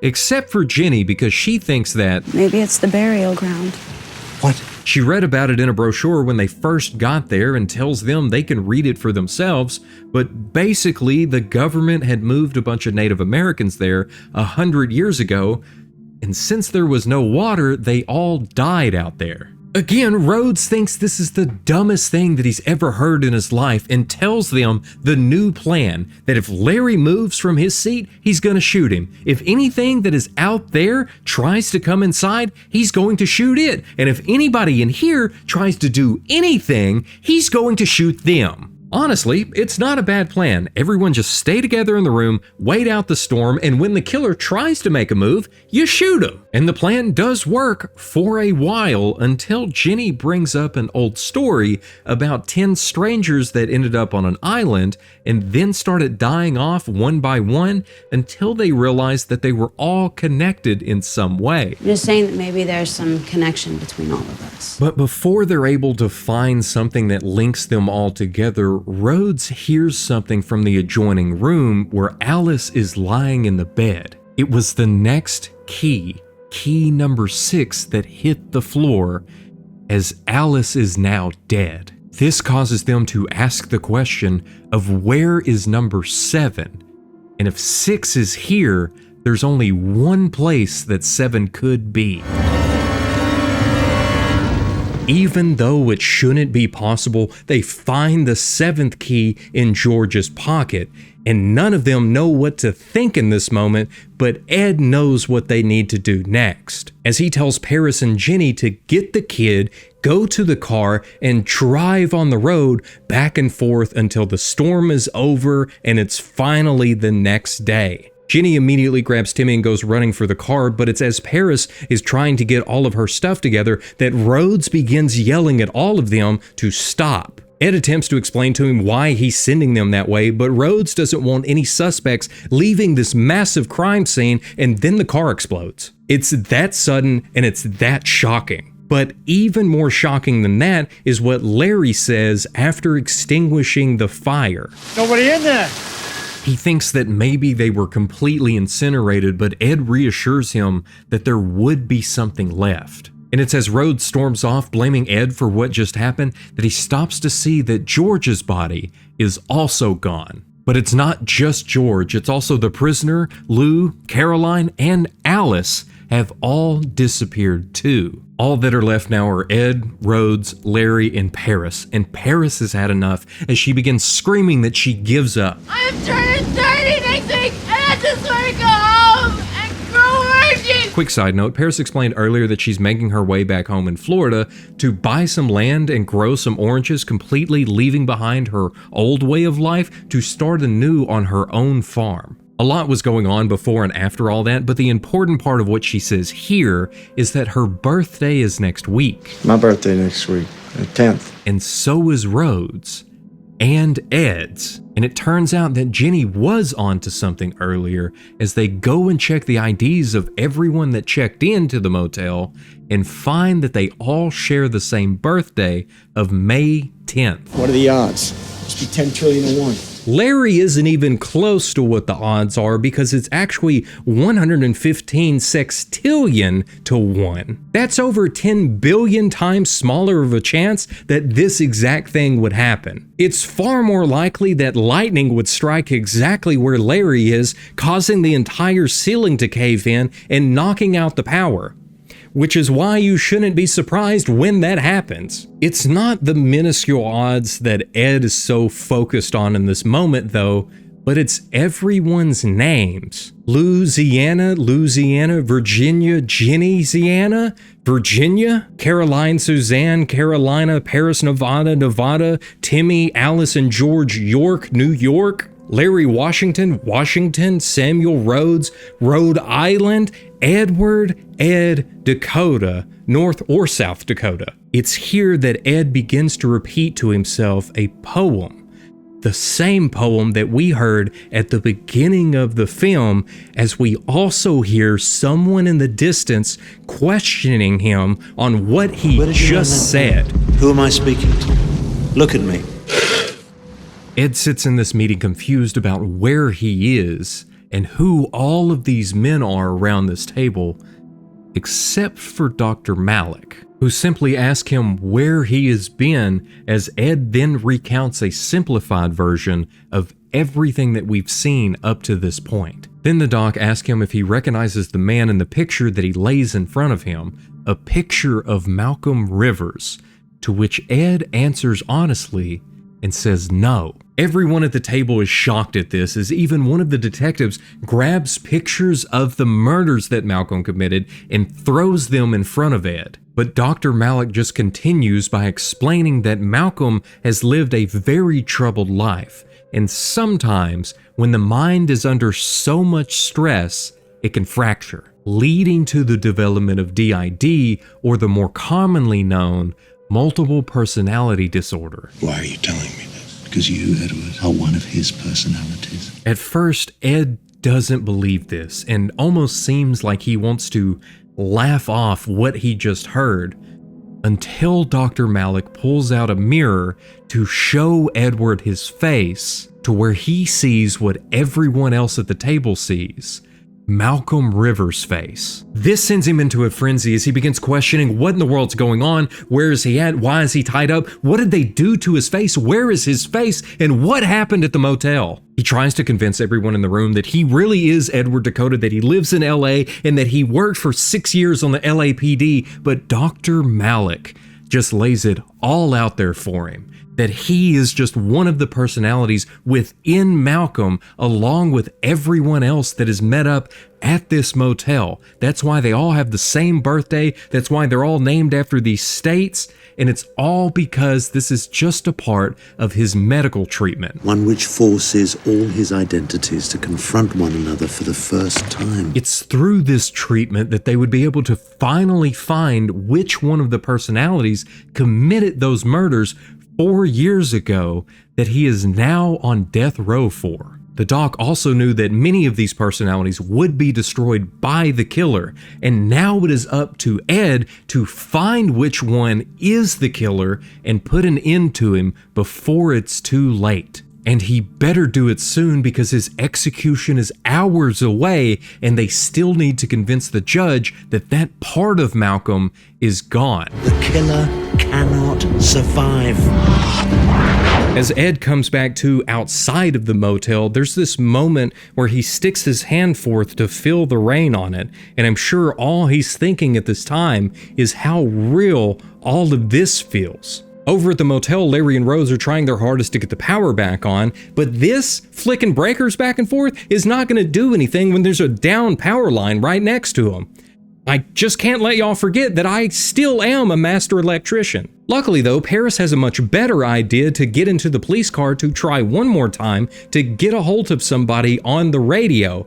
Except for Jenny, because she thinks that maybe it's the burial ground. What? She read about it in a brochure when they first got there and tells them they can read it for themselves, but basically the government had moved a bunch of Native Americans there 100 years ago, and since there was no water, they all died out there. Again, Rhodes thinks this is the dumbest thing that he's ever heard in his life and tells them the new plan, that if Larry moves from his seat, he's gonna shoot him. If anything that is out there tries to come inside, he's going to shoot it. And if anybody in here tries to do anything, he's going to shoot them. Honestly, it's not a bad plan. Everyone just stay together in the room, wait out the storm, and when the killer tries to make a move, you shoot him. And the plan does work for a while until Jenny brings up an old story about 10 strangers that ended up on an island and then started dying off one by one until they realized that they were all connected in some way. I'm just saying that maybe there's some connection between all of us. But before they're able to find something that links them all together, Rhodes hears something from the adjoining room where Alice is lying in the bed. It was the next key number 6, that hit the floor, as Alice is now dead. This causes them to ask the question of where is number 7? And if 6 is here, there's only one place that 7 could be. Even though it shouldn't be possible, they find the 7th key in George's pocket, and none of them know what to think in this moment, but Ed knows what they need to do next, as he tells Paris and Jenny to get the kid, go to the car, and drive on the road back and forth until the storm is over and it's finally the next day. Jenny immediately grabs Timmy and goes running for the car, but it's as Paris is trying to get all of her stuff together that Rhodes begins yelling at all of them to stop. Ed attempts to explain to him why he's sending them that way, but Rhodes doesn't want any suspects leaving this massive crime scene, and then the car explodes. It's that sudden and it's that shocking. But even more shocking than that is what Larry says after extinguishing the fire. Nobody in there! He thinks that maybe they were completely incinerated, but Ed reassures him that there would be something left. And it's as Rhodes storms off, blaming Ed for what just happened, that he stops to see that George's body is also gone. But it's not just George, it's also the prisoner, Lou, Caroline, and Alice have all disappeared too. All that are left now are Ed, Rhodes, Larry, and Paris has had enough as she begins screaming that she gives up. I'm turning 30 next week, and I just want to go home and go working. Quick side note, Paris explained earlier that she's making her way back home in Florida to buy some land and grow some oranges, completely leaving behind her old way of life to start anew on her own farm. A lot was going on before and after all that, but the important part of what she says here is that her birthday is next week. My birthday next week, the 10th. And so is Rhodes and Ed's. And it turns out that Jenny was onto something earlier as they go and check the IDs of everyone that checked into the motel and find that they all share the same birthday of May 10th. What are the odds? Must be 10 trillion to 1. Larry isn't even close to what the odds are because it's actually 115 sextillion to 1. That's over 10 billion times smaller of a chance that this exact thing would happen. It's far more likely that lightning would strike exactly where Larry is, causing the entire ceiling to cave in and knocking out the power. Which is why you shouldn't be surprised when that happens. It's not the minuscule odds that Ed is so focused on in this moment though, but it's everyone's names. Louisiana, Virginia, Jenny-ziana, Virginia, Caroline, Suzanne, Carolina, Paris, Nevada, Timmy, Alice and George, York, New York, Larry, Washington, Samuel, Rhodes, Rhode Island, Edward, Ed, Dakota, North or South Dakota. It's here that Ed begins to repeat to himself a poem, the same poem that we heard at the beginning of the film, as we also hear someone in the distance questioning him on what he just said. Who am I speaking to? Look at me. Ed sits in this meeting confused about where he is and who all of these men are around this table, except for Dr. Malik, who simply asks him where he has been, as Ed then recounts a simplified version of everything that we've seen up to this point. Then the doc asks him if he recognizes the man in the picture that he lays in front of him, a picture of Malcolm Rivers, to which Ed answers honestly and says no. Everyone at the table is shocked at this, as even one of the detectives grabs pictures of the murders that Malcolm committed and throws them in front of Ed. But Dr. Malik just continues by explaining that Malcolm has lived a very troubled life, and sometimes when the mind is under so much stress, it can fracture, leading to the development of DID, or the more commonly known multiple personality disorder. Why are you telling me this? Because you, Edward, are one of his personalities. At first, Ed doesn't believe this and almost seems like he wants to laugh off what he just heard, until Dr. Malik pulls out a mirror to show Edward his face, to where he sees what everyone else at the table sees: Malcolm Rivers' face. This sends him into a frenzy as he begins questioning what in the world's going on, where is he at, why is he tied up, what did they do to his face, where is his face, and what happened at the motel? He tries to convince everyone in the room that he really is Edward Dakota, that he lives in LA, and that he worked for 6 years on the LAPD, but Dr. Malik just lays it all out there for him, that he is just one of the personalities within Malcolm, along with everyone else that is met up at this motel. That's why they all have the same birthday. That's why they're all named after these states. And it's all because this is just a part of his medical treatment. One which forces all his identities to confront one another for the first time. It's through this treatment that they would be able to finally find which one of the personalities committed those murders 4 years ago that he is now on death row for. The doc also knew that many of these personalities would be destroyed by the killer, and now it is up to Ed to find which one is the killer and put an end to him before it's too late. And he better do it soon, because his execution is hours away and they still need to convince the judge that that part of Malcolm is gone. The killer cannot survive. As Ed comes back to outside of the motel, there's this moment where he sticks his hand forth to feel the rain on it, and I'm sure all he's thinking at this time is how real all of this feels. Over at the motel, Larry and Rose are trying their hardest to get the power back on, but this flicking breakers back and forth is not going to do anything when there's a down power line right next to them. I just can't let y'all forget that I still am a master electrician. Luckily though, Paris has a much better idea to get into the police car to try one more time to get a hold of somebody on the radio,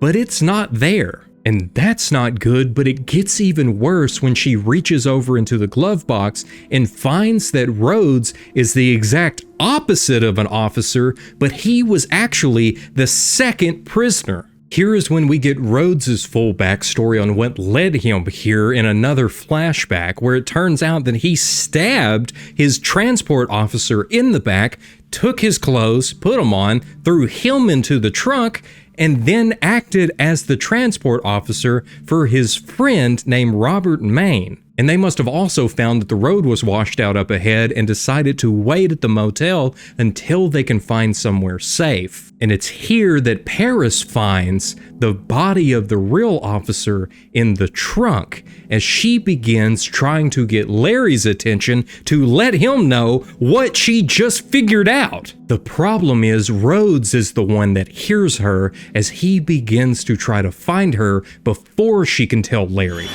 but it's not there. And that's not good, but it gets even worse when she reaches over into the glove box and finds that Rhodes is the exact opposite of an officer, but he was actually the second prisoner. Here is when we get Rhodes' full backstory on what led him here in another flashback, where it turns out that he stabbed his transport officer in the back took his clothes, put them on, threw him into the trunk, and then acted as the transport officer for his friend named Robert Maine. And they must have also found that the road was washed out up ahead and decided to wait at the motel until they can find somewhere safe. And it's here that Paris finds the body of the real officer in the trunk as she begins trying to get Larry's attention to let him know what she just figured out. The problem is Rhodes is the one that hears her as he begins to try to find her before she can tell Larry.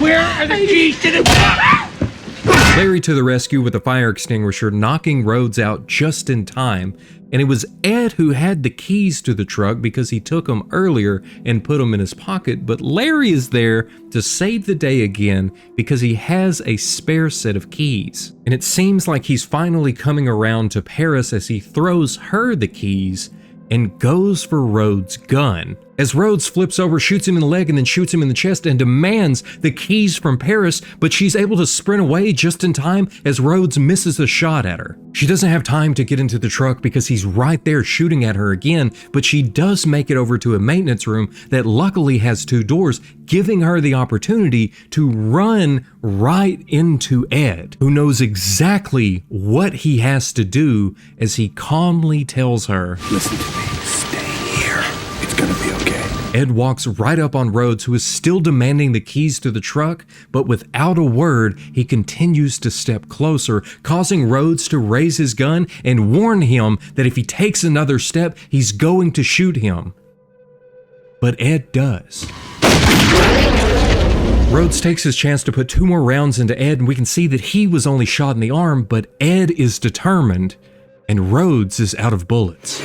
Where are the keys to the car? Larry to the rescue with a fire extinguisher, knocking Rhodes out just in time. And it was Ed who had the keys to the truck because he took them earlier and put them in his pocket. But Larry is there to save the day again because he has a spare set of keys. And it seems like he's finally coming around to Paris as he throws her the keys and goes for Rhodes' gun. As Rhodes flips over, shoots him in the leg, and then shoots him in the chest and demands the keys from Paris, but she's able to sprint away just in time as Rhodes misses a shot at her. She doesn't have time to get into the truck because he's right there shooting at her again, but she does make it over to a maintenance room that luckily has 2 doors, giving her the opportunity to run right into Ed, who knows exactly what he has to do as he calmly tells her, Listen to me. Stay here. It's gonna be okay. Ed walks right up on Rhodes, who is still demanding the keys to the truck, but without a word, he continues to step closer, causing Rhodes to raise his gun and warn him that if he takes another step, he's going to shoot him. But Ed does. Rhodes takes his chance to put 2 more rounds into Ed, and we can see that he was only shot in the arm, but Ed is determined, and Rhodes is out of bullets.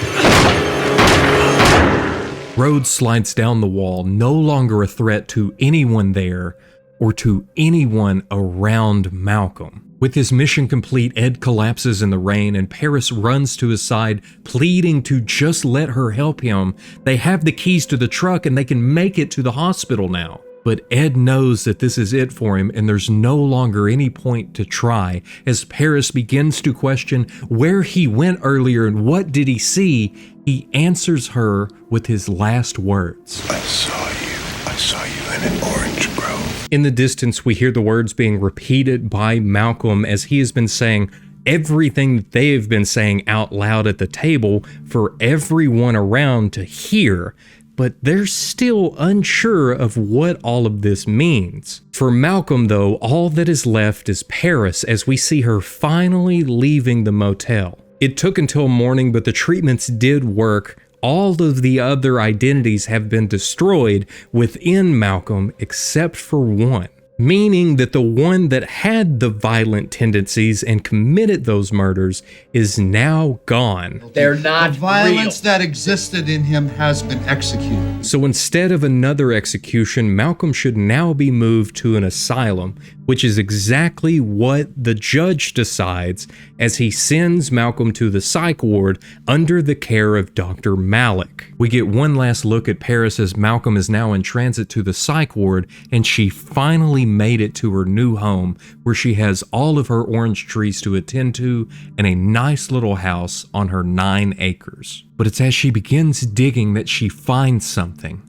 Rhodes slides down the wall, no longer a threat to anyone there or to anyone around Malcolm. With his mission complete, Ed collapses in the rain and Paris runs to his side, pleading to just let her help him. They have the keys to the truck and they can make it to the hospital now. But Ed knows that this is it for him and there's no longer any point to try as Paris begins to question where he went earlier and what did he see. He answers her with his last words. I saw you in an orange grove. In the distance, we hear the words being repeated by Malcolm as he has been saying everything that they have been saying out loud at the table for everyone around to hear. But they're still unsure of what all of this means. For Malcolm, though, all that is left is Paris as we see her finally leaving the motel. It took until morning, but the treatments did work. All of the other identities have been destroyed within Malcolm except for one. Meaning that the one that had the violent tendencies and committed those murders is now gone. They're not The violence real. that existed in him has been executed. So instead of another execution, Malcolm should now be moved to an asylum, which is exactly what the judge decides as he sends Malcolm to the psych ward under the care of Dr. Malik. We get one last look at Paris as Malcolm is now in transit to the psych ward, and she finally made it to her new home where she has all of her orange trees to attend to and a nice little house on her 9 acres. But it's as she begins digging that she finds something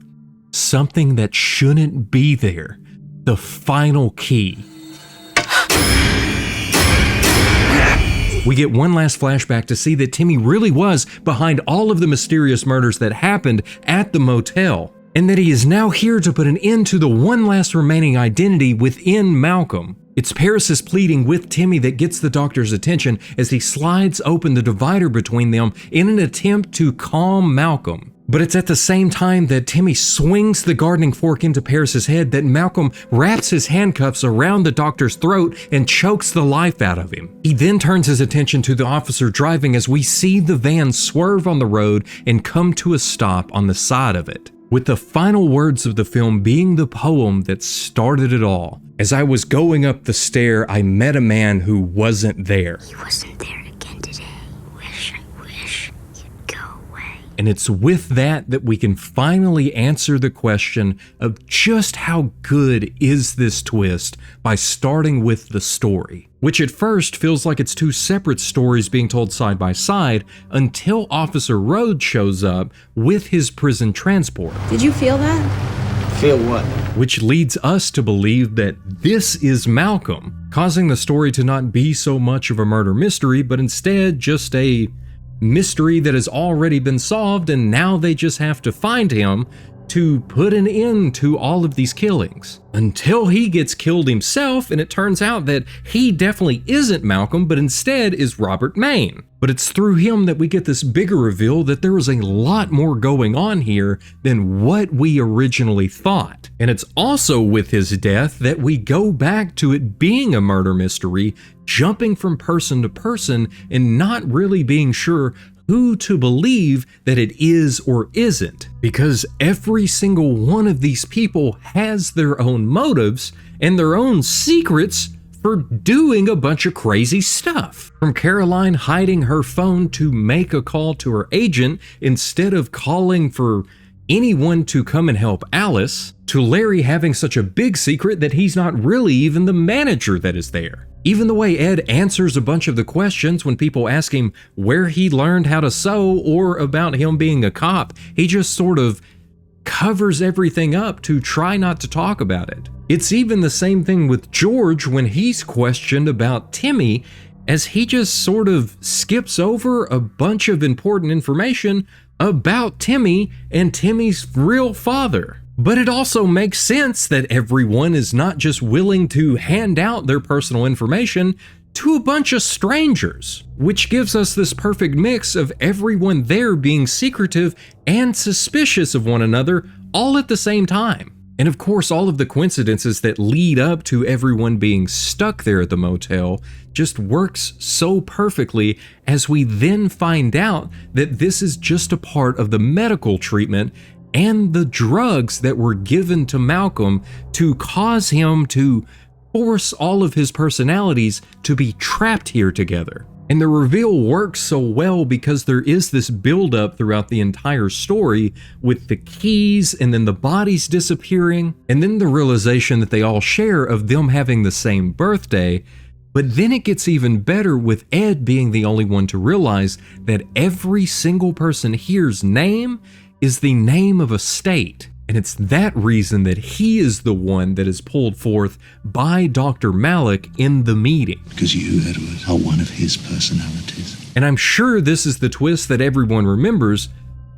that shouldn't be there. The final key. We get one last flashback to see that Timmy really was behind all of the mysterious murders that happened at the motel, and that he is now here to put an end to the one last remaining identity within Malcolm. It's Paris's pleading with Timmy that gets the doctor's attention as he slides open the divider between them in an attempt to calm Malcolm. But it's at the same time that Timmy swings the gardening fork into Paris's head that Malcolm wraps his handcuffs around the doctor's throat and chokes the life out of him. He then turns his attention to the officer driving as we see the van swerve on the road and come to a stop on the side of it. With the final words of the film being the poem that started it all. As I was going up the stair, I met a man who wasn't there. He wasn't there again today. Wish you'd go away. And it's with that we can finally answer the question of just how good is this twist by starting with the story, which at first feels like it's two separate stories being told side by side until Officer Rhodes shows up with his prison transport. Did you feel that? Feel what? Which leads us to believe that this is Malcolm, causing the story to not be so much of a murder mystery, but instead just a mystery that has already been solved, and now they just have to find him to put an end to all of these killings. Until he gets killed himself, and it turns out that he definitely isn't Malcolm, but instead is Robert Maine. But it's through him that we get this bigger reveal that there was a lot more going on here than what we originally thought. And it's also with his death that we go back to it being a murder mystery, jumping from person to person and not really being sure who to believe that it is or isn't, because every single one of these people has their own motives and their own secrets for doing a bunch of crazy stuff. From Caroline hiding her phone to make a call to her agent instead of calling for anyone to come and help Alice, to Larry having such a big secret that he's not really even the manager that is there. Even the way Ed answers a bunch of the questions when people ask him where he learned how to sew or about him being a cop, he just sort of covers everything up to try not to talk about it. It's even the same thing with George when he's questioned about Timmy, as he just sort of skips over a bunch of important information about Timmy and Timmy's real father. But it also makes sense that everyone is not just willing to hand out their personal information to a bunch of strangers, which gives us this perfect mix of everyone there being secretive and suspicious of one another all at the same time. And of course, all of the coincidences that lead up to everyone being stuck there at the motel just works so perfectly, as we then find out that this is just a part of the medical treatment and the drugs that were given to Malcolm to cause him to force all of his personalities to be trapped here together. And the reveal works so well because there is this buildup throughout the entire story with the keys and then the bodies disappearing and then the realization that they all share of them having the same birthday. But then it gets even better with Ed being the only one to realize that every single person here's name is the name of a state. And it's that reason that he is the one that is pulled forth by Dr. Malik in the meeting. Because you, Edward, are one of his personalities. And I'm sure this is the twist that everyone remembers,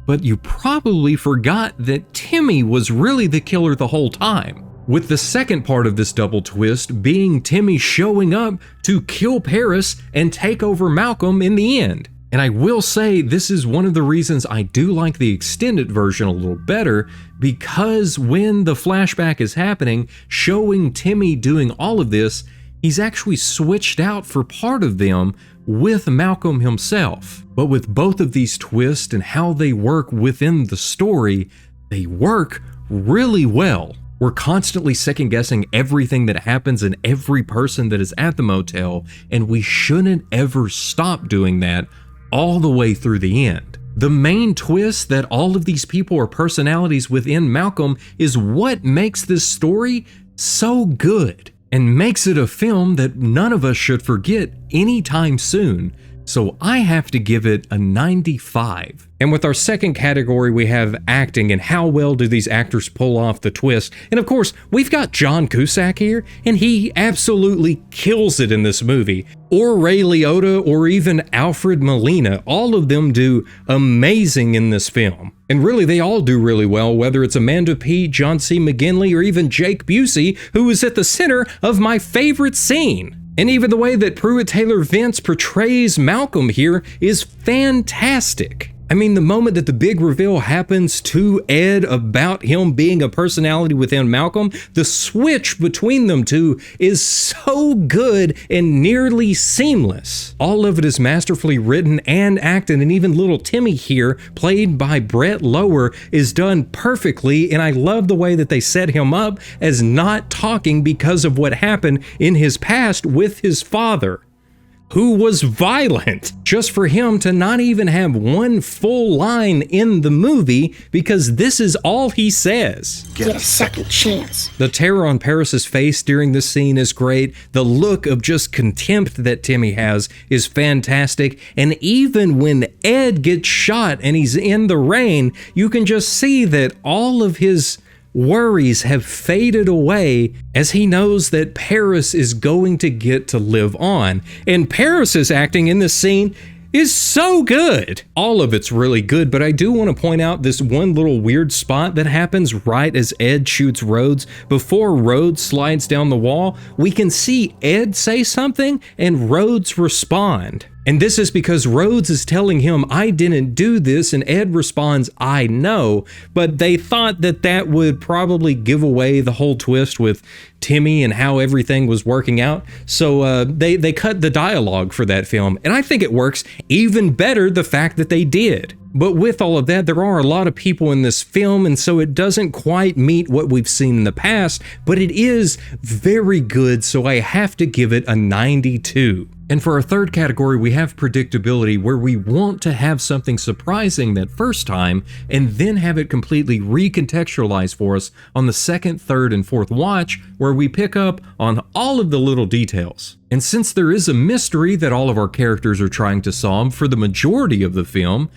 but you probably forgot that Timmy was really the killer the whole time. With the second part of this double twist being Timmy showing up to kill Paris and take over Malcolm in the end. And I will say this is one of the reasons I do like the extended version a little better, because when the flashback is happening, showing Timmy doing all of this, he's actually switched out for part of them with Malcolm himself. But with both of these twists and how they work within the story, they work really well. We're constantly second guessing everything that happens and every person that is at the motel, and we shouldn't ever stop doing that all the way through the end. The main twist that all of these people are personalities within Malcolm is what makes this story so good and makes it a film that none of us should forget anytime soon. So I have to give it a 95. And with our second category, we have acting and how well do these actors pull off the twist. And of course, we've got John Cusack here, and he absolutely kills it in this movie. Or Ray Liotta, or even Alfred Molina. All of them do amazing in this film. And really, they all do really well, whether it's Amanda Peet, John C. McGinley, or even Jake Busey, who is at the center of my favorite scene. And even the way that Pruitt Taylor Vince portrays Malcolm here is fantastic. I mean, the moment that the big reveal happens to Ed about him being a personality within Malcolm, the switch between them two is so good and nearly seamless. All of it is masterfully written and acted, and even little Timmy here, played by Brett Lower, is done perfectly, and I love the way that they set him up as not talking because of what happened in his past with his father. who was violent, just for him to not even have one full line in the movie because this is all he says. Get a second chance. The terror on Paris's face during this scene is great. The look of just contempt that Timmy has is fantastic. And even when Ed gets shot and he's in the rain, you can just see that all of his worries have faded away as he knows that Paris is going to get to live on. And Paris's acting in this scene is so good. All of it's really good, but I do want to point out this one little weird spot that happens right as Ed shoots Rhodes. Before Rhodes slides down the wall, we can see Ed say something and Rhodes respond. And this is because Rhodes is telling him, I didn't do this, and Ed responds, I know. But they thought that that would probably give away the whole twist with Timmy and how everything was working out. So they cut the dialogue for that film. And I think it works even better the fact that they did. But with all of that, there are a lot of people in this film, and so it doesn't quite meet what we've seen in the past, but it is very good, so I have to give it a 92. And for our third category, we have predictability, where we want to have something surprising that first time and then have it completely recontextualized for us on the second, third, and fourth watch, where we pick up on all of the little details. And since there is a mystery that all of our characters are trying to solve for the majority of the film,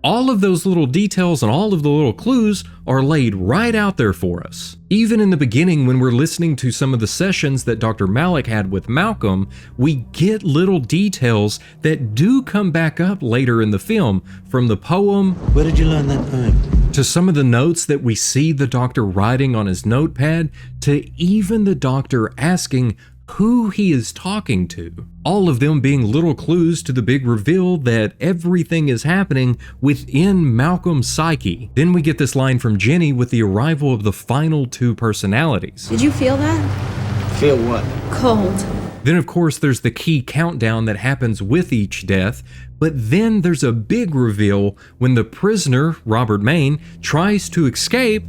all of those little details and all of the little clues are laid right out there for us. Even in the beginning, when we're listening to some of the sessions that Dr. Malik had with Malcolm, we get little details that do come back up later in the film, from the poem, Where did you learn that poem? To some of the notes that we see the doctor writing on his notepad, to even the doctor asking who he is talking to. All of them being little clues to the big reveal that everything is happening within Malcolm's psyche. Then we get this line from Jenny with the arrival of the final two personalities. Did you feel that? Feel what? Cold. Then of course there's the key countdown that happens with each death, but then there's a big reveal when the prisoner, Robert Maine, tries to escape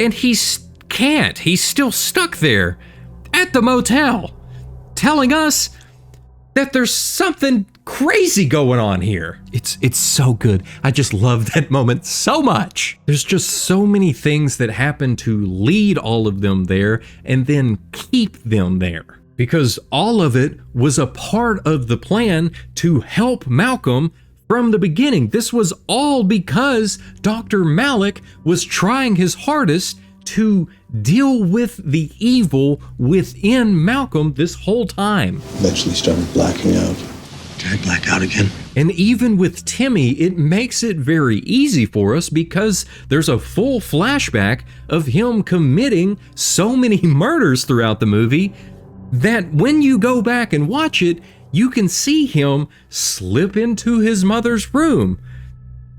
and he can't. He's still stuck there at the motel, telling us that there's something crazy going on here. It's so good. I just love that moment so much. There's just so many things that happen to lead all of them there and then keep them there, because all of it was a part of the plan to help Malcolm from the beginning. This was all because Dr. Malik was trying his hardest to deal with the evil within Malcolm this whole time. Eventually started blacking out. Did I black out again? And even with Timmy, it makes it very easy for us because there's a full flashback of him committing so many murders throughout the movie that when you go back and watch it, you can see him slip into his mother's room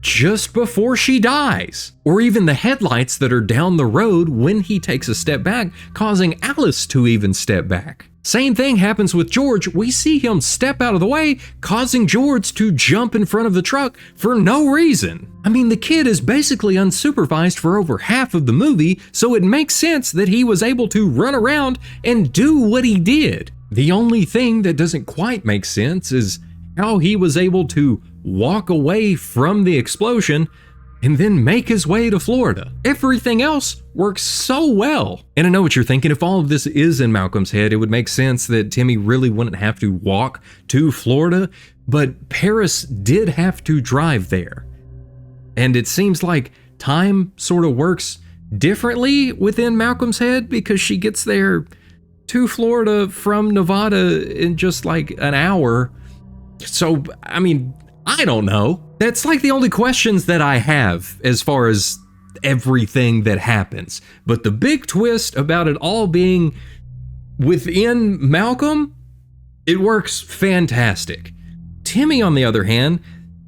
just before she dies, or even the headlights that are down the road when he takes a step back, causing Alice to even step back. Same thing happens with George. We see him step out of the way, causing George to jump in front of the truck for no reason. I mean, the kid is basically unsupervised for over half of the movie, so it makes sense that he was able to run around and do what he did. The only thing that doesn't quite make sense is how he was able to walk away from the explosion and then make his way to Florida. Everything else works so well. And I know what you're thinking. If all of this is in Malcolm's head, it would make sense that Timmy really wouldn't have to walk to Florida, but Paris did have to drive there. And it seems like time sort of works differently within Malcolm's head because she gets there to Florida from Nevada in just like an hour. So, I mean, I don't know. That's like the only questions that I have as far as everything that happens. But the big twist about it all being within Malcolm, it works fantastic. Timmy, on the other hand,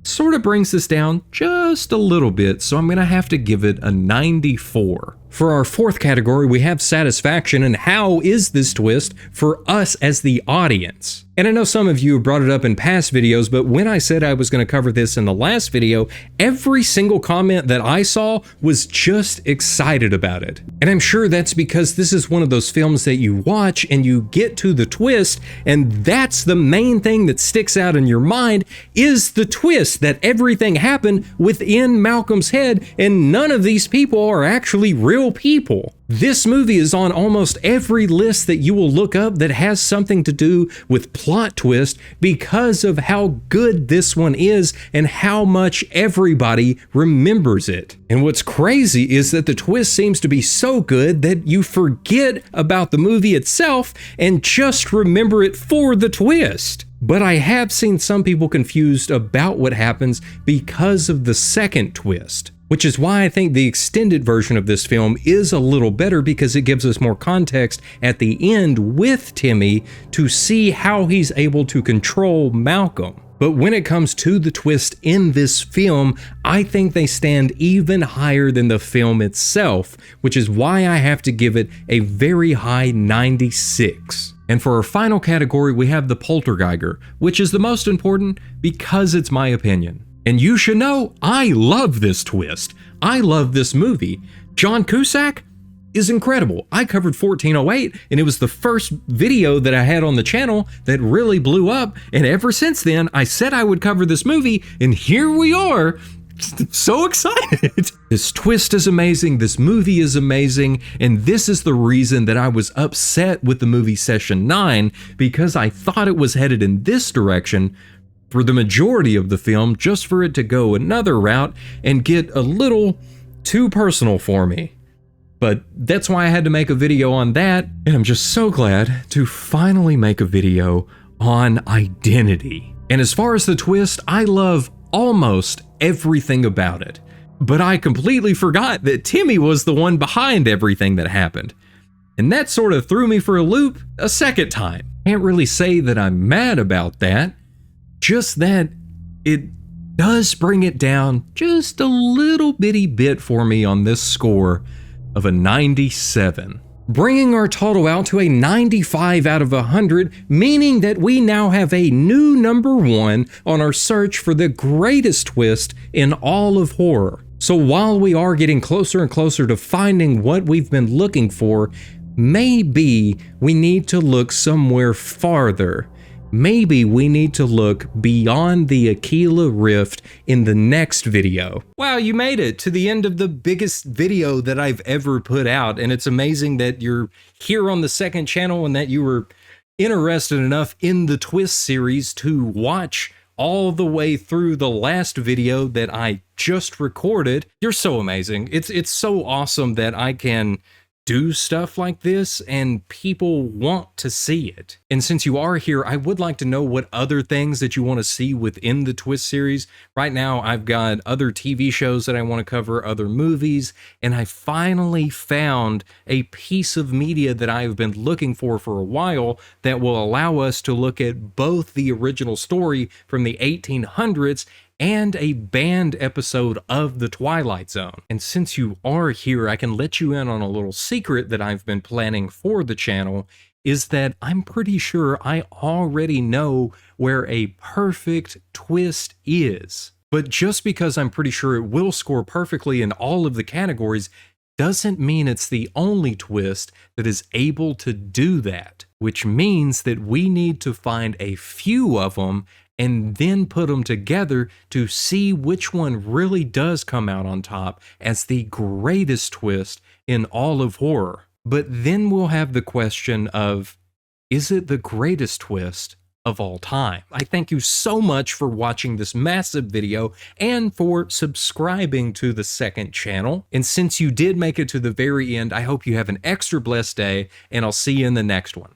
sort of brings this down just a little bit, so I'm gonna have to give it a 94. For our fourth category, we have satisfaction, and how is this twist for us as the audience? And I know some of you have brought it up in past videos, but when I said I was going to cover this in the last video, every single comment that I saw was just excited about it. And I'm sure that's because this is one of those films that you watch and you get to the twist, and that's the main thing that sticks out in your mind is the twist that everything happened within Malcolm's head, and none of these people are actually real people. This movie is on almost every list that you will look up that has something to do with plot twist because of how good this one is and how much everybody remembers it. And what's crazy is that the twist seems to be so good that you forget about the movie itself and just remember it for the twist. But I have seen some people confused about what happens because of the second twist, which is why I think the extended version of this film is a little better because it gives us more context at the end with Timmy to see how he's able to control Malcolm. But when it comes to the twist in this film, I think they stand even higher than the film itself, which is why I have to give it a very high 96. And for our final category, we have the Poltergeiger, which is the most important because it's my opinion. And you should know, I love this twist. I love this movie. John Cusack is incredible. I covered 1408, and it was the first video that I had on the channel that really blew up. And ever since then, I said I would cover this movie, and here we are. So excited. This twist is amazing, this movie is amazing, and this is the reason that I was upset with the movie Session 9, because I thought it was headed in this direction for the majority of the film, just for it to go another route and get a little too personal for me. But that's why I had to make a video on that, and I'm just so glad to finally make a video on identity. And as far as the twist, I love almost everything about it. But I completely forgot that Timmy was the one behind everything that happened. And that sort of threw me for a loop a second time. Can't really say that I'm mad about that, just that it does bring it down just a little bitty bit for me on this score of a 97. Bringing our total out to a 95 out of 100, meaning that we now have a new number 1 on our search for the greatest twist in all of horror. So while we are getting closer and closer to finding what we've been looking for, maybe we need to look somewhere farther. Maybe we need to look beyond the Aquila Rift in the next video. Wow, you made it to the end of the biggest video that I've ever put out, and it's amazing that you're here on the second channel and that you were interested enough in the twist series to watch all the way through the last video that I just recorded. You're so amazing. It's so awesome that I can do stuff like this and people want to see it. And since you are here, I would like to know what other things that you want to see within the twist series. Right now, I've got other TV shows that I want to cover, other movies, and I finally found a piece of media that I've been looking for a while that will allow us to look at both the original story from the 1800s and a banned episode of The Twilight Zone. And since you are here, I can let you in on a little secret that I've been planning for the channel, is that I'm pretty sure I already know where a perfect twist is. But just because I'm pretty sure it will score perfectly in all of the categories doesn't mean it's the only twist that is able to do that, which means that we need to find a few of them and then put them together to see which one really does come out on top as the greatest twist in all of horror. But then we'll have the question of, is it the greatest twist of all time? I thank you so much for watching this massive video and for subscribing to the second channel. And since you did make it to the very end, I hope you have an extra blessed day, and I'll see you in the next one.